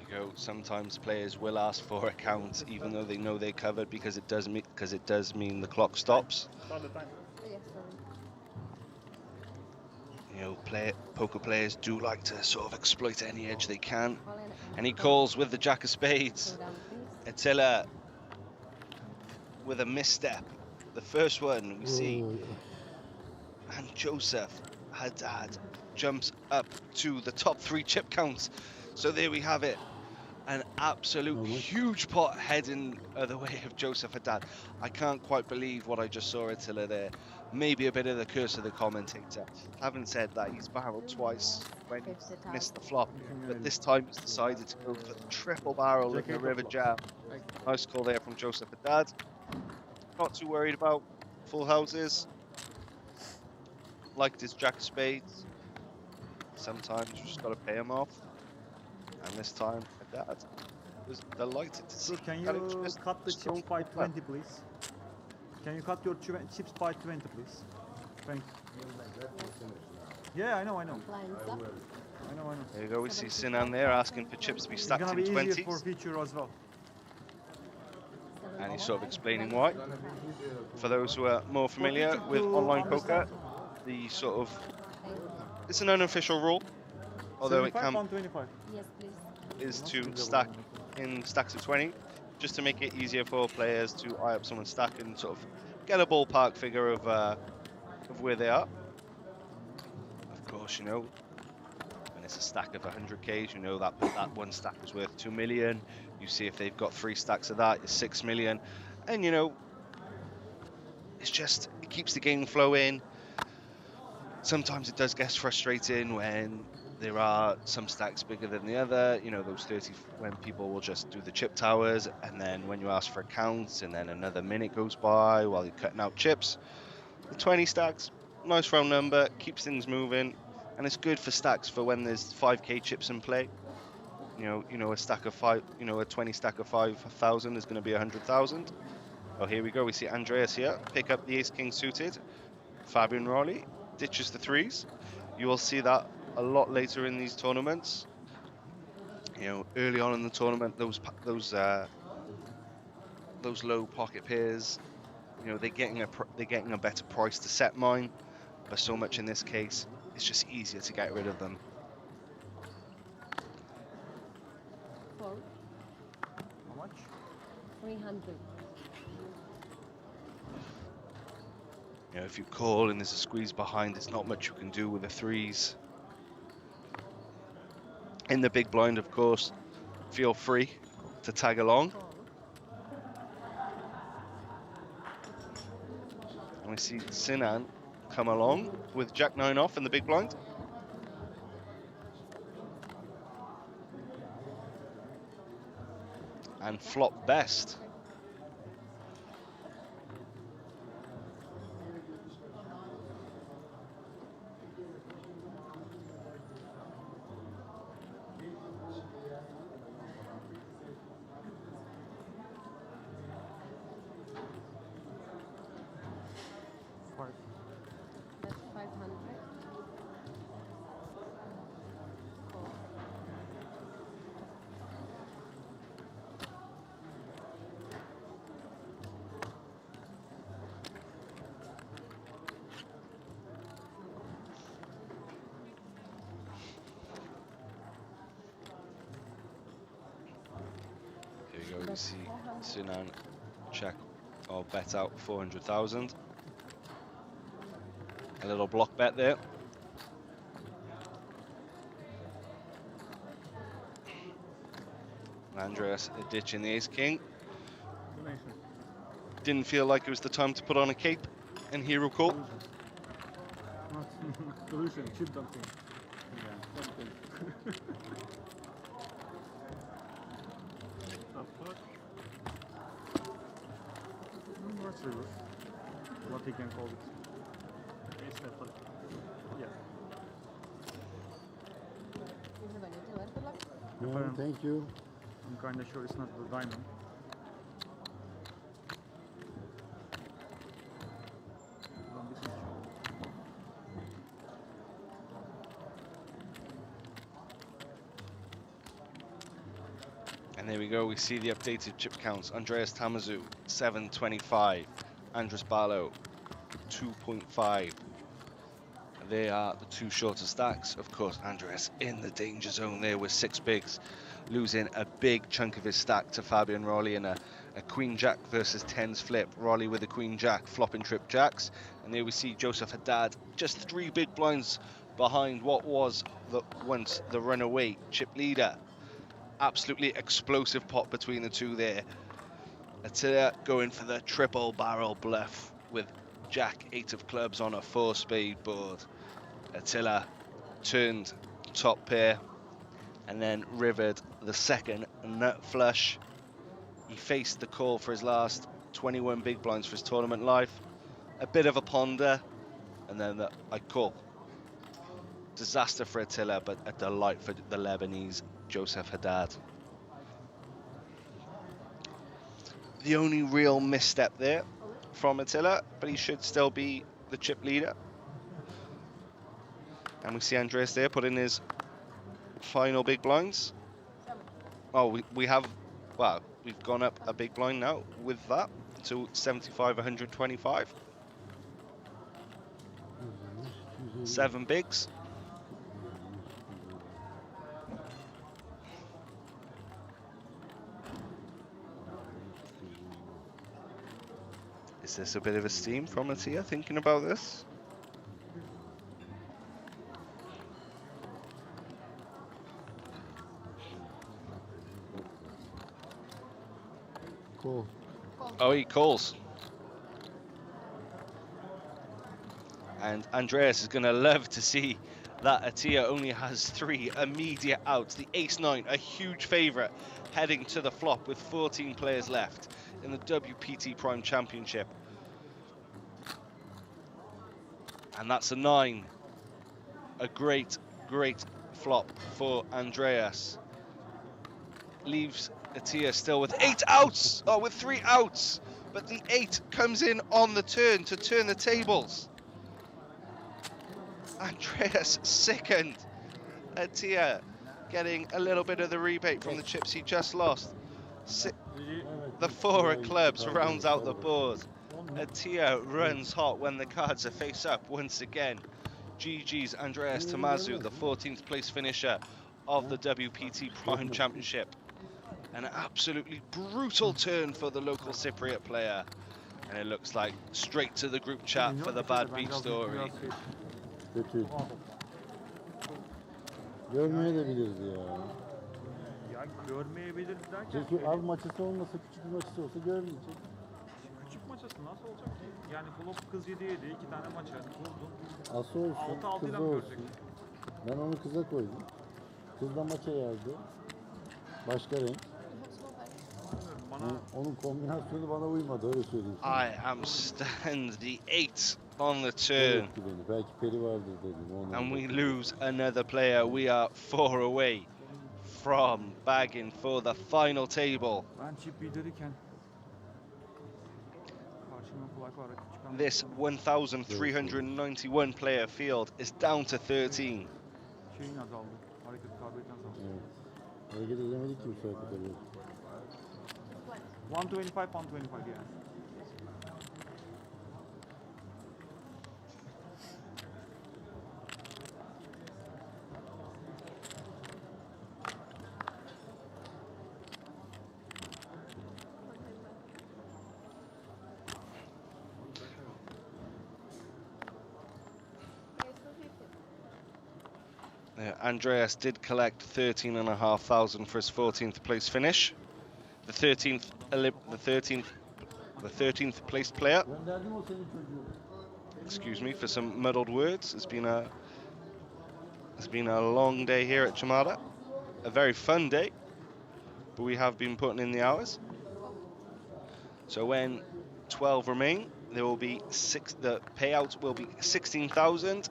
There you go. Sometimes players will ask for a count even though they know they're covered because it does mean the clock stops. Start the time. Yes, sorry. You know, poker players do like to sort of exploit any edge they can. And he calls with the jack of spades. Attila with a misstep. The first one we see. And Joseph Haddad jumps up to the top 3 chip counts. So there we have it. An absolute huge pot heading the way of Joseph Haddad. I can't quite believe what I just saw Attila there. Maybe a bit of the curse of the commentator. Having said that, he's barreled twice when he missed the flop. But this time he's decided to go for the triple barrel of the river jam. Nice call there from Joseph Haddad. Not too worried about full houses. Liked his jack of spades. Sometimes you just got to pay him off. And this time, Haddad was delighted to see. Can you cut the chips by 20, please? Can you cut your chips by 20, please? Thank you. Yeah, I know. I know. There you go. We see Sinan there asking for chips to be stacked in 20s. It's gonna be easier for future as well. And he's sort of explaining why. For those who are more familiar with online poker, the sort of it's an unofficial rule, although it can is to stack in stacks of 20, just to make it easier for players to eye up someone's stack and sort of get a ballpark figure of where they are. Of course, you know, when it's a stack of 100Ks, you know that one stack is worth 2 million. You see if they've got 3 stacks of that, it's 6 million, and you know, it's just it keeps the game flowing. Sometimes it does get frustrating when there are some stacks bigger than the other, you know, those 30 when people will just do the chip towers, and then when you ask for accounts and then another minute goes by while you're cutting out chips. The 20 stacks, nice round number, keeps things moving, and it's good for stacks for when there's 5K chips in play. You know, a stack of 5, you know, a 20 stack of 5,000 is going to be 100,000. Oh, here we go. We see Andreas here pick up the ace king suited. Fabian Raleigh ditches the 3s. You will see that a lot later in these tournaments. You know, early on in the tournament, those low pocket pairs, you know, they're getting a better price to set mine, but so much in this case, it's just easier to get rid of them. How much? 300. You know, if you call and there's a squeeze behind, there's not much you can do with the 3s. In the big blind, of course, feel free. to tag along. And we see Sinan come along with Jack 9 off in the big blind. And flop best. That's 500. Here we go, we see Sinan check or bet out 400,000. A little block bet there. Andreas ditching the ace king. Didn't feel like it was the time to put on a cape and hero call. Not solution, chip dumping. Yeah, something. What's reverse? What he can call it? Ace left, yeah. No, thank you. I'm kind of sure it's not the diamond. Well, this is true. And there we go, we see the updated chip counts. Andreas Tamazu, 725. Andres Barlow, 2.5. They are the two shorter stacks. Of course, Andreas in the danger zone there with 6 bigs, losing a big chunk of his stack to Fabian Rolly in a Queen Jack versus 10s flip. Rolly with a Queen Jack, flopping trip jacks. And there we see Joseph Haddad, just 3 big blinds behind what was once the runaway chip leader. Absolutely explosive pot between the two there. Attila going for the triple barrel bluff with Jack 8 of clubs on a 4-spade board. Attila turned top pair and then rivered the second nut flush. He faced the call for his last 21 big blinds for his tournament life. A bit of a ponder, and then I call. Disaster for Attila, but a delight for the Lebanese Joseph Haddad. The only real misstep there from Attila, but he should still be the chip leader. And we see Andreas there put in his final big blinds. Oh, we have, wow, we've gone up a big blind now with that to 75, 125. 7 bigs. Is this a bit of a steam from Medya thinking about this? Cool. Oh, he calls. And Andreas is going to love to see that Medya only has 3 immediate outs. The ace-9, a huge favourite, heading to the flop with 14 players left in the WPT Prime Championship. And that's a 9. A great, great flop for Andreas. Leaves Medya still with 8 outs! Oh, with 3 outs! But the 8 comes in on the turn to turn the tables. Andreas sickened. Medya getting a little bit of the rebate from the chips he just lost. The 4 of clubs rounds out the board. Medya runs hot when the cards are face up once again. GG's Andreas Tamazu, the 14th place finisher of the WPT Prime Championship. An absolutely brutal turn for the local Cypriot player. And it looks like straight to the group chat for the bad beat story. Kötü. Görmeye de bilirdi ya. Ya görmeyebiliriz derken Çünkü av maçısı olmasa, küçük bir maçısı olsa görmeyecek. küçük maçası nasıl olacak ki? Yani flop kız 7 2 tane maç yani kurdun. Ası olsun, 6-6 ile kızı mi olsun. görecek? Ben onu kıza koydum. Kız da maça geldi. Başka renk. Onun kombinasyonu bana uymadı, öyle söyleyeyim. I am stand the 8 on the turn. Beni. Belki peri vardır dedim. And we lose another player. We are 4 away from bagging for the final table. Ben chip lideriyken karşıma kulak var. This 1,391 player field is down to 13. Şeyin azaldı. Hareket kabiliyeti azaldı. Evet. Hareket edemedik ki bu sefer kadar. 125, 125 yani. Andreas did collect 13,500 for his 14th place finish. The 13th placed player. Excuse me for some muddled words. It's been a long day here at Chamada. A very fun day, but we have been putting in the hours. So when 12 remain, there will be the payout will be 16,000.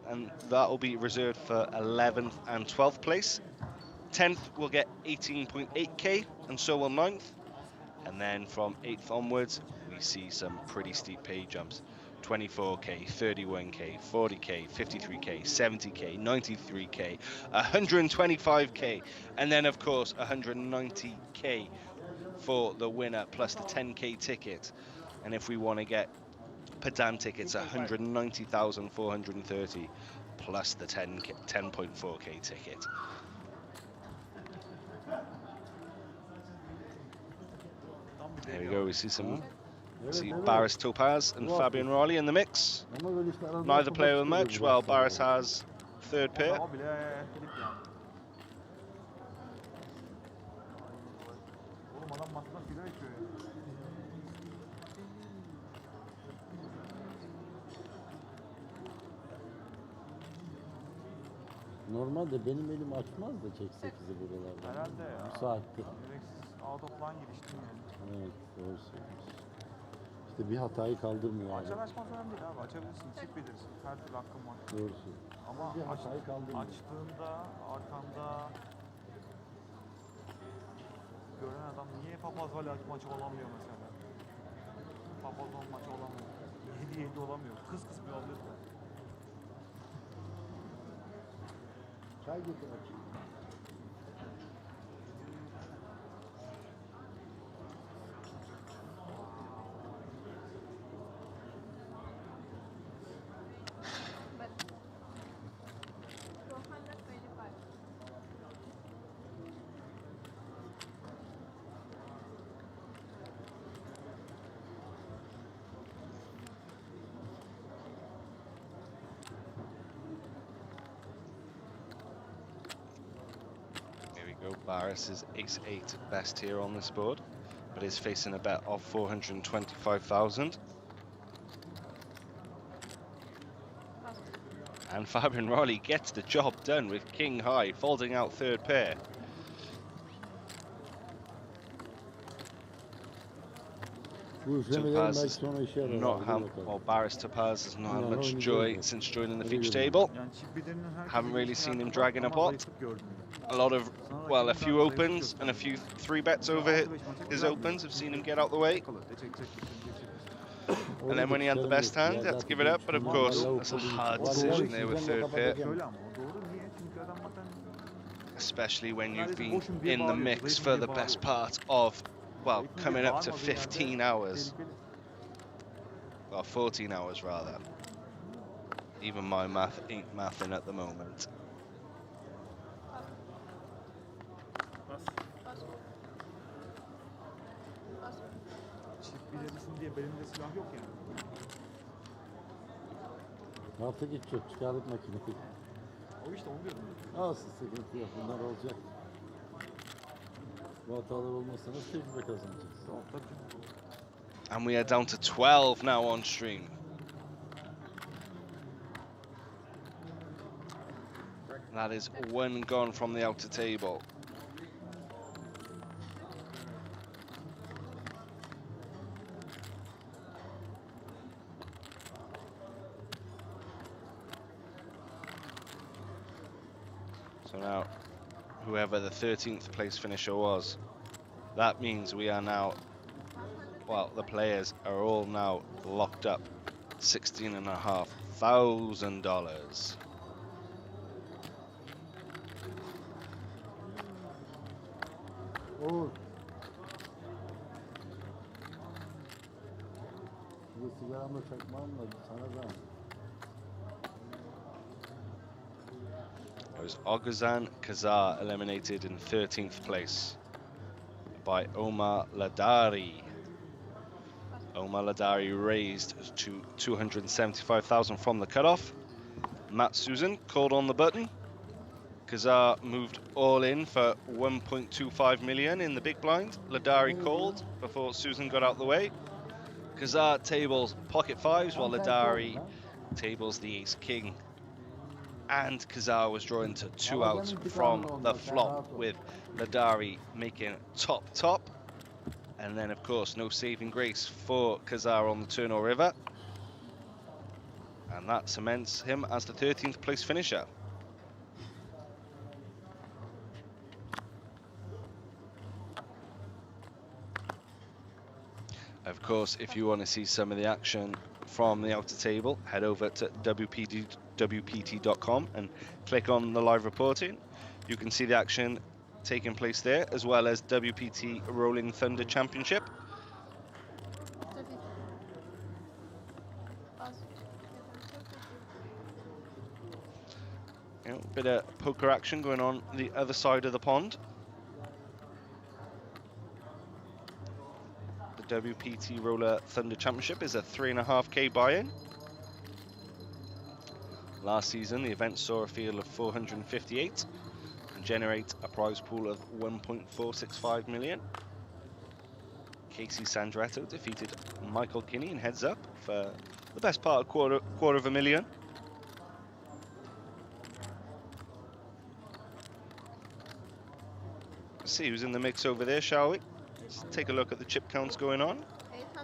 And that will be reserved for 11th and 12th place. 10th will get 18.8k, and so will 9th. And then from 8th onwards, we see some pretty steep pay jumps. 24k, 31k, 40k, 53k, 70k, 93k, 125k, and then of course 190k for the winner plus the 10k ticket. And if we want to get pedantic, it's 190,430 plus the 10.4k ticket. There we go. We see Barris Topaz and Fabian Raleigh in the mix. Neither player with much. Well, Barris has third pair. Normalde benim elim açmaz da çek 8'i buralarda. Herhalde ya. Bu saatte. Out of line giriştim yani. Evet, doğru söylüyorsun. İşte bir hatayı kaldırmıyor abi. Açan açmaz önemli değil abi. Açabilirsin, chip bilirsin. Her türlü hakkın var. Doğru söylüyorsun. Ama bir hatayı kaldırmıyor. Açtığında arkanda gören adam niye papaz maçı olamıyor mesela? Papaz maçı olamıyor. 7-7 olamıyor. Kıs bir oluyor. Çay getir açayım. Barris is ace-8 best here on this board, but is facing a bet of 425,000. And Fabian Raleigh gets the job done with king high, folding out third pair. Topaz has Barris Topaz has not had much joy since joining the feature table. Haven't really seen him dragging a pot. A few opens and a few 3-bets over his opens have seen him get out the way. And then when he had the best hand, he had to give it up. But of course, that's a hard decision there with third pair. Especially when you've been in the mix for the best part of, well, coming up to 15 hours. Well, 14 hours rather. Even my math ain't mathing at the moment. Altı geçiyor, çıkarıp makineyi. O işte onu diyorum. Olsun, sıkıntı yok, bunlar olacak. Bu hataları olmazsanız tecrübe kazanacaksın. And we are down to 12 now on stream. That is one gone from the outer table. So now, whoever the 13th place finisher was, that means we are now, well, the players are all now locked up. $16,500. Uğur. Bu sigaramla çakmağımla sana da. Was Oguzhan Kazar eliminated in 13th place by Omar Ladari. Omar Ladari raised to 275,000 from the cutoff. Matt Susan called on the button. Kazar moved all in for 1.25 million in the big blind. Ladari called before Susan got out the way. Kazar tables pocket fives while Ladari tables the ace king. And Kazar was drawn to 2 outs from the flop, with Ladari making top. And then, of course, no saving grace for Kazar on the turn or river. And that cements him as the 13th place finisher. Of course, if you want to see some of the action from the outer table, head over to WPT.com and click on the live reporting. You can see the action taking place there, as well as WPT Rolling Thunder Championship. You know, bit of poker action going on the other side of the pond. The WPT Roller Thunder Championship is a 3.5k buy-in. Last season, the event saw a field of 458 and generate a prize pool of 1.465 million. Casey Sandretto defeated Michael Kinney in heads up for the best part of quarter of a million. Let's see who's in the mix over there, shall we? Let's take a look at the chip counts going on.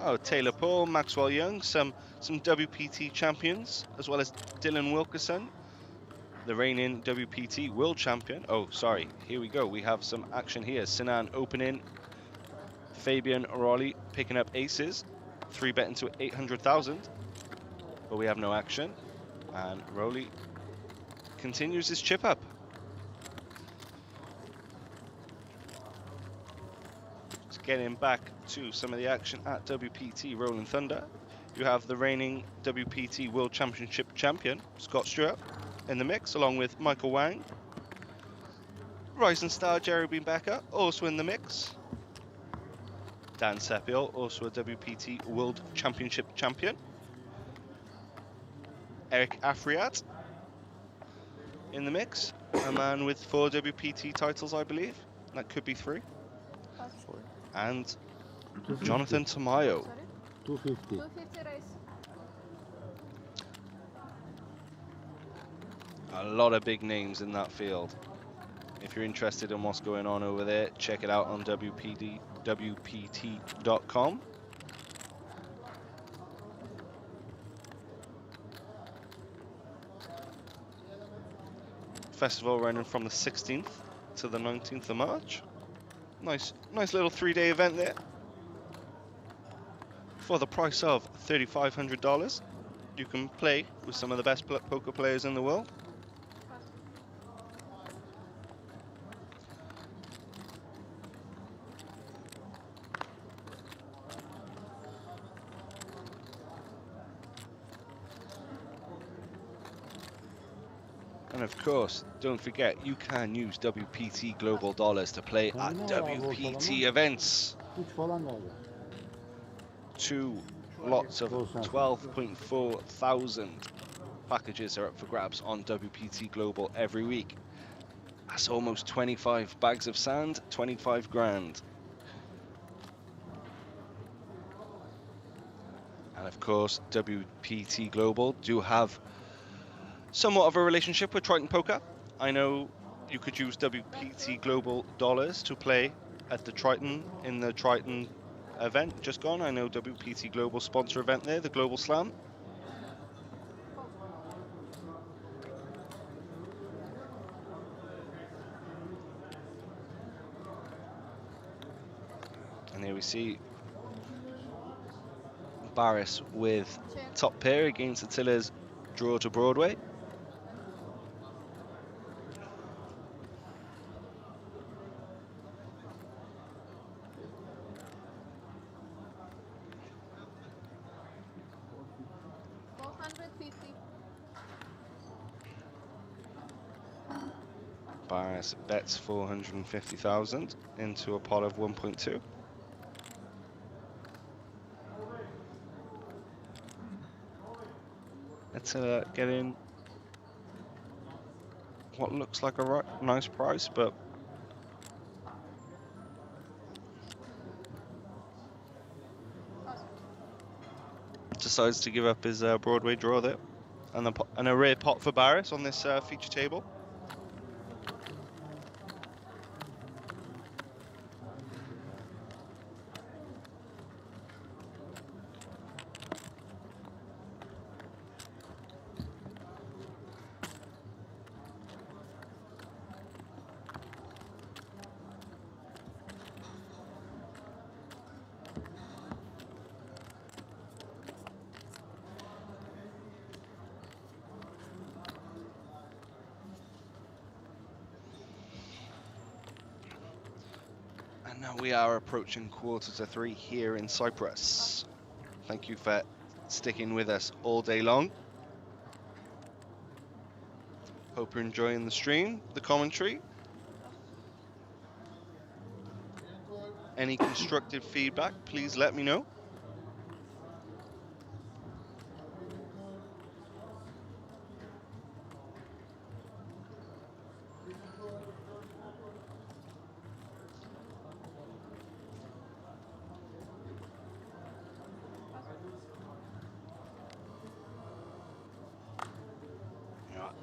Oh, Taylor Paul, Maxwell Young, some WPT champions, as well as Dylan Wilkerson, the reigning WPT world champion. Oh, sorry, here we go. We have some action here. Sinan opening, Fabian Raleigh picking up aces, 3-betting to 800,000, but we have no action. And Raleigh continues his chip up. Getting back to some of the action at WPT Rolling Thunder, you have the reigning WPT World Championship champion Scott Stewart in the mix, along with Michael Wang. Rising star Jerry Becker also in the mix. Dan Seppiel, also a WPT World Championship champion. Eric Afriat in the mix, a man with 4 WPT titles, I believe. That could be 3. And Jonathan Tamayo. 250. 250 raise. A lot of big names in that field. If you're interested in what's going on over there, check it out on WPT.com. Festival running from the 16th to the 19th of March. Nice little 3-day event there. For the price of $3,500, you can play with some of the best poker players in the world. And of course, don't forget, you can use WPT Global Dollars to play at WPT events. 2 lots of 12.4 thousand packages are up for grabs on WPT Global every week. That's almost 25 bags of sand, 25 grand. And of course, WPT Global do have somewhat of a relationship with Triton Poker. I know you could use WPT Global dollars to play at the Triton in the Triton event just gone. I know WPT Global sponsor event there, the Global Slam. And here we see Barris with top pair against Attila's draw to Broadway. Barris bets 450,000 into a pot of 1.2. Let's get in what looks like a nice price, but decides to give up his Broadway draw there, and a rare pot for Barris on this feature table. And now we are approaching 2:45 here in Cyprus. Thank you for sticking with us all day long. Hope you're enjoying the stream, the commentary. Any constructive feedback, please let me know.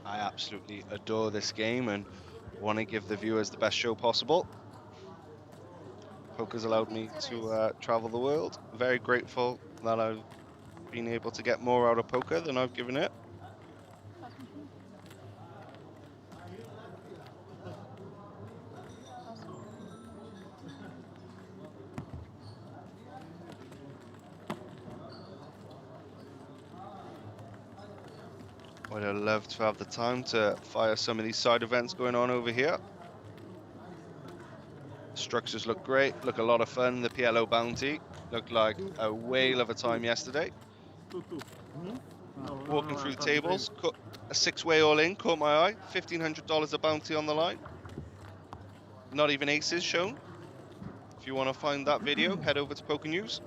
I absolutely adore this game and want to give the viewers the best show possible. Poker's allowed me to travel the world. Very grateful that I've been able to get more out of poker than I've given it. Would have loved to have the time to fire some of these side events going on over here. Structures look great, look a lot of fun. The PLO bounty looked like a whale of a time yesterday. Walking through the tables, a six-way all-in caught my eye. $1,500 a bounty on the line. Not even aces shown. If you want to find that video, head over to Poker News.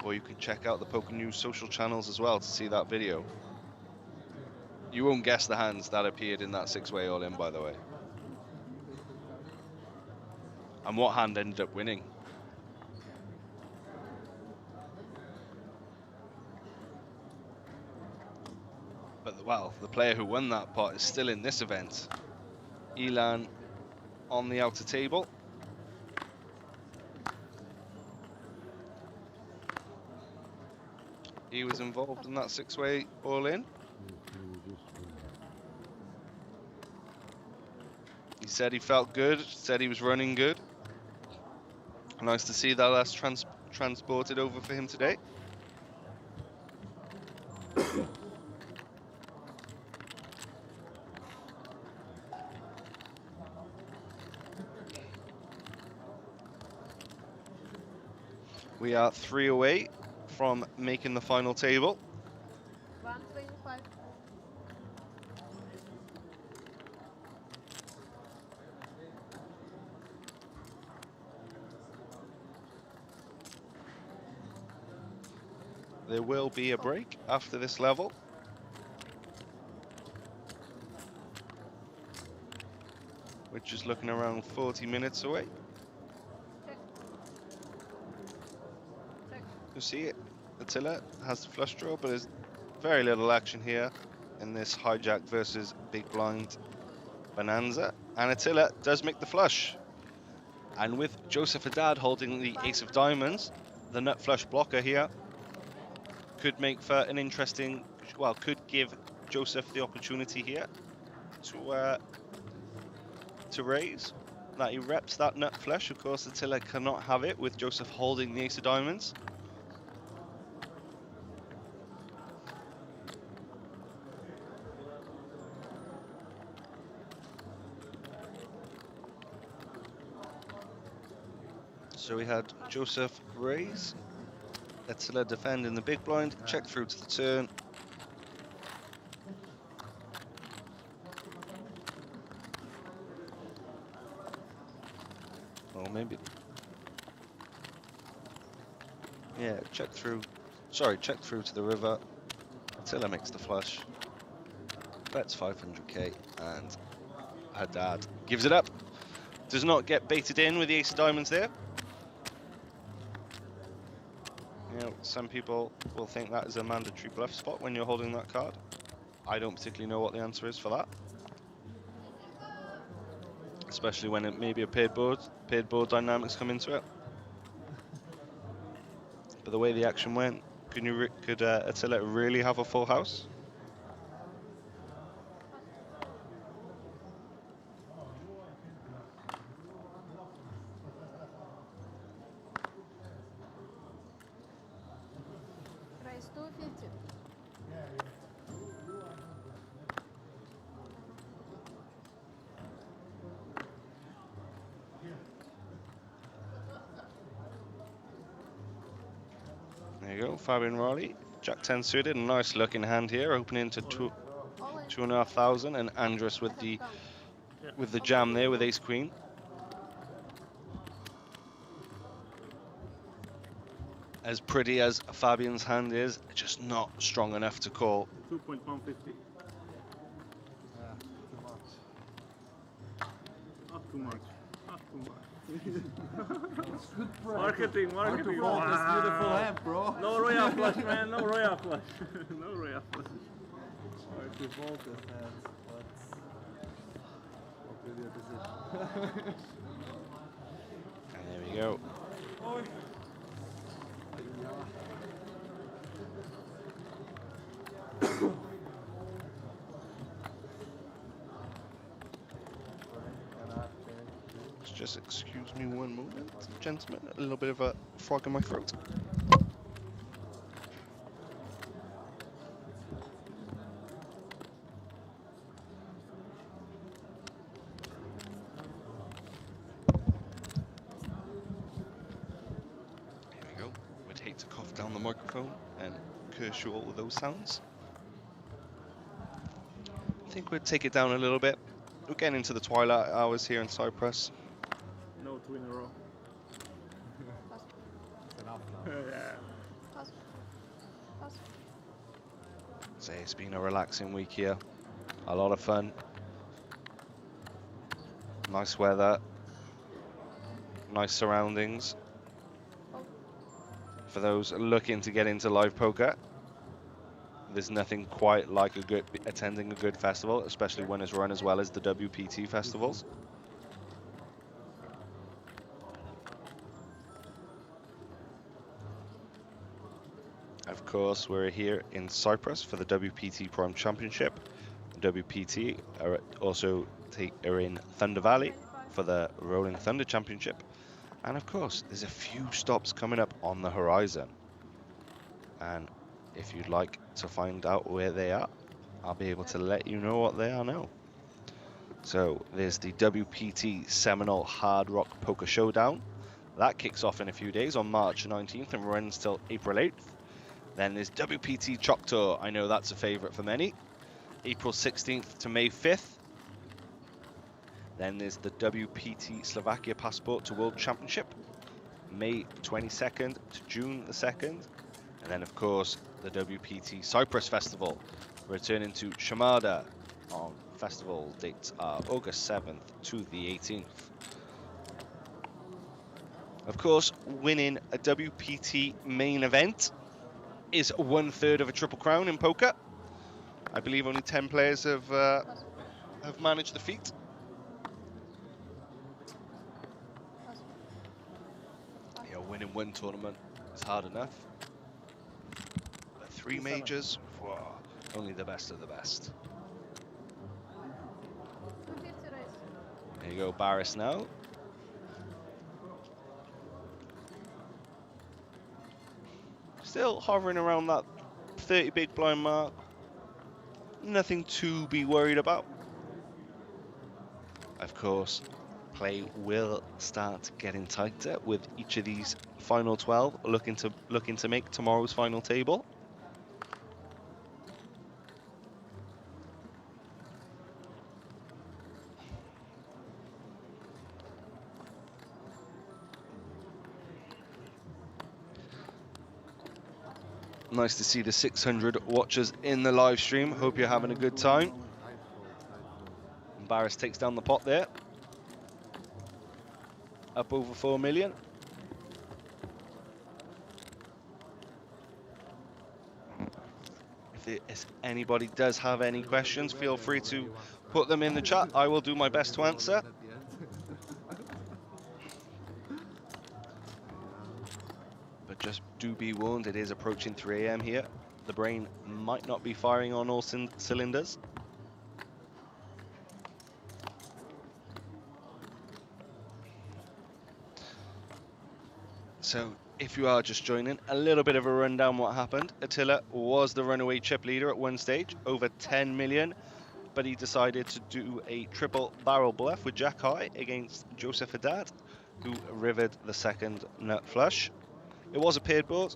Or you can check out the Poker News social channels as well to see that video. You won't guess the hands that appeared in that six-way all-in, by the way. And what hand ended up winning. But, well, the player who won that pot is still in this event. Elan on the outer table. He was involved in that six-way all-in. He said he felt good, said he was running good. Nice to see that that's transported over for him today. We are 3 away from making the final table. 125. There will be a break after this level. which is looking around 40 minutes away. You see it. Attila has the flush draw, but there's very little action here in this hijack versus big blind bonanza. And Attila does make the flush. And with Joseph Haddad holding the ace of diamonds, the nut flush blocker here could make for an interesting, well, could give Joseph the opportunity here to raise. That he reps that nut flush. Of course, Attila cannot have it with Joseph holding the ace of diamonds. So we had Joseph raise, Attila defend in the big blind, check through to the turn. Or maybe, yeah, check through. Sorry, check through to the river. Attila makes the flush. Bets 500k, and Haddad gives it up. Does not get baited in with the ace of diamonds there. You know, some people will think that is a mandatory bluff spot when you're holding that card. I don't particularly know what the answer is for that. Especially when it may be a paired board dynamics come into it. But the way the action went, could Attila really have a full house? Raise 250. There you go, Fabian Raleigh, Jack 10 suited, a nice looking hand here, opening to 2,500, and Andrus with the jam there with ace queen. As pretty as Fabian's hand is, just not strong enough to call. 2.150. Not too much. Not too much. Marketing. Wow. Beautiful hand, bro. No royal flush, man. No royal flush. No royal flush. Or if you fold this hand, what will your decision? And there we go. Just excuse me one moment, gentlemen. A little bit of a frog in my throat. Here we go. We'd hate to cough down the microphone and curse you all with those sounds. I think we'd take it down a little bit. We're getting into the twilight hours here in Cyprus. No two in a row. It's enough now. Yeah. So it's been a relaxing week here. A lot of fun. Nice weather. Nice surroundings. For those looking to get into live poker, there's nothing quite like attending a good festival, especially when it's run as well as the WPT festivals. Of course, we're here in Cyprus for the WPT Prime Championship. WPT are also in Thunder Valley for the Rolling Thunder Championship. And of course, there's a few stops coming up on the horizon. And if you'd like to find out where they are, I'll be able to let you know what they are now. So there's the WPT Seminole Hard Rock Poker Showdown. That kicks off in a few days on March 19th and runs till April 8th. Then there's WPT Choctaw. I know that's a favorite for many. April 16th to May 5th. Then there's the WPT Slovakia Passport to World Championship, May 22nd to June the 2nd. And then, of course, the WPT Cyprus Festival, returning to Chamada on Festival. Dates are August 7th to the 18th. Of course, winning a WPT main event is 1/3 of a Triple Crown in poker. I believe only 10 players have managed the feat. Yeah, winning one tournament is hard enough. But 3 majors, whoa, only the best of the best. There you go, Barris now. Still hovering around that 30 big blind mark. Nothing to be worried about. Of course, play will start getting tighter with each of these final 12 looking to make tomorrow's final table. Nice to see the 600 watchers in the live stream. Hope you're having a good time. Barris takes down the pot there. Up over 4 million. If anybody does have any questions, feel free to put them in the chat. I will do my best to answer. But just do be warned, it is approaching 3 AM here. The brain might not be firing on all cylinders. So if you are just joining, a little bit of a rundown what happened. Attila was the runaway chip leader at one stage, over 10 million, but he decided to do a triple barrel bluff with Jack High against Joseph Haddad, who rivered the second nut flush. It was a paired board,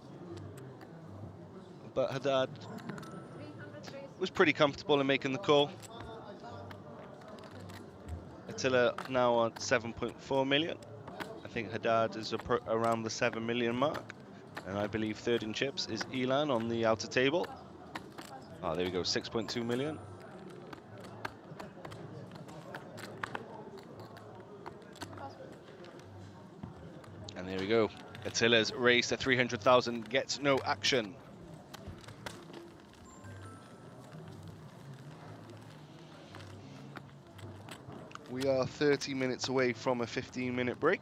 but Haddad was pretty comfortable in making the call. Attila now on 7.4 million. I think Haddad is around the 7 million mark. And I believe third in chips is Elan on the outer table. Oh, there we go, 6.2 million. And there we go. Attila's raised to 300,000, gets no action. We are 30 minutes away from a 15-minute break.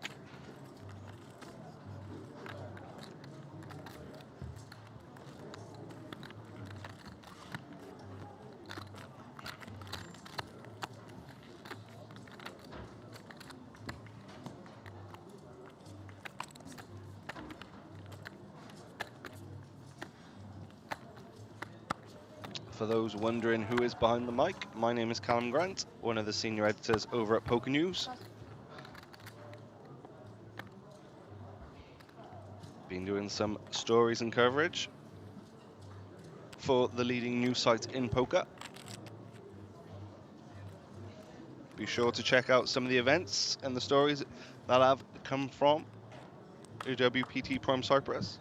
For those wondering who is behind the mic, my name is Callum Grant, one of the senior editors over at Poker News. Been doing some stories and coverage for the leading news site in poker. Be sure to check out some of the events and the stories that have come from WPT Prime Cyprus.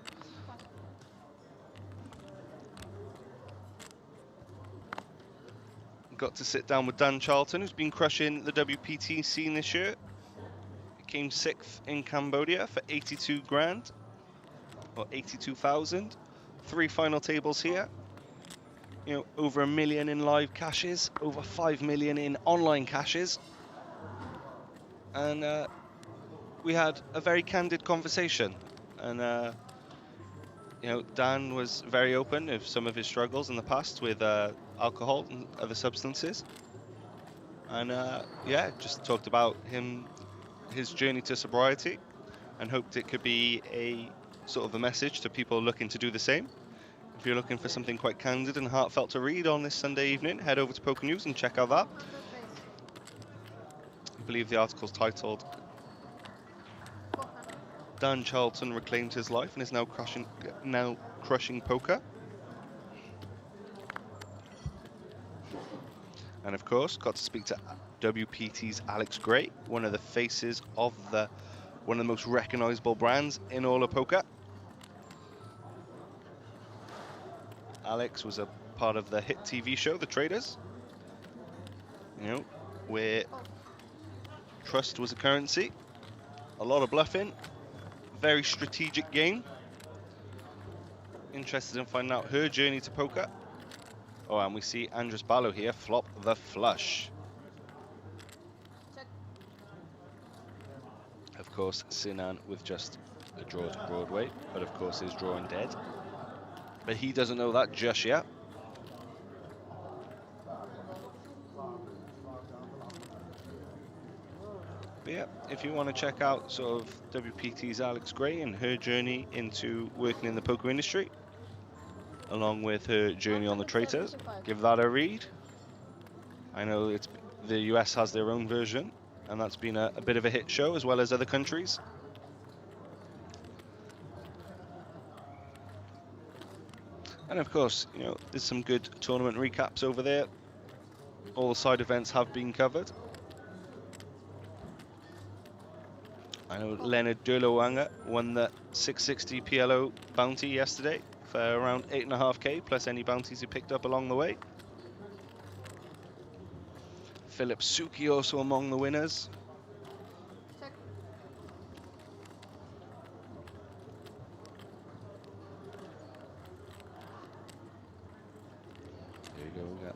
Got to sit down with Dan Charlton, who's been crushing the WPT scene this year. He came 6th in Cambodia for 82 grand, or 82,000. 3 final tables here. You know, over 1 million in live cashes, over 5 million in online cashes. And we had a very candid conversation. And you know, Dan was very open of some of his struggles in the past with alcohol and other substances, and yeah, just talked about his journey to sobriety, and hoped it could be a sort of a message to people looking to do the same. If you're looking for something quite candid and heartfelt to read on this Sunday evening, head over to Poker News and check out that. I believe the article's titled Dan Charlton Reclaimed His Life and is now crushing poker. And of course, got to speak to WPT's Alex Gray, one of the faces of one of the most recognizable brands in all of poker. Alex was a part of the hit TV show, The Traders. You know, where trust was a currency, a lot of bluffing, very strategic game. Interested in finding out her journey to poker. Oh, and we see Andres Ballo here flop the flush. Of course, Sinan with just a draw to Broadway, but of course is drawing dead. But he doesn't know that just yet. But yeah, if you want to check out sort of WPT's Alex Gray and her journey into working in the poker industry, along with her journey on the Traitors, give that a read. I know the US has their own version, and that's been a bit of a hit show, as well as other countries. And of course, you know, there's some good tournament recaps over there. All the side events have been covered. I know Leonard Durlowanga won the 660 PLO bounty yesterday for around 8.5k, plus any bounties he picked up along the way. Philip Suki also among the winners. There you go. Yeah.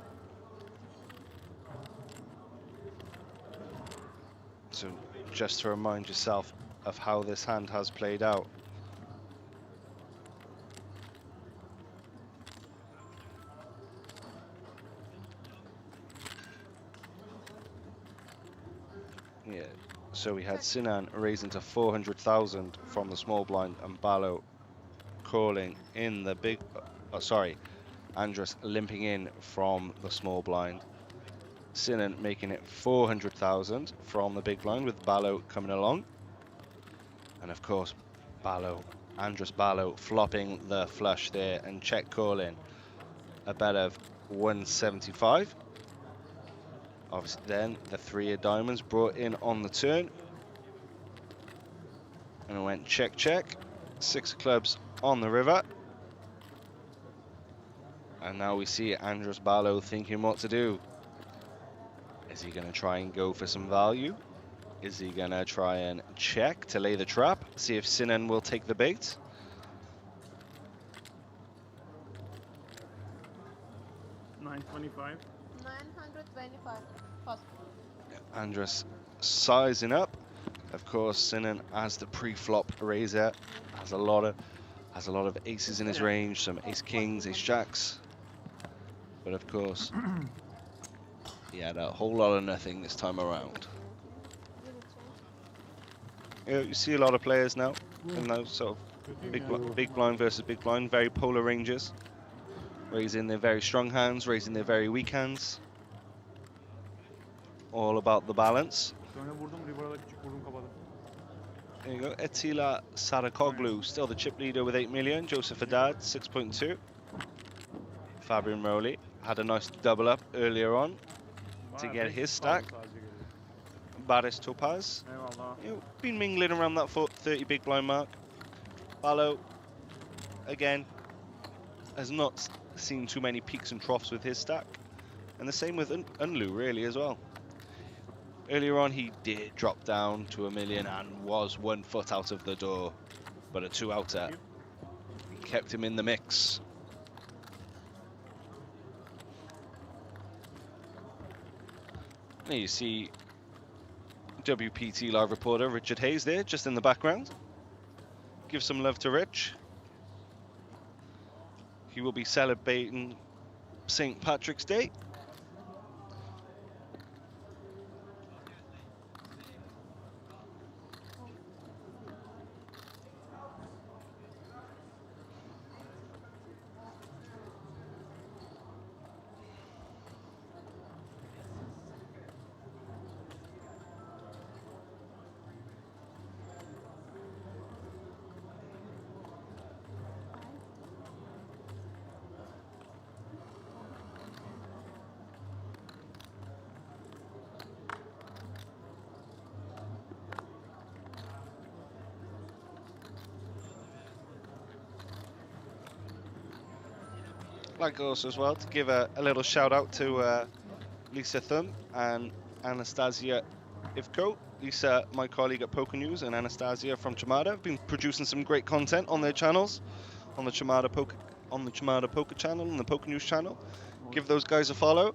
So just to remind yourself of how this hand has played out. Yeah, so we had Sinan raising to 400,000 from the small blind and Ballo calling in the big, Andres limping in from the small blind. Sinan making it 400,000 from the big blind with Ballo coming along. And of course, Andres Ballo flopping the flush there and check calling a bet of 175. Obviously then the 3 of diamonds brought in on the turn. And it went check, check. 6 of clubs on the river. And now we see Andres Ballo thinking what to do. Is he going to try and go for some value? Is he going to try and check to lay the trap? See if Sinan will take the bait? $925. 925. Fast. Andres sizing up. Of course, Sinan as the pre-flop raiser has a lot of aces in his range, some ace kings, ace jacks. But of course, he had a whole lot of nothing this time around. You know, you see a lot of players now in those sort of big blind versus big blind, very polar ranges, raising their very strong hands, raising their very weak hands. All about the balance. There you go. Attila Sarakoglu, still the chip leader with 8 million. Joseph Haddad, 6.2. Fabian Rowley had a nice double up earlier on to get his stack. Baris Topaz, you know, been mingling around that 30 big blind mark. Ballo, again, has not seen too many peaks and troughs with his stack. And the same with Unlu, really, as well. Earlier on, he did drop down to 1 million and was 1 foot out of the door. But a 2-outer kept him in the mix. And you see WPT live reporter Richard Hayes there, just in the background. Give some love to Rich. He will be celebrating St. Patrick's Day. Like also as well to give a little shout out to Lisa Thum and Anastasia Ivko. Lisa, my colleague at Poker News, and Anastasia from Chamada have been producing some great content on their channels, on the Chamada Poker channel and the Poker News channel. Give those guys a follow.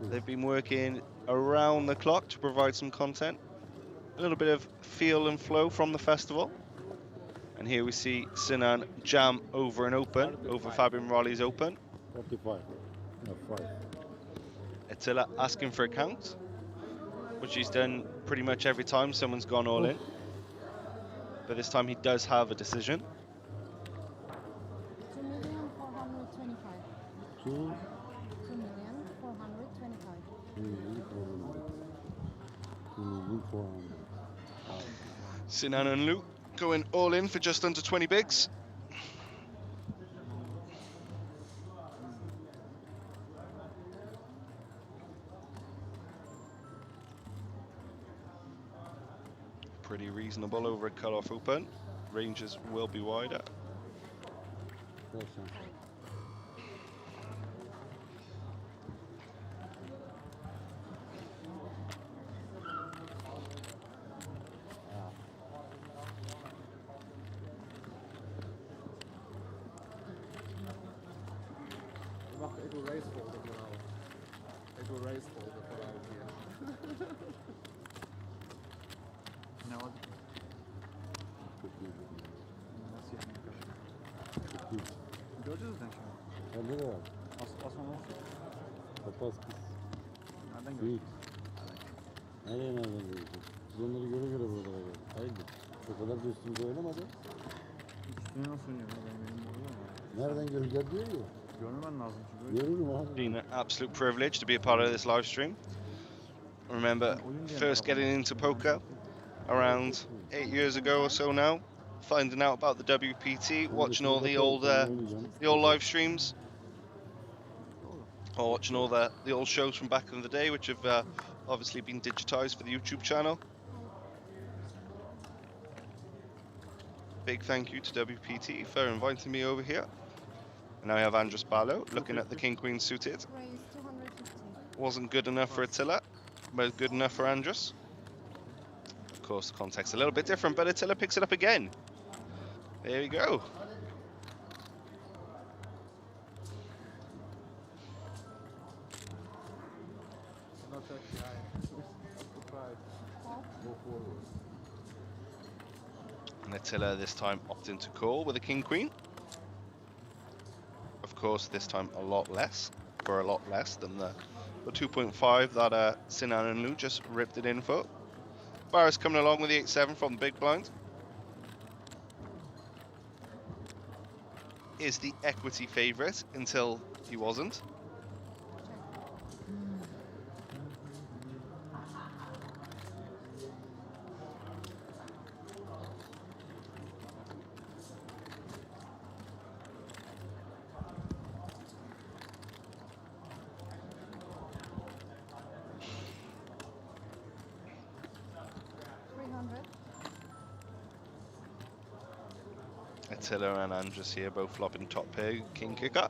They've been working around the clock to provide some content, a little bit of feel and flow from the festival. And here we see Sinan jam over an open, over Fabian Rolli's open. 45. No, 5. Attila asking for a count, which he's done pretty much every time someone's gone all in. But this time he does have a decision. 2,425,000. 2,425,000. Sinan and Luke going all in for just under 20 bigs. Pretty reasonable over a cut-off open. Ranges will be wider. Ik wil race folder vooral. Ik wil race folder vooral hier. Ne oldu? Nasıl yani? Göreceğiz zaten şimdi. Bende de var. Aslan olsun. Papaz kız. Nereden Büyük. göreceğiz? Nereden göreceksin? Biz onları göre göre buralara geldik. Hayırdır? O kadar da üstümüze oynamadı. Üstüne nasıl oynuyor? Benim oluyor mu? Nereden göreceğiz diyor ya. Görmemen lazım çünkü. Görürüm abi. Been an absolute privilege to be a part of this live stream. I remember first getting into poker around 8 years ago or so now, finding out about the WPT, watching all the old live streams, or watching all the old shows from back in the day, which have obviously been digitized for the YouTube channel. Big thank you to WPT for inviting me over here. And now we have Andres Barlow looking at the King Queen suited. Raise 250. Wasn't good enough for Attila, but good enough for Andres. Of course, the context's a little bit different, but Attila picks it up again. There we go. Not that guy. Go forward. And Attila this time opting to call with a King Queen. Of course, this time a lot less, for a lot less than the 2.5 that Sinan and Lou just ripped it in for. Barris coming along with the 8-7 from the big blind. Is the equity favourite until he wasn't. Attila and Andres here both flopping top pair, king kicker.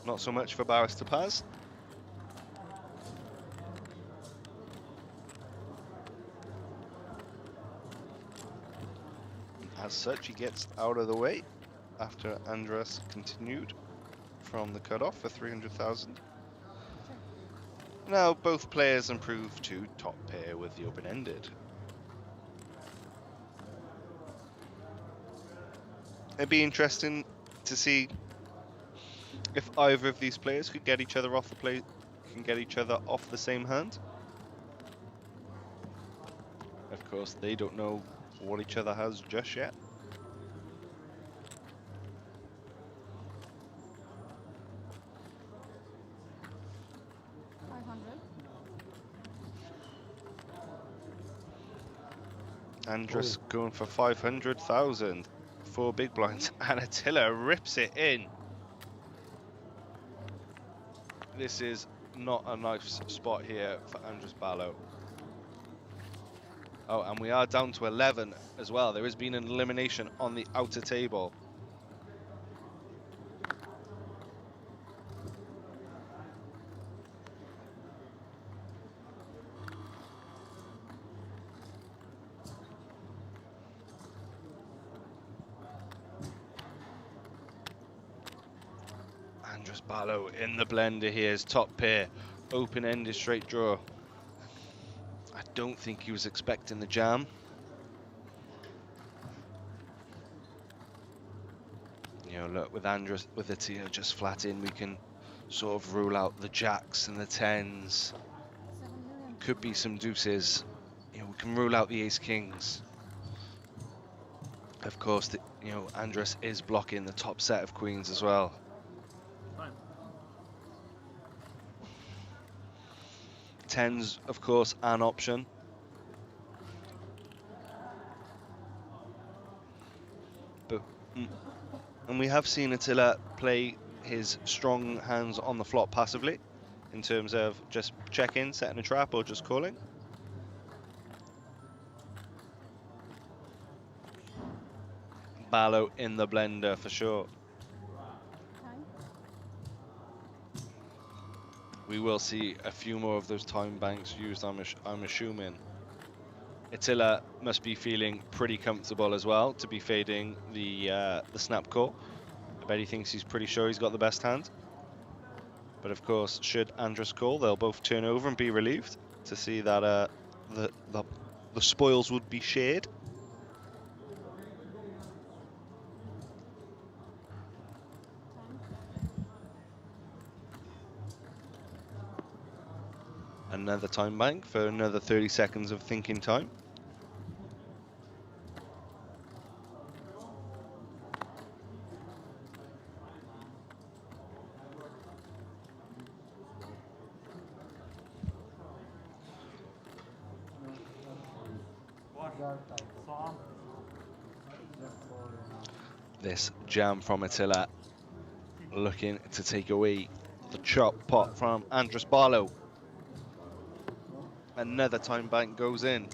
Not so much for Barris to pass. As such, he gets out of the way after Andres continued from the cutoff for 300,000. Now both players improve to top pair with the open-ended. It'd be interesting to see if either of these players could get each other off the play, can get each other off the same hand. Of course, they don't know what each other has just yet. Andres going for 500,000. 4 big blinds, and Attila rips it in. This is not a nice spot here for Andres Barlow. Oh, and we are down to 11 as well. There has been an elimination on the outer table. Andres Barlow in the blender here, his top pair, open-ended straight draw. I don't think he was expecting the jam. You know, look, with Andres, with the tier just flat in, we can sort of rule out the jacks and the tens. Could be some deuces. You know, we can rule out the ace kings. Of course, you know, Andres is blocking the top set of queens as well. Tens, of course, an option. But and we have seen Attila play his strong hands on the flop passively, in terms of just check-in, setting a trap, or just calling. Barlow in the blender for sure. We will see a few more of those time banks used, I'm assuming. Attila must be feeling pretty comfortable as well to be fading the snap call. I bet he thinks he's pretty sure he's got the best hand. But of course, should Andres call, they'll both turn over and be relieved to see that the spoils would be shared. Another time bank for another 30 seconds of thinking time. This jam from Attila, looking to take away the chop pot from Andres Barlow. Another time bank goes in.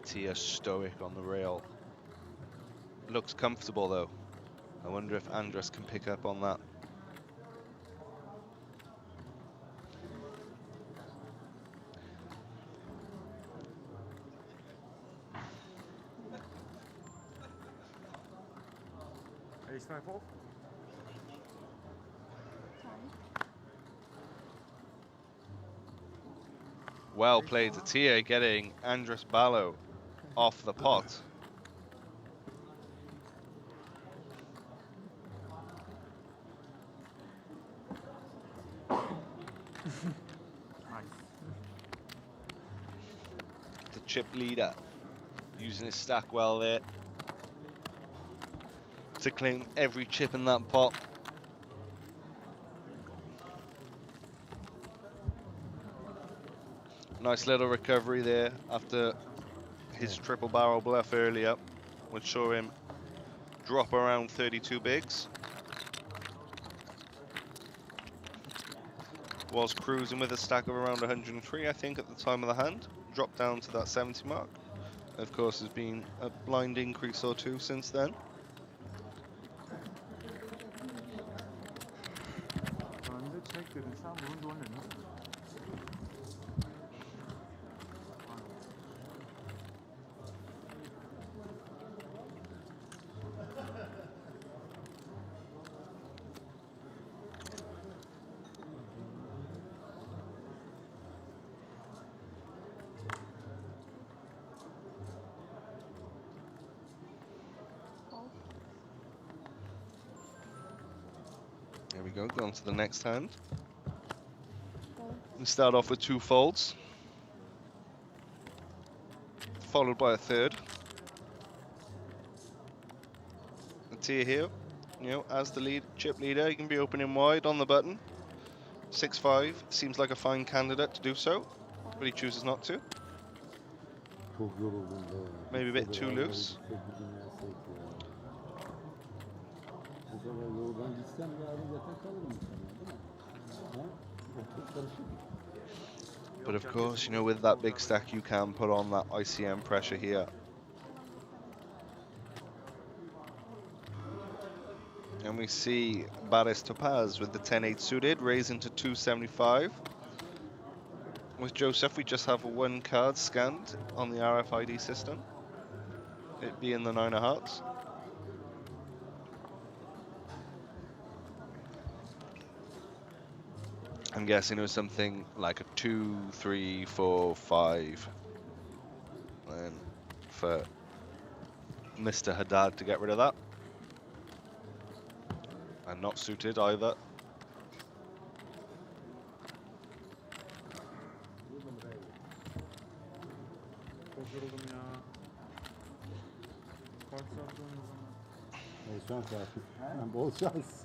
Tia stoic on the rail. Looks comfortable though. I wonder if Andres can pick up on that. Ace 5 off. Well played to Tia, getting Andres Barlow off the pot. The chip leader using his stack well there to claim every chip in that pot. Nice little recovery there after his triple barrel bluff earlier, which saw him drop around 32 bigs. Was cruising with a stack of around 103, I think, at the time of the hand. Dropped down to that 70 mark. Of course, there's been a blind increase or two since then. There we go, on to the next hand. We start off with two folds, followed by a third. The tier here, you know, as the lead chip leader, you can be opening wide on the button. 6-5 seems like a fine candidate to do so, but he chooses not to. Maybe a bit too loose. But of course, you know, with that big stack, you can put on that ICM pressure here. And we see Baris Topaz with the 10-8 suited, raising to 275. With Joseph, we just have one card scanned on the RFID system, it being the 9 of hearts. I'm guessing it was something like a 2, 3, 4, 5. And for Mr. Haddad to get rid of that. And not suited either. Çok yoruldum ya. Kart sattığım zaman. Bol şans abi. Bol şans.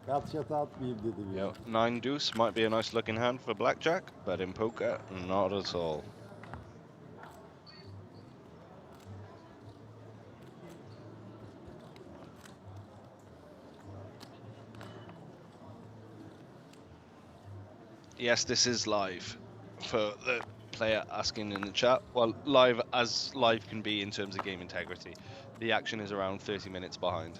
Kat şata atmayayım dedim ya. 9 deuce might be a nice looking hand for blackjack, but in poker, not at all. Yes, this is live for the player asking in the chat. Well, live as live can be in terms of game integrity. The action is around 30 minutes behind.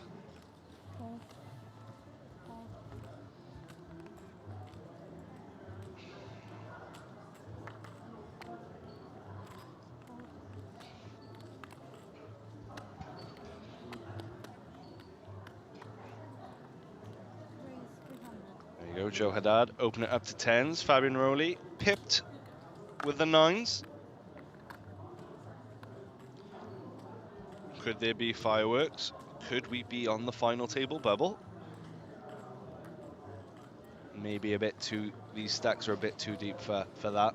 There you go, Joe Haddad, open it up to 10s. Fabian Rowley pipped with the 9s. Could there be fireworks? Could we be on the final table bubble? Maybe a bit too, these stacks are a bit too deep for that.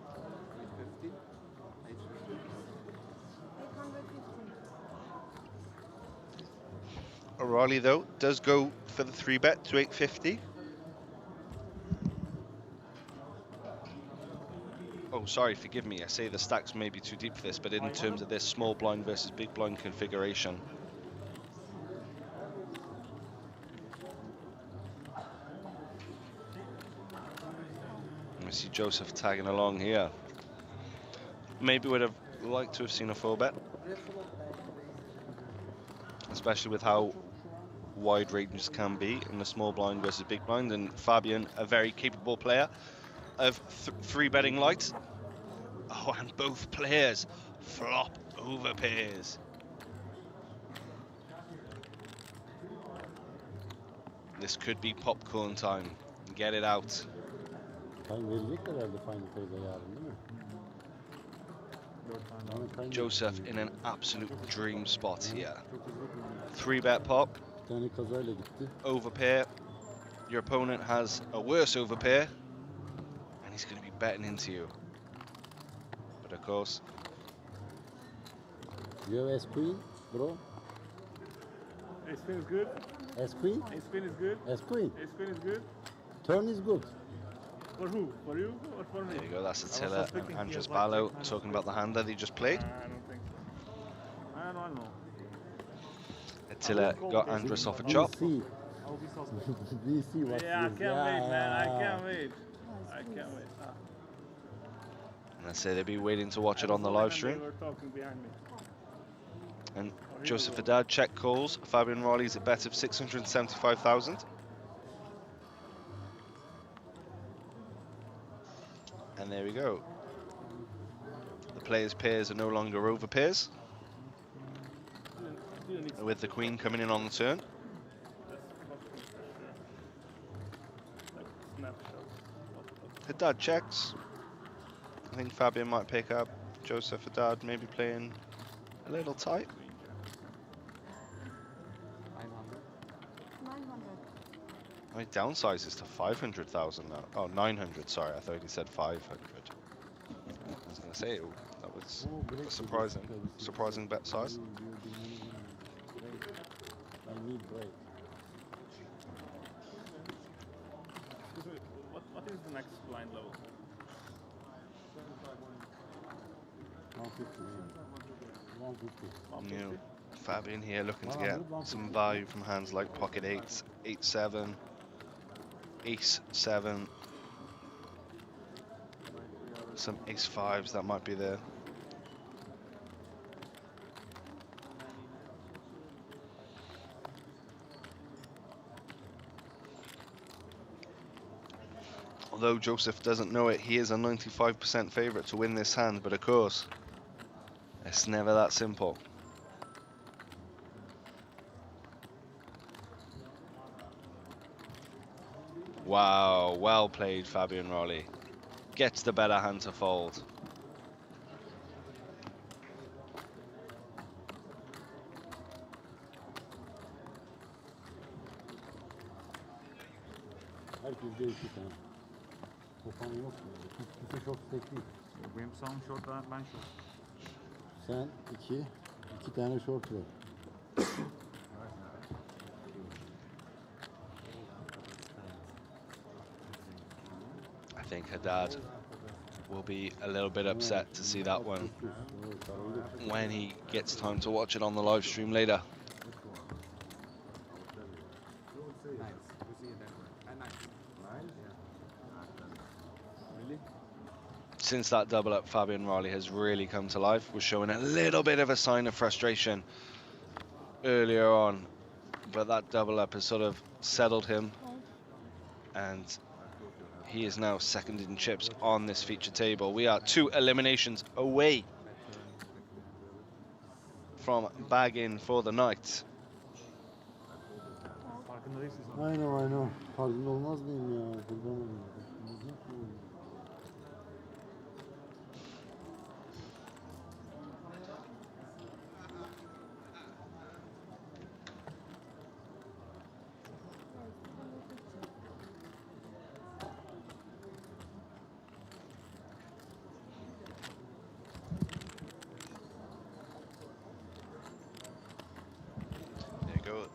O'Reilly, though, does go for the 3-bet to 850. Oh, sorry, forgive me. I say the stacks may be too deep for this, but in terms of this small blind versus big blind configuration. I see Joseph tagging along here. Maybe would have liked to have seen a 4-bet. Especially with how wide ranges can be in the small blind versus big blind. And Fabian, a very capable player of 3-betting light. Oh, and both players flop over pairs. This could be popcorn time. Get it out. Joseph in an absolute dream spot here. 3-bet pop. Overpair. Your opponent has a worse overpair. And he's going to be betting into you. But of course. You have S-Queen, bro? Ace-Queen is good. S-Queen? Ace-Queen is good. S-Queen? Ace-Queen is good. Turn is good. For who? For you or for me? There you go, that's Attila and Andres Ballo talking about the hand that he just played. I don't think so. I don't know. Attila got Andres off a chop. VC what's Yeah, I this? can't wait, man. I can't wait. I can't wait. And I say they'll be waiting to watch it on the live stream. They were talking behind me. And Joseph Haddad check calls. Fabian Riley's a bet of 675,000. And there we go. The players' pairs are no longer over pairs. With the queen coming in on the turn. Haddad checks. I think Fabian might pick up. Joseph Haddad maybe playing a little tight. 900. My downsize is to 500,000 now. Oh, 900, sorry. I thought he said 500. I was going to say, that was a surprising bet size. I need break. What is the next blind level? 150. 150. You know, Fabian here looking to get some value from hands like pocket 8s, 8-7, ace-7, some ace-5s that might be there. Although Joseph doesn't know it, he is a 95% favourite to win this hand, but of course, it's never that simple. Wow, well played, Fabian Raleigh. Gets the better hand to fold. Herkeste 2 tane. Kafan yok mu? Kimse çok tek değil. Benim sağım short, ben short. Sen 2 tane short var. I think Haddad will be a little bit upset to see that one when he gets time to watch it on the live stream later. Since that double up, Fabian Raleigh has really come to life. Was showing a little bit of a sign of frustration earlier on, but that double up has sort of settled him, and he is now second in chips on this feature table. We are 2 eliminations away from bagging for the night. I know. Farkında olmaz mıyım ya? Kurban olayım.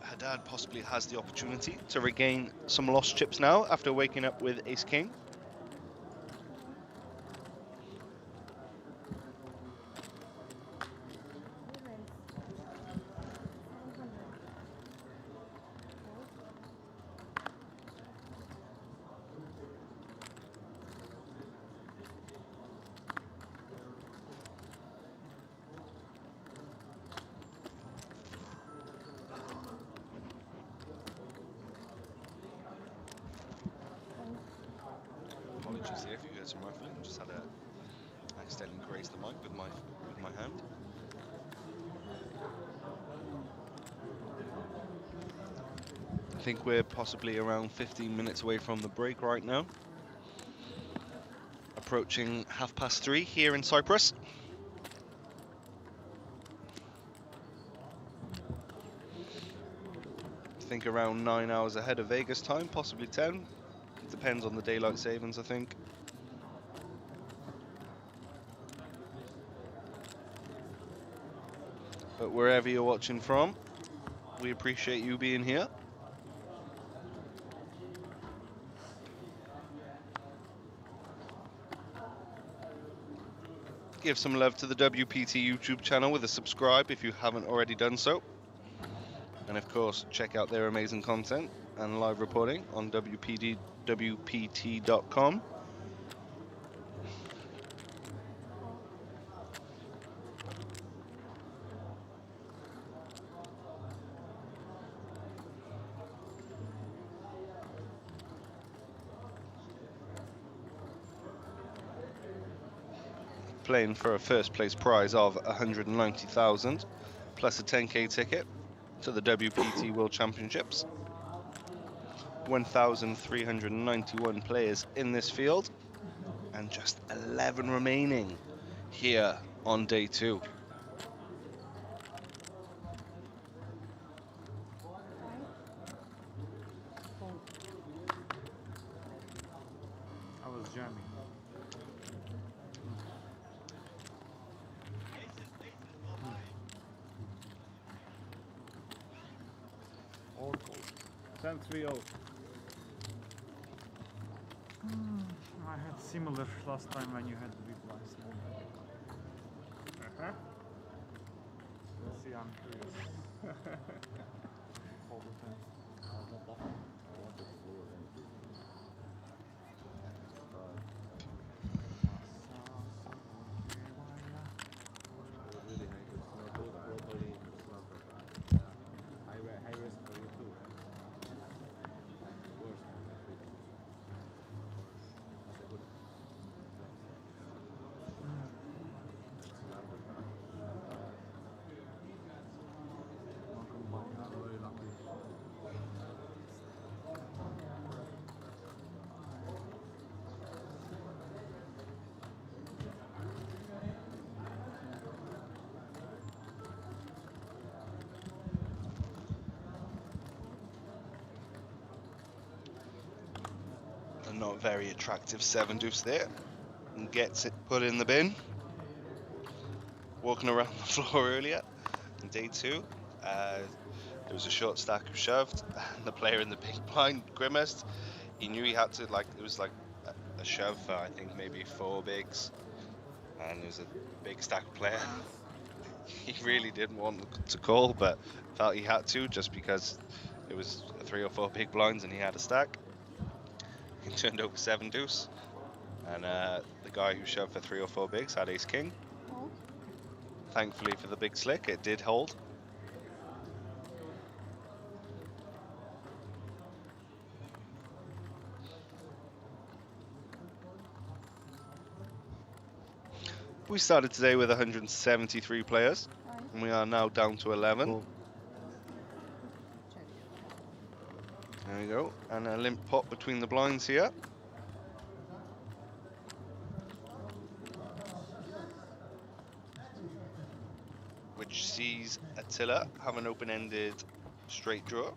Haddad possibly has the opportunity to regain some lost chips now after waking up with Ace King. Apologies here if you heard some rifling. Just had a accidentally grazed the mic with my hand. I think we're possibly around 15 minutes away from the break right now. Approaching 3:30 here in Cyprus. I think around 9 hours ahead of Vegas time, possibly 10. It depends on the daylight savings, I think. But wherever you're watching from, we appreciate you being here. Give some love to the WPT YouTube channel with a subscribe if you haven't already done so. And of course, check out their amazing content and live reporting on WPT.com. Playing for a first place prize of 190,000 plus a 10k ticket to the WPT World Championships. 1,391 players in this field and just 11 remaining here on day 2. I was jamming. All cold. 10-3-0. I had similar last time when you had the big last time. Let's see, I'm curious. All the time. not very attractive 7 deuce there. And gets it put in the bin. Walking around the floor earlier in day 2. There was a short stack who shoved, and the player in the big blind grimaced. He knew he had to, like, it was like a shove for, I think, maybe 4 bigs. And it was a big stack player. He really didn't want to call, but felt he had to just because it was 3 or 4 big blinds and he had a stack. He turned over 7 deuce. And the guy who shoved for 3 or 4 bigs had ace king. Thankfully for the big slick, it did hold. We started today with 173 players, and we are now down to 11. Cool. There we go, and a limp pot between the blinds here. Which sees Attila have an open-ended straight draw.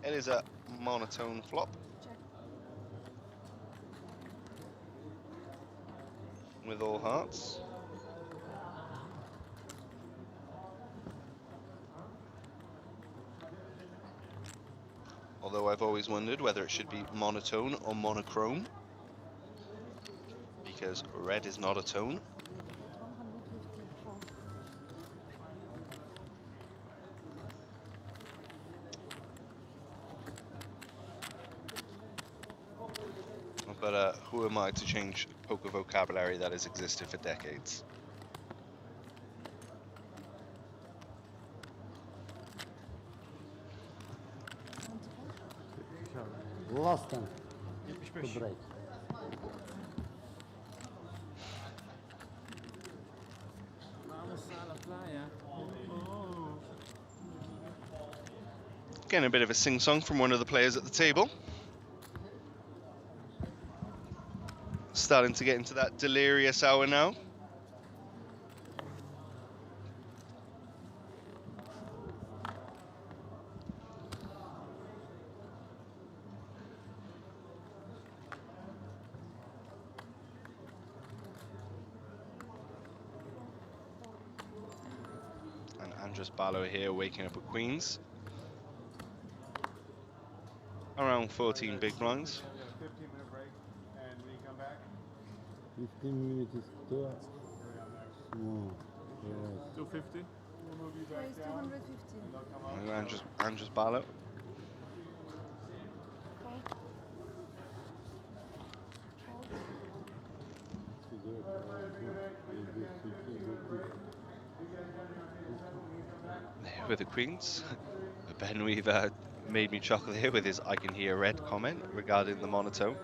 It is a monotone flop. With all hearts. Although I've always wondered whether it should be monotone or monochrome, because red is not a tone. But who am I to change poker vocabulary that has existed for decades? Last time to break. Getting a bit of a sing-song from one of the players at the table. Starting to get into that delirious hour now. And Andres Ballo here waking up at Queens. Around 14 big blinds. 15-minute break, and when you come back, 15 minutes is too small. Yes. 250. we'll move you back Raise down. 250. And they'll come up. Andres Ballo. There with the queens. Ben Weaver made me chuckle here with his "I can hear red" comment regarding the monotone.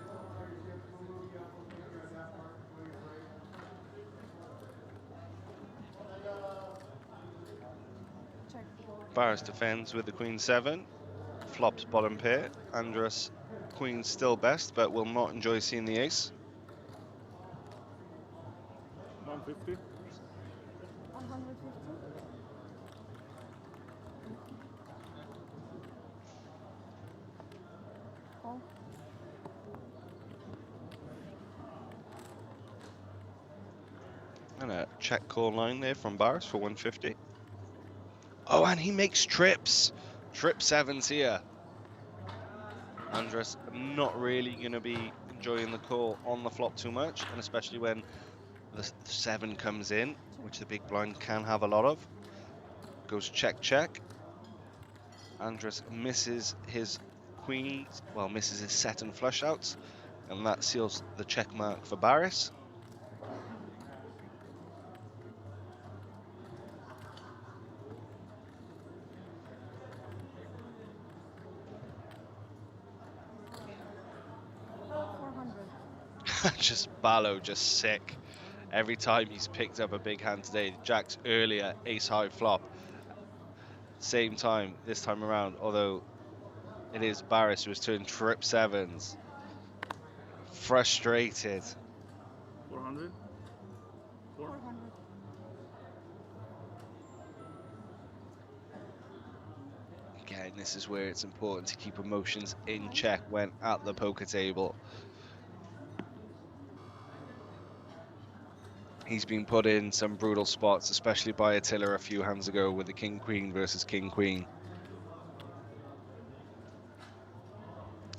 Check. Barris defends with the queen 7. Flops bottom pair. Andres queen still best, but will not enjoy seeing the ace. 150. 150. Call. And a check call line there from Barris for 150. Oh, and he makes trips. Trip 7s here. Andres not really going to be enjoying the call on the flop too much, and especially when the 7 comes in, which the big blind can have a lot of. Goes check, check. Andres misses his queens, well, misses his set and flush outs, and that seals the check mark for Barris. Just Ballo, just sick. Every time he's picked up a big hand today, Jack's earlier ace high flop. Same time this time around, although it is Barris who has turned trip 7s. Frustrated. 400. 400. again, this is where it's important to keep emotions in check when at the poker table. He's been put in some brutal spots, especially by Attila a few hands ago with the King-Queen versus King-Queen.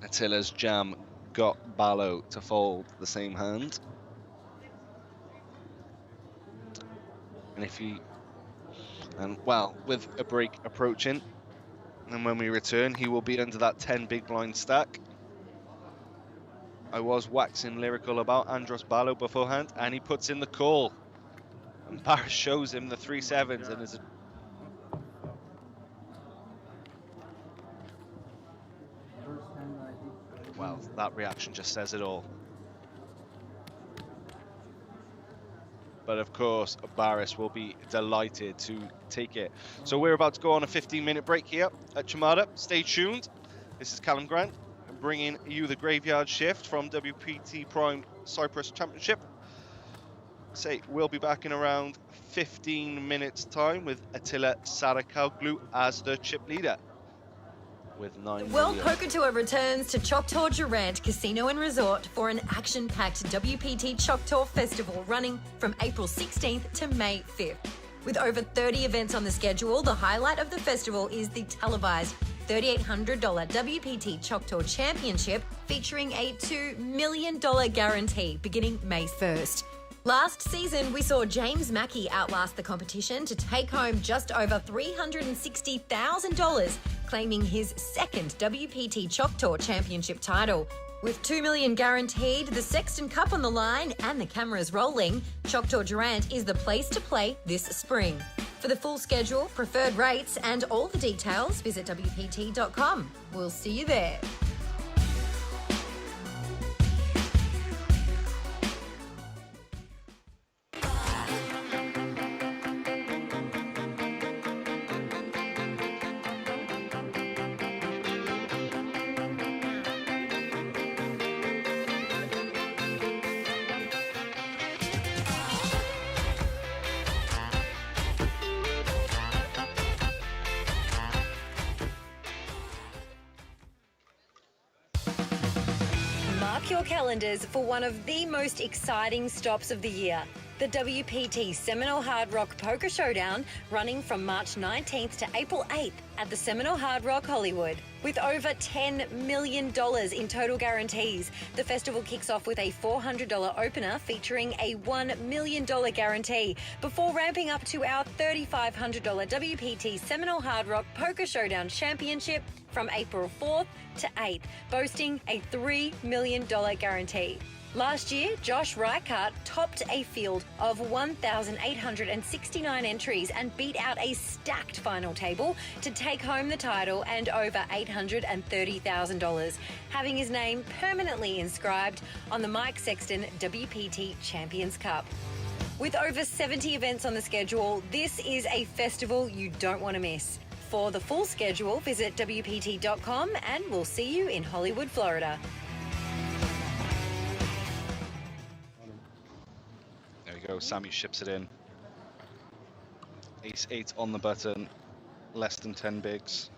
Attila's jam got Ballo to fold the same hand. And if he, and well, with a break approaching, and when we return, he will be under that 10 big blind stack. I was waxing lyrical about Andros Ballo beforehand, and he puts in the call. And Barris shows him the 3 sevens, and is a well, that reaction just says it all. But of course, Barris will be delighted to take it. So we're about to go on a 15-minute break here at Chamada. Stay tuned. This is Callum Grant bringing you the graveyard shift from WPT Prime Cyprus Championship. Say we'll be back in around 15 minutes time with Attila Sarakoglu as the chip leader with 9 World million. Poker Tour returns to Choctaw Durant Casino and Resort for an action-packed WPT Choctaw Festival running from April 16th to May 5th. With over 30 events on the schedule, the highlight of the festival is the televised $3,800 WPT Choctaw Championship featuring a $2 million guarantee beginning May 1st. Last season, we saw James Mackey outlast the competition to take home just over $360,000, claiming his second WPT Choctaw Championship title. With $2 million guaranteed, the Sexton Cup on the line, and the cameras rolling, Choctaw Durant is the place to play this spring. For the full schedule, preferred rates, and all the details, visit WPT.com. We'll see you there. Mark your calendars for one of the most exciting stops of the year. The WPT Seminole Hard Rock Poker Showdown, running from March 19th to April 8th at the Seminole Hard Rock Hollywood. With over $10 million in total guarantees, the festival kicks off with a $400 opener featuring a $1 million guarantee before ramping up to our $3,500 WPT Seminole Hard Rock Poker Showdown Championship from April 4th to 8th, boasting a $3 million guarantee. Last year, Josh Reichart topped a field of 1,869 entries and beat out a stacked final table to take home the title and over $830,000, having his name permanently inscribed on the Mike Sexton WPT Champions Cup. With over 70 events on the schedule, this is a festival you don't want to miss. For the full schedule, visit WPT.com and we'll see you in Hollywood, Florida. There we go, Sammy ships it in. Ace-8 on the button, less than 10 bigs.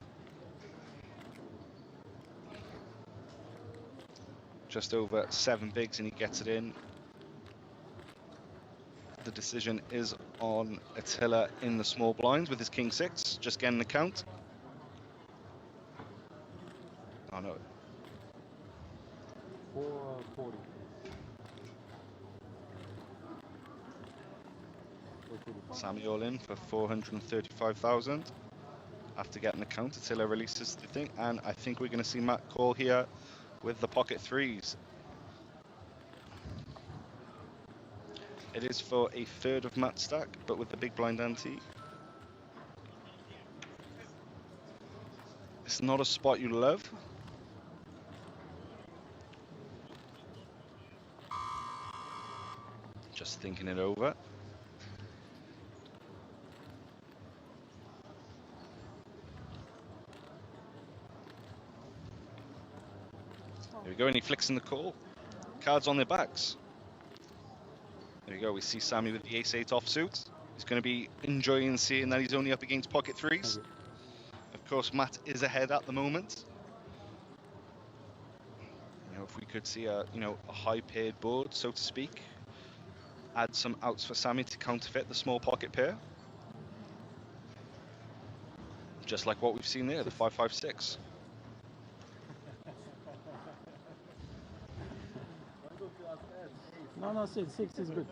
Just over 7 bigs and he gets it in. The decision is on Attila in the small blinds with his king-6, just getting the count. Oh no. 440. Sammy all in for 435,000. After getting the count, Attila releases the thing, and I think we're going to see Matt call here with the pocket threes. It is for a third of Matt's stack, but with the big blind ante. It's not a spot you love. Just thinking it over. There we go, and he flicks in the call. Cards on their backs. There we go, we see Sammy with the ace-8 offsuit. He's going to be enjoying seeing that he's only up against pocket threes. Of Of course, Matt is ahead at the moment. You know, if we could see a high paired board, so to speak, add some outs for Sammy to counterfeit the small pocket pair. Just like what we've seen there, the 5-5-6. No, 6 is good.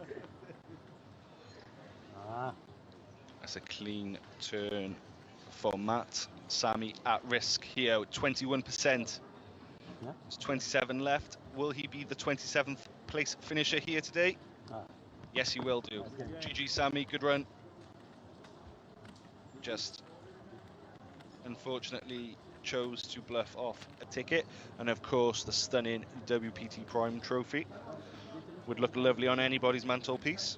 That's a clean turn for Matt. Sammy at risk here with 21%. There's 27 left. Will he be the 27th place finisher here today? Yes, he will do. GG, Sammy. Good run. Just unfortunately chose to bluff off a ticket. And of course, the stunning WPT Prime trophy would look lovely on anybody's mantelpiece.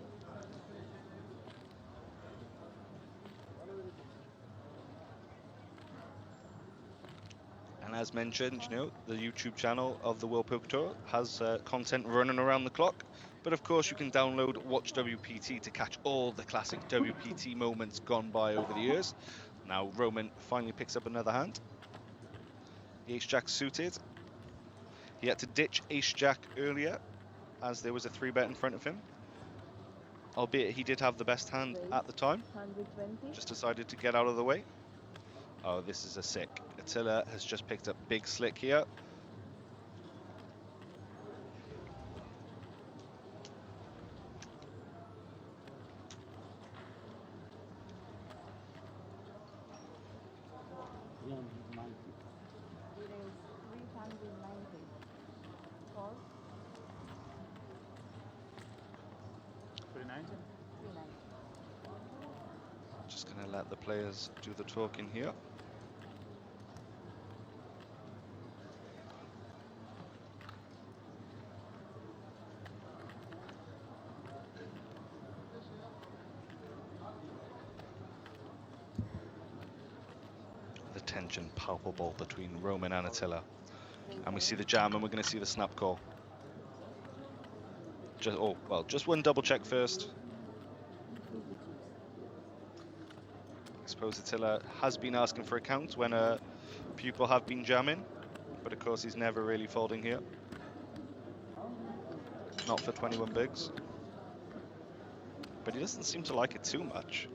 And as mentioned, you know, the YouTube channel of the World Poker Tour has content running around the clock. But of course, you can download Watch WPT to catch all the classic WPT moments gone by over the years. Now, Roman finally picks up another hand. The ace-jack suited. He had to ditch ace-jack earlier, as there was a 3-bet in front of him. Albeit he did have the best hand at the time. Just decided to get out of the way. Oh, this is a sick. Attila has just picked up big slick here. Just going to let the players do the talking here. The tension palpable between Roman and Attila. And we see the jam, and we're going to see the snap call. Just one double check first. I suppose Attila has been asking for a count when people have been jamming, but of course he's never really folding here. Not for 21 bigs. But he doesn't seem to like it too much.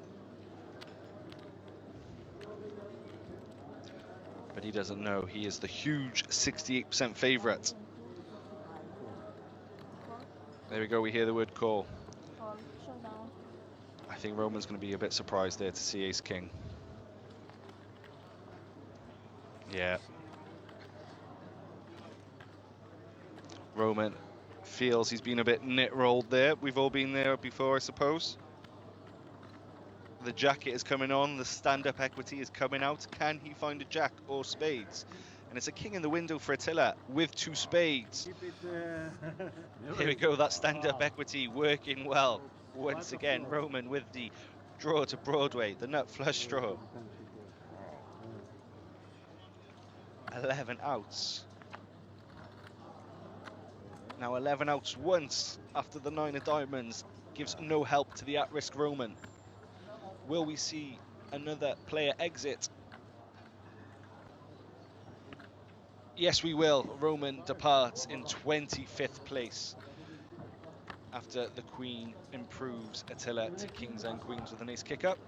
But he doesn't know he is the huge 68% favourite. There we go, we hear the word call. I think Roman's going to be a bit surprised there to see ace-king. Yeah. Roman feels he's been a bit nit-rolled there. We've all been there before, I suppose. The jacket is coming on, the stand-up equity is coming out. Can he find a jack or spades? And it's a king in the window for Attila with 2 spades. Here we go, that stand-up equity working well. Once again, Roman with the draw to Broadway, the nut flush draw. 11 outs. Now 11 outs once after the 9 of diamonds gives no help to the at-risk Roman. Will we see another player exit? Yes, we will. Roman departs in 25th place after the Queen improves Attila to kings and queens with an ace kick up.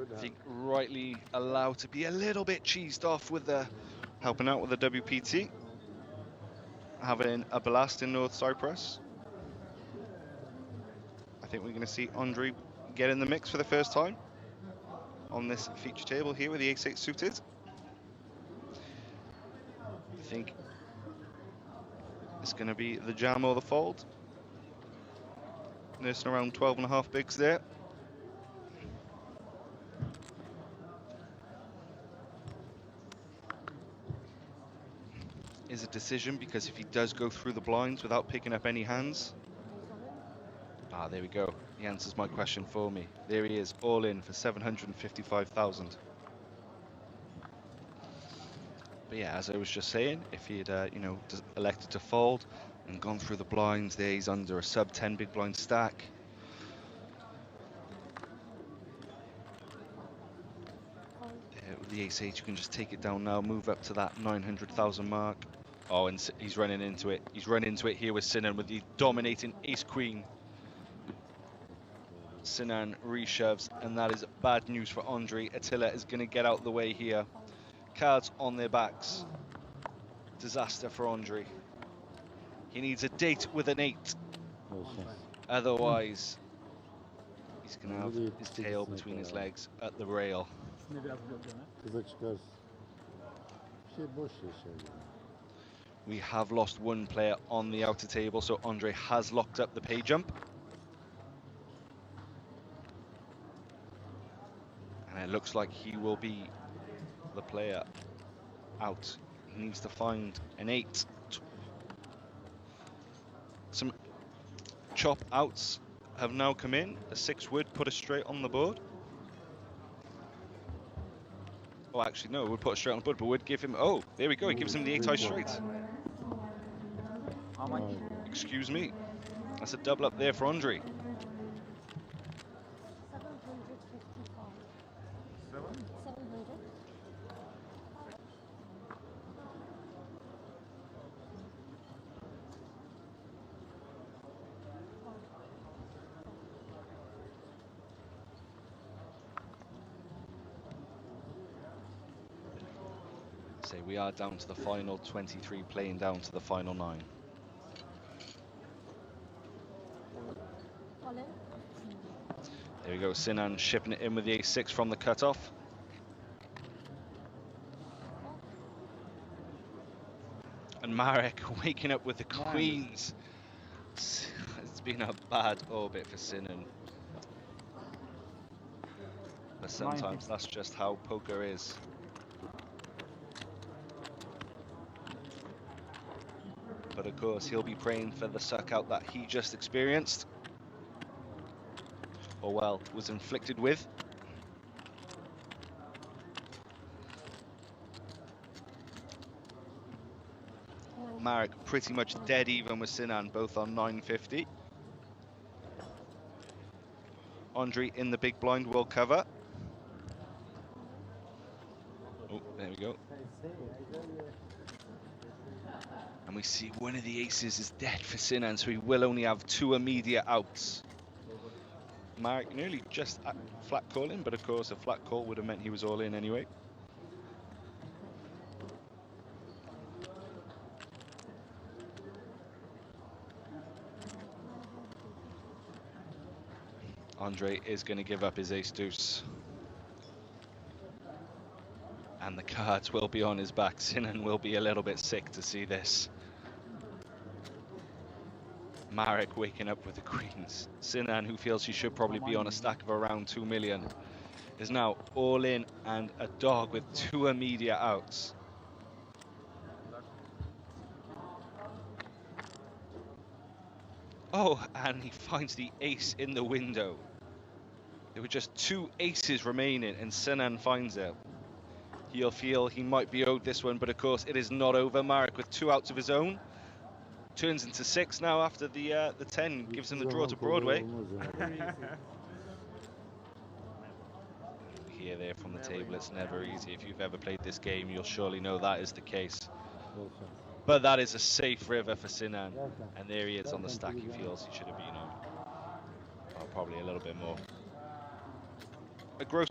I think rightly allowed to be a little bit cheesed off with the helping out with the WPT. Having a blast in North Cyprus. I think we're going to see Andre get in the mix for the first time on this feature table here with the ace-8 suited. I think it's going to be the jam or the fold. Nursing around 12.5 bigs there. Is a decision, because if he does go through the blinds without picking up any hands. Ah, there we go. He answers my question for me. There he is, all in for 755,000. But yeah, as I was just saying, if he had, elected to fold and gone through the blinds, there he's under a sub 10 big blind stack. the ace-8, you can just take it down now, move up to that 900,000 mark. Oh, and he's running into it. He's run into it here with Sinan with the dominating ace-queen. Sinan reshoves, and that is bad news for Andre. Attila is going to get out the way here. Cards on their backs. Disaster for Andre. He needs a date with an 8. Otherwise, he's going to have his tail between his legs at the rail. Kıza çıkarsın. Bir şey boş yaşa. We have lost one player on the outer table, so Andre has locked up the pay jump. And it looks like he will be the player out. He needs to find an 8. Some chop outs have now come in. A 6 would put us straight on the board. Oh, actually, no, would put us straight on the board, but would give him... Oh, there we go. He gives him the 8 high straight. How much? Excuse me. That's a double up there for Andre. 755. 7? 700. Say we are down to the final 23, playing down to the final 9. All in. There we go, Sinan shipping it in with the ace-6 from the cutoff. And Marek waking up with the queens. It's been a bad orbit for Sinan. But sometimes that's just how poker is. But of course, he'll be praying for the suck out that he just experienced. Or well, was inflicted with. Marek pretty much dead even with Sinan, both on 950. Andre in the big blind will cover. Oh, there we go. And we see one of the aces is dead for Sinan, so he will only have 2 immediate outs. Marek nearly just flat calling, but of course a flat call would have meant he was all in anyway. Andre is going to give up his ace-deuce. And the cards will be on his back. Sinan will be a little bit sick to see this. Marek waking up with the queens. Sinan, who feels he should probably be on a stack of around 2 million, is now all in and a dog with 2 immediate outs. Oh, and he finds the ace in the window. There were just 2 aces remaining and Sinan finds it. He'll feel he might be owed this one, but of course it is not over. Marek with 2 outs of his own. Turns into 6 now after the 10 gives him the draw to Broadway. We hear there from the table, it's never easy. If you've ever played this game, you'll surely know that is the case. But that is a safe river for Sinan. And there he is on the stack he feels he should have been on. Oh, probably a little bit more. A gross.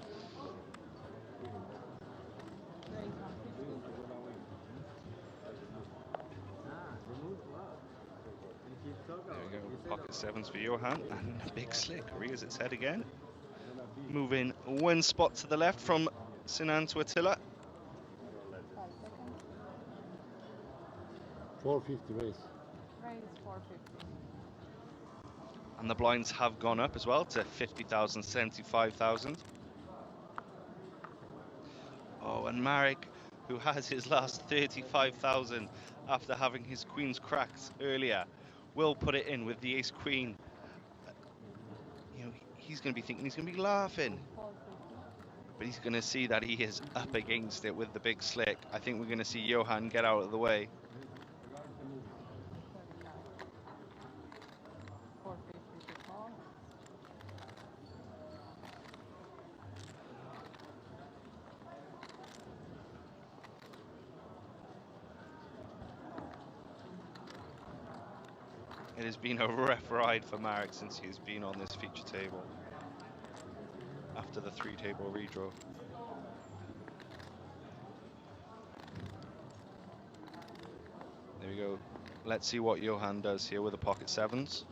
There we go, pocket 7s for Johan, and a big slick rears its head again. Moving 1 spot to the left from Sinan to Attila. 450 raise. Raise 450. And the blinds have gone up as well to 50,000, 75,000. Oh, and Marek, who has his last 35,000 after having his queens cracked earlier, will put it in with the ace queen. You know, he's going to be thinking he's going to be laughing. But he's going to see that he is up against it with the big slick. I think we're going to see Johan get out of the way. It has been a rough ride for Marek since he's been on this feature table after the 3-table redraw. There we go. Let's see what Johan does here with the pocket sevens.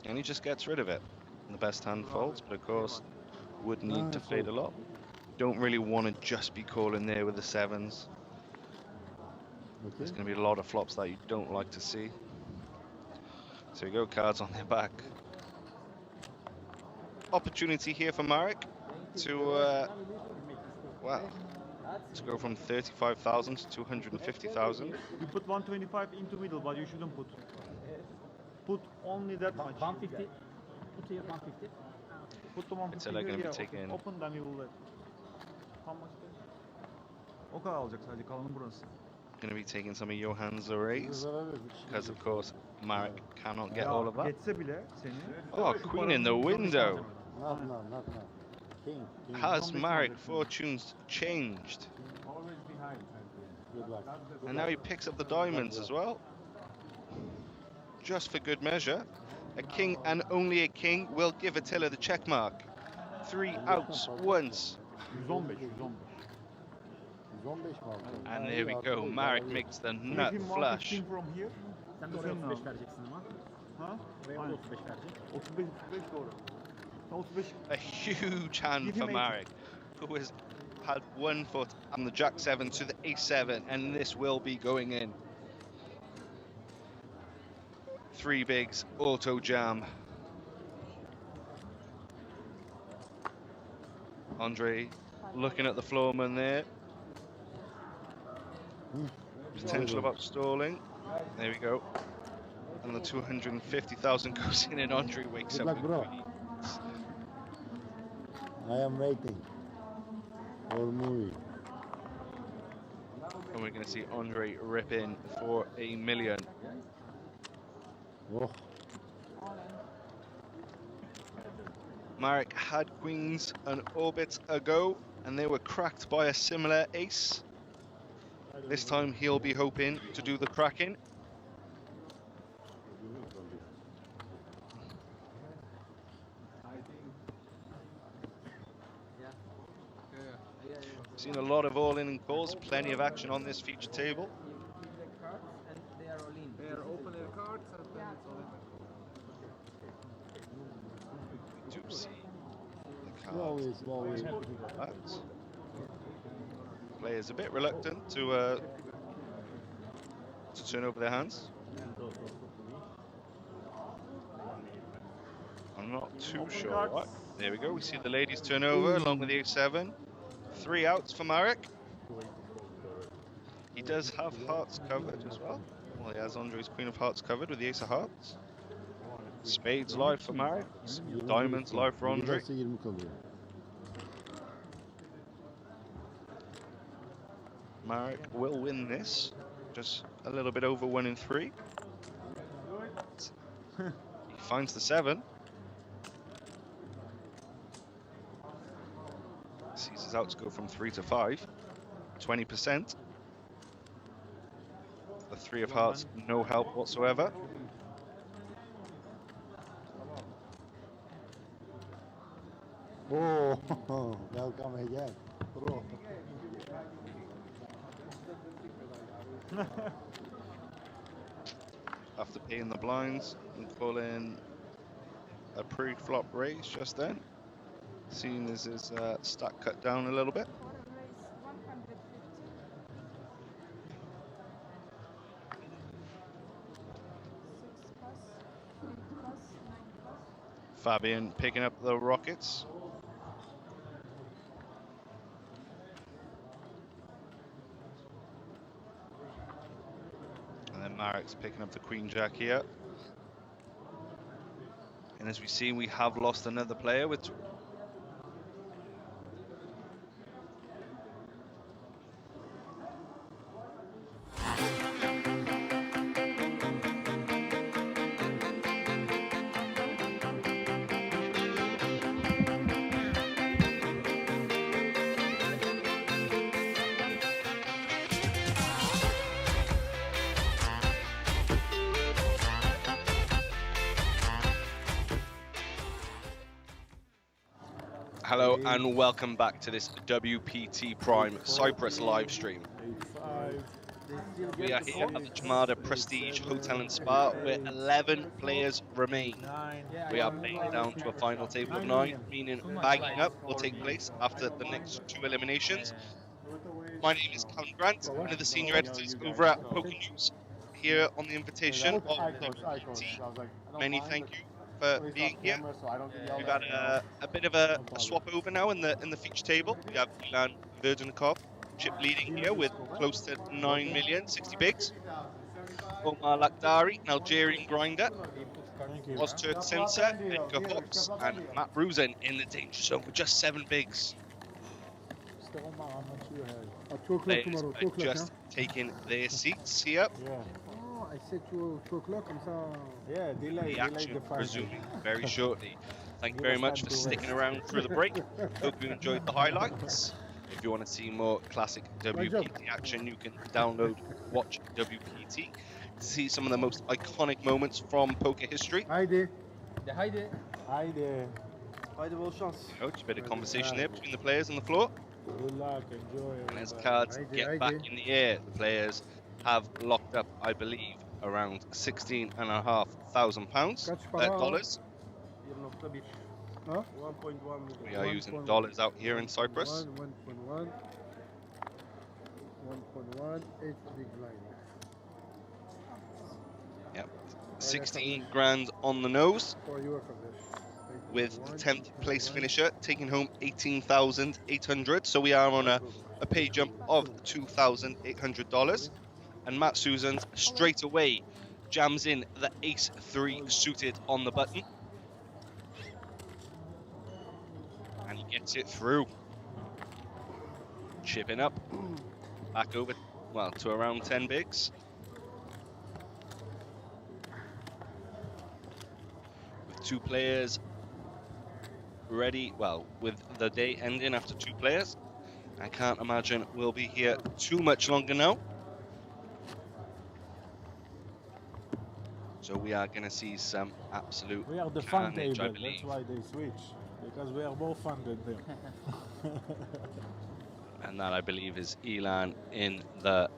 And he just gets rid of it. And the best hand folds, but of course would need to fade a lot. Don't really want to just be calling there with the sevens. Okay. There's going to be a lot of flops that you don't like to see. So we go, cards on their back. Opportunity here for Marek to, to go from 35,000 to 250,000. You put 125 into middle, but you shouldn't put. Put only that much. 150. Put here 150. Put the 150 It's like going to be taken. Open, then you will let. How much? O kadar alacak sadece, kalanı burası. Going to be taking some of Johan's arrays because, of course, Marek cannot get all of that. Geçse bile seni. Oh, queen in the window. Not now. King. Has Marek fortunes changed? Always behind. Good luck. And now he picks up the diamonds as well. Just for good measure. A king and only a king will give Attila the check mark. 3 outs once. 115. And there we go. Marek makes the nut flush. From here. Sen de oraya 35 vereceksin ama. Ha? Oraya 35 verecek. 35 doğru. 35. A huge hand for Marek, who has had 1 foot on the jack 7 to the ace 7, and this will be going in. 3 bigs, auto jam. Andre looking at the floorman there. Potential about stalling. There we go. And the 250,000 goes in, and Andre wakes Good up. luck, bro. I am waiting for movie. And we're going to see Andre rip in for $1 million. Oh. Marek had queens an orbit ago, and they were cracked by a similar ace. This time he'll be hoping to do the cracking. Seen a lot of all-in calls, plenty of action on this feature table. They are open their cards and then it's all in. We do see the Slowly. cards. Players a bit reluctant to turn over their hands. I'm not too sure. Right, there we go. We see the ladies turn over along with the ace-7. 3 outs for Marek. He does have hearts covered as well. Well, he has Andre's queen of hearts covered with the ace of hearts. Spades live for Marek. Diamonds live for Andre. Marek will win this. Just a little bit over 1 in 3. He finds the 7. Sees his outs go from 3 to 5. 20%. The 3 of hearts, no help whatsoever. Oh, welcome again. Bro. After paying the blinds and calling a pre-flop raise just then. Seeing as his stack cut down a little bit. Fabian picking up the rockets. And then Marek's picking up the queen jack here. And as we see, we have lost another player with Hello and welcome back to this WPT Prime Cyprus live stream. 8-5. We are here at the Chamada Prestige Hotel and Spa where 11 players remain. We are playing down to a final table of 9, meaning bagging up will take place after the next 2 eliminations. My name is Callum Grant, one of the senior editors over at Poker News. Here on the invitation of WPT, many thank you for being here. We've had a bit of a swap over now in the feature table. We have Ilan Verdinikov chip leading here with close to 9 million, 60 bigs. Omar Lakhdari, an Algerian grinder. Ozturk Sensor, Edgar Hawks, and Matt Ruzen in the danger zone with just 7 bigs. Players are just taking their seats here. I said 2 o'clock, comme ça. Yeah, delay. The action resuming very shortly. Thank you very much for sticking around through the break. Hope you enjoyed the highlights. If you want to see more classic WPT action, you can download Watch WPT to see some of the most iconic moments from poker history. Haydi. Haydi. Haydi. Haydi, bol şans. Coach, a bit of conversation there between the players on the floor. Good luck, enjoy. And as cards get back in the air, the players have locked up, I believe, around $16,500 dollars. Huh? 1.1. We are using dollars out here in Cyprus. 1.1. 1.1. 8 big blind. Yep. 16 grand on the nose, For you for this. with the 10th place finisher taking home 18,800. So we are on a pay jump of $2,800. And Matt Susans straight away jams in the ace-3 suited on the button. And he gets it through. Chipping up. Back over, well, to around 10 bigs. With 2 players ready, well, with the day ending after 2 players. I can't imagine we'll be here too much longer now. So we are going to see some absolute We are the fun carnage, I table, believe. that's why they switch. Because we are more fun than them. And that, I believe, is Ilan in the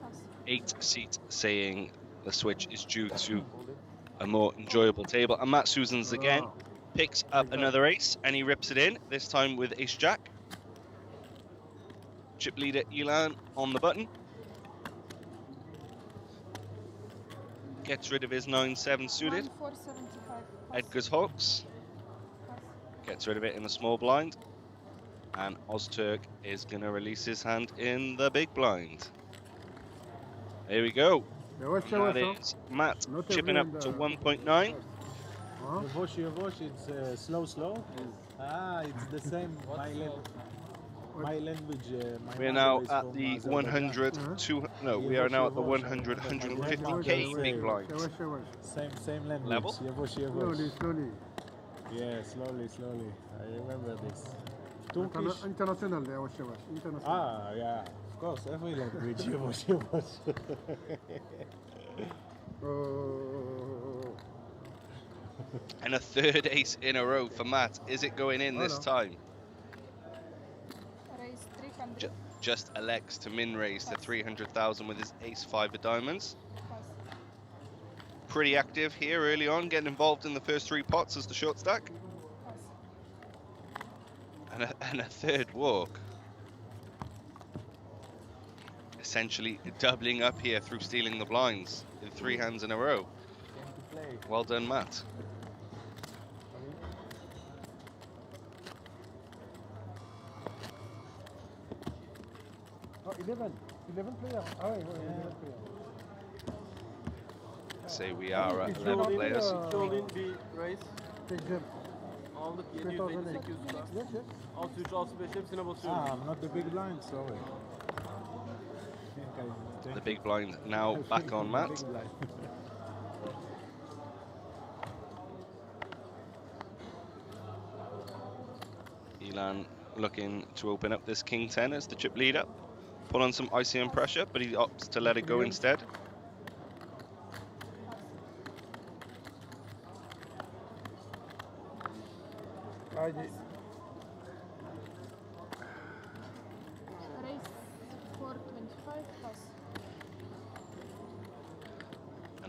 8 seat saying the switch is due to a more enjoyable table. And Matt Susans again picks up another ace and he rips it in, this time with ace-jack. Chip leader Ilan on the button. Gets rid of his 9-7 suited. 475. Edgar's Hawks. Gets rid of it in the small blind. And Ozturk is going to release his hand in the big blind. Here we go. And that is Matt chipping up to 1.9. Yavosh, it's slow. It's the same. My language. We are now at the 100 to we are now at the 100 150k big blind. Same language. Level? Slowly. Yeah, slowly. I remember this. International, international. Yeah, of course, every language. Yavosh. And a 3rd ace in a row for Matt. Is it going in this time? Raise 300. Just elects to min raise to 300,000 with his ace-5 of diamonds. Pretty active here early on, getting involved in the first 3 pots as the short stack. And a 3rd walk. Essentially doubling up here through stealing the blinds in 3 hands in a row. Well done, Matt. Oh, 11 players. Say we are at 11 players. All the yes. I'm not the big blind, sorry. The big blind now back on Matt. Ilan looking to open up this king 10 as the chip leader. Put on some ICM pressure, but he opts to let it go instead.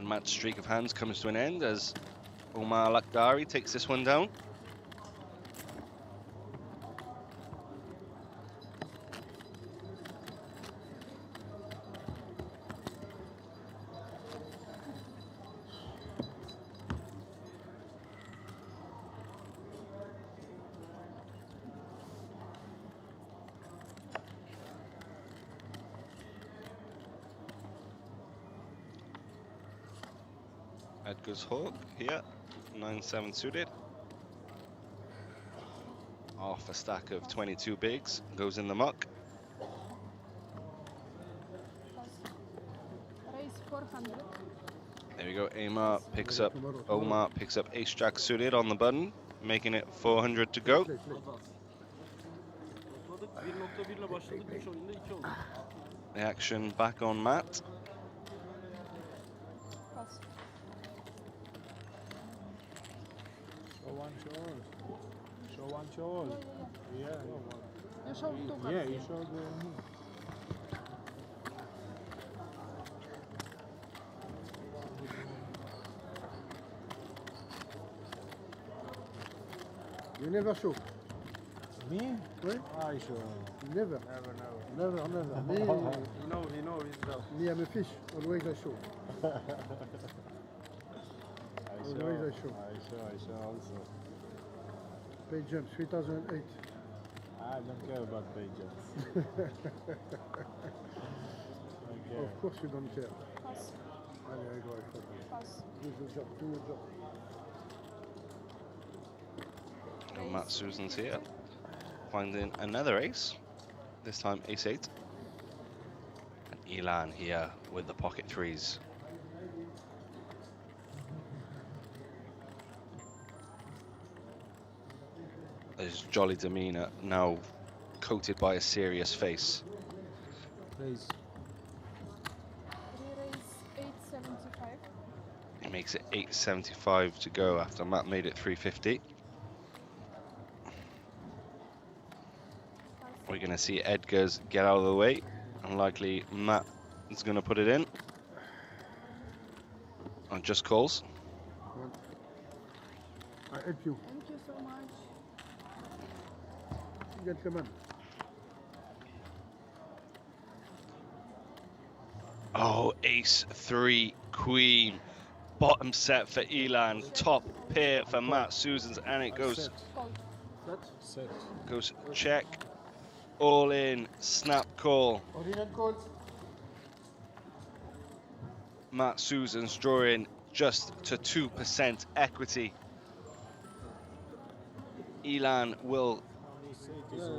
And Matt's streak of hands comes to an end as Omar Lakhdari takes this one down. Edgar's Hawk here, 9-7 suited. Off a stack of 22 bigs, goes in the muck. Raise 400. There we go, Omar picks up ace jack suited on the button, making it 400 to go. Topladık. 1.1 ile başladık. 3 oyunda 2 oldu. The action back on Matt. Pass. Show one choice. Show one choice. Yeah. You showed 2 cards. Yeah, you showed me. You never show. Me? Oui? I show. Never. Never. Me, He know his stuff. me, I'm a fish. Always I show. Always I show. I show also. Pay jump 3008. I don't care about pay jumps. Of course you don't care. Pass. Allez, I go. I go. Pass. Do your job. Do your job. And Matt Susan's here, finding another ace, this time ace 8. And Elan here with the pocket threes. His jolly demeanor now coated by a serious face. Please. Raise 875. He makes it 875 to go after Matt made it 350. We're going to see Edgar's get out of the way, and likely Matt is going to put it in. On just calls. I help you. Thank you so much. Gentlemen. Oh, ace 3 queen. Bottom set for Elan, top pair for Matt Susans, and it goes Set. goes check, all in, snap call. Original calls. Matt Susans drawing just to 2% equity. Elan will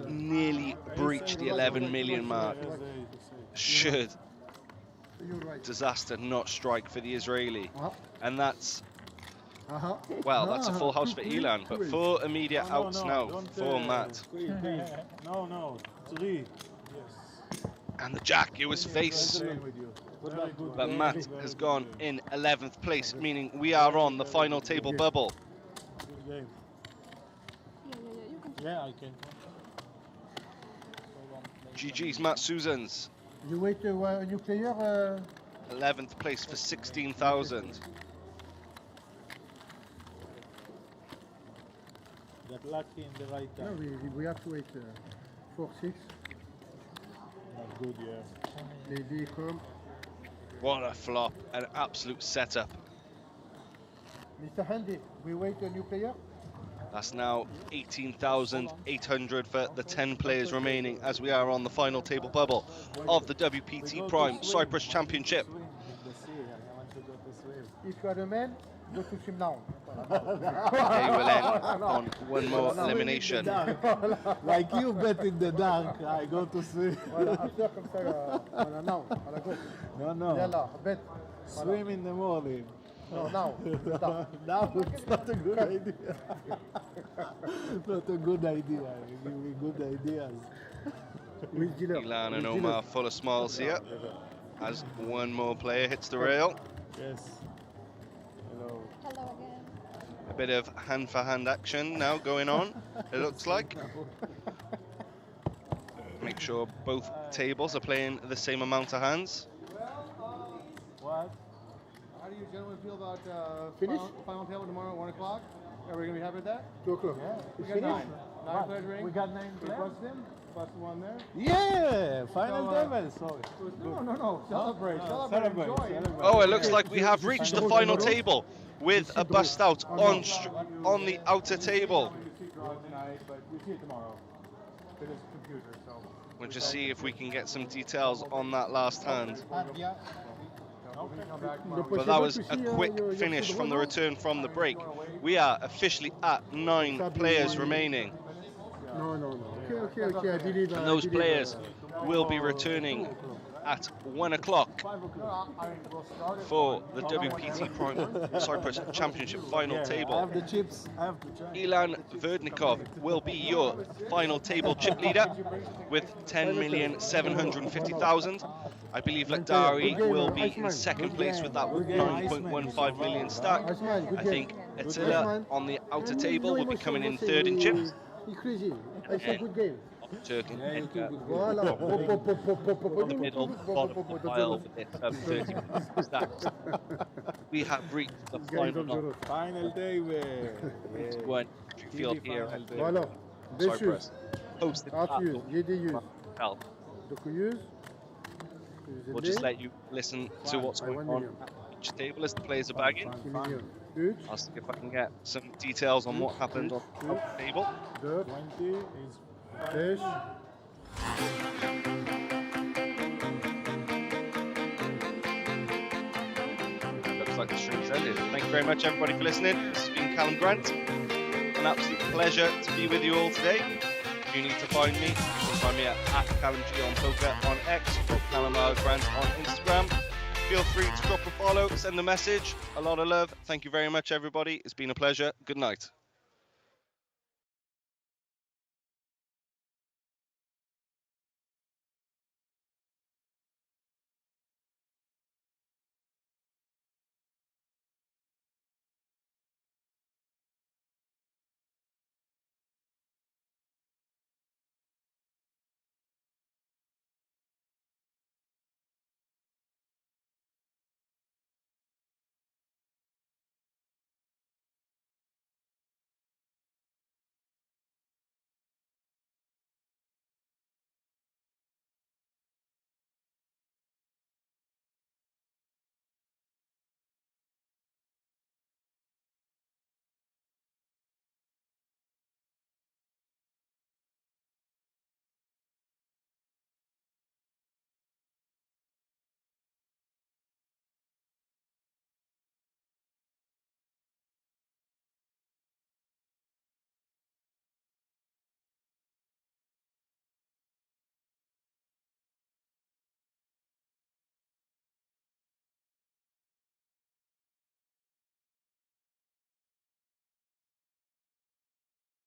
nearly breach the 11 million mark should disaster not strike for the Israeli. And that's, well, that's a full house for Elan, but 4 immediate outs now for Matt. No, 3. Yes. And the jack, it was face. But Matt has gone in 11th place, meaning we are on the final table bubble. Good game. You can. Yeah, I can. GG's Matt Susans. You wait a new player. 11th place for 16,000. Got lucky in the right No, time. we have to wait 4-6. Not good, yeah. Maybe come. What a flop, an absolute setup. Mr. Handy, we wait a new player. That's now 18,800 for the 10 players remaining as we are on the final table bubble of the WPT Prime Cyprus Championship. If you are a man, go to swim now. They will end on one more elimination. Like you bet in the dark, I go to swim. After comme ça, voilà, now, voilà, go. No. Yalla, bet. Swim in the morning. No, now. Now it's not a good idea. Not a good idea. Give me good ideas. Elan and Omar full of smiles here as one more player hits the rail. Yes. Hello. Hello again. A bit of hand-for-hand action now going on, it looks like. Make sure both tables are playing the same amount of hands. What? How do you gentlemen feel about Finish? final table tomorrow at 1 o'clock? Are we going to be happy with that? 2 o'clock. We It's got finished? 9 players ring. We got 9 players? Plus them, plus the one there. Yeah, final So, table. Sorry. No. Celebrate. Celebrate. Enjoy. Oh, it looks like we have reached the final table with a bust out on the outer table. We see draws tonight, but we see it tomorrow. It is a computer, so. We'll just see if we can get some details on that last hand. But that was a quick finish from the return from the break. We are officially at 9 players remaining. No. Okay. I believe. And those players will be returning at 1 o'clock for the WPT Prime Cyprus Championship final I table. have the chips. I have the chips. Ilan Verdnikov will be your final table chip leader with 10,750,000. I believe Lakdari will be in second place with that 9.15 million stack. I think Attila on the outer table will be coming in third in chips. Crazy. I saw good game. Turk and Edgar Voilà. from the middle bottom of the pile with their sub 30 stacks. We have reached the final table. one field here at Voilà. Cyprus. Hosted Afiyet. 700. Health. 900. We'll just let you listen to what's going on at each table as the players are bagging. I'll see if I can get some details on what happened on the table. 20 is 5. Looks like the stream's ended. Thank you very much, everybody, for listening. This has been Callum Grant. An absolute pleasure to be with you all today. If you need to find me, you can find me at CallumG on Poker on X or Callum R. Grant on Instagram. Feel free to drop a follow, send a message. A lot of love. Thank you very much, everybody. It's been a pleasure. Good night.